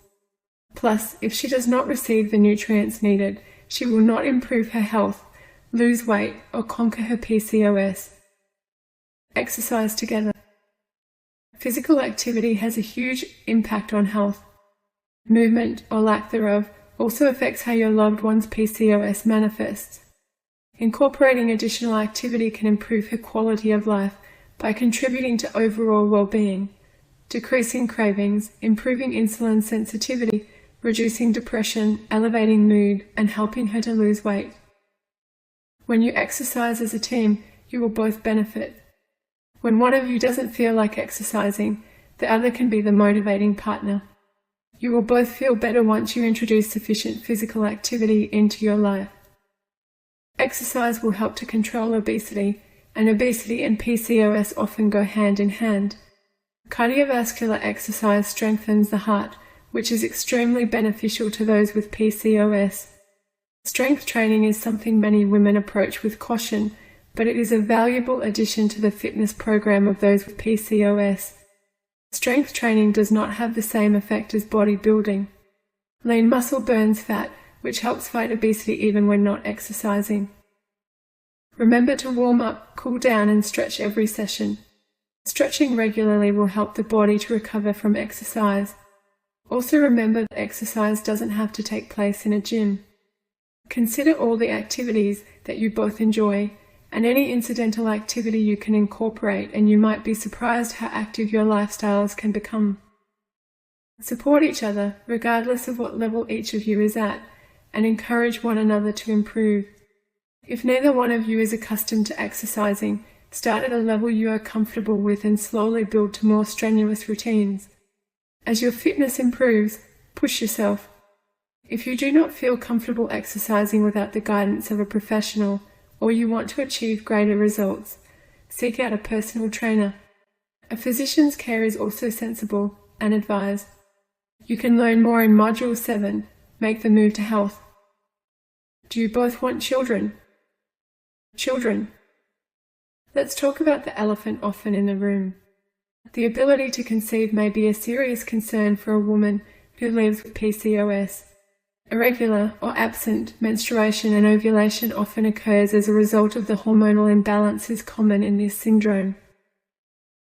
Plus, if she does not receive the nutrients needed, she will not improve her health, lose weight, or conquer her PCOS. Exercise together. Physical activity has a huge impact on health. Movement, or lack thereof, also affects how your loved one's PCOS manifests. Incorporating additional activity can improve her quality of life by contributing to overall well-being. decreasing cravings, improving insulin sensitivity, reducing depression, elevating mood, and helping her to lose weight. When you exercise as a team, you will both benefit. When one of you doesn't feel like exercising, the other can be the motivating partner. You will both feel better once you introduce sufficient physical activity into your life. Exercise will help to control obesity, and obesity and PCOS often go hand in hand. Cardiovascular exercise strengthens the heart, which is extremely beneficial to those with PCOS. Strength training is something many women approach with caution, but it is a valuable addition to the fitness program of those with PCOS. Strength training does not have the same effect as bodybuilding. Lean muscle burns fat, which helps fight obesity even when not exercising. Remember to warm up, cool down, and stretch every session. Stretching regularly will help the body to recover from exercise. Also remember that exercise doesn't have to take place in a gym. Consider all the activities that you both enjoy and any incidental activity you can incorporate, and you might be surprised how active your lifestyles can become. Support each other, regardless of what level each of you is at, and encourage one another to improve. If neither one of you is accustomed to exercising, start at a level you are comfortable with and slowly build to more strenuous routines. As your fitness improves, push yourself. If you do not feel comfortable exercising without the guidance of a professional, or you want to achieve greater results, seek out a personal trainer. A physician's care is also sensible and advised. You can learn more in Module 7, Make the Move to Health. Do you both want children? Children. Let's talk about the elephant often in the room. The ability to conceive may be a serious concern for a woman who lives with PCOS. Irregular or absent menstruation and ovulation often occurs as a result of the hormonal imbalances common in this syndrome.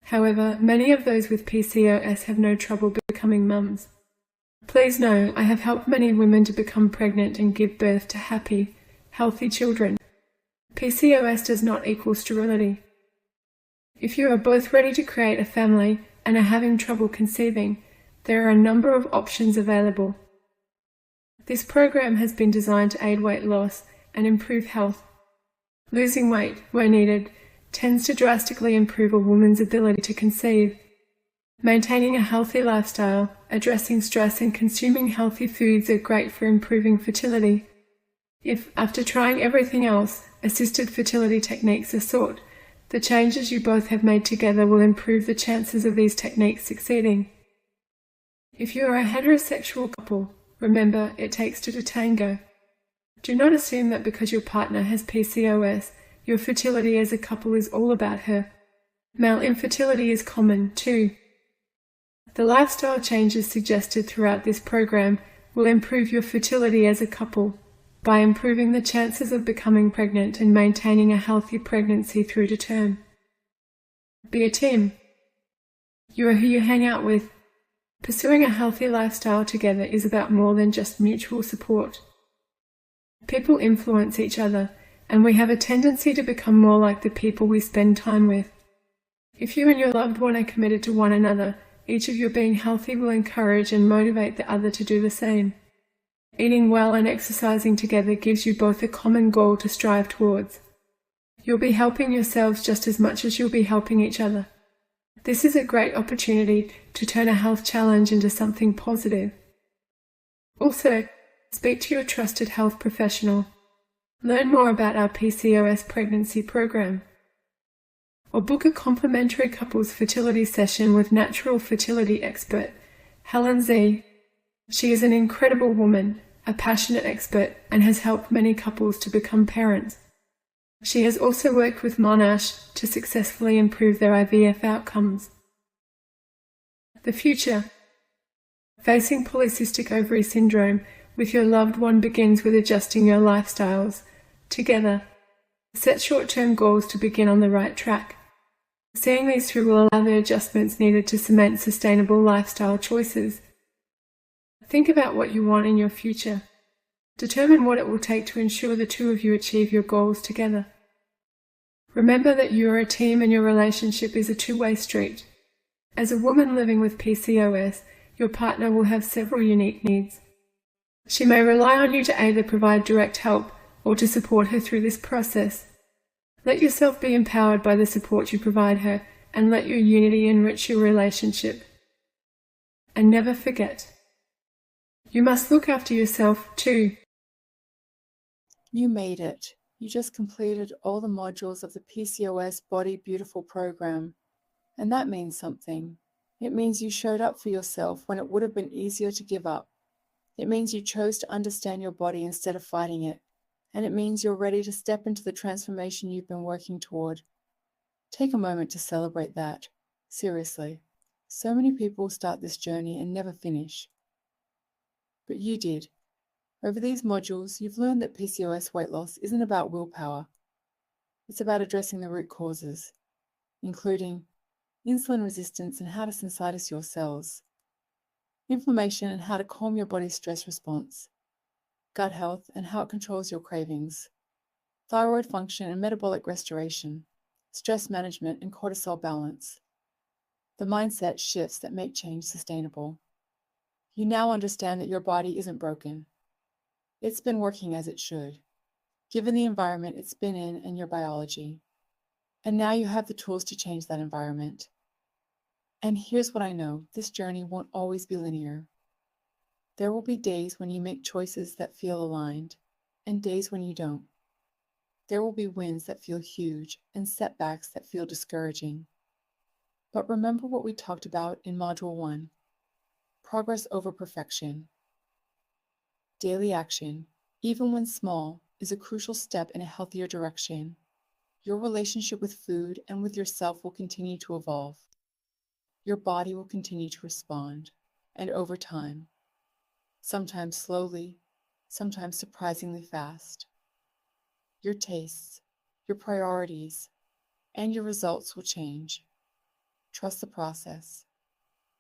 However, many of those with PCOS have no trouble becoming mums. Please know, I have helped many women to become pregnant and give birth to happy, healthy children. PCOS does not equal sterility. If you are both ready to create a family and are having trouble conceiving, there are a number of options available. This program has been designed to aid weight loss and improve health. Losing weight, where needed, tends to drastically improve a woman's ability to conceive. Maintaining a healthy lifestyle, addressing stress, and consuming healthy foods are great for improving fertility. If, after trying everything else, assisted fertility techniques are sought, the changes you both have made together will improve the chances of these techniques succeeding. If you are a heterosexual couple, remember, it takes two to tango. Do not assume that because your partner has PCOS, your fertility as a couple is all about her. Male infertility is common, too. The lifestyle changes suggested throughout this program will improve your fertility as a couple by improving the chances of becoming pregnant and maintaining a healthy pregnancy through to term. Be a team. You are who you hang out with. Pursuing a healthy lifestyle together is about more than just mutual support. People influence each other, and we have a tendency to become more like the people we spend time with. If you and your loved one are committed to one another, each of you being healthy will encourage and motivate the other to do the same. Eating well and exercising together gives you both a common goal to strive towards. You'll be helping yourselves just as much as you'll be helping each other. This is a great opportunity to turn a health challenge into something positive. Also, speak to your trusted health professional. Learn more about our PCOS pregnancy program. Or book a complimentary couples fertility session with natural fertility expert, Helen Z. She is an incredible woman, a passionate expert, and has helped many couples to become parents. She has also worked with Monash to successfully improve their IVF outcomes. The future. Facing polycystic ovary syndrome with your loved one begins with adjusting your lifestyles. Together, set short-term goals to begin on the right track. Seeing these through will allow the adjustments needed to cement sustainable lifestyle choices. Think about what you want in your future. Determine what it will take to ensure the two of you achieve your goals together. Remember that you are a team and your relationship is a two-way street. As a woman living with PCOS, your partner will have several unique needs. She may rely on you to either provide direct help or to support her through this process. Let yourself be empowered by the support you provide her, and let your unity enrich your relationship. And never forget, you must look after yourself too.
You made it. You just completed all the modules of the PCOS Body Beautiful program. And that means something. It means you showed up for yourself when it would have been easier to give up. It means you chose to understand your body instead of fighting it. And it means you're ready to step into the transformation you've been working toward. Take a moment to celebrate that. Seriously. So many people start this journey and never finish. But you did. Over these modules, you've learned that PCOS weight loss isn't about willpower. It's about addressing the root causes, including insulin resistance and how to sensitize your cells, inflammation and how to calm your body's stress response, gut health and how it controls your cravings, thyroid function and metabolic restoration, stress management and cortisol balance, the mindset shifts that make change sustainable. You now understand that your body isn't broken. It's been working as it should, given the environment it's been in and your biology. And now you have the tools to change that environment. And here's what I know, this journey won't always be linear. There will be days when you make choices that feel aligned, and days when you don't. There will be wins that feel huge, and setbacks that feel discouraging. But remember what we talked about in Module 1, progress over perfection. Daily action, even when small, is a crucial step in a healthier direction. Your relationship with food and with yourself will continue to evolve. Your body will continue to respond, and over time, sometimes slowly, sometimes surprisingly fast, your tastes, your priorities, and your results will change. Trust the process.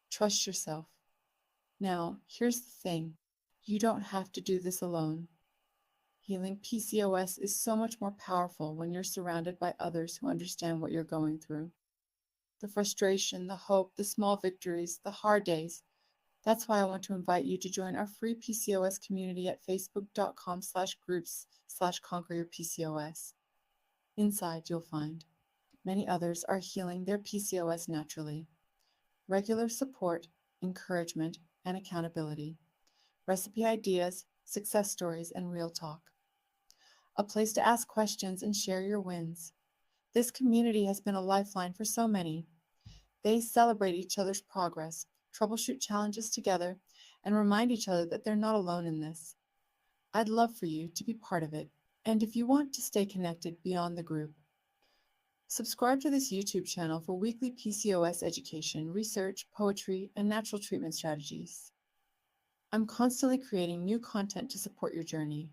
Trust yourself. Now, here's the thing. You don't have to do this alone. Healing PCOS is so much more powerful when you're surrounded by others who understand what you're going through. The frustration, the hope, the small victories, the hard days. That's why I want to invite you to join our free PCOS community at facebook.com/groups/conqueryourpcos. Inside, you'll find many others are healing their PCOS naturally. Regular support, encouragement, and accountability. Recipe ideas, success stories, and real talk. A place to ask questions and share your wins. This community has been a lifeline for so many. They celebrate each other's progress, troubleshoot challenges together, and remind each other that they're not alone in this. I'd love for you to be part of it, and if you want to stay connected beyond the group, subscribe to this YouTube channel for weekly PCOS education, research, poetry, and natural treatment strategies. I'm constantly creating new content to support your journey.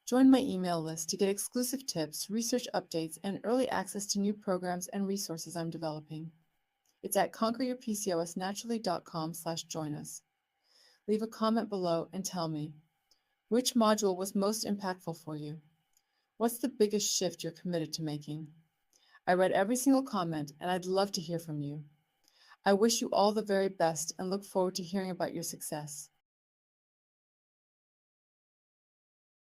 Join my email list to get exclusive tips, research updates, and early access to new programs and resources I'm developing. It's at conqueryourpcosnaturally.com/join us. Leave a comment below and tell me, which module was most impactful for you? What's the biggest shift you're committed to making? I read every single comment and I'd love to hear from you. I wish you all the very best and look forward to hearing about your success.